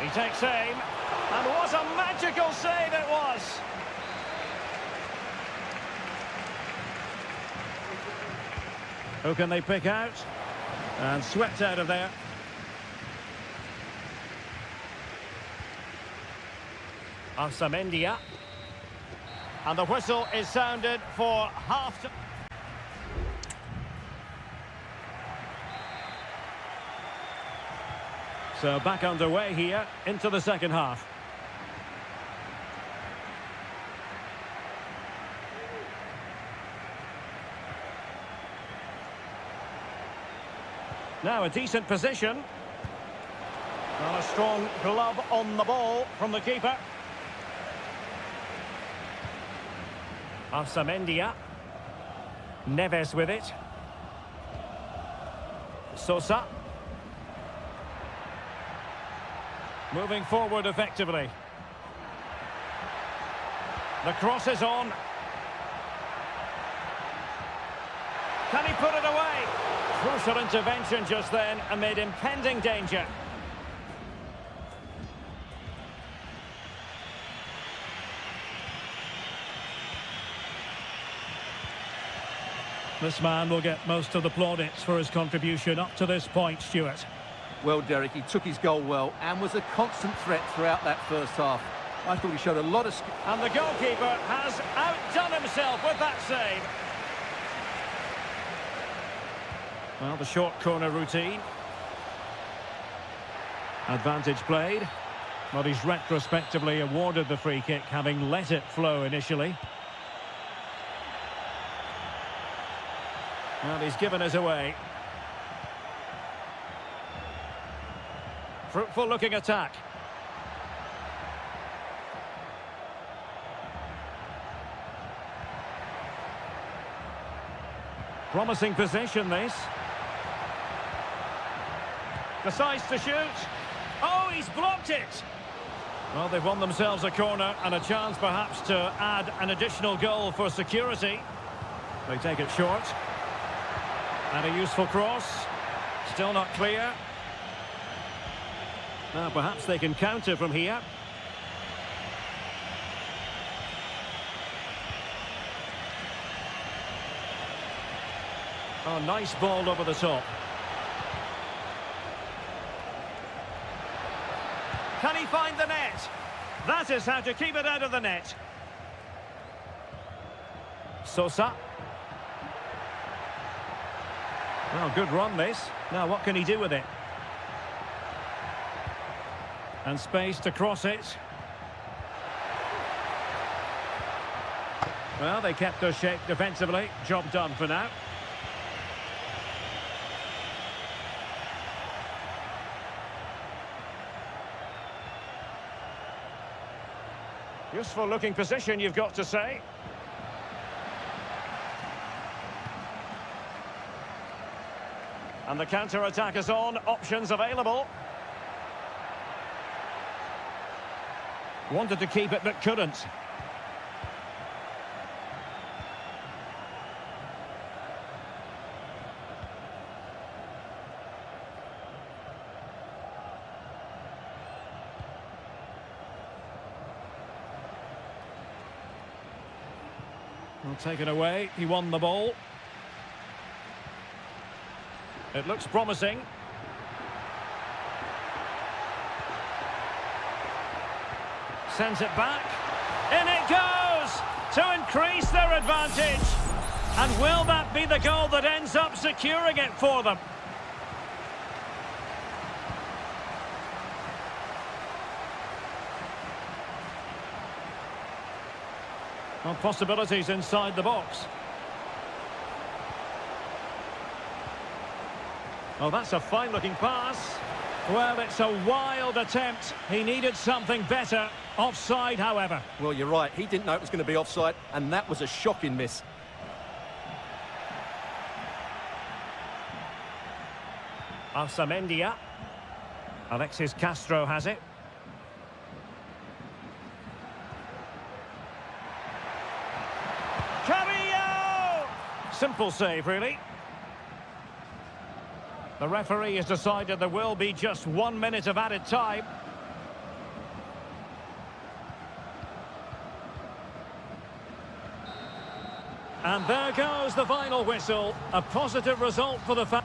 He takes aim. And what a magical save it was. Who can they pick out? And swept out of there. Arsamendia. And the whistle is sounded for half... So back underway here into the second half. Now a decent position. And a strong glove on the ball from the keeper. Arsamendia. Neves with it. Sosa. Moving forward effectively. The cross is on. Can he put it away? Crucial intervention just then amid impending danger. This man will get most of the plaudits for his contribution up to this point, Stuart. Well, Derek, he took his goal well and was a constant threat throughout that first half. I thought he showed a lot of skill. And the goalkeeper has outdone himself with that save. Well, the short corner routine. Advantage played. But he's retrospectively awarded the free kick, having let it flow initially. And he's given us away. Fruitful looking attack. Promising position this. Decides to shoot. Oh, he's blocked it. Well, they've won themselves a corner and a chance perhaps to add an additional goal for security. They take it short. And a useful cross. Still not clear. Now perhaps they can counter from here. Oh, nice ball over the top. Can he find the net? That is how to keep it out of the net. Sosa. Oh, good run this. Now what can he do with it? And space to cross it. Well, they kept their shape defensively. Job done for now. Useful looking position, you've got to say. And the counter-attack is on. Options available. Wanted to keep it but couldn't. Well, taken away. He won the ball. It looks promising. Sends it back. In it goes! To increase their advantage. And will that be the goal that ends up securing it for them? Well, possibilities inside the box. Oh, that's a fine-looking pass. Well, it's a wild attempt. He needed something better. Offside, however. Well, you're right. He didn't know it was going to be offside, and that was a shocking miss. Arsamendia. Alexis Castro has it. Carrillo! Simple save, really. The referee has decided there will be just 1 minute of added time. And there goes the final whistle. A positive result for the fans.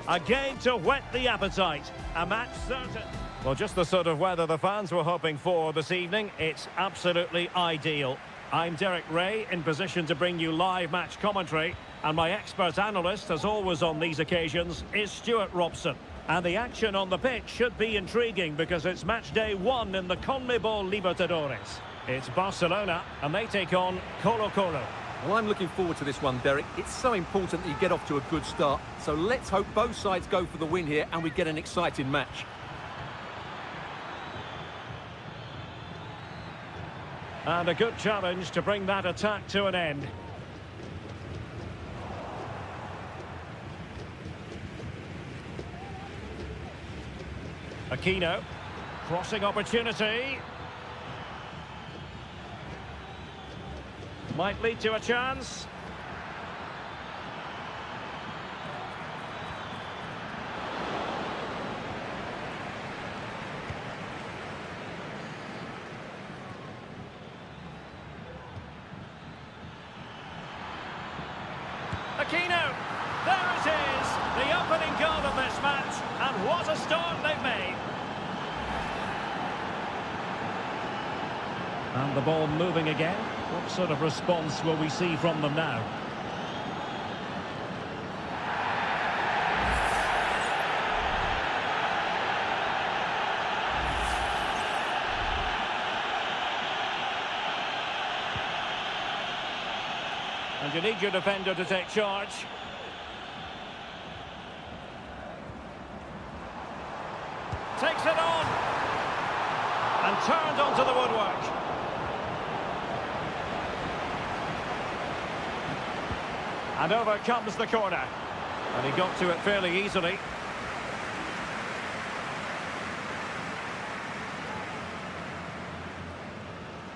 A game to whet the appetite. A match certain. Well, just the sort of weather the fans were hoping for this evening. It's absolutely ideal. I'm Derek Ray, in position to bring you live match commentary. And my expert analyst, as always on these occasions, is Stuart Robson. And the action on the pitch should be intriguing because it's match day 1 in the CONMEBOL Libertadores. It's Barcelona, and they take on Colo-Colo. Well, I'm looking forward to this one, Derek. It's so important that you get off to a good start. So let's hope both sides go for the win here and we get an exciting match. And a good challenge to bring that attack to an end. Aquino, crossing opportunity. Might lead to a chance. Aquino, there it is, the opening goal of this match, and what a start they've made. And the ball moving again. What sort of response will we see from them now? And you need your defender to take charge. Takes it on. And turned onto the woodwork. And over comes the corner. And he got to it fairly easily.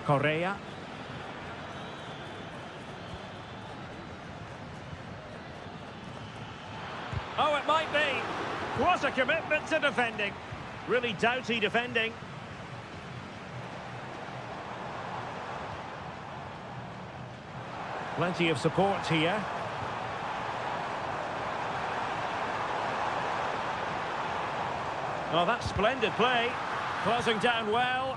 Correa. Oh, it might be. What a commitment to defending. Really doughty defending. Plenty of support here. Oh, that's splendid play. Closing down well.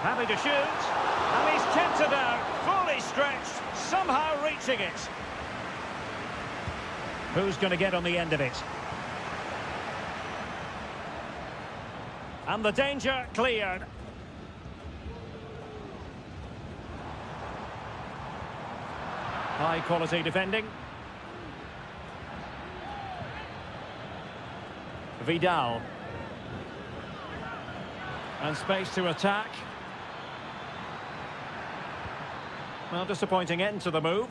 Happy to shoot. And he's kept it out. Fully stretched. Somehow reaching it. Who's going to get on the end of it? And the danger cleared. High quality defending. Vidal. And space to attack. Well, disappointing end to the move.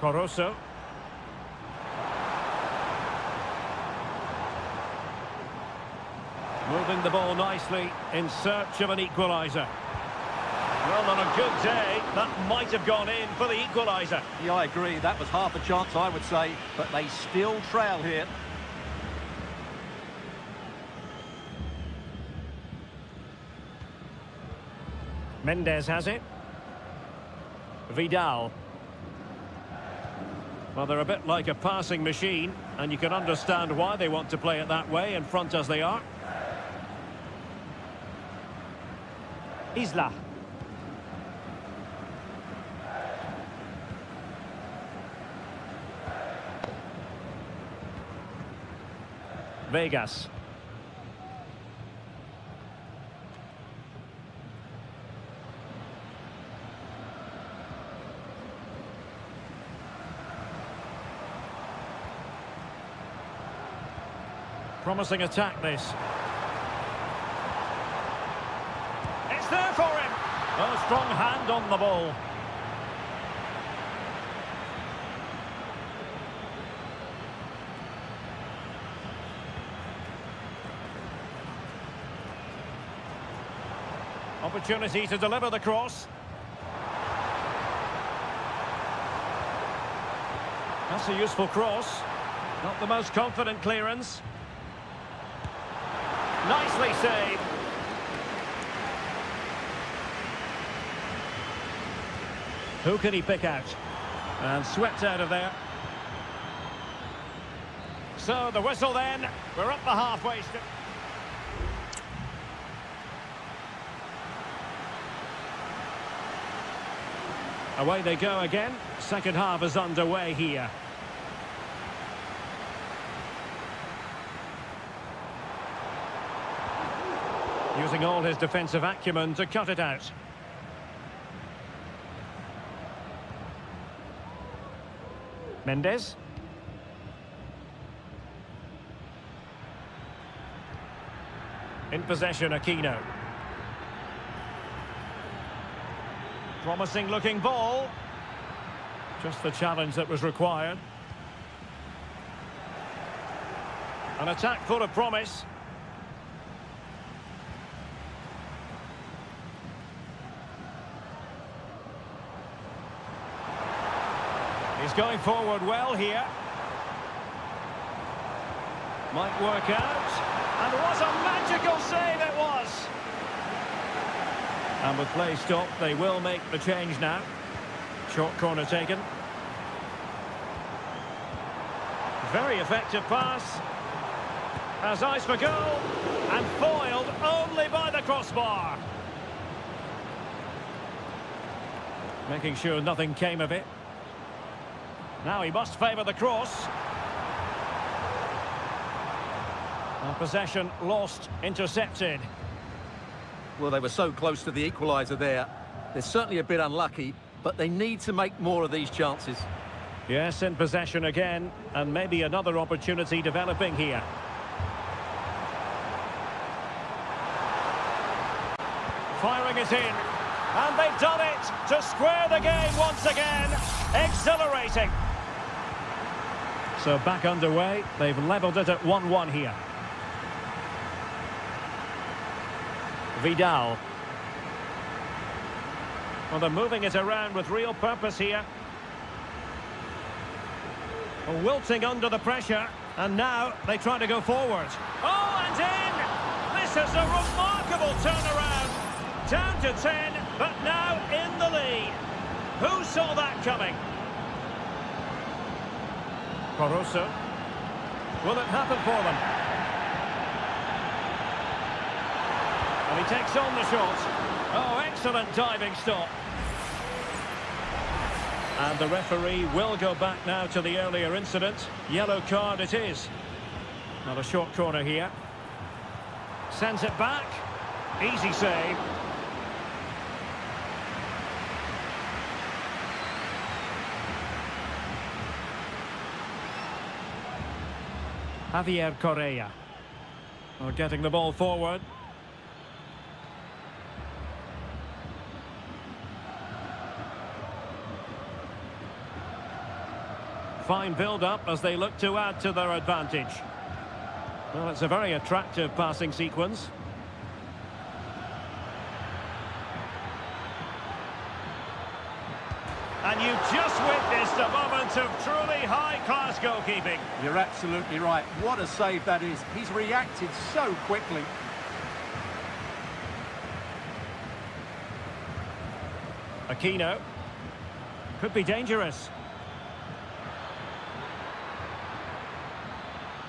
Corosso. Moving the ball nicely in search of an equaliser. Well, on a good day, that might have gone in for the equaliser. Yeah, I agree. That was half a chance, I would say. But they still trail here. Mendes has it. Vidal. Well, they're a bit like a passing machine, and you can understand why they want to play it that way, in front as they are. Isla. Vegas. Promising attack, this. It's there for him. A strong hand on the ball. Opportunity to deliver the cross. That's a useful cross. Not the most confident clearance. Nicely saved. Who can he pick out? And swept out of there. So the whistle then. We're up the halfway strip. Away they go again. Second half is underway here. Using all his defensive acumen to cut it out. Mendes. In possession, Aquino. Promising looking ball. Just the challenge that was required. An attack full of promise. He's going forward well here. Might work out. And what a magical save it was! And with play stopped, they will make the change now. Short corner taken. Very effective pass. Has eyes for goal. And foiled only by the crossbar. Making sure nothing came of it. Now he must favour the cross. Possession lost, intercepted. Well, they were so close to the equaliser there. They're certainly a bit unlucky, but they need to make more of these chances. Yes, in possession again, and maybe another opportunity developing here. Firing it in, and they've done it to square the game once again. Exhilarating. So back underway, they've levelled it at 1-1 here. Vidal. Well, they're moving it around with real purpose here. Wilting under the pressure, and now they try to go forward. Oh, and in! This is a remarkable turnaround. Down to 10, but now in the lead. Who saw that coming? Caruso. Will it happen for them? And he takes on the shot. Oh, excellent diving stop. And the referee will go back now to the earlier incident. Yellow card it is. Not a short corner here. Sends it back. Easy save. Javier Correa. Oh, getting the ball forward. Fine build-up as they look to add to their advantage. Well, it's a very attractive passing sequence. And you just witnessed a moment of truly high-class goalkeeping. You're absolutely right. What a save that is. He's reacted so quickly. Aquino. Could be dangerous.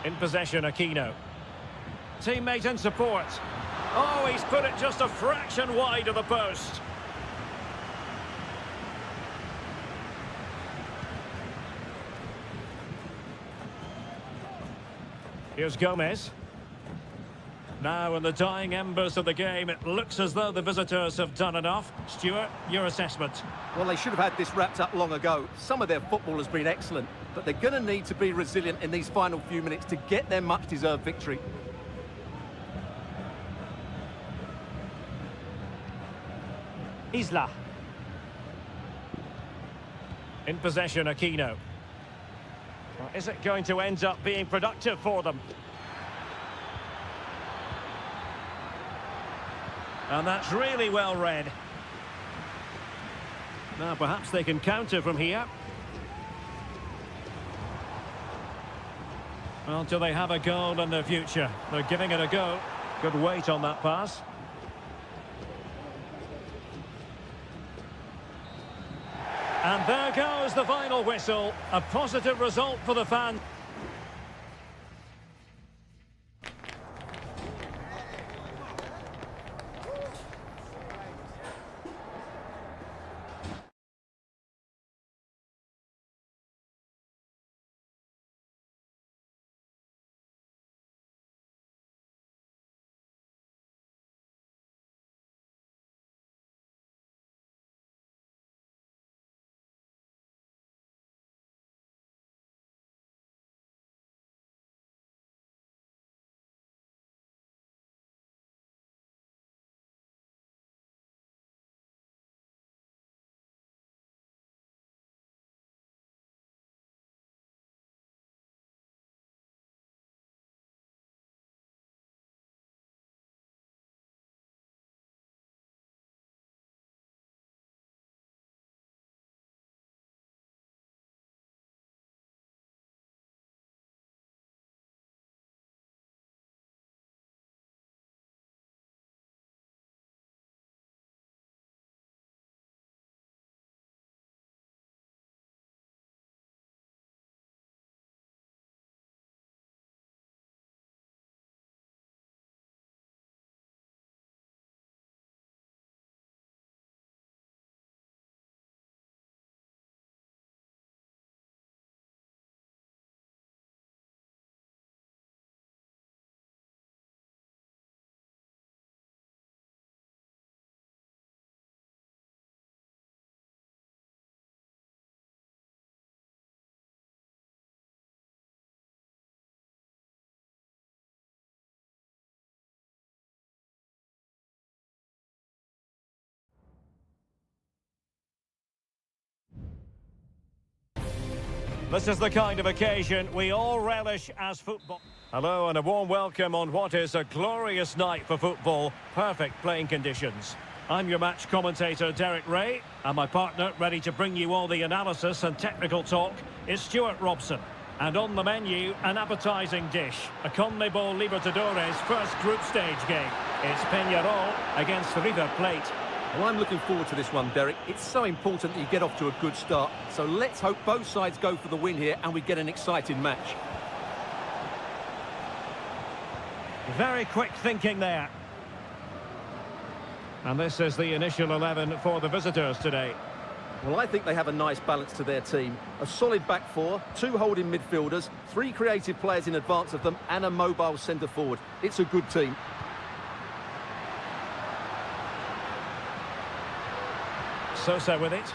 In possession, Aquino. Teammate in support. Oh, he's put it just a fraction wide of the post. Here's Gomez. Now in the dying embers of the game, it looks as though the visitors have done enough. Stuart, your assessment? Well, they should have had this wrapped up long ago. Some of their football has been excellent, but they're going to need to be resilient in these final few minutes to get their much-deserved victory. Isla. In possession, Aquino. Well, is it going to end up being productive for them? And that's really well read. Now perhaps they can counter from here. Well, do they have a goal in their future? They're giving it a go. Good weight on that pass. And there goes the final whistle. A positive result for the fans. This is the kind of occasion we all relish as football. Hello and a warm welcome on what is a glorious night for football. Perfect playing conditions. I'm your match commentator, Derek Ray, and my partner, ready to bring you all the analysis and technical talk, is Stuart Robson. And on the menu, an appetising dish, a CONMEBOL Libertadores first group stage game. It's Peñarol against River Plate. Well, I'm looking forward to this one, Derek. It's so important that you get off to a good start. So let's hope both sides go for the win here and we get an exciting match. Very quick thinking there. And this is the initial 11 for the visitors today. Well, I think they have a nice balance to their team. A solid back four, two holding midfielders, three creative players in advance of them, and a mobile centre-forward. It's a good team. Sosa with it,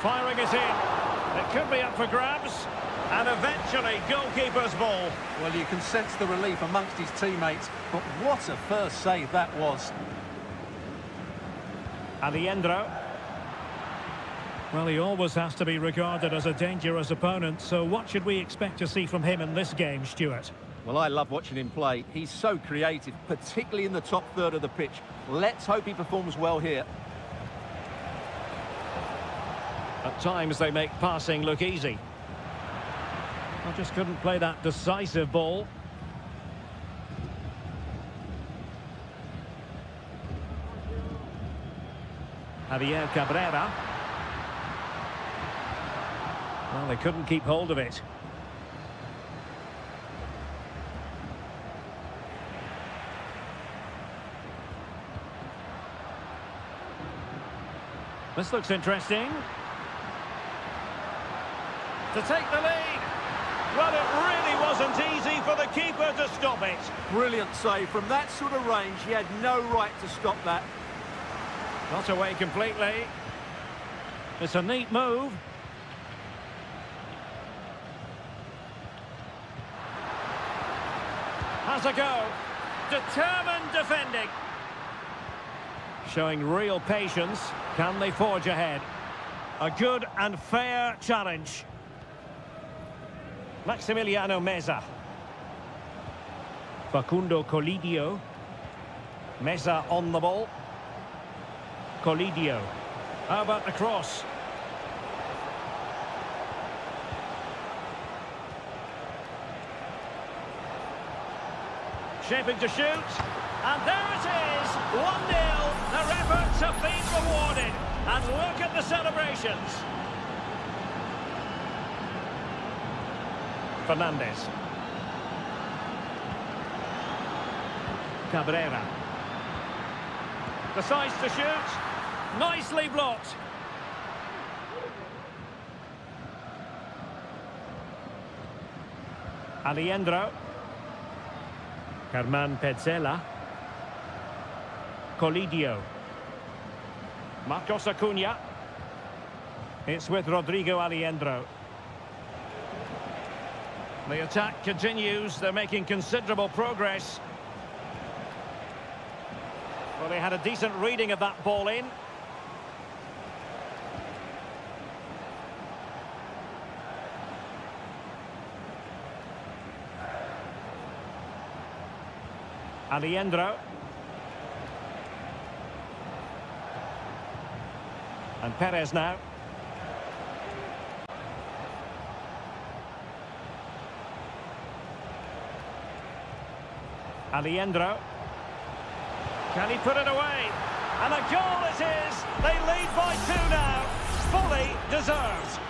firing it in. It could be up for grabs, and eventually goalkeeper's ball. Well, you can sense the relief amongst his teammates, but what a first save that was. Aliendro. Well, he always has to be regarded as a dangerous opponent, so what should we expect to see from him in this game, Stuart? Well, I love watching him play. He's so creative, particularly in the top third of the pitch. Let's hope he performs well here. At times they make passing look easy. I just couldn't play that decisive ball. Javier Cabrera. Well, they couldn't keep hold of it. This looks interesting. To take the lead. Well, it really wasn't easy for the keeper to stop it. Brilliant save. From that sort of range, he had no right to stop that. Not away completely. It's a neat move. Has a go. Determined defending. Showing real patience. Can they forge ahead? A good and fair challenge. Maximiliano Meza. Facundo Colidio. Meza on the ball. Colidio. How about the cross? Shaping to shoot. And there it is. 1-0. Their efforts have been rewarded. And look at the celebrations. Fernandez. Cabrera. Decides to shoot. Nicely blocked. Alejandro. Germán Petzela. Colidio. Marcos Acuna. It's with Rodrigo Alejandro. The attack continues. They're making considerable progress. Well, they had a decent reading of that ball in. Alejandro. And Perez now. Alejandro. Can he put it away? And a goal it is! They lead by 2 now. Fully deserved.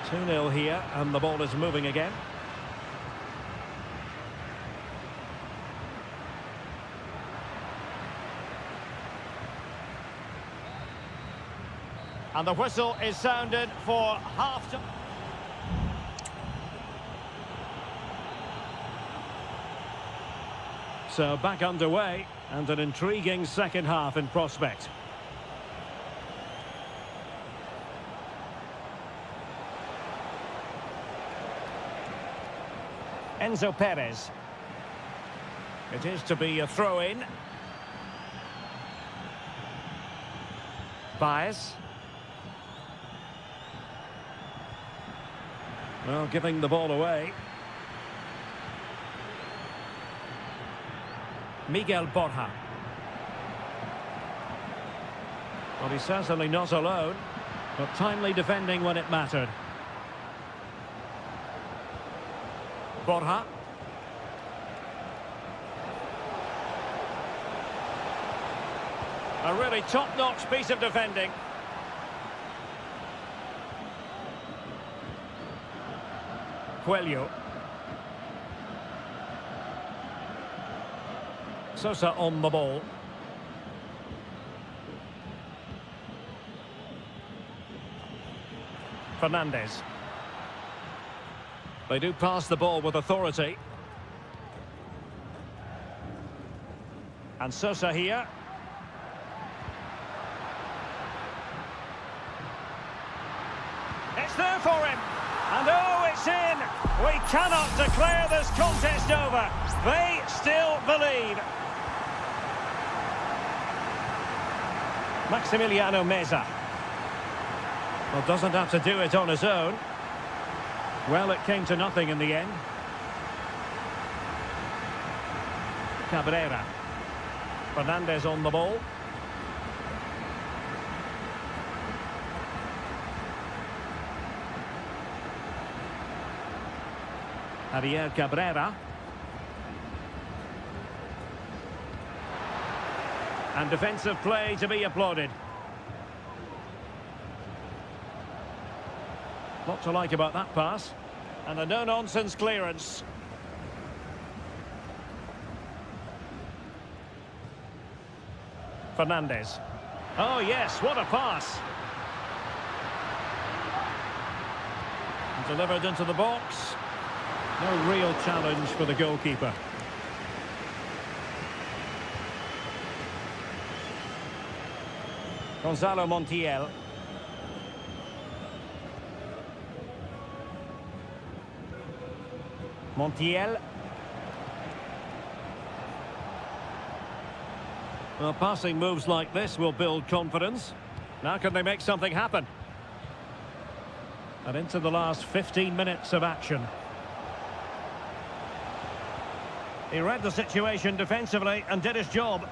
2-0 here, and the ball is moving again. And the whistle is sounded for half-time. So back underway, and an intriguing second half in prospect. Enzo Perez. It is to be a throw-in. Baez. Well, giving the ball away. Miguel Borja. Well, he's certainly not alone, but timely defending when it mattered. Borja. A really top-notch piece of defending. Coelho. Sosa on the ball. Fernandez. They do pass the ball with authority. And Sosa here. It's there for him. And oh, it's in. We cannot declare this contest over. They still believe. Maximiliano Meza. Well, doesn't have to do it on his own. Well, it came to nothing in the end. Cabrera. Fernandez on the ball. Javier Cabrera. And defensive play to be applauded. Lot to like about that pass. And a no-nonsense clearance. Fernandez. Oh yes, what a pass. And delivered into the box. No real challenge for the goalkeeper. Gonzalo Montiel. Montiel. Well, passing moves like this will build confidence. Now can they make something happen? And into the last 15 minutes of action. He read the situation defensively and did his job.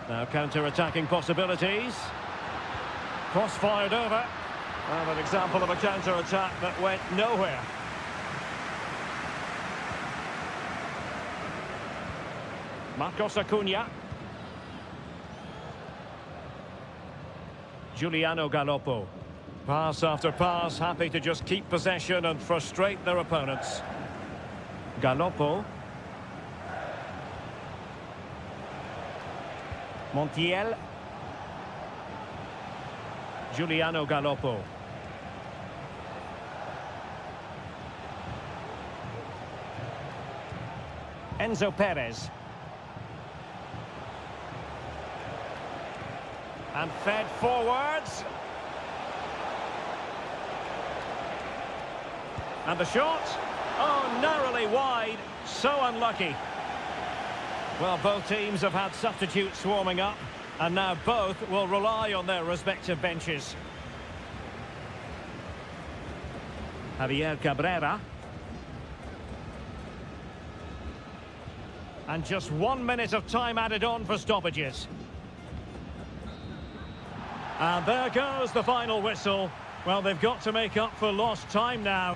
Now counter-attacking possibilities. Cross-fired over. And an example of a counter-attack that went nowhere. Marcos Acuna. Giuliano Galoppo. Pass after pass, happy to just keep possession and frustrate their opponents. Galoppo. Montiel. Giuliano Galoppo. Enzo Perez. And fed forwards. And the shot. Oh, narrowly wide. So unlucky. Well, both teams have had substitutes warming up, and now both will rely on their respective benches. Javier Cabrera. And just 1 minute of time added on for stoppages. And there goes the final whistle. Well, they've got to make up for lost time now.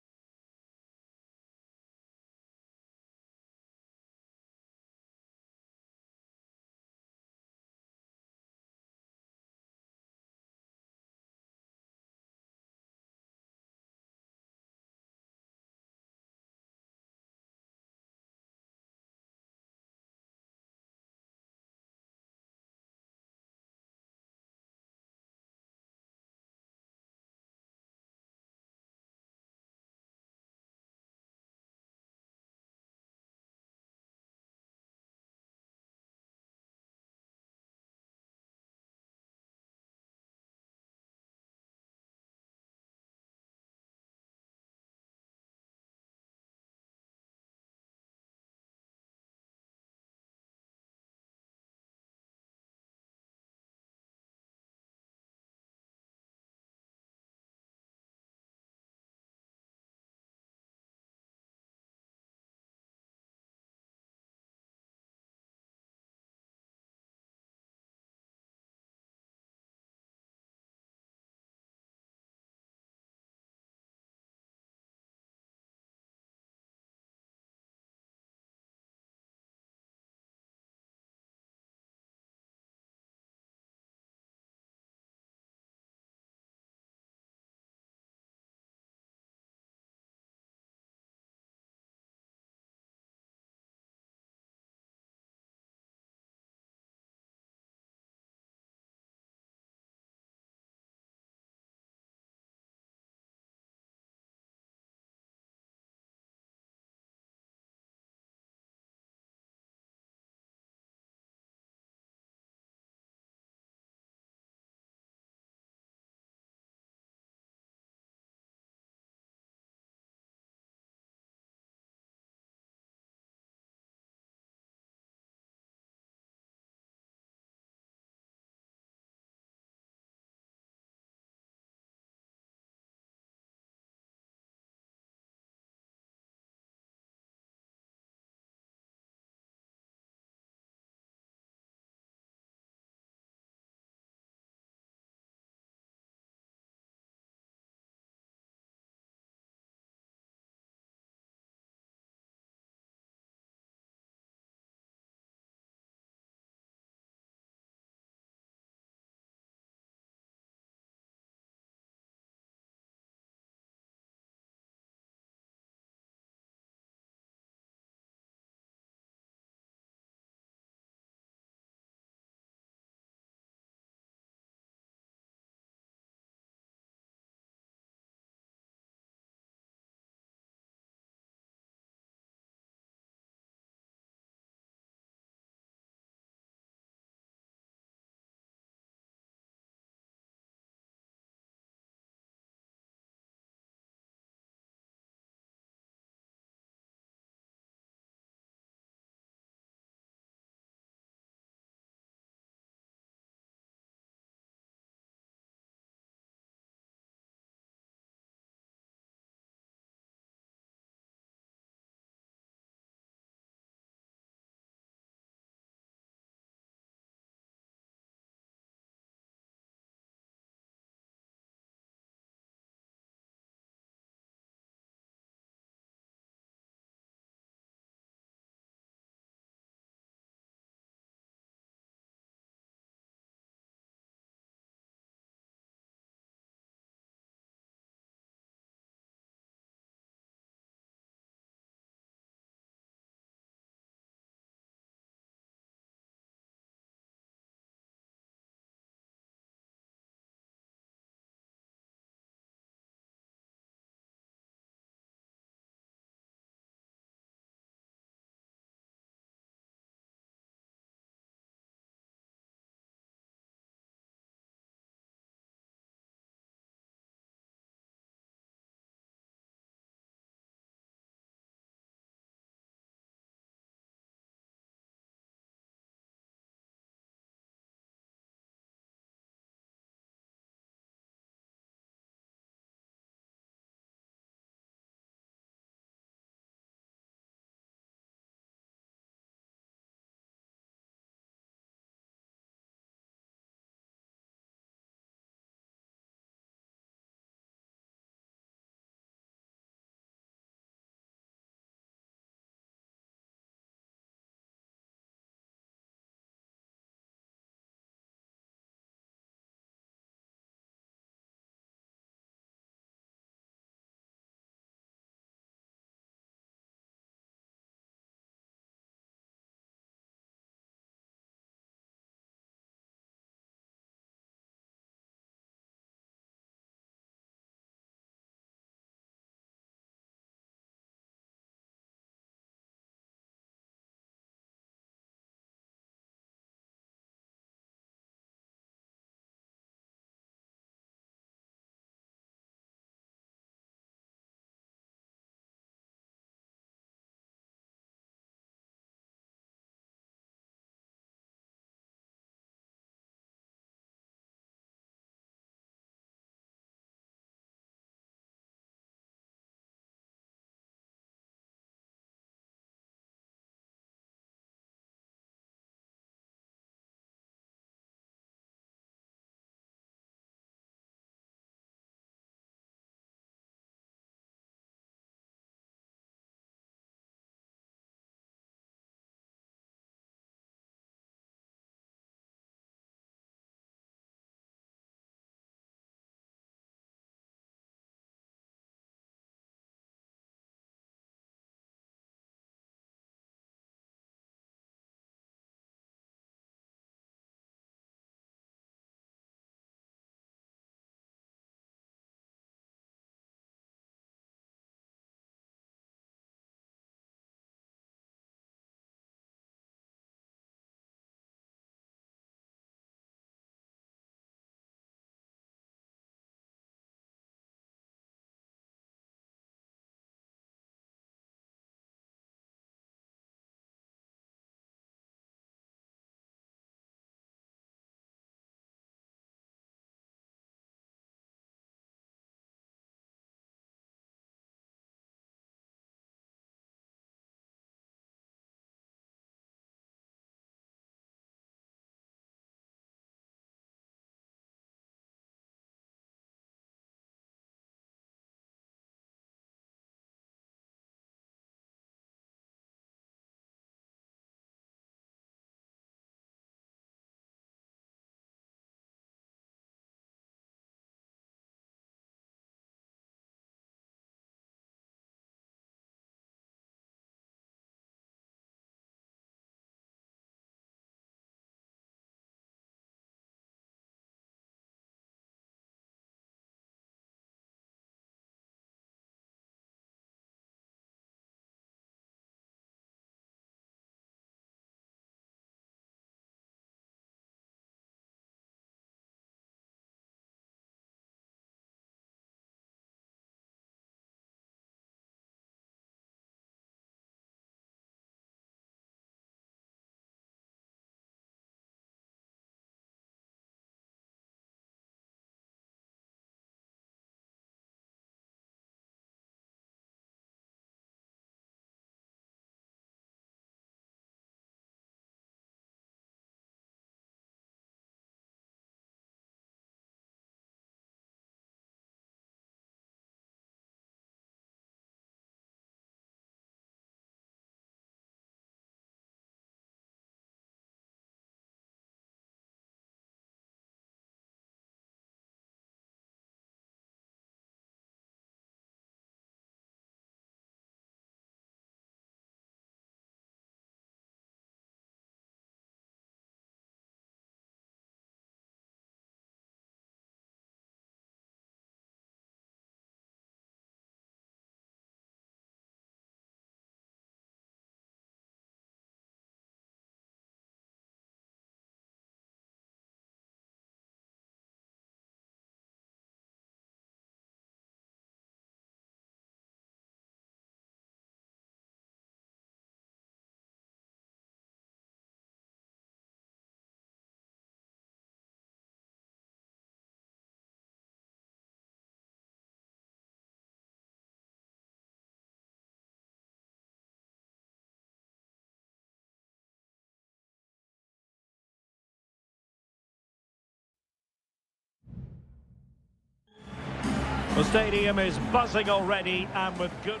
The stadium is buzzing already and with good...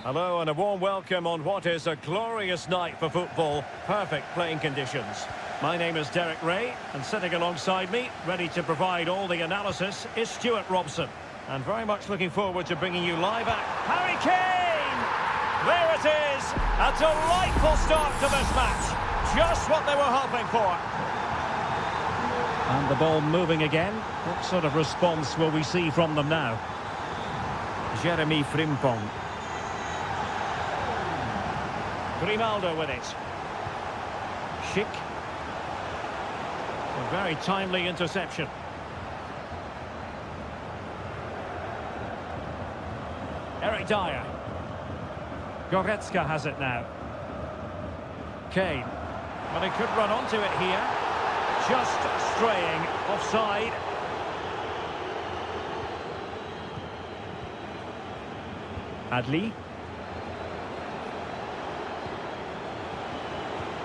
Hello and a warm welcome on what is a glorious night for football. Perfect playing conditions. My name is Derek Ray, and sitting alongside me, ready to provide all the analysis, is Stuart Robson. And very much looking forward to bringing you live at Harry Kane! There it is! A delightful start to this match. Just what they were hoping for. And the ball moving again. What sort of response will we see from them now? Jeremy Frimpong. Grimaldo with it. Schick. A very timely interception. Eric Dyer. Goretzka has it now. Kane. Well, he could run onto it here. Just straying offside. Adli.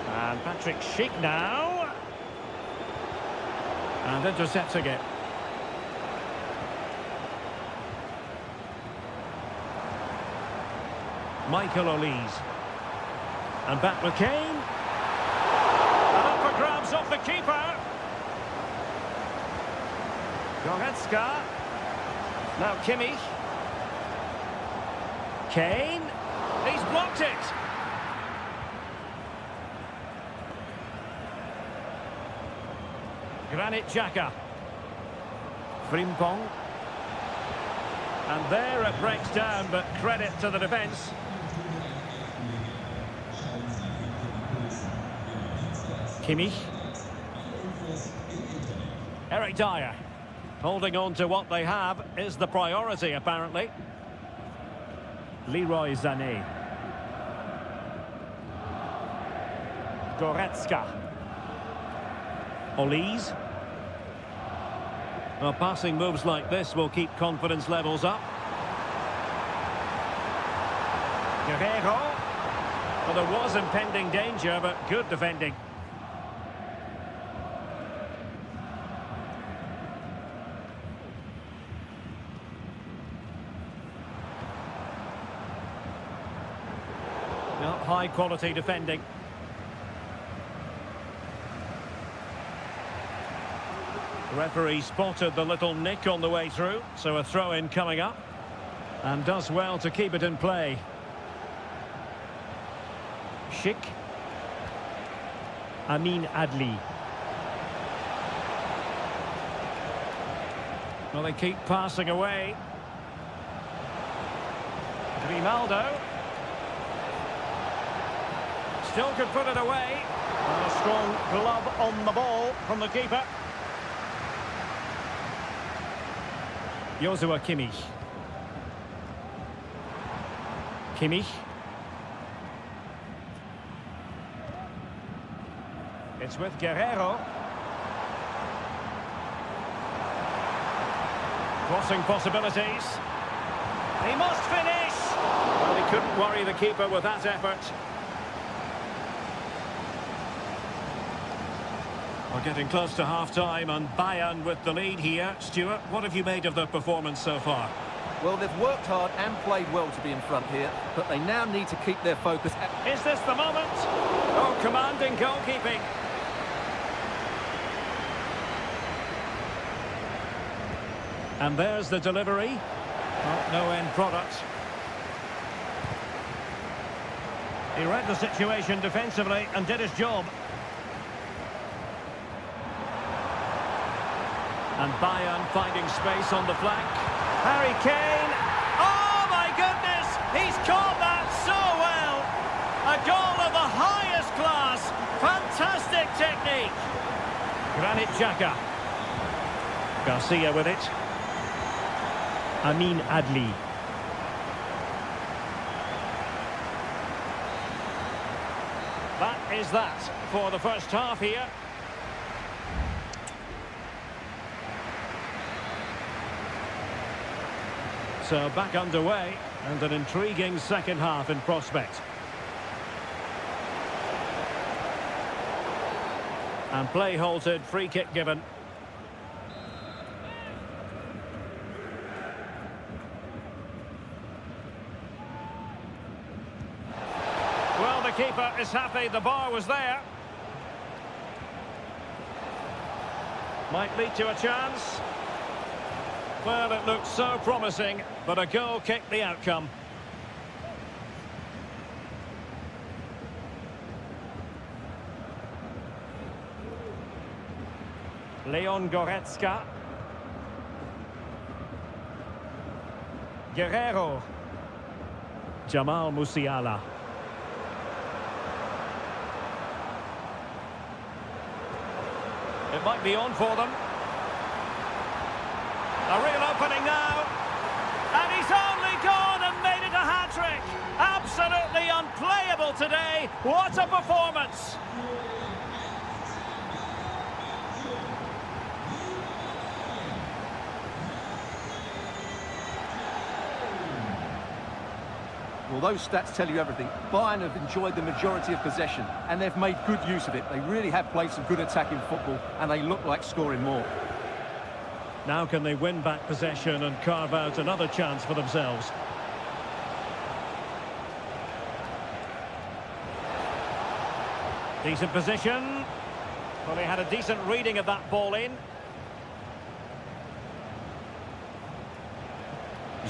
And Patrick Schick now. And intercepting it. Michael Olise. And back with Kane. And up for grabs off the keeper. Goretzka. Now Kimmich. Kane. He's blocked it. Granit Xhaka. Frimpong. And there it breaks down, but credit to the defence. Kimmich. Eric Dyer. Holding on to what they have is the priority, apparently. Leroy Sané. Goretzka. Olise. Well, passing moves like this will keep confidence levels up. Guerrero. Well, there was impending danger, but good defending. Well, high-quality defending. The referee spotted the little nick on the way through, so a throw-in coming up. And does well to keep it in play. Schick. Amin Adli. Well, they keep passing away. Grimaldo. Still could put it away. And a strong glove on the ball from the keeper. Joshua Kimmich. Kimmich. It's with Guerrero. Crossing possibilities. He must finish! Well, he couldn't worry the keeper with that effort. We're getting close to half-time and Bayern with the lead here. Stuart, what have you made of their performance so far? Well, they've worked hard and played well to be in front here, but they now need to keep their focus. Is this the moment? Oh, commanding goalkeeping. And there's the delivery. Oh, no end product. He read the situation defensively and did his job. And Bayern finding space on the flank. Harry Kane. Oh, my goodness! He's caught that so well! A goal of the highest class. Fantastic technique. Granit Xhaka. Garcia with it. Amin Adli. That is that for the first half here. So back underway, and an intriguing second half in prospect. And play halted, free kick given. the keeper is happy the bar was there. Might lead to a chance. Well, it looked so promising, but a goal kicked the outcome. Leon Goretzka. Guerrero. Jamal Musiala. It might be on for them. A real opening now. And he's only gone and made it a hat-trick. Absolutely unplayable today. What a performance. Well, those stats tell you everything. Bayern have enjoyed the majority of possession, and they've made good use of it. They really have played some good attacking football, and they look like scoring more. Now can they win back possession and carve out another chance for themselves? Decent position. Well, they had a decent reading of that ball in.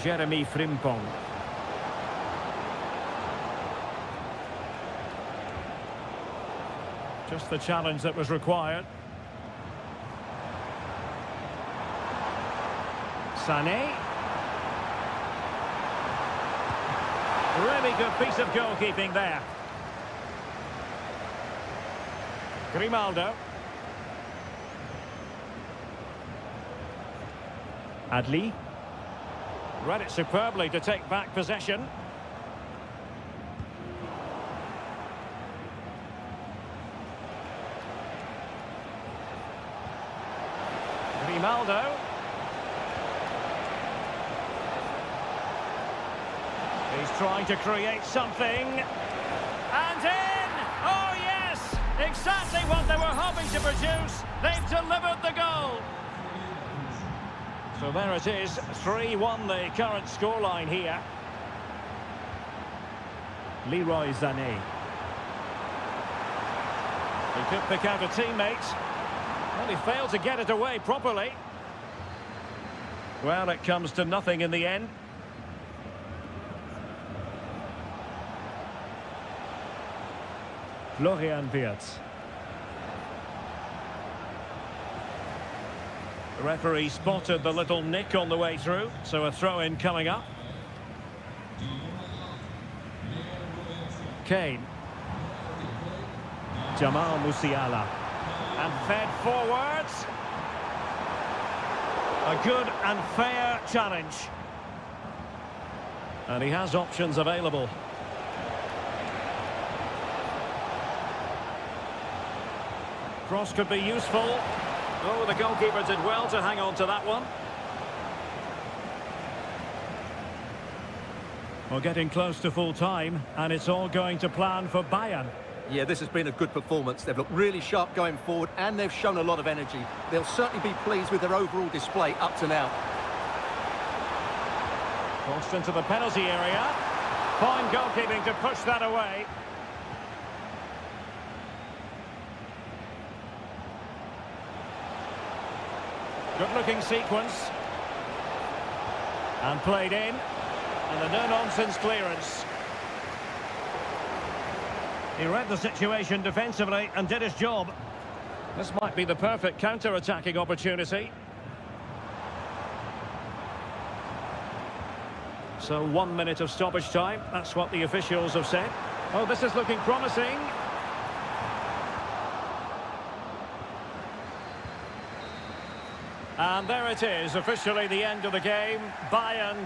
Jeremy Frimpong. Just the challenge that was required. Sané. Really good piece of goalkeeping there. Grimaldo. Adli. Read it superbly to take back possession. Grimaldo. He's trying to create something. And in! Oh, yes! Exactly what they were hoping to produce. They've delivered the goal. So there it is. 3-1 the current scoreline here. Leroy Sané. He could pick out a teammate. Well, he failed to get it away properly. Well, it comes to nothing in the end. Florian Wirtz. The referee spotted the little nick on the way through, so a throw-in coming up. Kane. Jamal Musiala. And fed forwards. A good and fair challenge. And he has options available. Cross could be useful. Oh, the goalkeeper did well to hang on to that one. We're getting close to full time, and it's all going to plan for Bayern. Yeah, this has been a good performance. They've looked really sharp going forward, and they've shown a lot of energy. They'll certainly be pleased with their overall display up to now. Crossed into the penalty area. Fine goalkeeping to push that away. Good-looking sequence. And played in. And a no-nonsense clearance. He read the situation defensively and did his job. This might be the perfect counter-attacking opportunity. So 1 minute of stoppage time. That's what the officials have said. Oh, this is looking promising. And there it is, officially the end of the game. Bayern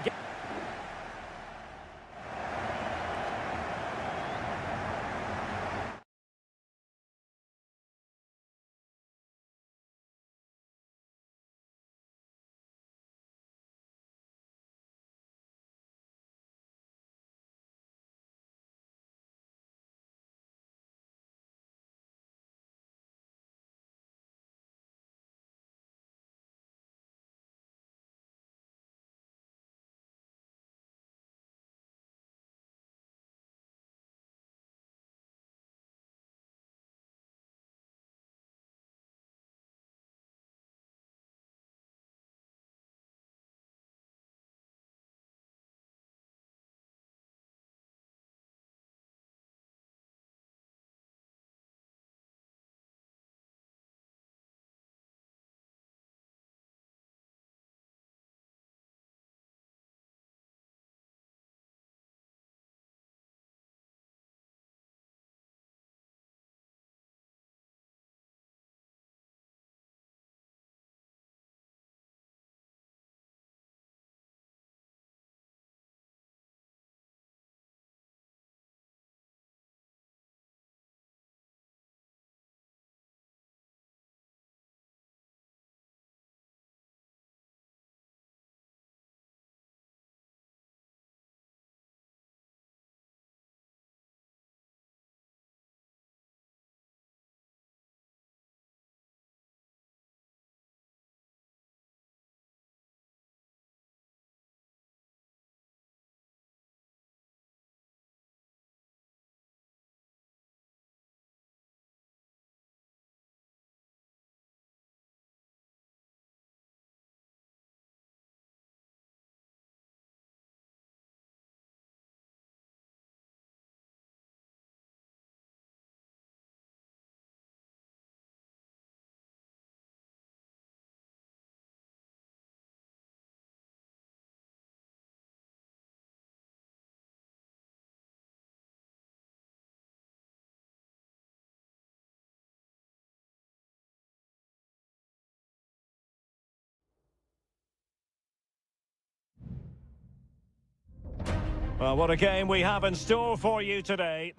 Well, what a game we have in store for you today.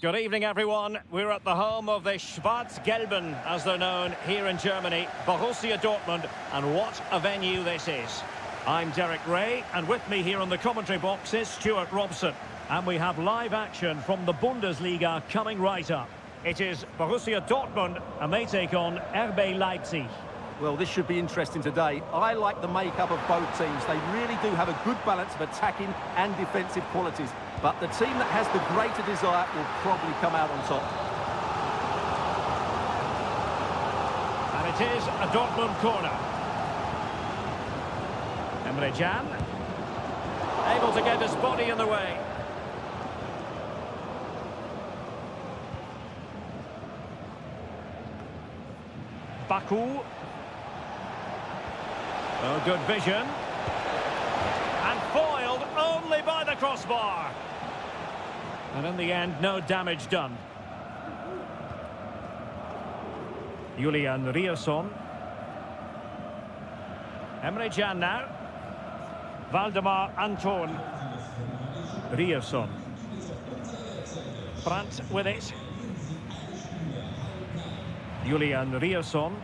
Good evening, everyone. We're at the home of the Schwarz-Gelben, as they're known here in Germany, Borussia Dortmund, and what a venue this is. I'm Derek Ray, and with me here on the commentary box is Stuart Robson. And we have live action from the Bundesliga coming right up. It is Borussia Dortmund, and they take on RB Leipzig. Well, this should be interesting today. I like the makeup of both teams. They really do have a good balance of attacking and defensive qualities. But the team that has the greater desire will probably come out on top. And it is a Dortmund corner. Emre Can, able to get his body in the way. Baku. Oh, good vision. And foiled only by the crossbar. And in the end, no damage done. Julian Rierson. Emre Can now. Valdemar Anton. Rierson. Brandt with it. Julian Rierson.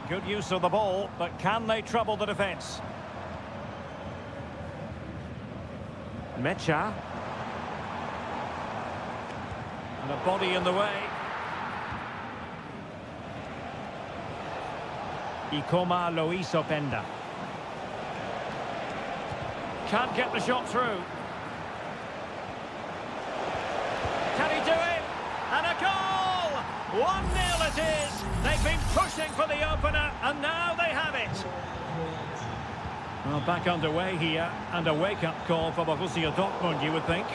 Good use of the ball, but can they trouble the defence? Mecha. And a body in the way. Ikoma Lois Openda. Can't get the shot through. Can he do it? And a goal! 1-0 it is! They've been pushing for the opener, and now they have it. Well, back underway here, and a wake-up call for Borussia Dortmund, you would think.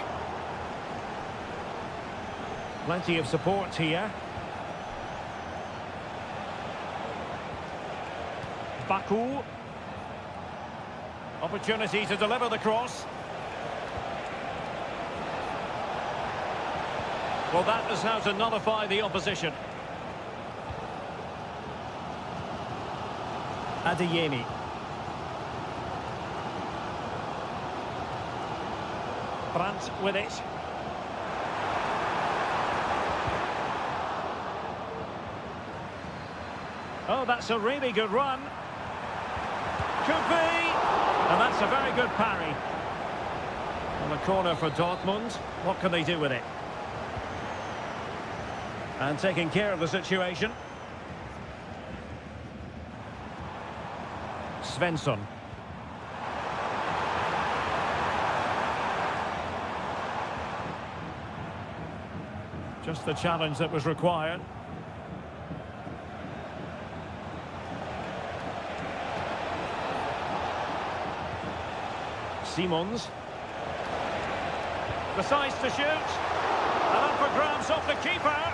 Plenty of support here. Baku. Opportunity to deliver the cross. Well, that is how to nullify the opposition. Adeyemi. Brandt with it. Oh, that's a really good run. Could be. And that's a very good parry. On the corner for Dortmund. What can they do with it? And taking care of the situation. Svensson. Just the challenge that was required. Simons. Decides to shoot. And up for grabs off the keeper.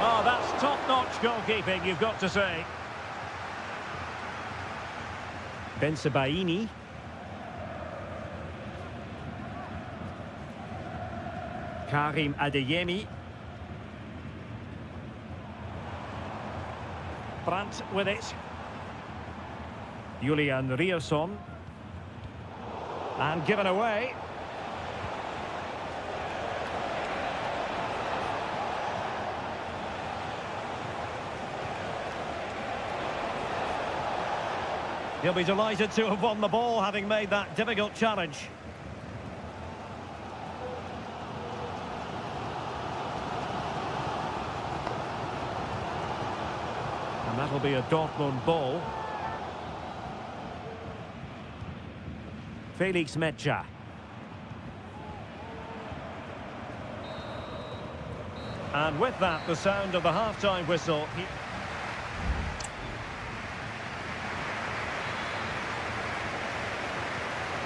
Oh, that's top-notch goalkeeping, you've got to say. Bensebaini. Karim Adeyemi. Brandt with it. Julian Rierson. And given away. He'll be delighted to have won the ball, having made that difficult challenge. And that'll be a Dortmund ball. Felix Mecha. And with that, the sound of the half-time whistle.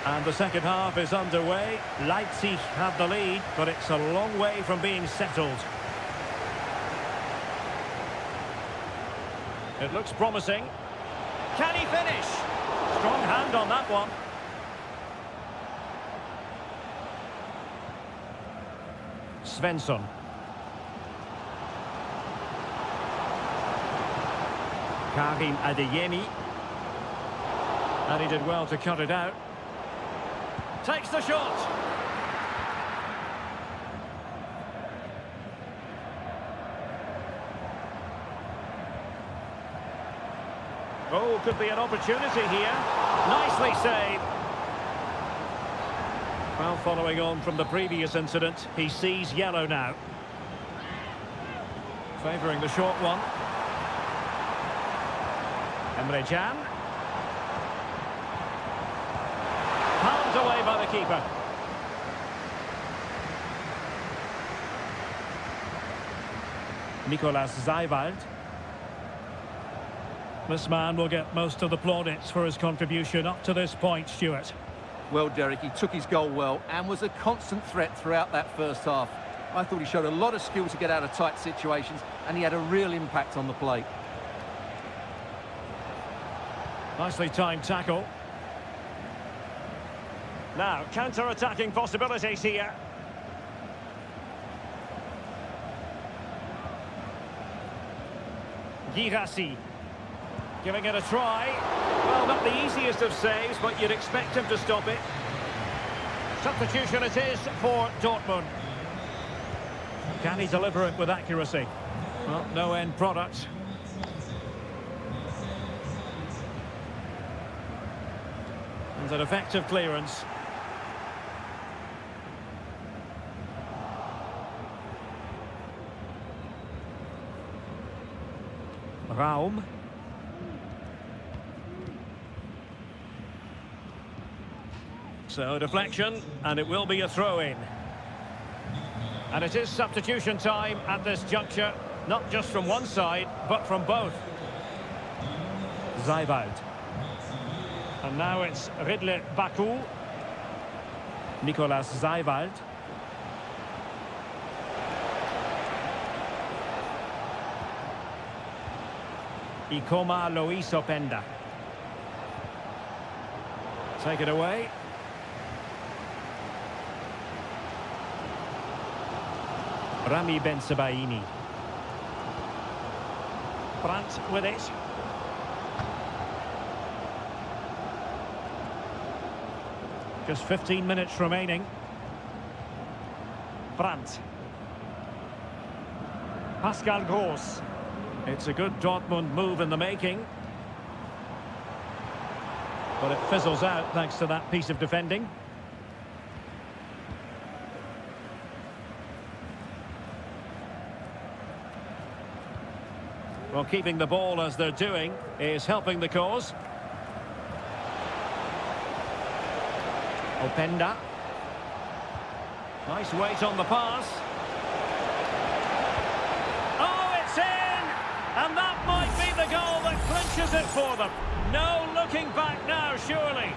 And the second half is underway. Leipzig have the lead, but it's a long way from being settled. It looks promising. Can he finish? Strong hand on that one. Svensson. Karim Adeyemi. And he did well to cut it out. Takes the shot. Oh, could be an opportunity here. Nicely saved. Well, following on from the previous incident, he sees yellow now. Favouring the short one. Emre Can. Palmed away by the keeper. Nicolas Zaiwald. This man will get most of the plaudits for his contribution up to this point, Stuart. Well, Derek, he took his goal well and was a constant threat throughout that first half. I thought he showed a lot of skill to get out of tight situations, and he had a real impact on the plate. Nicely timed tackle. Now, counter-attacking possibilities here. Girassi. Giving it a try. Well, not the easiest of saves, but you'd expect him to stop it. Substitution it is for Dortmund. Can he deliver it with accuracy? Well, no end product. And an effective clearance. Raum. So deflection, and it will be a throw-in. And it is substitution time at this juncture, not just from one side, but from both. Zaiwald. And now it's Ridley Baku. Nicolas Zaiwald. Ikoma Lois Openda. Take it away. Rami Ben-Sebaini. Brandt with it. Just 15 minutes remaining. Brandt. Pascal Gross. It's a good Dortmund move in the making. But it fizzles out thanks to that piece of defending. Well, keeping the ball as they're doing is helping the cause. Openda. Nice weight on the pass. Oh, it's in! And that might be the goal that clinches it for them. No looking back now, surely.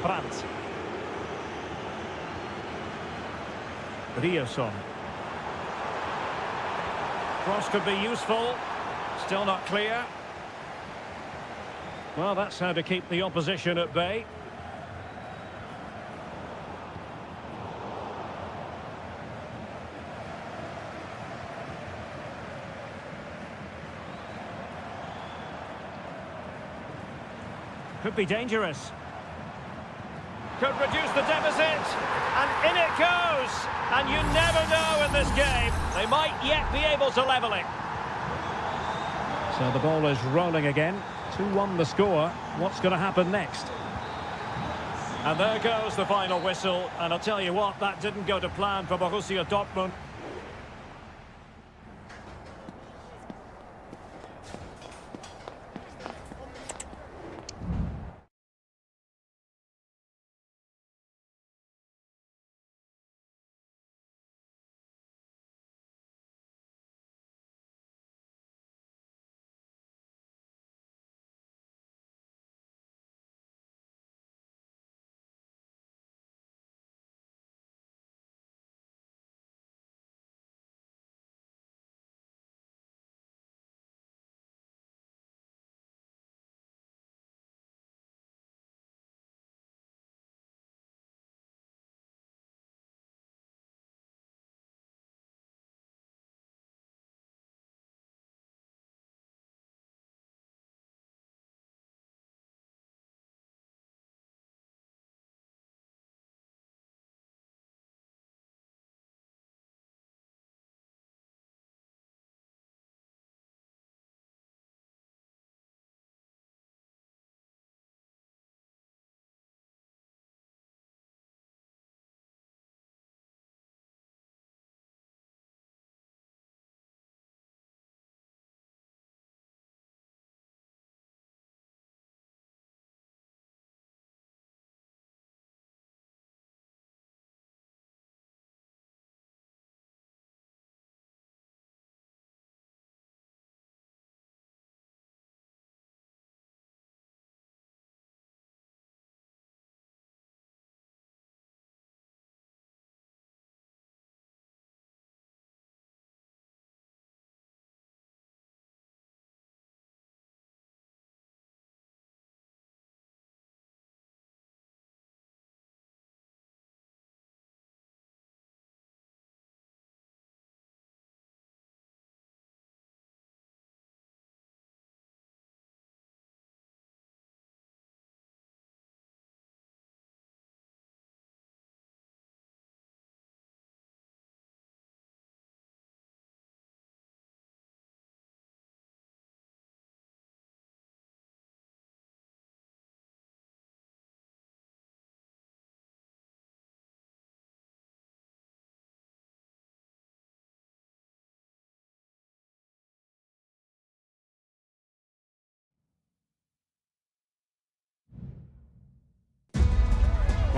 Brandt. Rierson. Cross could be useful. Still not clear. Well, that's how to keep the opposition at bay. Could be dangerous. Could reduce the deficit. And in it goes. And you never know in this game. They might yet be able to level it. So the ball is rolling again. 2-1 the score. What's going to happen next? And there goes the final whistle. And I'll tell you what, that didn't go to plan for Borussia Dortmund.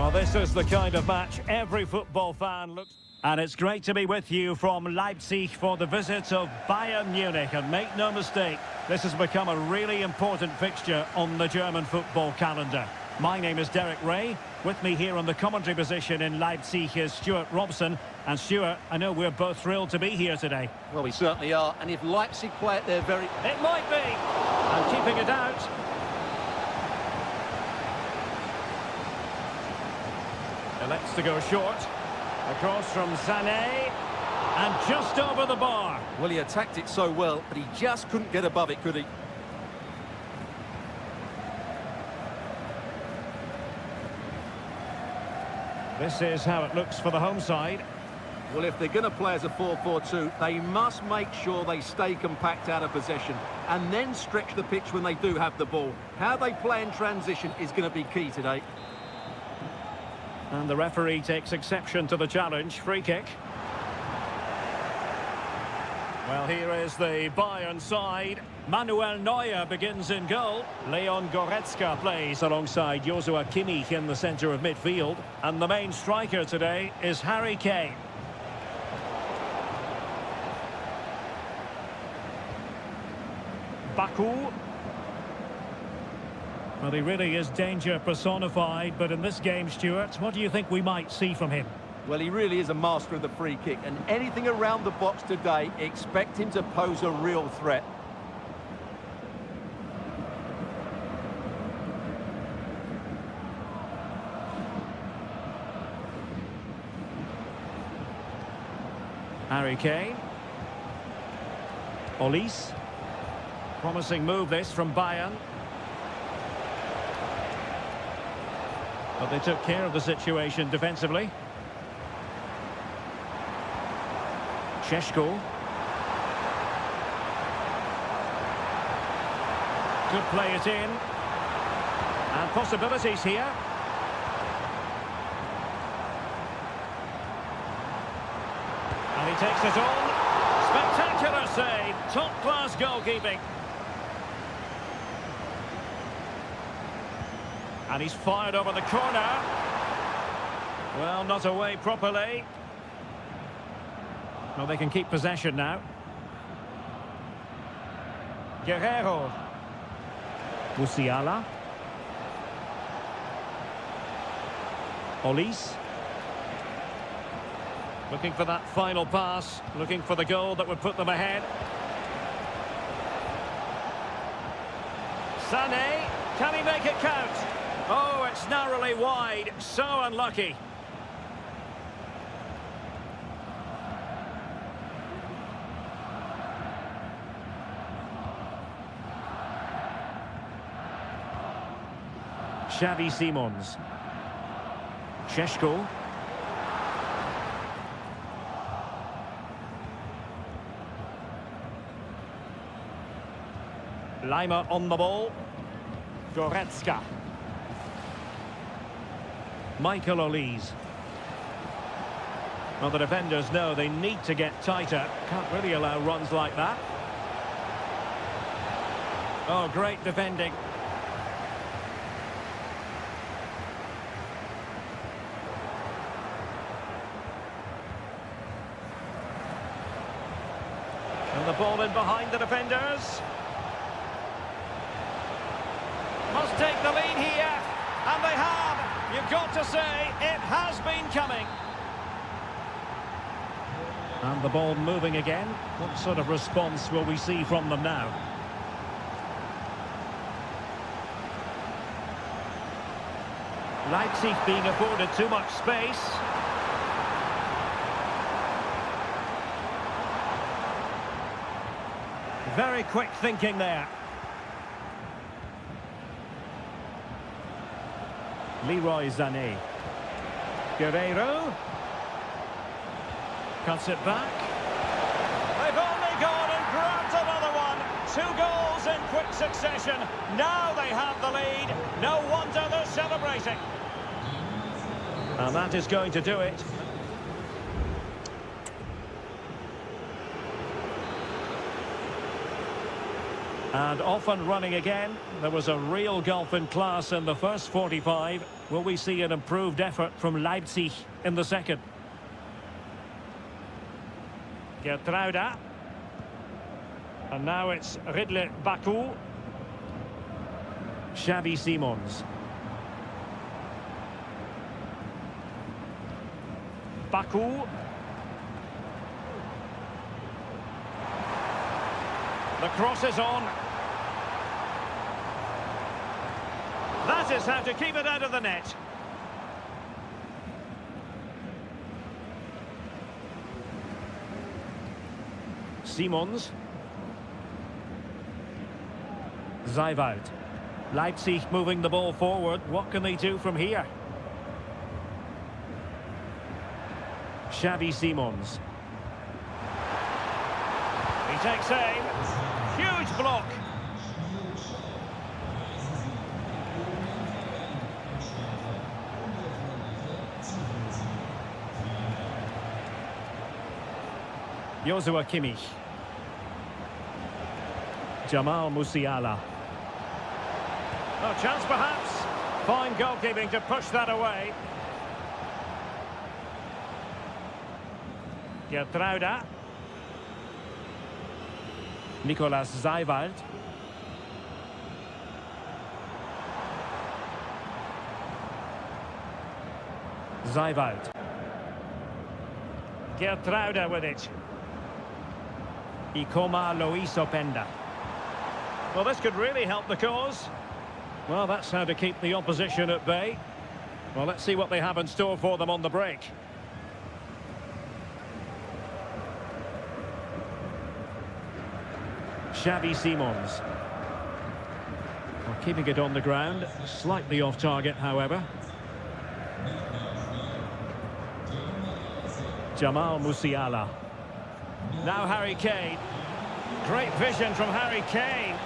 Well, this is the kind of match every football fan looks... And it's great to be with you from Leipzig for the visit of Bayern Munich. And make no mistake, this has become a really important fixture on the German football calendar. My name is Derek Ray. With me here on the commentary position in Leipzig is Stuart Robson. And Stuart, I know we're both thrilled to be here today. Well, we certainly are. And if Leipzig play at their very... It might be. And keeping it out. Elects to go short. Across from Sané. And just over the bar. Well, he attacked it so well, but he just couldn't get above it, could he? This is how it looks for the home side. Well, if they're going to play as a 4-4-2, they must make sure they stay compact out of possession and then stretch the pitch when they do have the ball. How they play in transition is going to be key today. And the referee takes exception to the challenge. Free kick. Well, here is the Bayern side. Manuel Neuer begins in goal. Leon Goretzka plays alongside Joshua Kimmich in the centre of midfield. And the main striker today is Harry Kane. Baku. Well, he really is danger personified, but in this game, Stuart, what do you think we might see from him? Well, he really is a master of the free kick, and anything around the box today, expect him to pose a real threat. Harry Kane. Olise. Promising move this from Bayern. But they took care of the situation defensively. Šeško. Could play it in. And possibilities here. And he takes it on. Spectacular save. Top-class goalkeeping. And he's fired over the corner. Well, not away properly. Well, they can keep possession now. Guerrero. Musiala. Olise. Looking for that final pass. Looking for the goal that would put them ahead. Sané. Can he make it count? Oh, it's narrowly wide. So unlucky. Xavi Simons. Šeško. Lima on the ball. Goretzka. Michael Olise. Well, the defenders know they need to get tighter. Can't really allow runs like that. Oh, great defending. And the ball in behind the defenders. Must take the lead here. And they have. You've got to say, it has been coming. And the ball moving again. What sort of response will we see from them now? Leipzig being afforded too much space. Very quick thinking there. Leroy Sané. Guerrero. Cuts it back. They've only gone and grabbed another one. 2 goals in quick succession. Now they have the lead. No wonder they're celebrating. And that is going to do it. And off and running again. There was a real gulf in class in the first 45. Will we see an improved effort from Leipzig in the second? Gertruida. And now it's Ridley Baku. Xavi Simons. Baku. The cross is on. That is how to keep it out of the net. Simons. Zeiwald. Leipzig moving the ball forward. What can they do from here? Xavi Simons. He takes aim. Huge block. Joshua Kimmich. Jamal Musiala. Oh, chance perhaps. Fine goalkeeping to push that away. Gertruida. Nicolas Zeiwald. Zeiwald. Gertruida with it. Ikoma Lois Openda. Well, this could really help the cause. Well, that's how to keep the opposition at bay. Well, let's see what they have in store for them on the break. Xavi Simons. Well, keeping it on the ground. Slightly off target, however. Jamal Musiala. Now Harry Kane. Great vision from Harry Kane.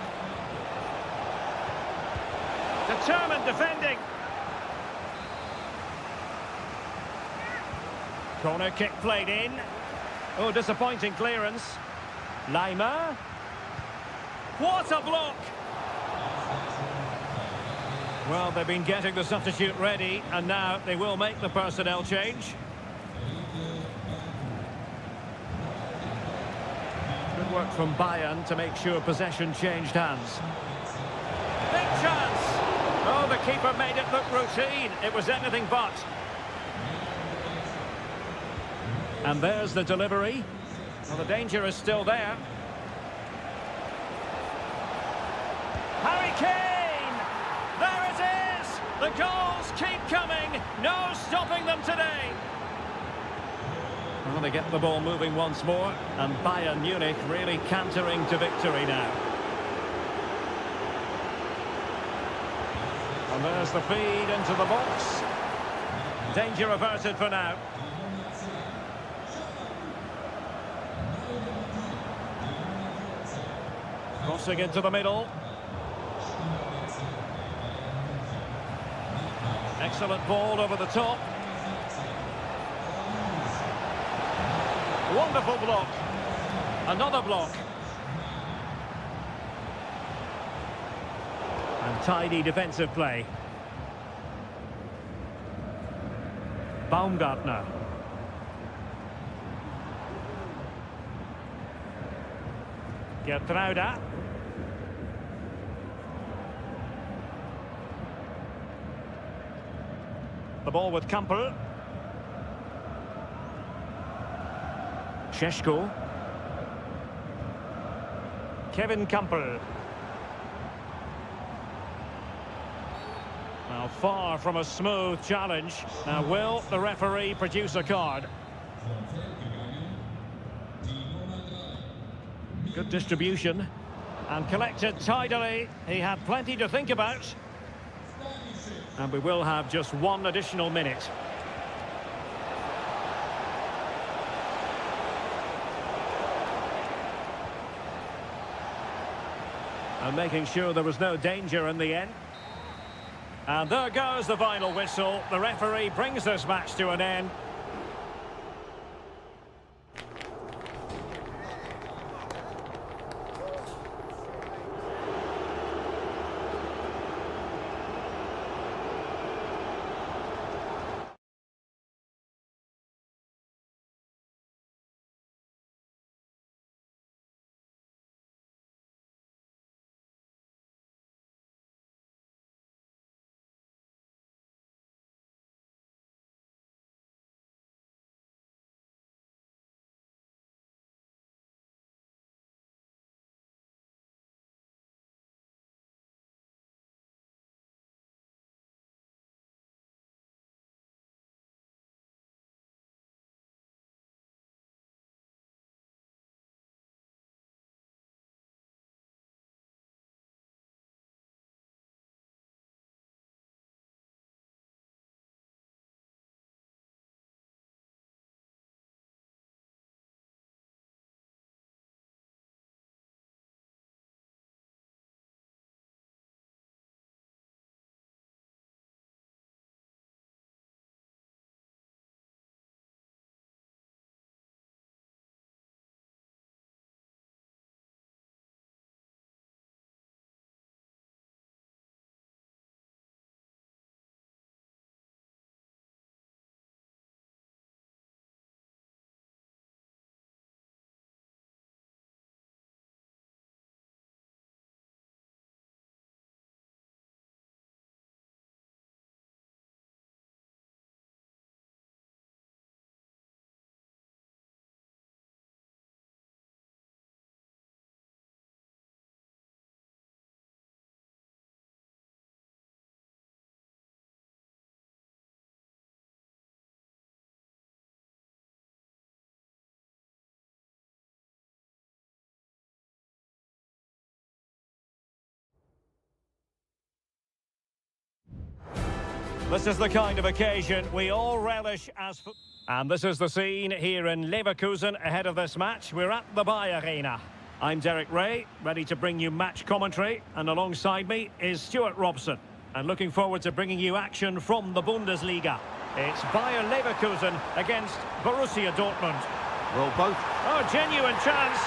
Determined defending. Corner kick played in. Oh, disappointing clearance. Lima. What a block! Well, they've been getting the substitute ready, and now they will make the personnel change. Good work from Bayern to make sure possession changed hands. Big chance! Oh, the keeper made it look routine. It was anything but. And there's the delivery. Well, the danger is still there. Harry Kane! There it is! The goals keep coming. No stopping them today. Well, they get the ball moving once more, and Bayern Munich really cantering to victory now. And there's the feed into the box. Danger averted for now. Crossing into the middle. Excellent ball over the top. Wonderful block. Another block. And tidy defensive play. Baumgartner. Gertruida. The ball with Kampel. Šeško. Kevin Kampel. Now far from a smooth challenge. Now will the referee produce a card? Good distribution. And collected tidily. He had plenty to think about. And we will have just one additional minute. And making sure there was no danger in the end. And there goes the final whistle. The referee brings this match to an end. This is the kind of occasion we all relish as... And this is the scene here in Leverkusen ahead of this match. We're at the Bay Arena. I'm Derek Ray, ready to bring you match commentary, and alongside me is Stuart Robson. And looking forward to bringing you action from the Bundesliga. It's Bayer Leverkusen against Borussia Dortmund. Well, both. Oh, genuine chance.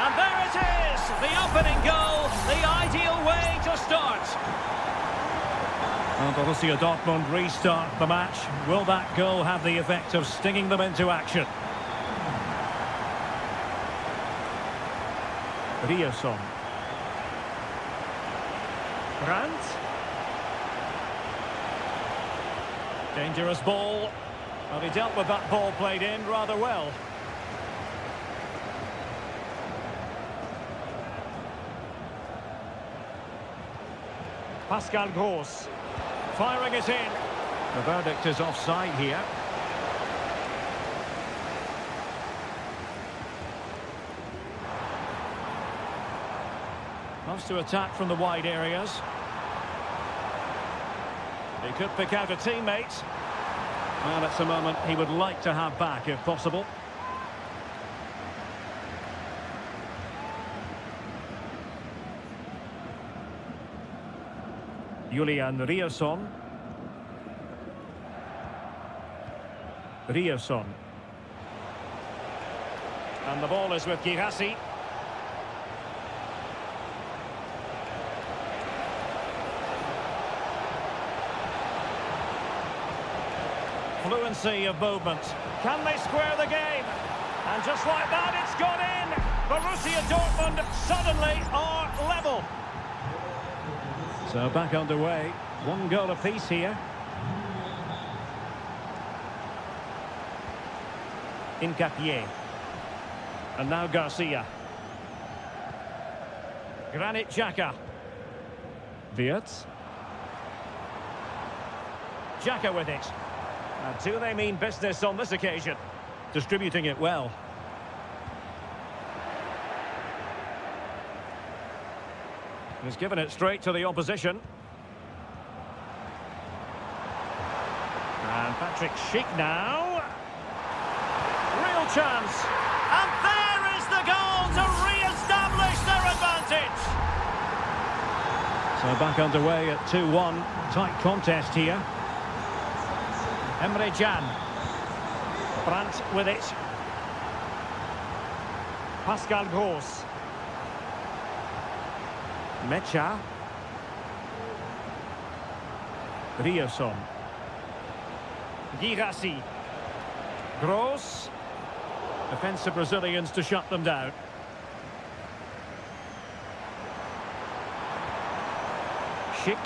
And there it is! The opening goal, the ideal way to start. Well, Borussia Dortmund restart the match. Will that goal have the effect of stinging them into action? Rierson. Brandt. Dangerous ball. Well, he dealt with that ball played in rather well. Pascal Gross. Firing it in. The verdict is offside here. Loves to attack from the wide areas. He could pick out a teammate. Well, that's a moment he would like to have back if possible. Julian Rierson. Rierson. And the ball is with Girassi. Fluency of movement. Can they square the game? And just like that, it's gone in. Borussia Dortmund suddenly are level. So back underway. One goal apiece here. Incapié. And now Garcia. Granit Xhaka. Wirtz. Xhaka with it. And do they mean business on this occasion? Distributing it well. He's given it straight to the opposition. And Patrick Schick now. Real chance. And there is the goal to re-establish their advantage. So back underway at 2-1. Tight contest here. Emre Can. Brandt with it. Pascal Gross. Mecha. Rierson. Girassi. Gross. Defensive Brazilians to shut them down. Schick.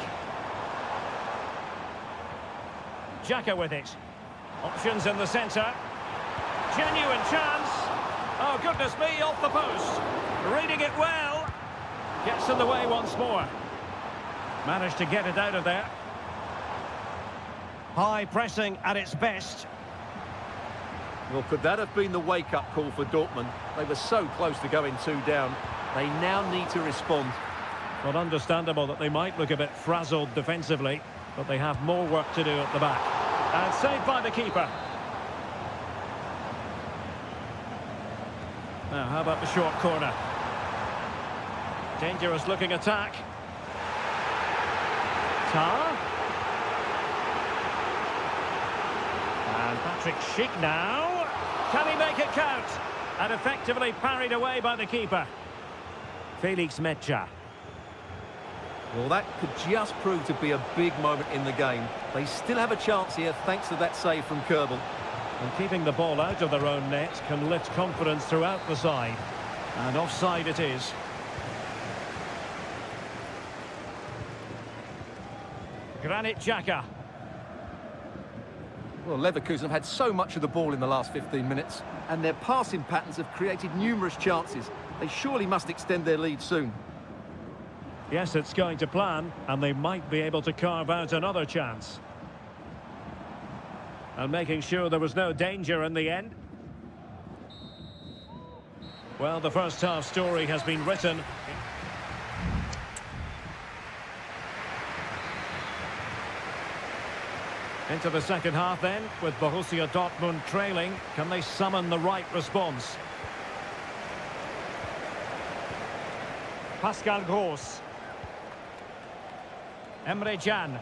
Xhaka with it. Options in the centre. Genuine chance. Oh, goodness me, off the post. Reading it well. Gets in the way once more. Managed to get it out of there. High pressing at its best. Well, could that have been the wake-up call for Dortmund? They were so close to going 2 down. They now need to respond. Well, understandable that they might look a bit frazzled defensively, but they have more work to do at the back. And saved by the keeper. Now, how about the short corner? Dangerous looking attack. Tar. And Patrick Schick now. Can he make it count? And effectively parried away by the keeper. Felix Mecha. Well, that could just prove to be a big moment in the game. They still have a chance here thanks to that save from Kerbal. And keeping the ball out of their own net can lift confidence throughout the side. And offside it is. Granit Xhaka. Well, Leverkusen have had so much of the ball in the last 15 minutes, and their passing patterns have created numerous chances. They surely must extend their lead soon. Yes, it's going to plan, and they might be able to carve out another chance. And making sure there was no danger in the end. Well, the first half story has been written. Into the second half then, with Borussia Dortmund trailing. Can they summon the right response? Pascal Gross. Emre Can.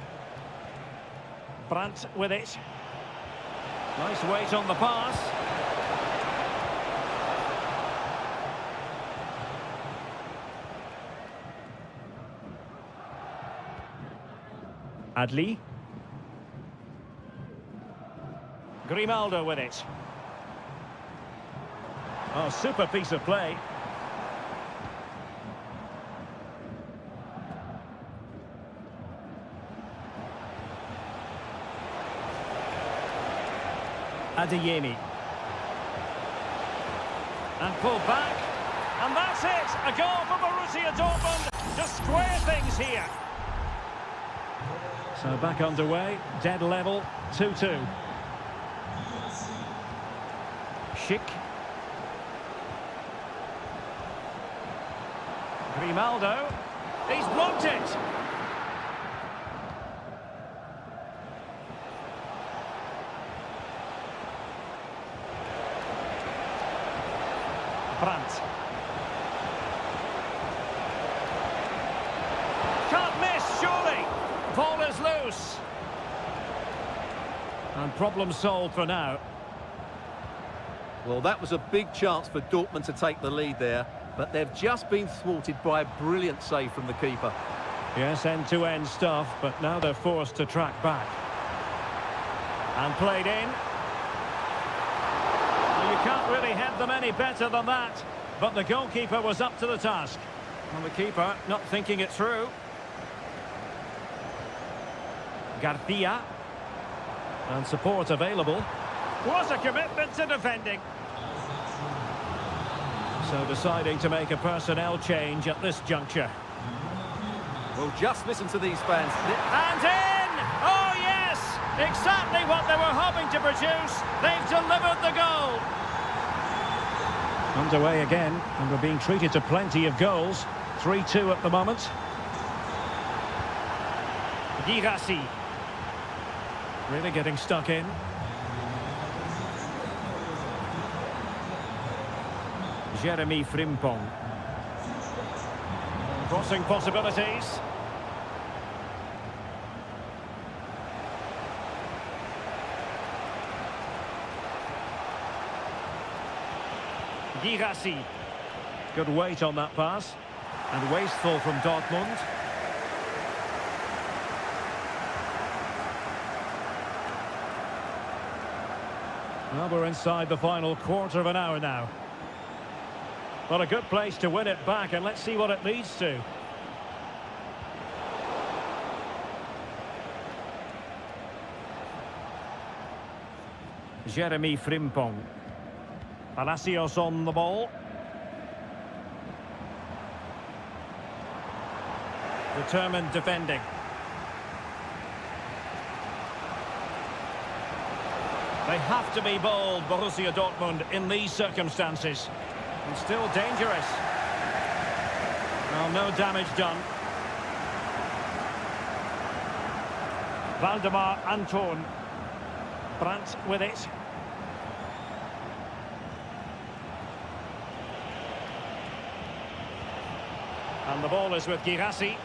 Brandt with it. Nice weight on the pass. Adli. Grimaldo with it. Oh, super piece of play. Adeyemi. And pulled back. And that's it! A goal for Borussia Dortmund to square things here. So back underway, dead level, 2-2. Schick. Grimaldo. He's blocked it. Brandt. Can't miss, surely. Ball is loose. And problem solved for now. Well, that was a big chance for Dortmund to take the lead there, but they've just been thwarted by a brilliant save from the keeper. Yes, end-to-end stuff, but now they're forced to track back. And played in. Well, you can't really head them any better than that, but the goalkeeper was up to the task. And the keeper not thinking it through. Garcia. And support available. What a commitment to defending. So deciding to make a personnel change at this juncture. Well, just listen to these fans. And in! Oh, yes! Exactly what they were hoping to produce. They've delivered the goal. Underway again, and we're being treated to plenty of goals. 3-2 at the moment. Girassi. Really getting stuck in. Jeremy Frimpong. Crossing possibilities. Girassi. Good weight on that pass. And wasteful from Dortmund. Well, we're inside the final quarter of an hour now. Well, a good place to win it back, and let's see what it leads to. Jeremy Frimpong. Palacios on the ball. Determined defending. They have to be bold, Borussia Dortmund, in these circumstances. And still dangerous. Well, no damage done. Valdemar Anton. Brandt with it. And the ball is with Girassi.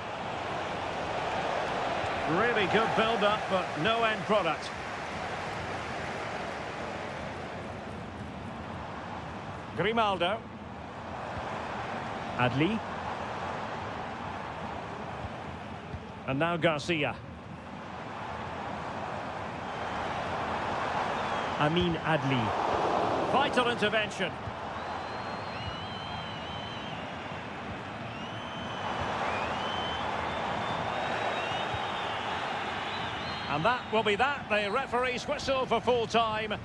Really good build-up, but no end product. Grimaldo. Adli. And now Garcia. Amin Adli. Vital intervention. And that will be that. The referee's whistle for full time.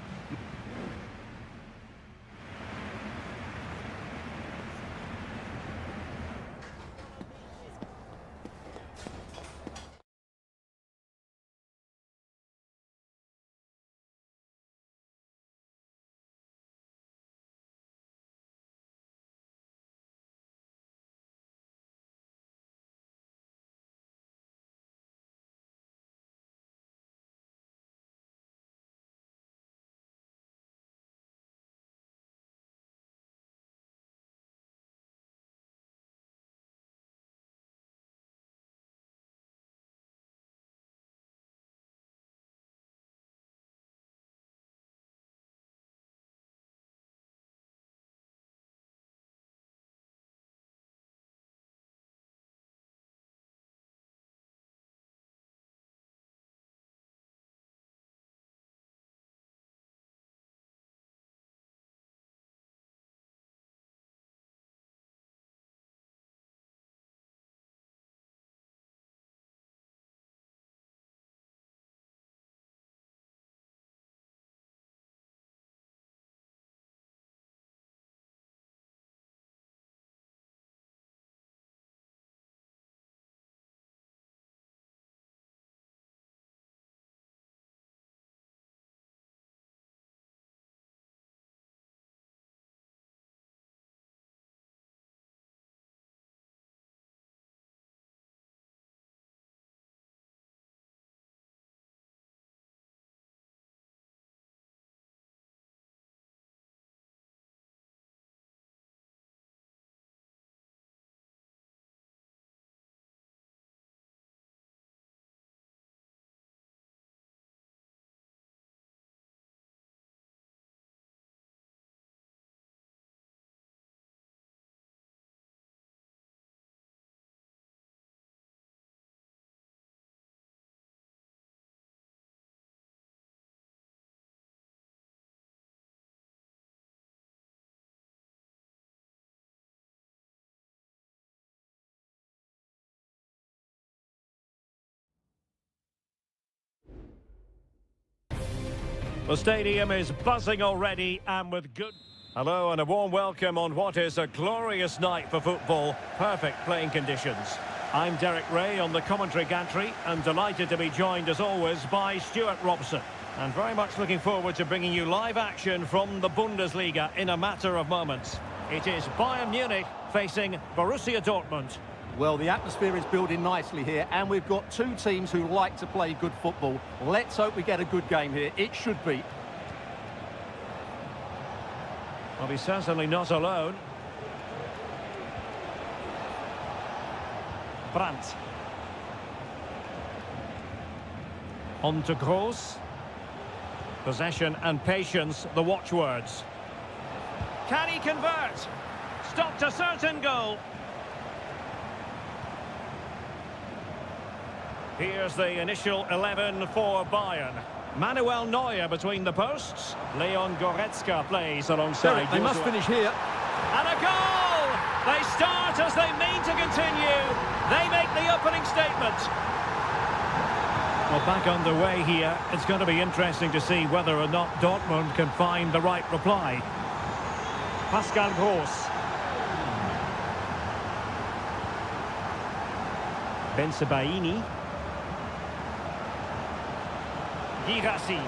The stadium is buzzing already and with good... Hello and a warm welcome on what is a glorious night for football. Perfect playing conditions. I'm Derek Ray on the commentary gantry and delighted to be joined as always by Stuart Robson. And very much looking forward to bringing you live action from the Bundesliga in a matter of moments. It is Bayern Munich facing Borussia Dortmund. Well, the atmosphere is building nicely here, and we've got two teams who like to play good football. Let's hope we get a good game here. It should be. Well, he's certainly not alone. Brandt. On to Gross. Possession and patience, the watchwords. Can he convert? Stopped a certain goal. Here's the initial 11 for Bayern. Manuel Neuer between the posts. Leon Goretzka plays alongside. They must finish here. And a goal! They start as they mean to continue. They make the opening statement. Well, back underway here. It's going to be interesting to see whether or not Dortmund can find the right reply. Pascal Gross. Bensebaini. Girassi.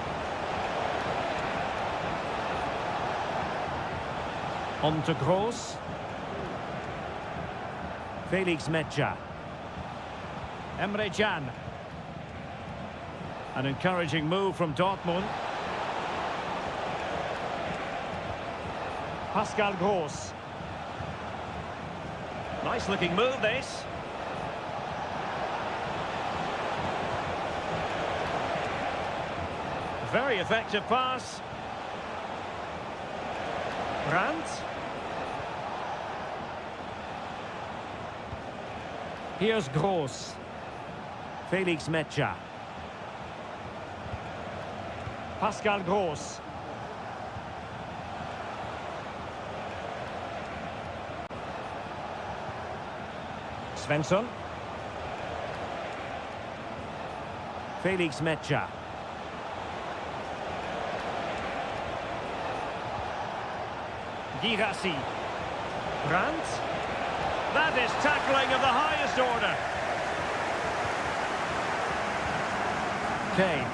On to Gross. Felix Metscher. Emre Can. An encouraging move from Dortmund. Pascal Gross. Nice looking move this. Very effective pass. Brandt. Here's Gross. Felix Metscher. Pascal Gross. Svensson. Felix Metscher. Girassi. Brandt. That is tackling of the highest order. Kane.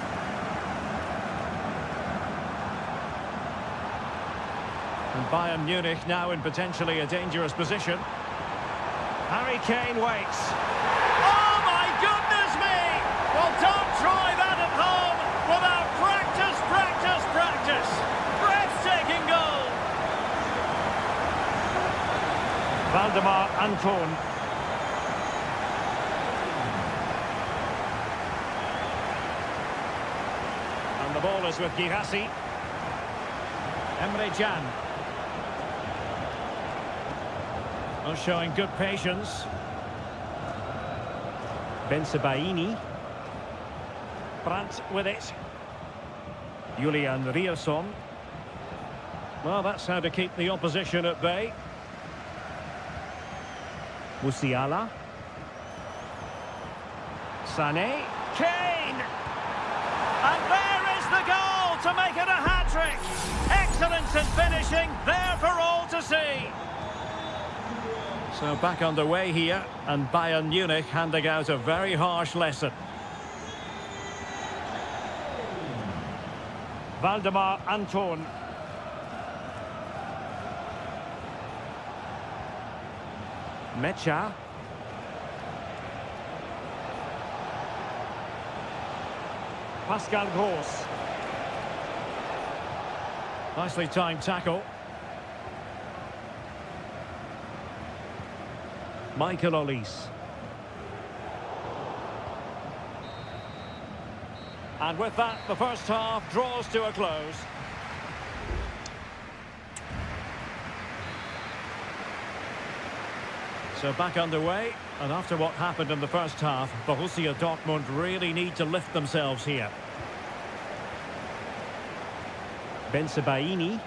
And Bayern Munich now in potentially a dangerous position. Harry Kane waits. Oh my goodness me! Well, don't try that at home without practice, practice, practice. Breathtaking goal. Valdemar Anton. And the ball is with Girassi. Emre Can. Well, showing good patience. Bensebaini. Brandt with it. Julian Rierson. Well, that's how to keep the opposition at bay. Musiala. Sané. Kane! And there is the goal to make it a hat-trick! Excellence in finishing, there for all to see! So back underway here, and Bayern Munich handing out a very harsh lesson. Valdemar Anton. Metscher. Pascal Gross. Nicely timed tackle. Michael Olise. And with that, the first half draws to a close. So back underway, and after what happened in the first half, Borussia Dortmund really need to lift themselves here. Bensebaini.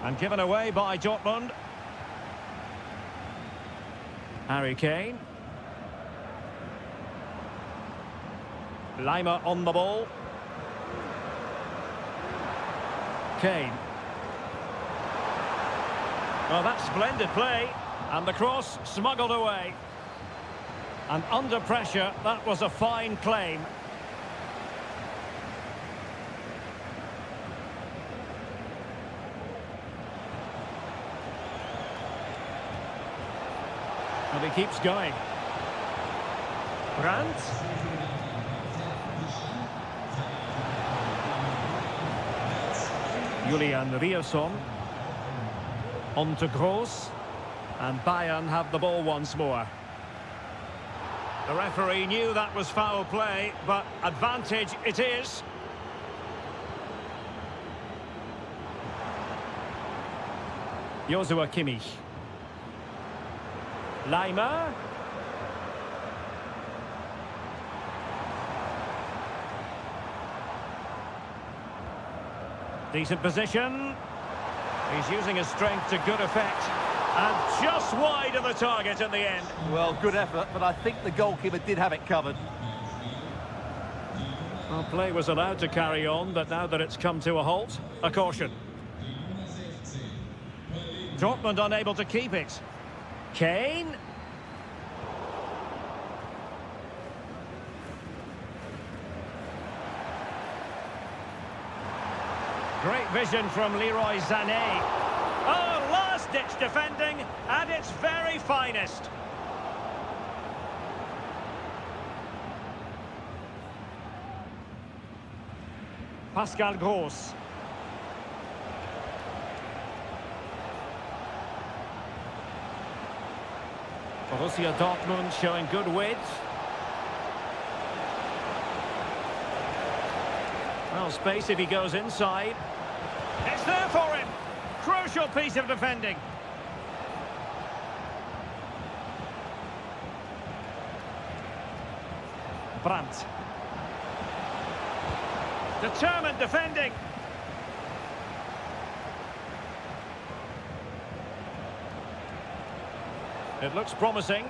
And given away by Dortmund. Harry Kane. Lima on the ball. Kane. Well, that's splendid play. And the cross smuggled away. And under pressure, that was a fine claim. And he keeps going. Brandt. Julian Rierson. On to Gross. And Bayern have the ball once more. The referee knew that was foul play, but advantage it is. Joshua Kimmich. Lima. Decent position. He's using his strength to good effect. And just wide of the target in the end. Well, good effort, but I think the goalkeeper did have it covered. Well, play was allowed to carry on, but now that it's come to a halt, a caution. Dortmund unable to keep it. Kane. Great vision from Leroy Sané. Oh, last-ditch defending at its very finest. Pascal Gross. Borussia Dortmund showing good width. Well, space if he goes inside. It's there for him. Crucial piece of defending. Brandt. Determined defending. It looks promising.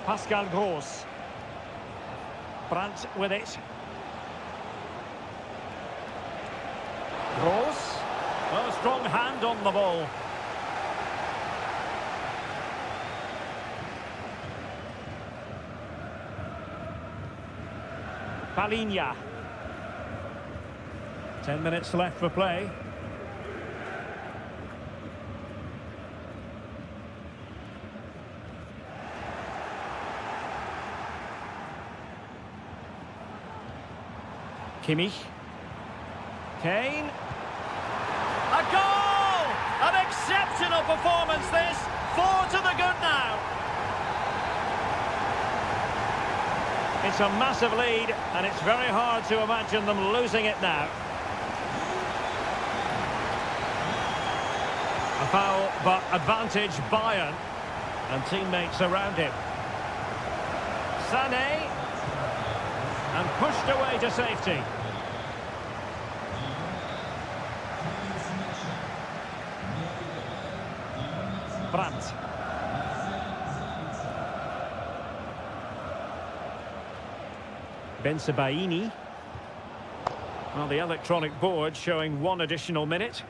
Pascal Gross. Brandt with it. Gross. Well, a strong hand on the ball. Palinha. 10 minutes left for play. Kimmich. Kane. A goal! An exceptional performance this. 4 to the good now. It's a massive lead, and it's very hard to imagine them losing it now. A foul, but advantage Bayern, and teammates around him. Sané, and pushed away to safety. Brandt. Bensebaini. Well, the electronic board showing 1 additional minute.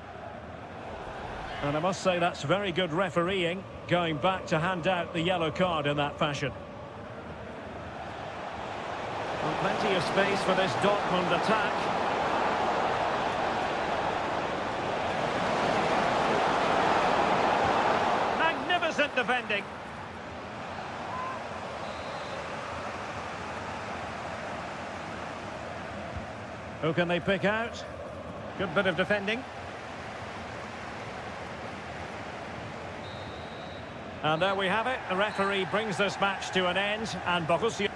And I must say that's very good refereeing, going back to hand out the yellow card in that fashion. Well, plenty of space for this Dortmund attack. Magnificent defending. Who can they pick out? Good bit of defending. And there we have it. The referee brings this match to an end, and Borussia...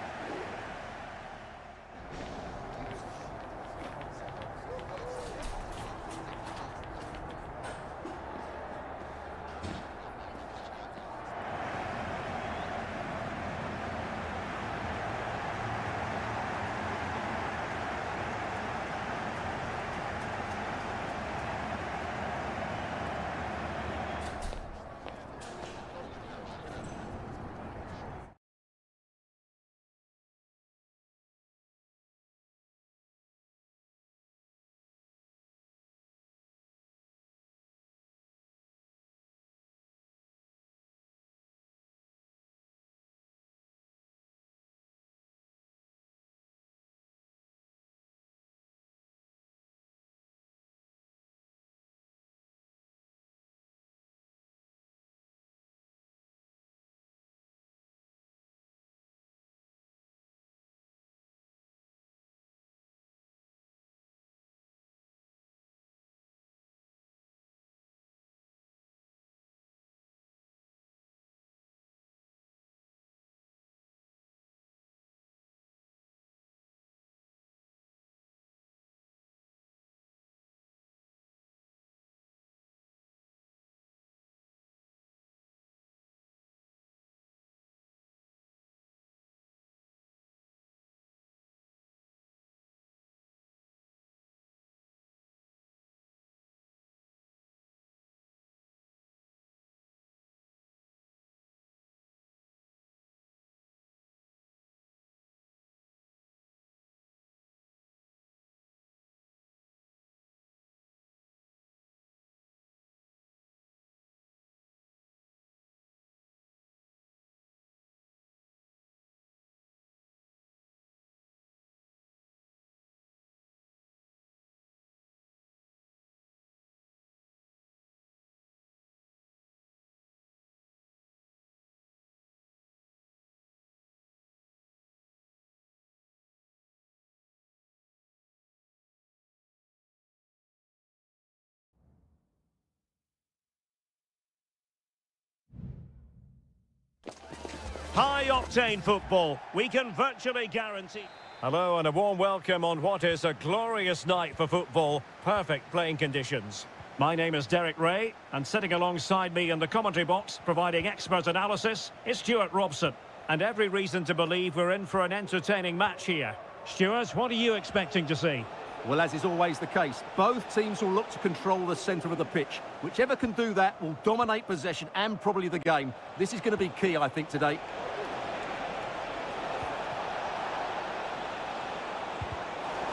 High-octane football, we can virtually guarantee. Hello and a warm welcome on what is a glorious night for football. Perfect playing conditions. My name is Derek Ray, and sitting alongside me in the commentary box, providing expert analysis, is Stuart Robson. And every reason to believe we're in for an entertaining match here. Stuart, what are you expecting to see? Well, as is always the case, both teams will look to control the centre of the pitch. Whichever can do that will dominate possession and probably the game. This is going to be key, I think, today.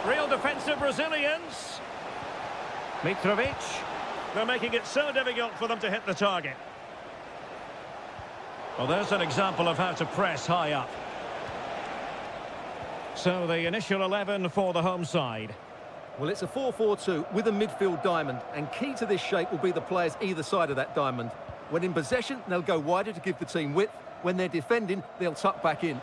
Real defensive Brazilians. Mitrovic. They're making it so difficult for them to hit the target. Well, there's an example of how to press high up. So the initial 11 for the home side. Well, it's a 4-4-2 with a midfield diamond, and key to this shape will be the players either side of that diamond. When in possession, they'll go wider to give the team width. When they're defending, they'll tuck back in.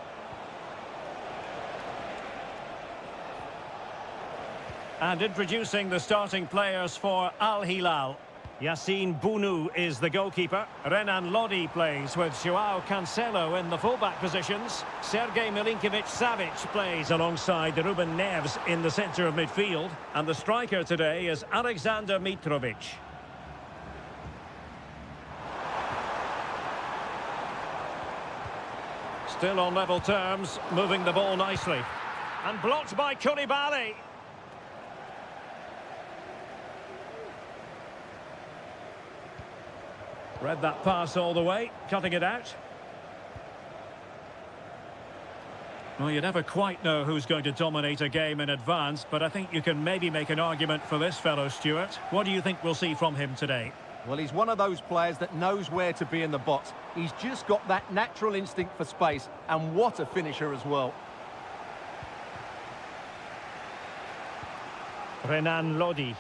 And introducing the starting players for Al Hilal. Yassine Bounou is the goalkeeper. Renan Lodi plays with Joao Cancelo in the fullback positions. Sergej Milinkovic-Savic plays alongside Ruben Neves in the centre of midfield. And the striker today is Alexander Mitrovic. Still on level terms, moving the ball nicely. And blocked by Koulibaly. Read that pass all the way, cutting it out. Well, you never quite know who's going to dominate a game in advance, but I think you can maybe make an argument for this fellow, Stuart. What do you think we'll see from him today? Well, he's one of those players that knows where to be in the box. He's just got that natural instinct for space, and what a finisher as well. Renan Lodi.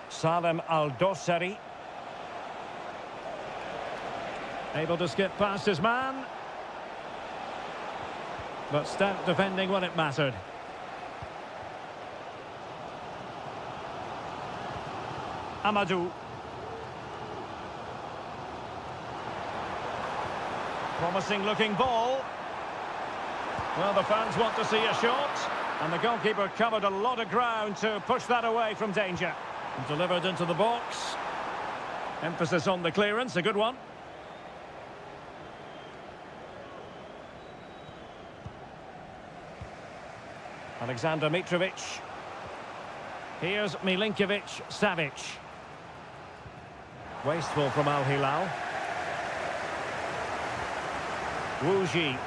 Salem Al-Dossari. Able to skip past his man. But stout defending when it mattered. Amadou. Promising looking ball. Well, the fans want to see a shot. And the goalkeeper covered a lot of ground to push that away from danger. Delivered into the box. Emphasis on the clearance, a good one. Alexander Mitrovic. Here's Milinkovic-Savic. Wasteful from Al Hilal. Wuji.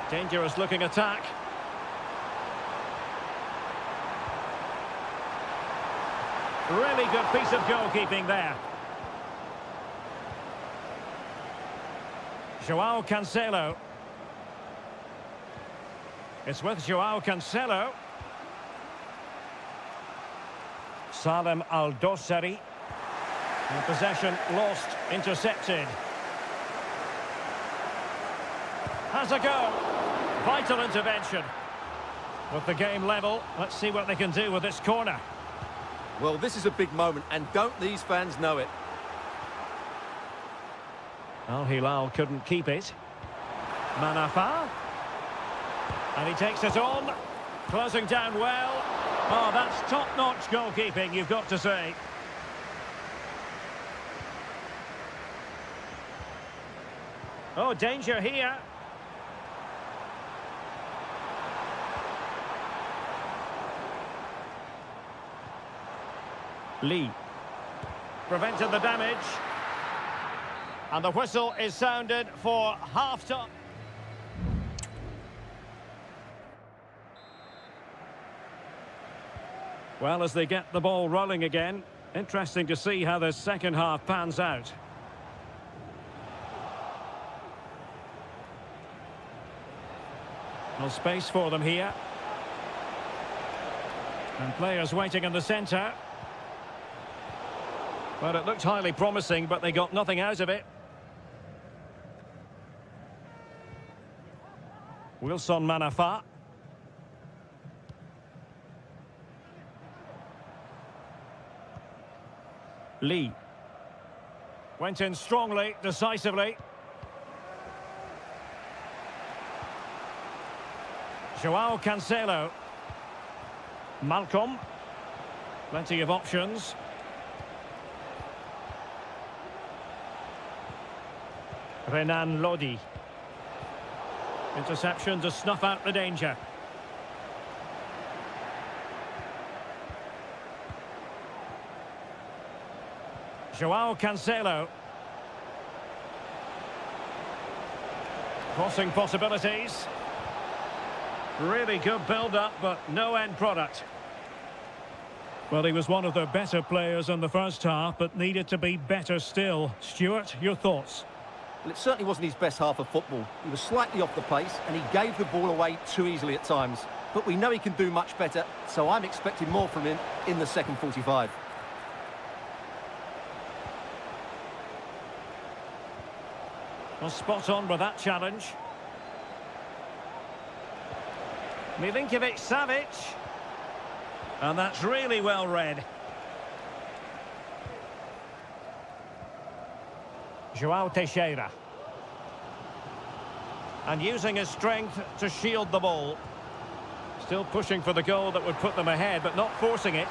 Dangerous looking attack. Really good piece of goalkeeping there. Joao Cancelo. It's with Joao Cancelo. Salem Al-Dossari. And possession lost, intercepted. Has a go. Vital intervention. With the game level, let's see what they can do with this corner. Well, this is a big moment, and don't these fans know it? Al Hilal couldn't keep it. Manafa. And he takes it on. Closing down well. Oh, that's top-notch goalkeeping, you've got to say. Oh, danger here. Lee. Prevented the damage. And the whistle is sounded for half-time. Well, as they get the ball rolling again, interesting to see how the second half pans out. No space for them here. And players waiting in the centre. Well, it looked highly promising, but they got nothing out of it. Wilson Manafa. Lee. Went in strongly, decisively. Joao Cancelo. Malcolm. Plenty of options. Renan Lodi. Interception to snuff out the danger. Joao Cancelo. Crossing possibilities. Really good build-up, but no end product. Well, he was one of the better players in the first half, but needed to be better still. Stuart, your thoughts? Well, it certainly wasn't his best half of football. He was slightly off the pace, and he gave the ball away too easily at times. But we know he can do much better, so I'm expecting more from him in the second 45. Well, spot on with that challenge. Milinkovic-Savic. And that's really well read. Joao Teixeira. And using his strength to shield the ball. Still pushing for the goal that would put them ahead, but not forcing it.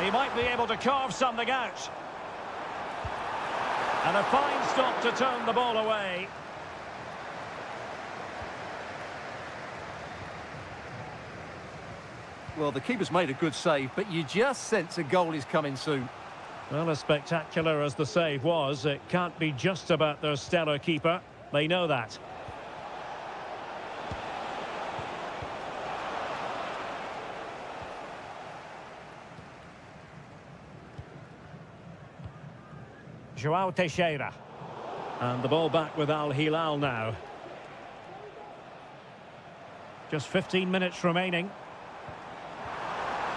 He might be able to carve something out. And a fine stop to turn the ball away. Well, the keeper's made a good save, but you just sense a goal is coming soon. Well, as spectacular as the save was, it can't be just about their stellar keeper. They know that. Joao Teixeira. And the ball back with Al Hilal now. Just 15 minutes remaining.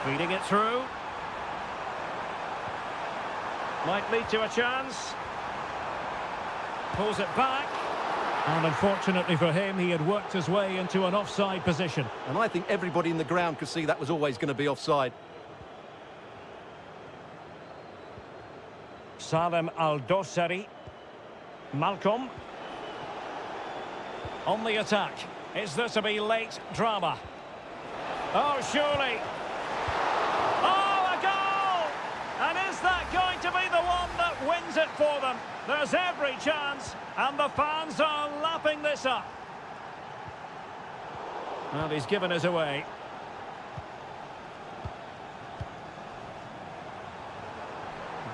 Feeding it through. Might lead to a chance. Pulls it back. And unfortunately for him, he had worked his way into an offside position. And I think everybody in the ground could see that was always going to be offside. Salem Al-Dossari. Malcolm. On the attack. Is there to be late drama? Oh, surely. Oh, a goal! And is that going to be the one that wins it for them? There's every chance, and the fans are lapping this up. Well, he's given us away.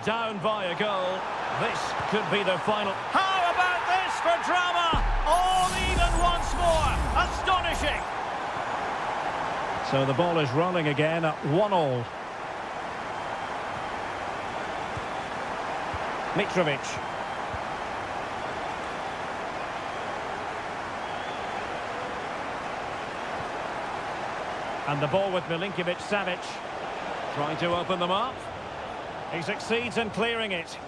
Down by a goal. This could be the final. How about this for drama? All even once more. Astonishing. So the ball is rolling again at 1-1. Mitrovic. And the ball with Milinkovic-Savic. Trying to open them up. He succeeds in clearing it.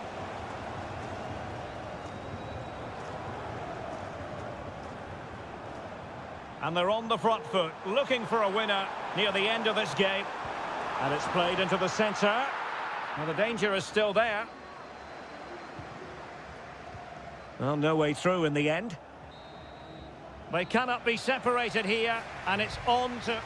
And they're on the front foot, looking for a winner near the end of this game. And it's played into the centre. Well, the danger is still there. Well, no way through in the end. They cannot be separated here, and it's on to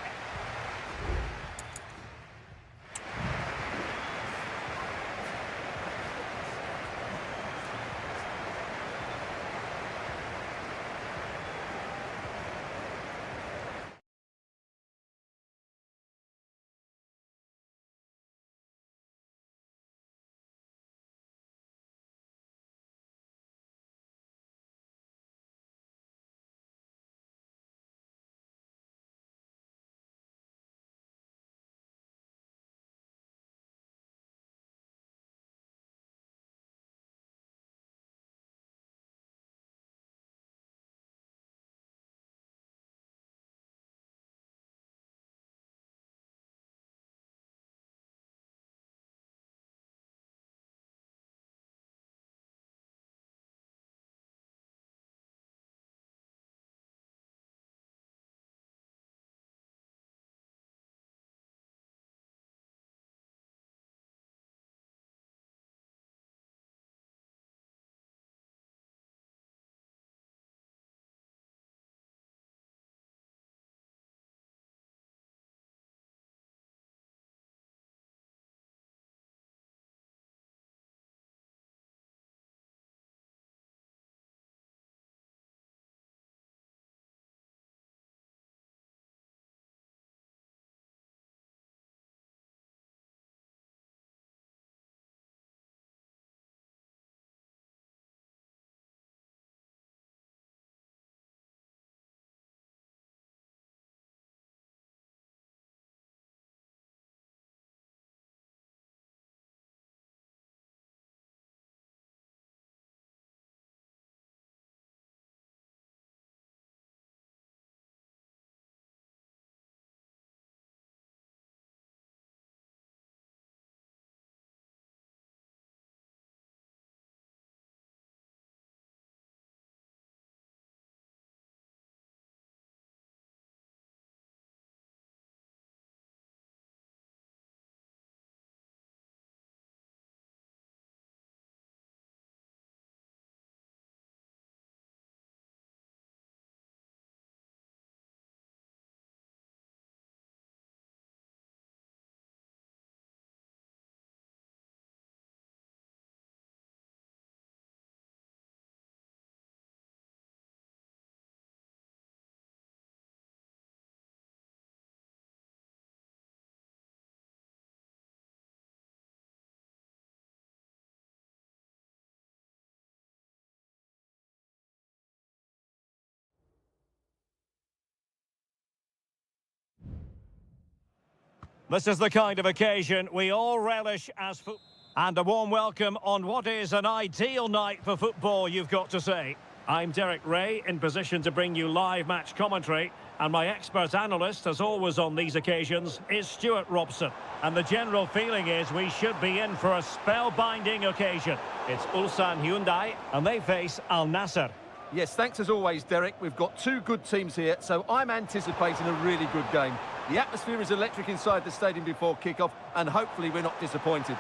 This is the kind of occasion we all relish as football. And a warm welcome on what is an ideal night for football, you've got to say. I'm Derek Ray, in position to bring you live match commentary. And my expert analyst, as always on these occasions, is Stuart Robson. And the general feeling is we should be in for a spellbinding occasion. It's Ulsan Hyundai, and they face Al Nassr. Yes, thanks as always, Derek. We've got two good teams here, so I'm anticipating a really good game. The atmosphere is electric inside the stadium before kick-off, and hopefully we're not disappointed.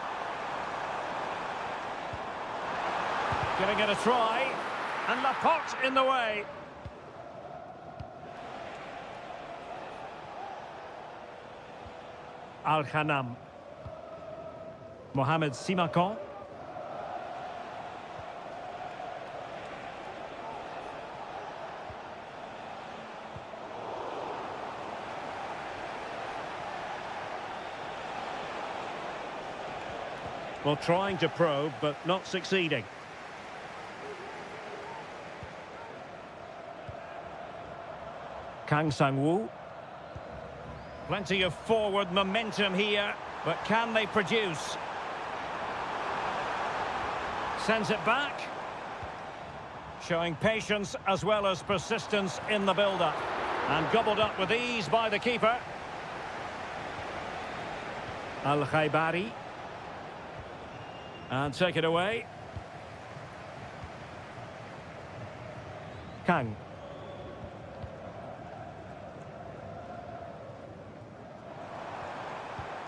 Giving it a try, and Laporte in the way. Al-Khanam. Mohamed Simakon. Well, trying to probe, but not succeeding. Kang Sang-woo. Plenty of forward momentum here, but can they produce? Sends it back. Showing patience as well as persistence in the build-up. And gobbled up with ease by the keeper. Al-Khaibari. And take it away. Kang.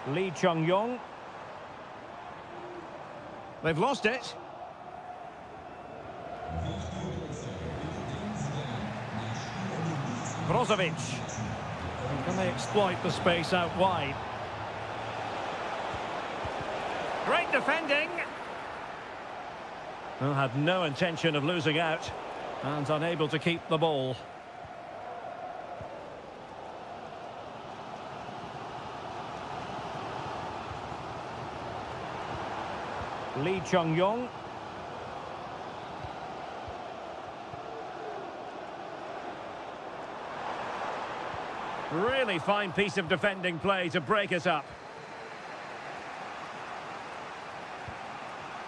Lee Chung-yong. They've lost it. Brozovic. Can they exploit the space out wide? Great defending. Well, had no intention of losing out and unable to keep the ball. Lee Chung-yong. Really fine piece of defending play to break it up.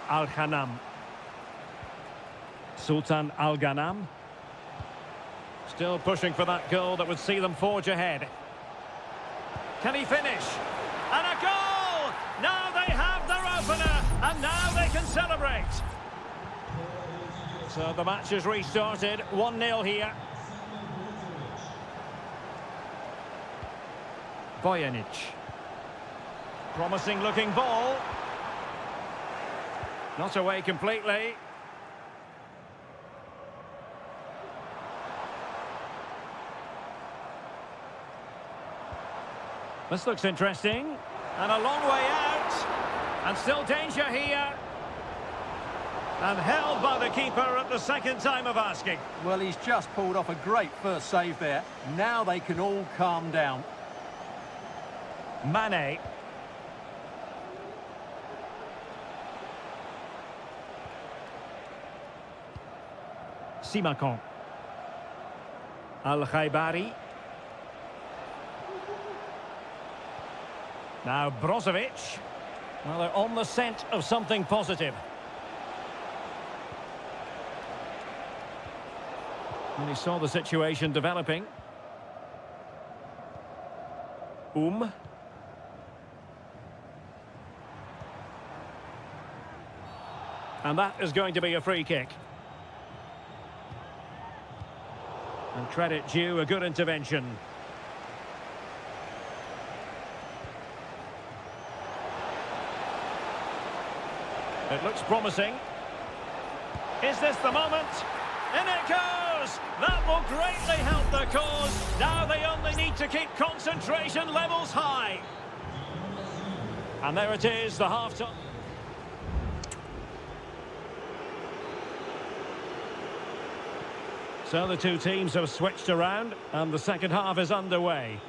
Al-Khanam. Sultan Al-Ghanam. Still pushing for that goal that would see them forge ahead. Can he finish? And a goal! Now they have their opener, and now they can celebrate. So the match has restarted, 1-0 here. Bojanic. Promising looking ball. Not away completely. This looks interesting. And a long way out. And still danger here. And held by the keeper at the second time of asking. Well, he's just pulled off a great first save there. Now they can all calm down. Mane. Simakon. Al-Khaibari. Now Brozovic. Well, they're on the scent of something positive. And he saw the situation developing. And that is going to be a free kick. And credit due, a good intervention. It looks promising. Is this the moment? In it goes! That will greatly help the cause. Now they only need to keep concentration levels high. And there it is, the half-time. So the two teams have switched around, and the second half is underway.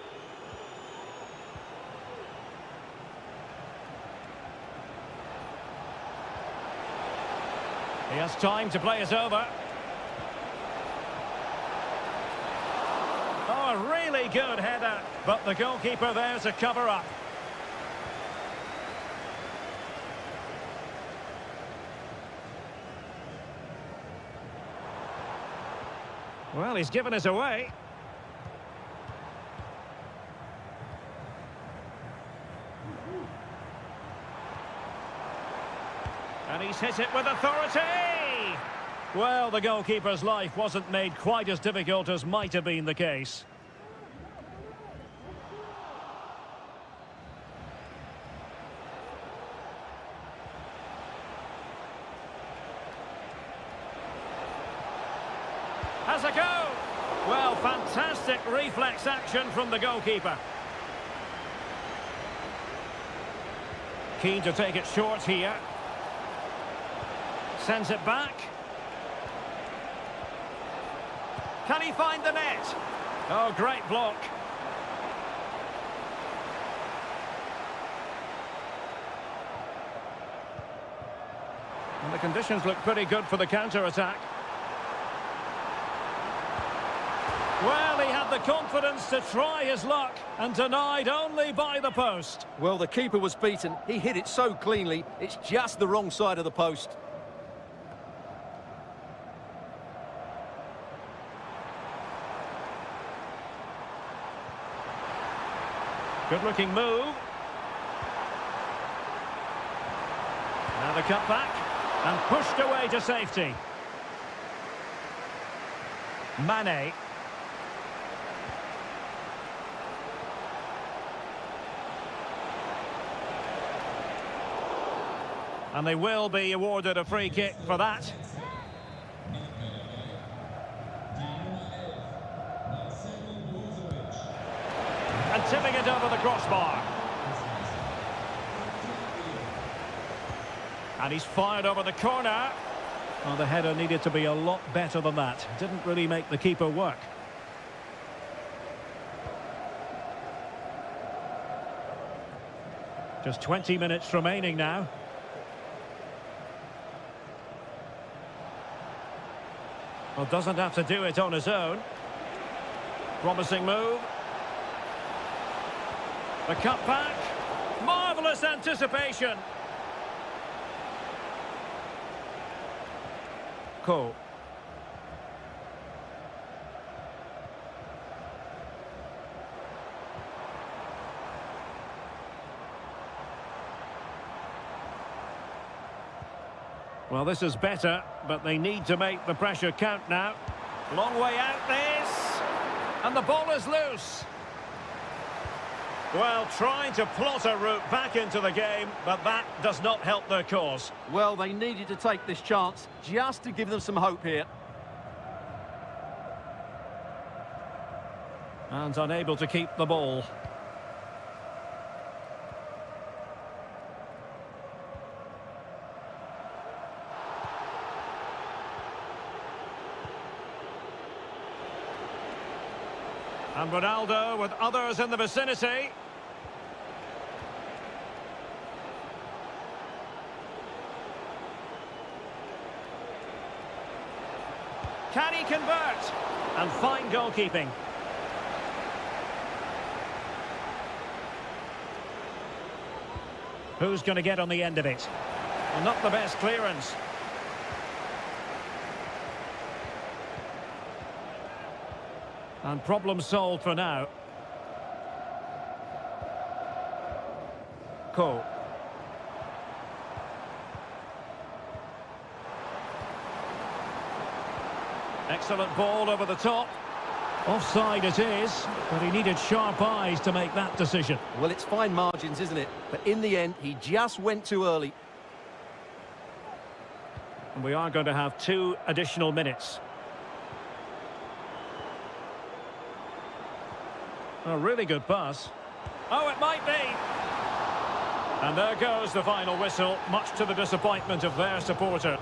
He has time to play it over. Oh, a really good header, but the goalkeeper there to cover up. Well, he's given us away. And he's hit it with authority! Well, the goalkeeper's life wasn't made quite as difficult as might have been the case. Has a go! Well, fantastic reflex action from the goalkeeper. Keen to take it short here. Sends it back. Can he find the net? Oh, great block. And the conditions look pretty good for the counter-attack. Well, he had the confidence to try his luck and denied only by the post. Well, the keeper was beaten. He hit it so cleanly, it's just the wrong side of the post. Good-looking move. Now the cut back and pushed away to safety. Mane. And they will be awarded a free kick for that. And tipping it over the crossbar. And he's fired over the corner. Well, the header needed to be a lot better than that. Didn't really make the keeper work. Just 20 minutes remaining now. Well, doesn't have to do it on his own. Promising move. The cut back. Marvellous anticipation. Cole. Well, this is better, but they need to make the pressure count now. Long way out this. And the ball is loose. Well, trying to plot a route back into the game, but that does not help their cause. Well, they needed to take this chance just to give them some hope here. And unable to keep the ball. And Ronaldo with others in the vicinity. Can he convert? And fine goalkeeping. Who's going to get on the end of it? Well, not the best clearance. And problem solved for now. Cole. Excellent ball over the top. Offside it is, but he needed sharp eyes to make that decision. Well, it's fine margins, isn't it? But in the end, he just went too early. And we are going to have 2 additional minutes. A really good pass. Oh, it might be. And there goes the final whistle, much to the disappointment of their supporter.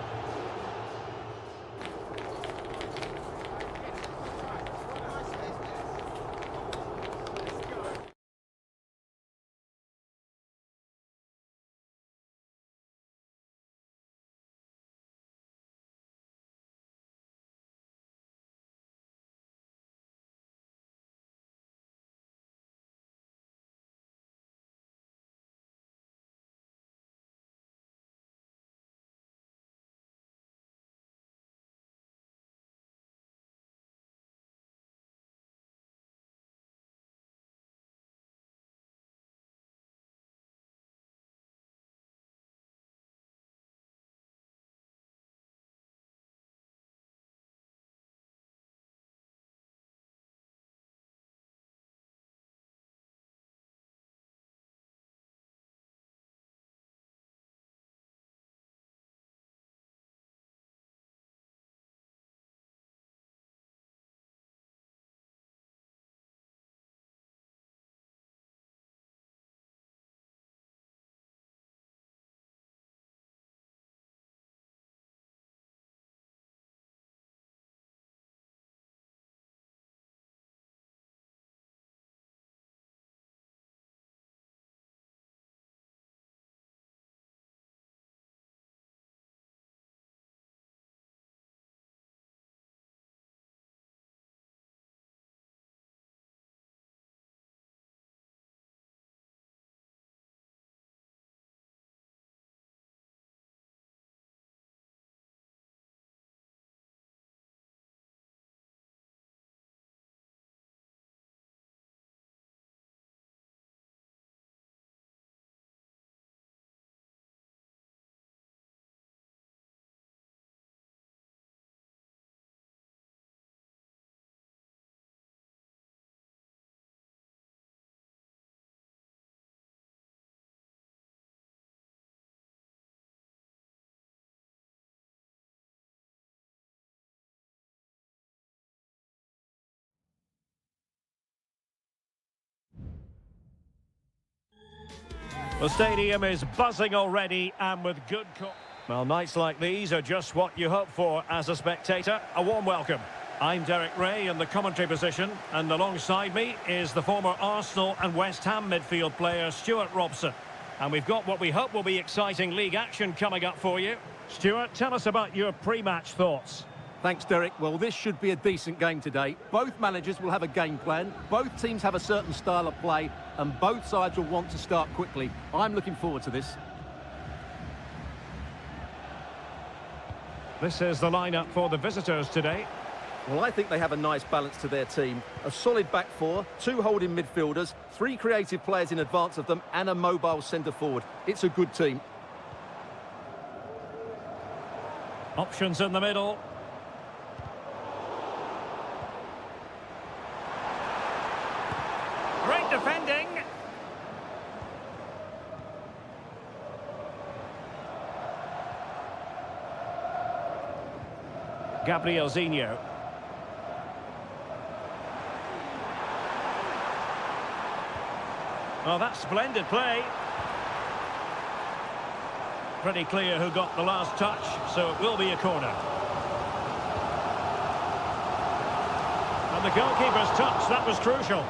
The stadium is buzzing already, and with good... Well, nights like these are just what you hope for as a spectator. A warm welcome. I'm Derek Ray in the commentary position, and alongside me is the former Arsenal and West Ham midfield player Stuart Robson. And we've got what we hope will be exciting league action coming up for you. Stuart, tell us about your pre-match thoughts. Thanks, Derek. Well, this should be a decent game today. Both managers will have a game plan. Both teams have a certain style of play, and both sides will want to start quickly. I'm looking forward to this. This is the lineup for the visitors today. Well, I think they have a nice balance to their team. A solid back four, two holding midfielders, three creative players in advance of them, and a mobile centre-forward. It's a good team. Options in the middle. Great defending. Gabrielzinho. Oh, that's splendid play. Pretty clear who got the last touch, so it will be a corner. And the goalkeeper's touch, that was crucial.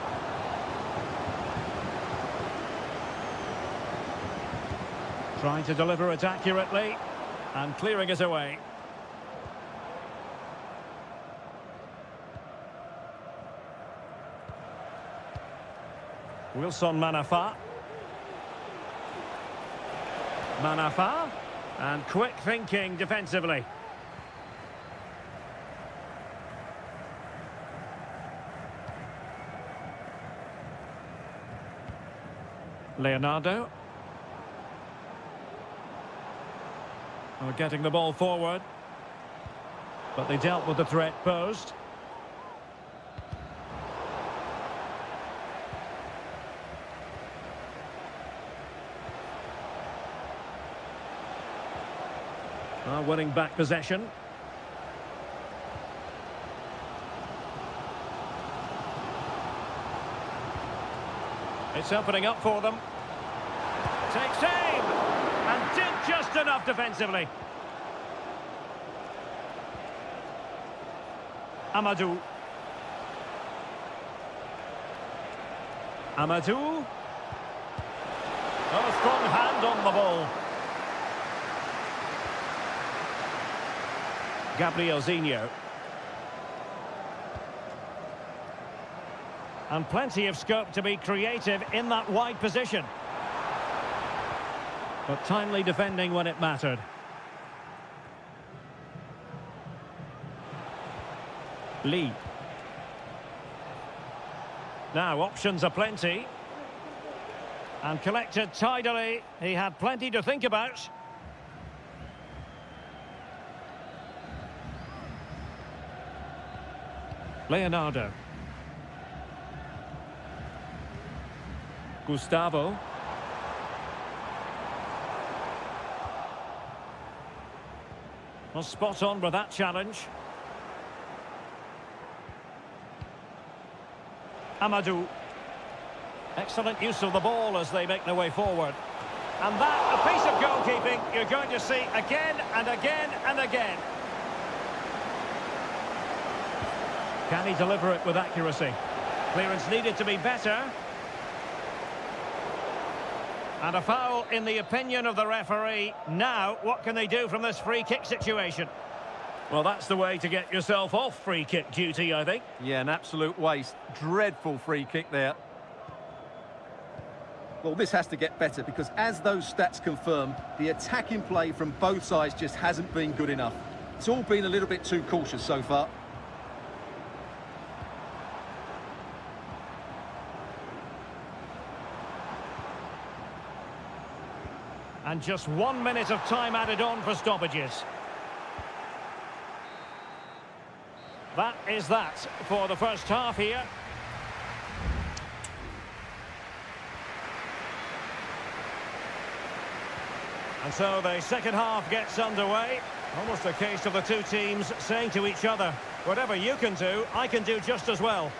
Trying to deliver it accurately and clearing it away. Wilson Manafa. Manafa. And quick thinking defensively. Leonardo. Getting the ball forward. But they dealt with the threat posed. Winning back possession. It's opening up for them. Takes aim! And did just enough defensively. Amadou. Amadou. Oh, strong hand on the ball. Gabrielzinho. And plenty of scope to be creative in that wide position. But timely defending when it mattered. Lee. Now, options are plenty. And collected tidily. He had plenty to think about. Leonardo. Gustavo. Well, spot on with that challenge. Amadou. Excellent use of the ball as they make their way forward. And that, a piece of goalkeeping you're going to see again and again and again. Can he deliver it with accuracy? Clearance needed to be better. And a foul in the opinion of the referee. Now, what can they do from this free kick situation? Well, that's the way to get yourself off free kick duty, I think. Yeah, an absolute waste. Dreadful free kick there. Well, this has to get better because as those stats confirm, the attacking play from both sides just hasn't been good enough. It's all been a little bit too cautious so far. And just 1 minute of time added on for stoppages. That is that for the first half here. And so the second half gets underway. Almost a case of the two teams saying to each other, whatever you can do, I can do just as well.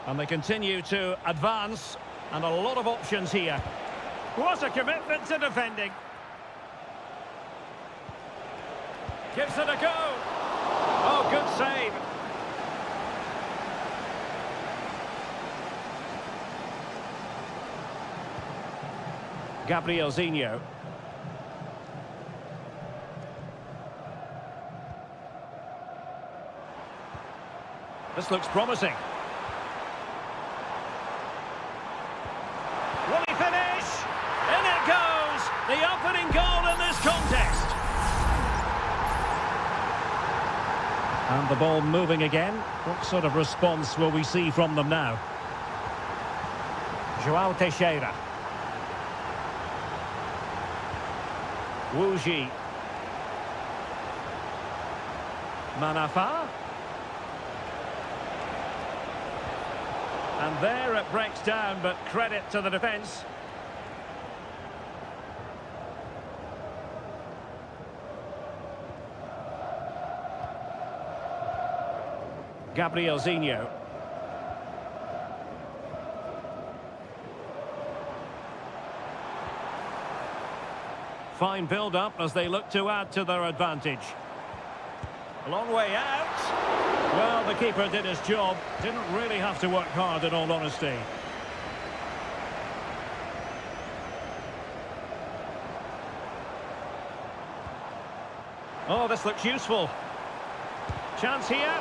And they continue to advance, and a lot of options here. What a commitment to defending. Gives it a go. Oh, good save. Gabrielzinho. This looks promising. Will he finish? In it goes! The opening goal in this contest. And the ball moving again. What sort of response will we see from them now? João Teixeira. Wu Ji. Manafa. And there it breaks down, but credit to the defence. Gabrielzinho. Fine build-up as they look to add to their advantage. A long way out. Well, the keeper did his job. Didn't really have to work hard, in all honesty. Oh, this looks useful. Chance here.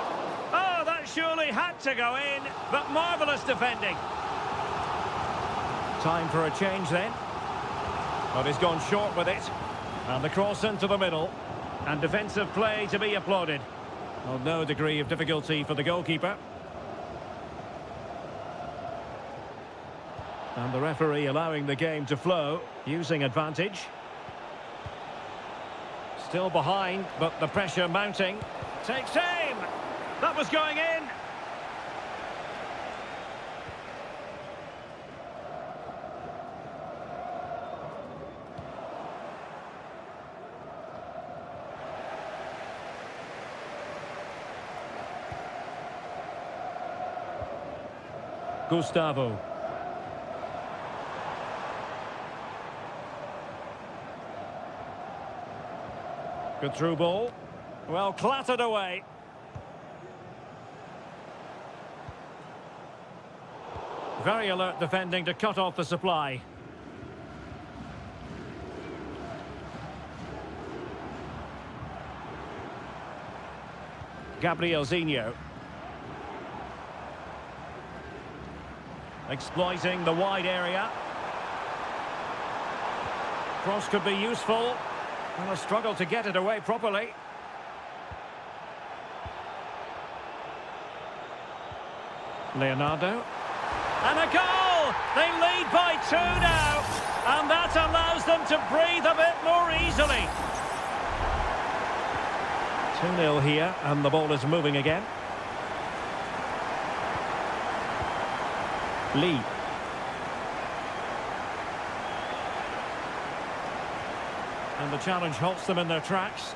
Oh, that surely had to go in, but marvellous defending. Time for a change then. But he's gone short with it. And the cross into the middle. And defensive play to be applauded. Well, no degree of difficulty for the goalkeeper. And the referee allowing the game to flow, using advantage. Still behind, but the pressure mounting. Takes aim! That was going in! Gustavo. Good through ball. Well, clattered away. Very alert defending to cut off the supply. Gabrielzinho. Exploiting the wide area. Cross could be useful. And a struggle to get it away properly. Leonardo. And a goal! They lead by 2 now. And that allows them to breathe a bit more easily. 2-0 here, and the ball is moving again. Lee. And the challenge halts them in their tracks.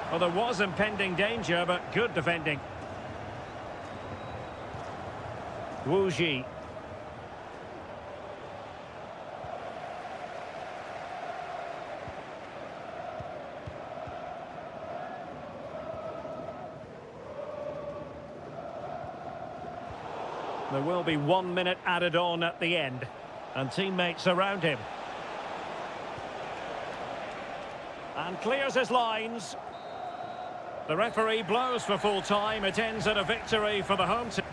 Well, there was impending danger, but good defending. Wu Ji. There will be 1 minute added on at the end. And teammates around him. And clears his lines. The referee blows for full time. It ends at a victory for the home team.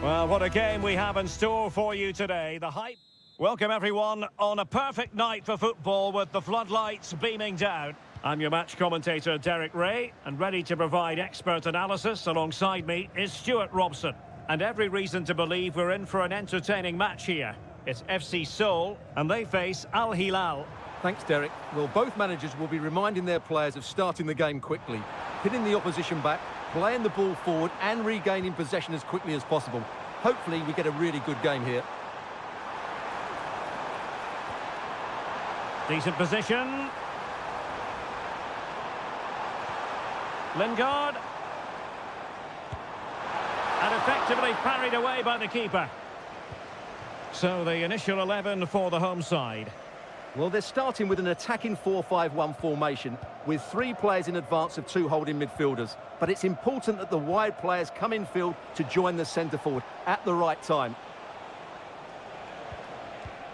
Well, what a game we have in store for you today. The hype. Welcome, everyone, on a perfect night for football with the floodlights beaming down. I'm your match commentator, Derek Ray, and ready to provide expert analysis alongside me is Stuart Robson. And every reason to believe we're in for an entertaining match here. It's FC Seoul, and they face Al Hilal. Thanks, Derek. Well, both managers will be reminding their players of starting the game quickly, hitting the opposition back, playing the ball forward and regaining possession as quickly as possible. Hopefully we get a really good game here. Decent position. Lingard. And effectively parried away by the keeper. So the initial 11 for the home side. Well, they're starting with an attacking 4-5-1 formation with 3 players in advance of 2 holding midfielders. But it's important that the wide players come in field to join the centre forward at the right time.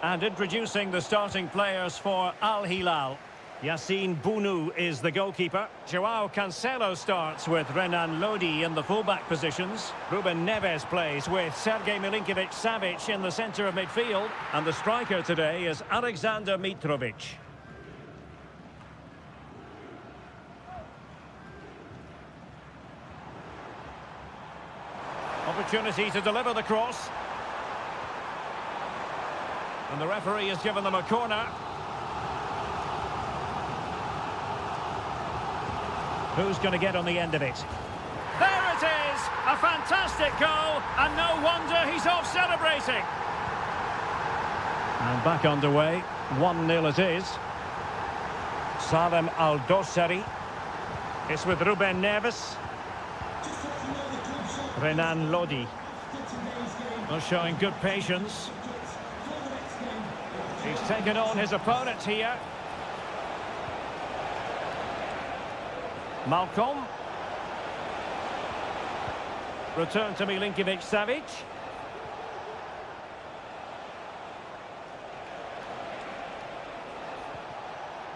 And introducing the starting players for Al Hilal. Yassine Bounou is the goalkeeper. Joao Cancelo starts with Renan Lodi in the fullback positions. Ruben Neves plays with Sergej Milinkovic-Savic in the centre of midfield. And the striker today is Alexander Mitrovic. Opportunity to deliver the cross. And the referee has given them a corner. Who's going to get on the end of it? There it is! A fantastic goal, and no wonder he's off celebrating. And back underway, 1-0 it is. Salem Al-Dossari. It's with Ruben Neves. Renan Lodi. Well, showing good patience. He's taken on his opponent here. Malcolm. Return to Milinkovic-Savic.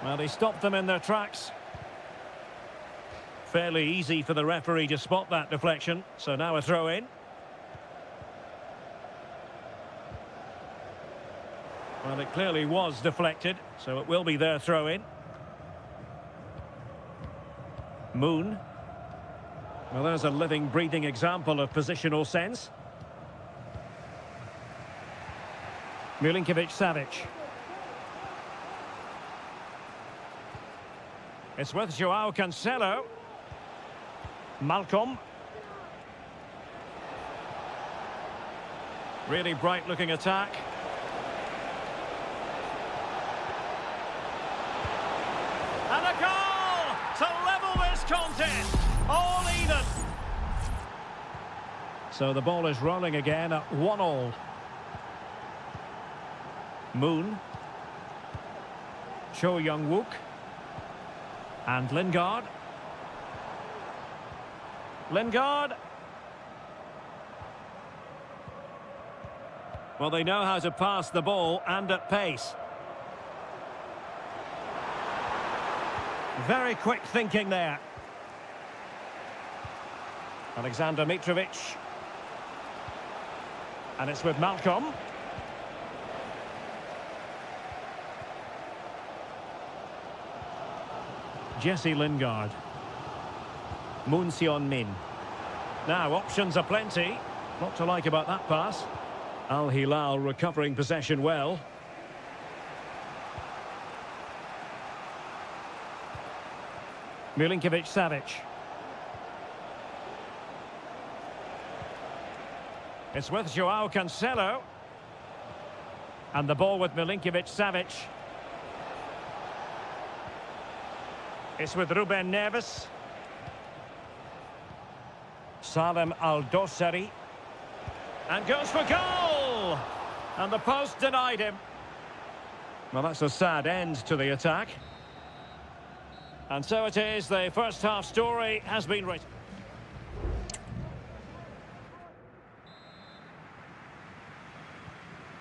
Well, he stopped them in their tracks. Fairly easy for the referee to spot that deflection. So now a throw-in. Well, it clearly was deflected, so it will be their throw-in. Moon. Well, there's a living, breathing example of positional sense. Milinkovic-Savic. It's with Joao Cancelo. Malcolm. Really bright-looking attack. And a goal to level this contest. All even. So the ball is rolling again at 1-1. Moon. Cho Young-wook. And Lingard. Lingard. Well, they know how to pass the ball and at pace. Very quick thinking there. Alexander Mitrovic. And it's with Malcolm. Jesse Lingard. Moon Seon-min. Now, options are plenty. What to like about that pass? Al Hilal recovering possession well. Milinkovic-Savic. It's with Joao Cancelo. And the ball with Milinkovic-Savic. It's with Ruben Neves. Salem Al-Dossari. And goes for goal! And the post denied him. Well, that's a sad end to the attack. And so it is, the first half story has been written.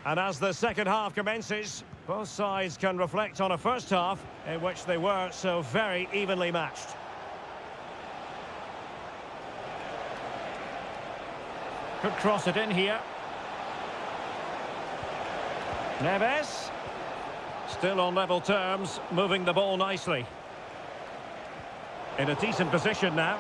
And as the second half commences, both sides can reflect on a first half in which they were so very evenly matched. Could cross it in here. Neves. Still on level terms, moving the ball nicely. In a decent position now.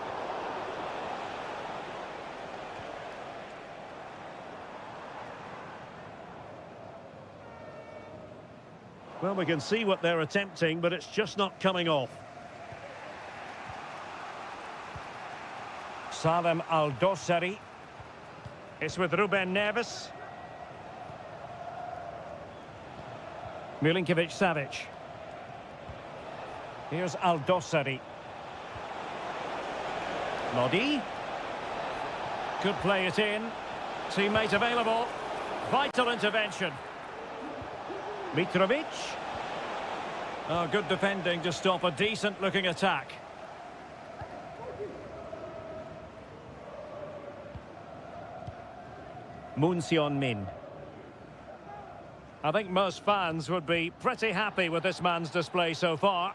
Well, we can see what they're attempting, but it's just not coming off. Salem Aldosari. It's with Ruben Neves. Milinkovic-Savic. Here's Aldosari. Lodi. Could play it in. Teammate available. Vital intervention. Mitrovic. Oh, good defending to stop a decent-looking attack. Moon Seon-min. I think most fans would be pretty happy with this man's display so far.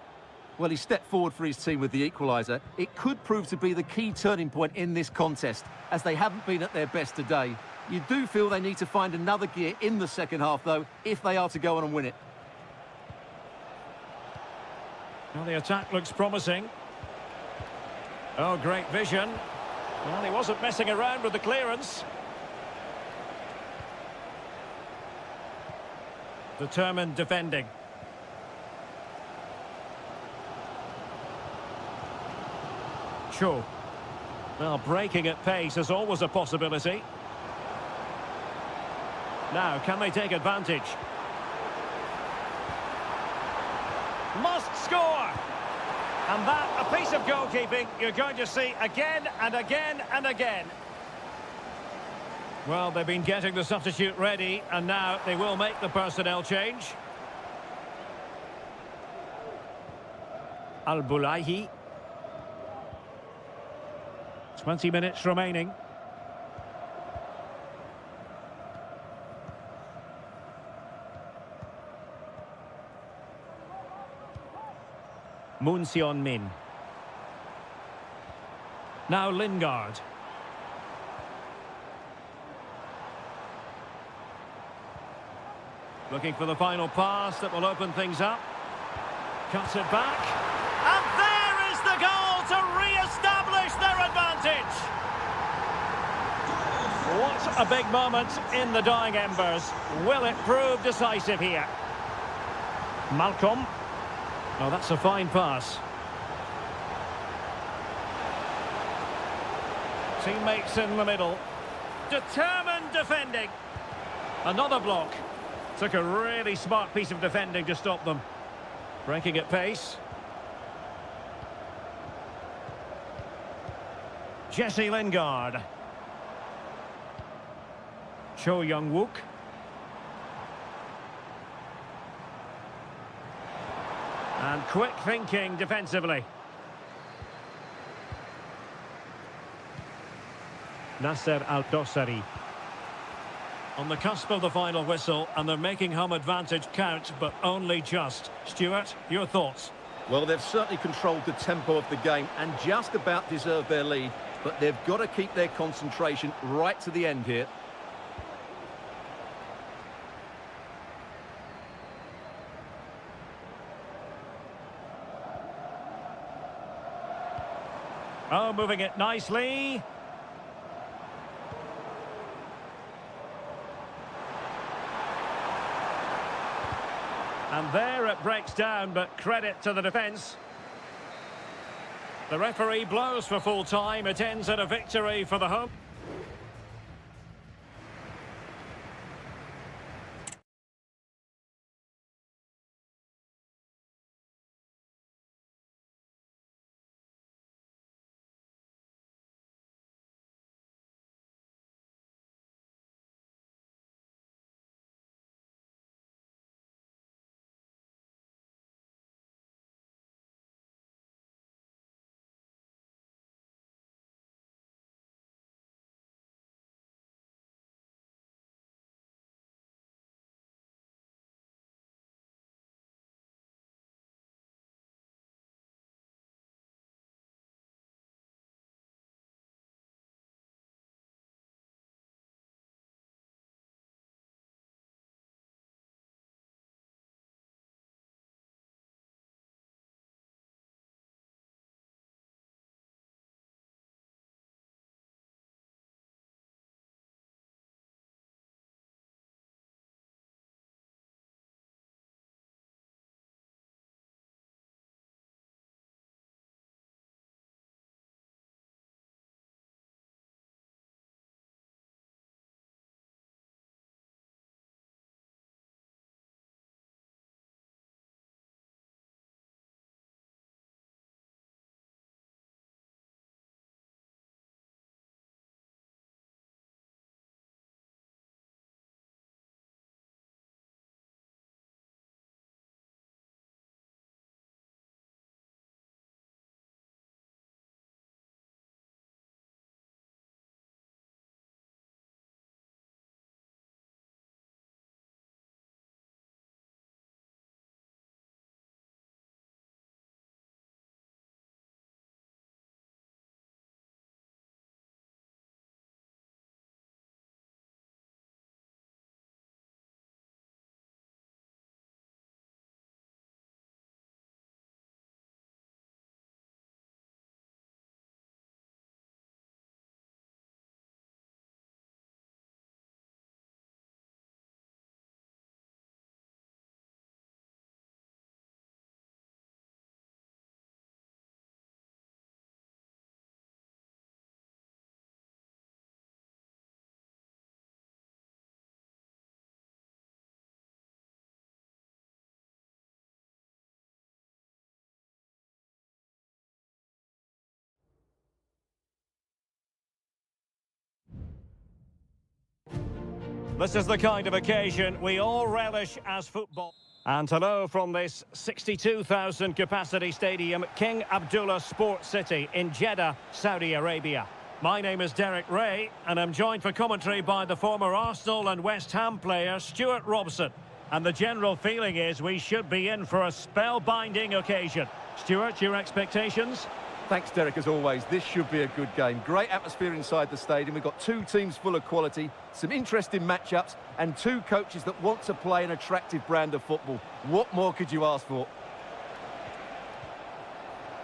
Well, he stepped forward for his team with the equaliser. It could prove to be the key turning point in this contest, as they haven't been at their best today. You do feel they need to find another gear in the second half, though, if they are to go on and win it. Well, the attack looks promising. Oh, great vision. Well, he wasn't messing around with the clearance. Determined defending. Cho. Well, breaking at pace is always a possibility. Now, can they take advantage? Must score! And that, a piece of goalkeeping you're going to see again and again and again. Well, they've been getting the substitute ready, and now they will make the personnel change. Al-Bulaihi. 20 minutes remaining. Moon Seon-min. Now Lingard. Looking for the final pass that will open things up. Cuts it back. And there is the goal to re-establish their advantage. What a big moment in the dying embers. Will it prove decisive here? Malcolm. Oh, that's a fine pass. Teammates in the middle. Determined defending. Another block. Took a really smart piece of defending to stop them. Breaking at pace. Jesse Lingard. Cho Young-wook. And quick thinking defensively. Nasser Al-Dosari. On the cusp of the final whistle, and they're making home advantage count, but only just. Stuart, your thoughts? Well, they've certainly controlled the tempo of the game and just about deserved their lead, but they've got to keep their concentration right to the end here. Oh, moving it nicely. And there it breaks down, but credit to the defence. The referee blows for full time. It ends in a victory for the home. This is the kind of occasion we all relish as football. And hello from this 62,000 capacity stadium, King Abdullah Sports City in Jeddah, Saudi Arabia. My name is Derek Ray, and I'm joined for commentary by the former Arsenal and West Ham player Stuart Robson. And the general feeling is we should be in for a spellbinding occasion. Stuart, your expectations? Thanks, Derek, as always. This should be a good game. Great atmosphere inside the stadium. We've got two teams full of quality, some interesting matchups, and two coaches that want to play an attractive brand of football. What more could you ask for?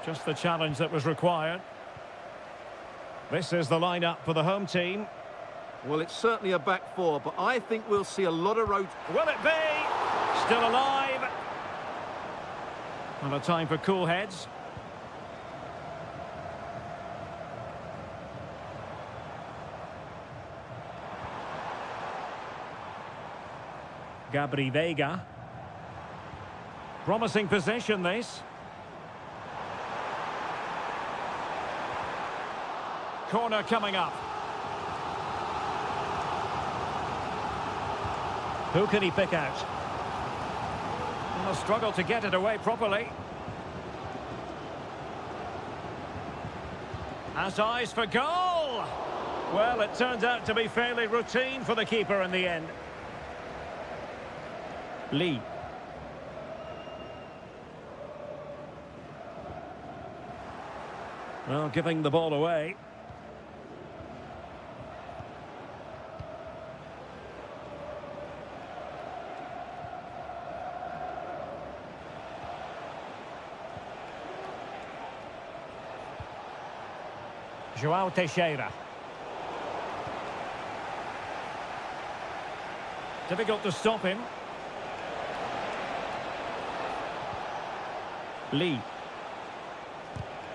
Just the challenge that was required. This is the lineup for the home team. Well, it's certainly a back four, but I think we'll see a lot of road. Will it be? Still alive. And a time for cool heads. Gabri Veiga. Promising possession, this. Corner coming up. Who can he pick out? He'll struggle to get it away properly. Has eyes for goal! Well, it turned out to be fairly routine for the keeper in the end. Lee. Well, giving the ball away. João Teixeira. Difficult to stop him. Lee.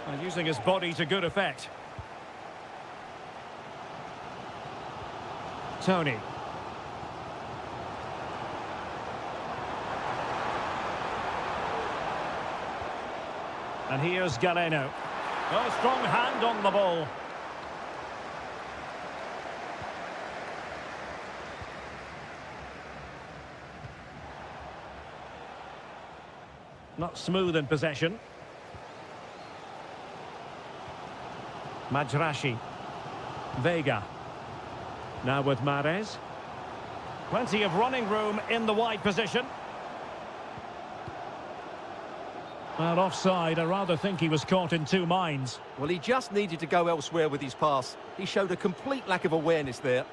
And using his body to good effect. Tony. And here's Galeno. Oh, strong hand on the ball. Not smooth in possession. Majrashi. Veiga. Now with Mahrez. Plenty of running room in the wide position. Well, offside. I rather think he was caught in two minds. Well, he just needed to go elsewhere with his pass. He showed a complete lack of awareness there.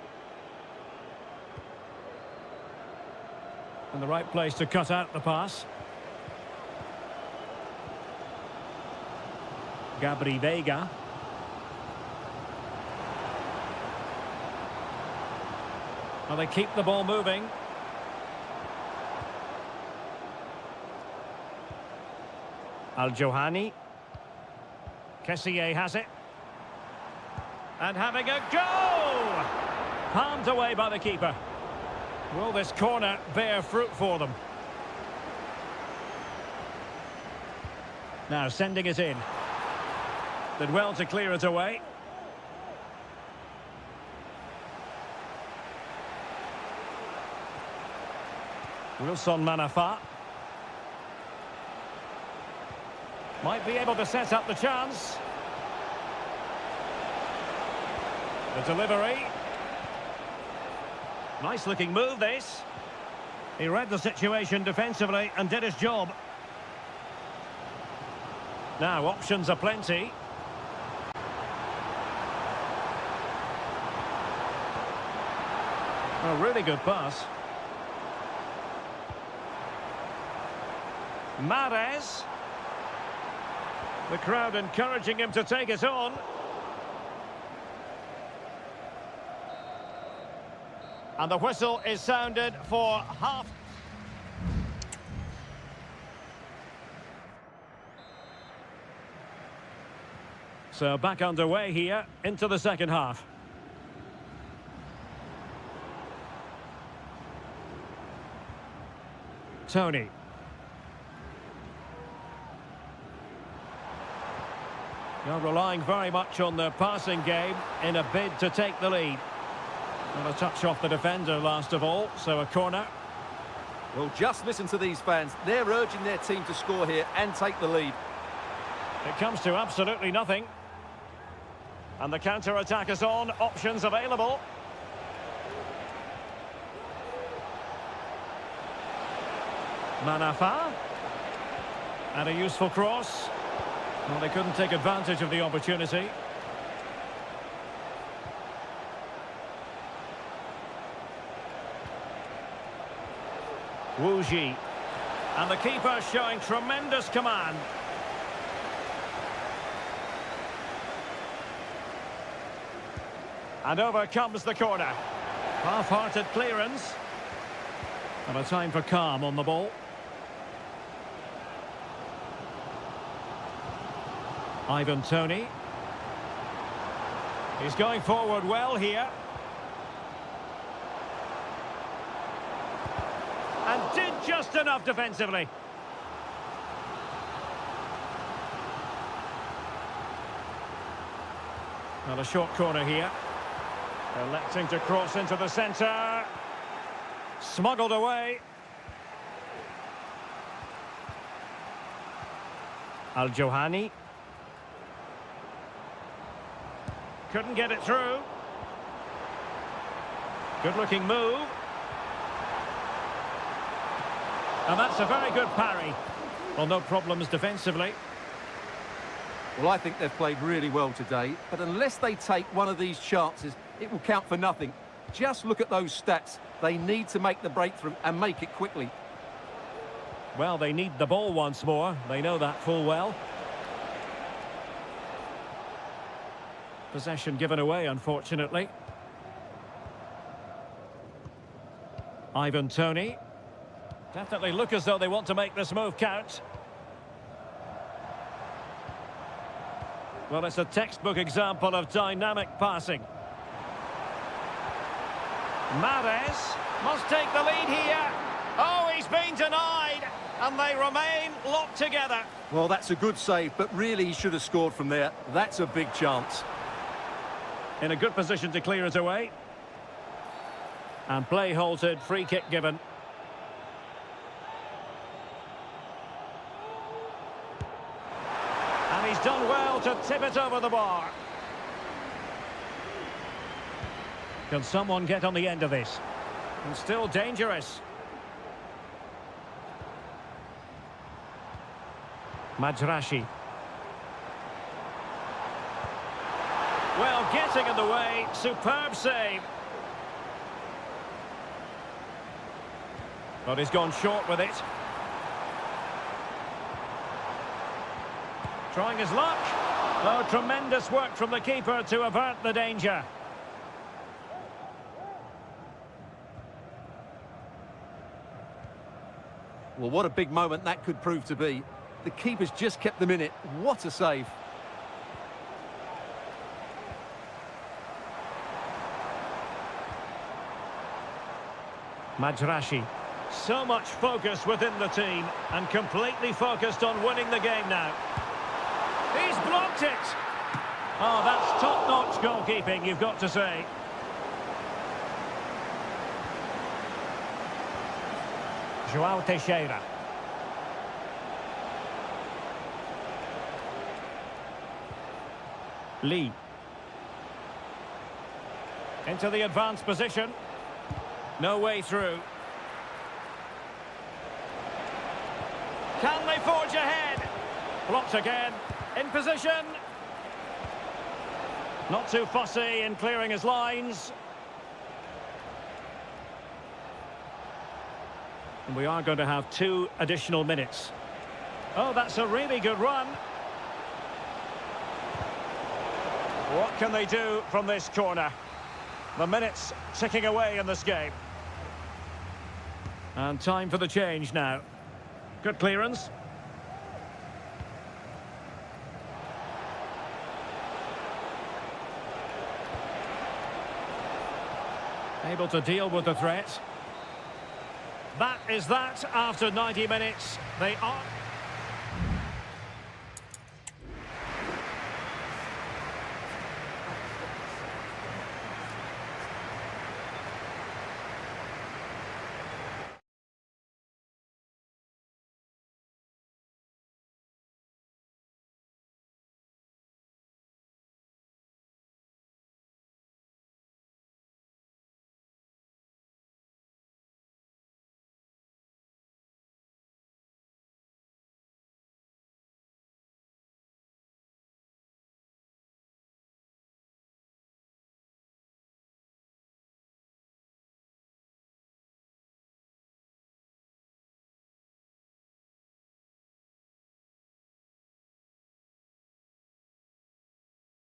In the right place to cut out the pass. Gabri Veiga. Well, they keep the ball moving. Al-Johani. Kessié has it. And having a go! Palmed away by the keeper. Will this corner bear fruit for them? Now sending it in. Did well to clear it away. Wilson Manafa. Might be able to set up the chance. The delivery. Nice looking move, this. He read the situation defensively and did his job. Now, options are plenty. A really good pass. Mahrez. The crowd encouraging him to take it on. And the whistle is sounded for half. So back underway here into the second half. Tony. They're relying very much on their passing game in a bid to take the lead. Well, a touch off the defender last of all, so a corner. Well, just listen to these fans. They're urging their team to score here and take the lead. It comes to absolutely nothing. And the counter-attack is on, options available. Manafa. And a useful cross. Well, they couldn't take advantage of the opportunity. Wu Ji. And the keeper showing tremendous command. And over comes the corner. Half-hearted clearance. And a time for calm on the ball. Ivan Toney. He's going forward well here. And did just enough defensively. Well, a short corner here. Electing to cross into the centre. Smuggled away. Al-Johani. Couldn't get it through. Good-looking move. And that's a very good parry. Well, no problems defensively. Well, I think they've played really well today, but unless they take one of these chances, it will count for nothing. Just look at those stats. They need to make the breakthrough and make it quickly. Well, they need the ball once more. They know that full well. Possession given away, unfortunately. Ivan Toney. Definitely look as though they want to make this move count. Well, it's a textbook example of dynamic passing. Mahrez must take the lead here. Oh, he's been denied, and they remain locked together. Well, that's a good save, but really he should have scored from there. That's a big chance. In a good position to clear it away. And play halted, free kick given. And he's done well to tip it over the bar. Can someone get on the end of this? And still dangerous. Majrashi. Well, getting in the way. Superb save. But he's gone short with it. Trying his luck. Oh, tremendous work from the keeper to avert the danger. Well, what a big moment that could prove to be. The keeper's just kept them in it. What a save. Majrashi. So much focus within the team and completely focused on winning the game now. He's blocked it. Oh, that's top-notch goalkeeping, you've got to say. Joao Teixeira. Lee. Into the advanced position. No way through. Can they forge ahead? Blocked again. In position. Not too fussy in clearing his lines. And we are going to have 2 additional minutes. Oh, that's a really good run. What can they do from this corner? The minutes ticking away in this game. And time for the change now. Good clearance. Able to deal with the threat. That is that after 90 minutes. They are...